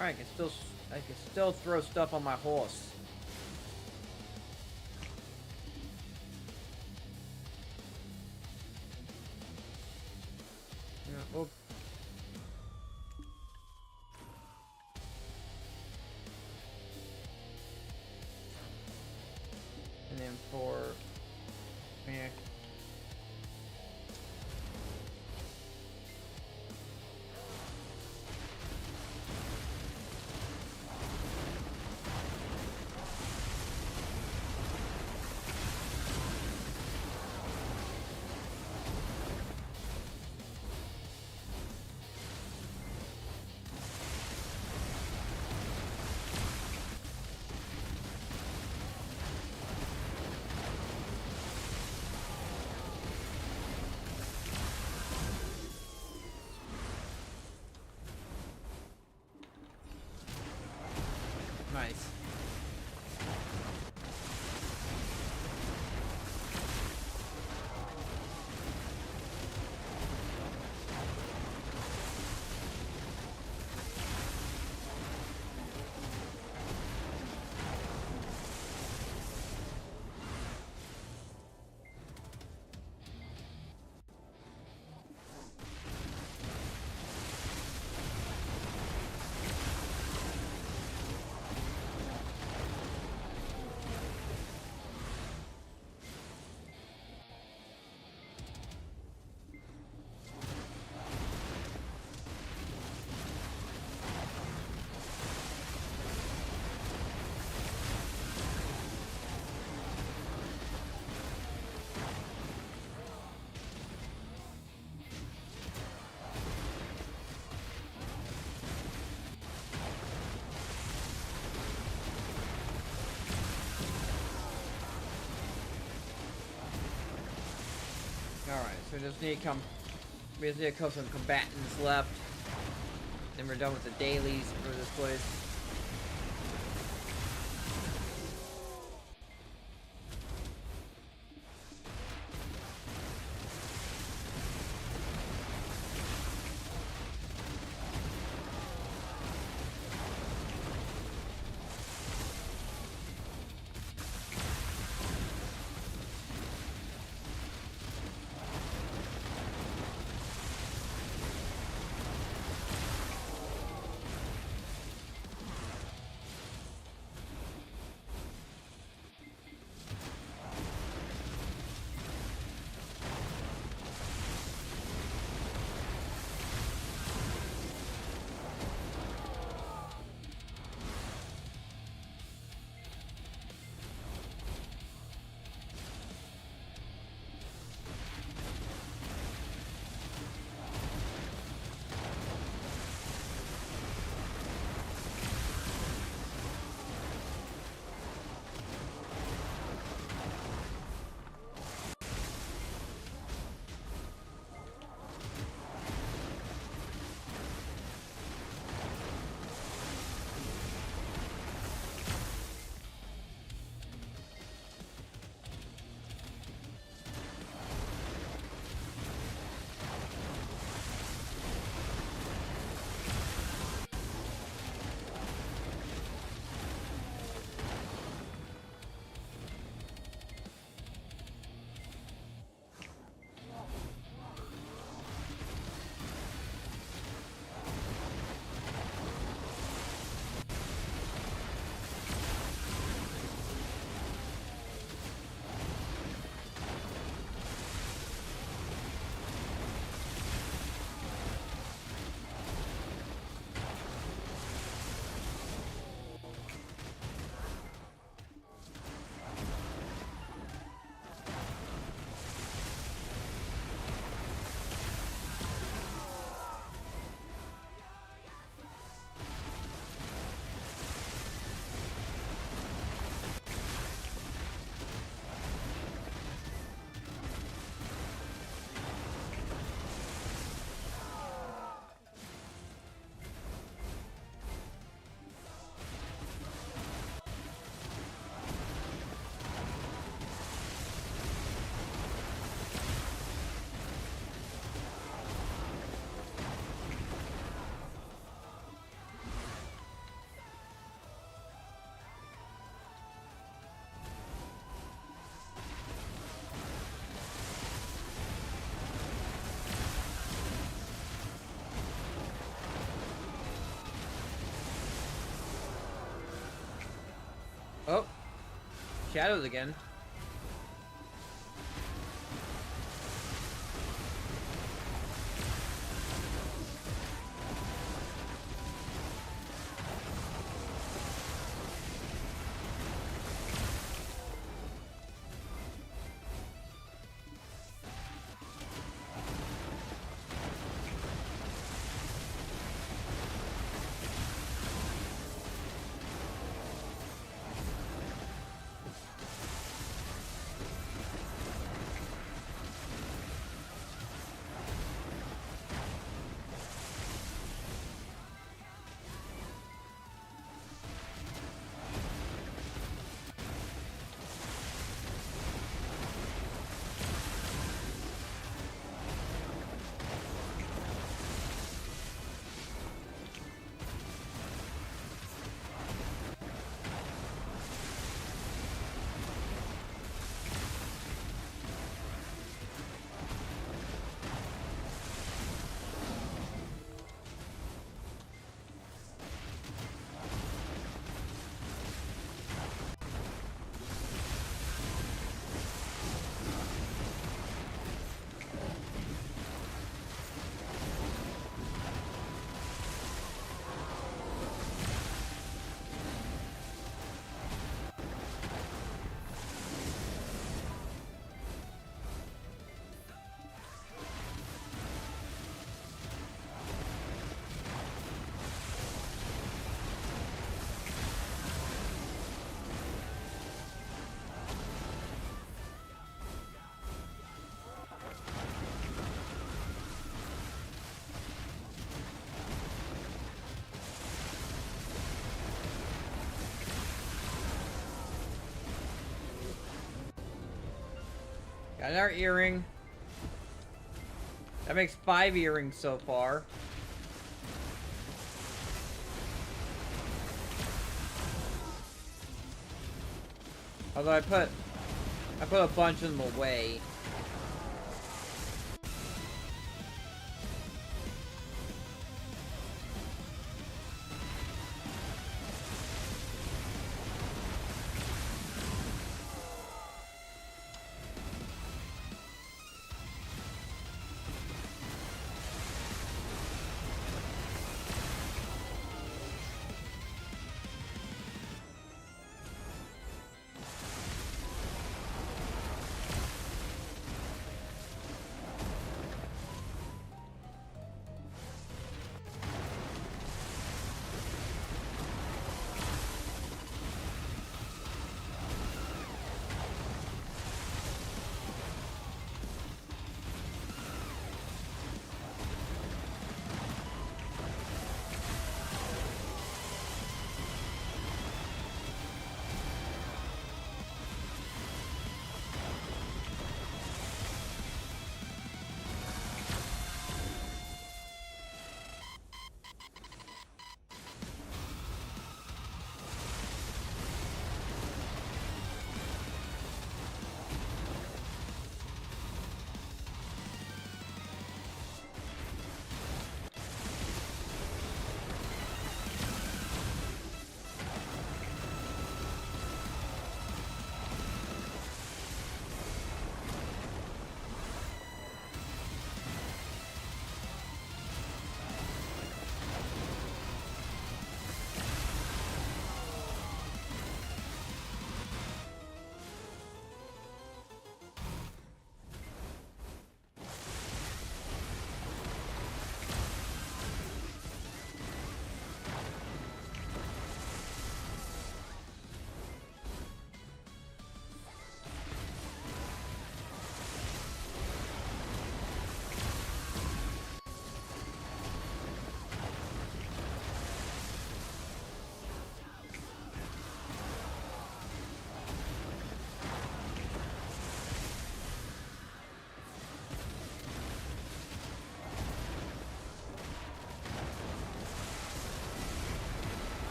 Alright, I can still throw stuff on my horse. Yeah, oop. And then for nice. Alright, so we just need to kill some combatants left. Then we're done with the dailies for this place. Oh, shadows again. Got our earring. That makes 5 earrings so far. Although I put a bunch of them away.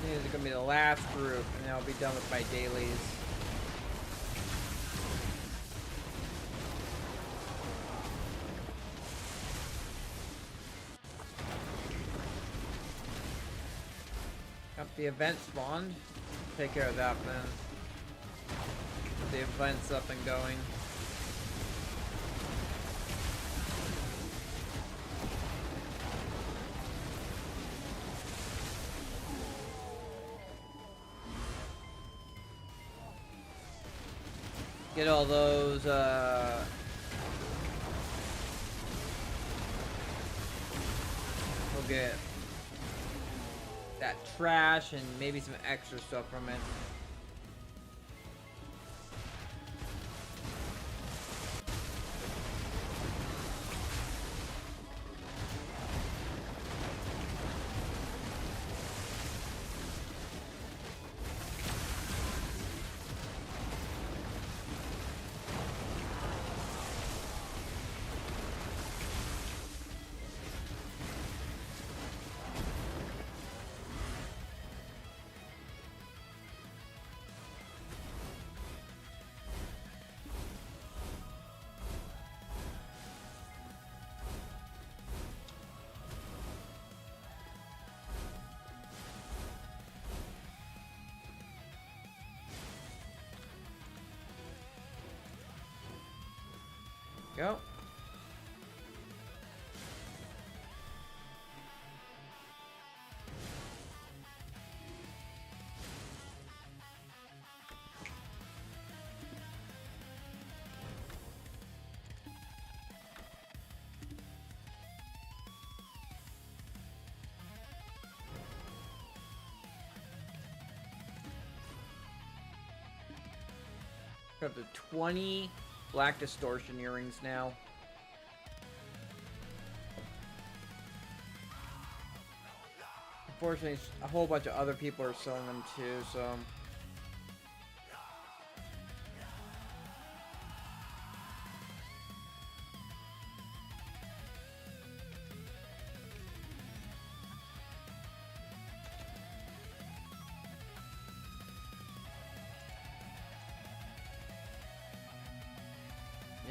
This is gonna be the last group, and then I'll be done with my dailies. Up the event spawned. Take care of that then. Get the events up and going. Get all those, we'll get that trash and maybe some extra stuff from it. Go. We're up to 20 black distortion earrings now. Unfortunately, a whole bunch of other people are selling them too, so...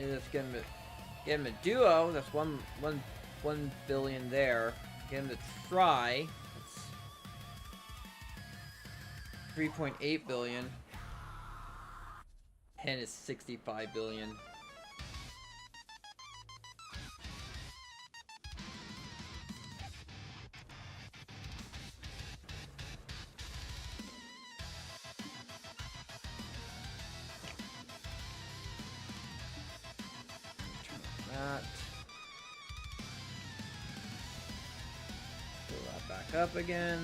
Yeah, just get him a duo. That's one billion there. Get him to try. That's 3.8 billion. And it's 65 billion. That. Pull that back up again.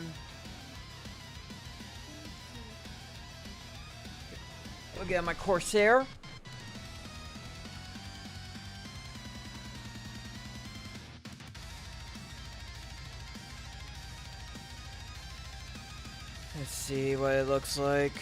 Look at my Corsair. Let's see what it looks like.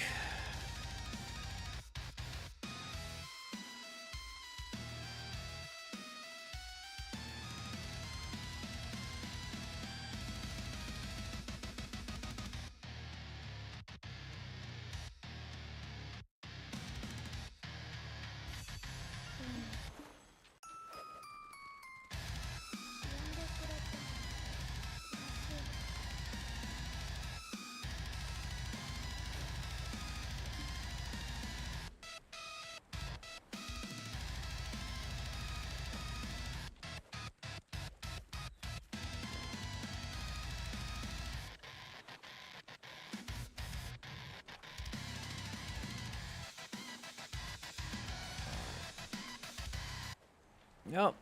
Yep.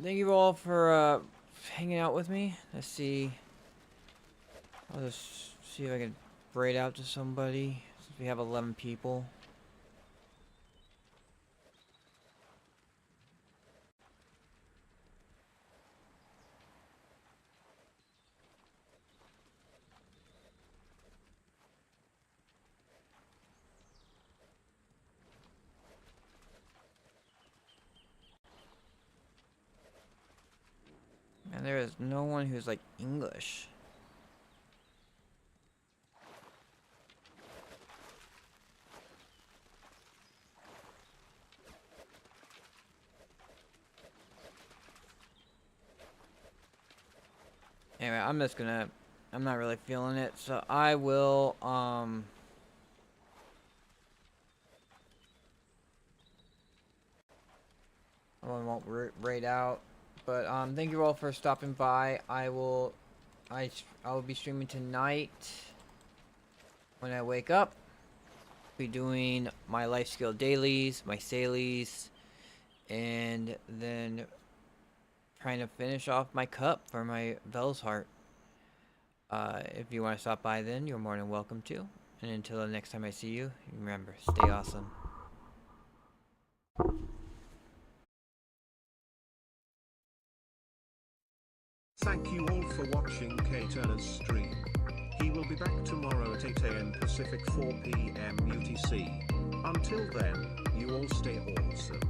Thank you all for hanging out with me. Let's see. I'll just see if I can braid out to somebody. Since we have 11 people. And there is no one who's like English. Anyway, I'm not really feeling it, so I will, I won't raid out, but, thank you all for stopping by. I will be streaming tonight when I wake up. Be doing my life skill dailies, my sailies, and then trying to finish off my cup for my Vel's Heart. If you want to stop by then, you're more than welcome to. And until the next time I see you, remember, stay awesome. Thank you all for watching K-Turner's stream. He will be back tomorrow at 8 AM Pacific, 4 PM UTC. Until then, you all stay awesome.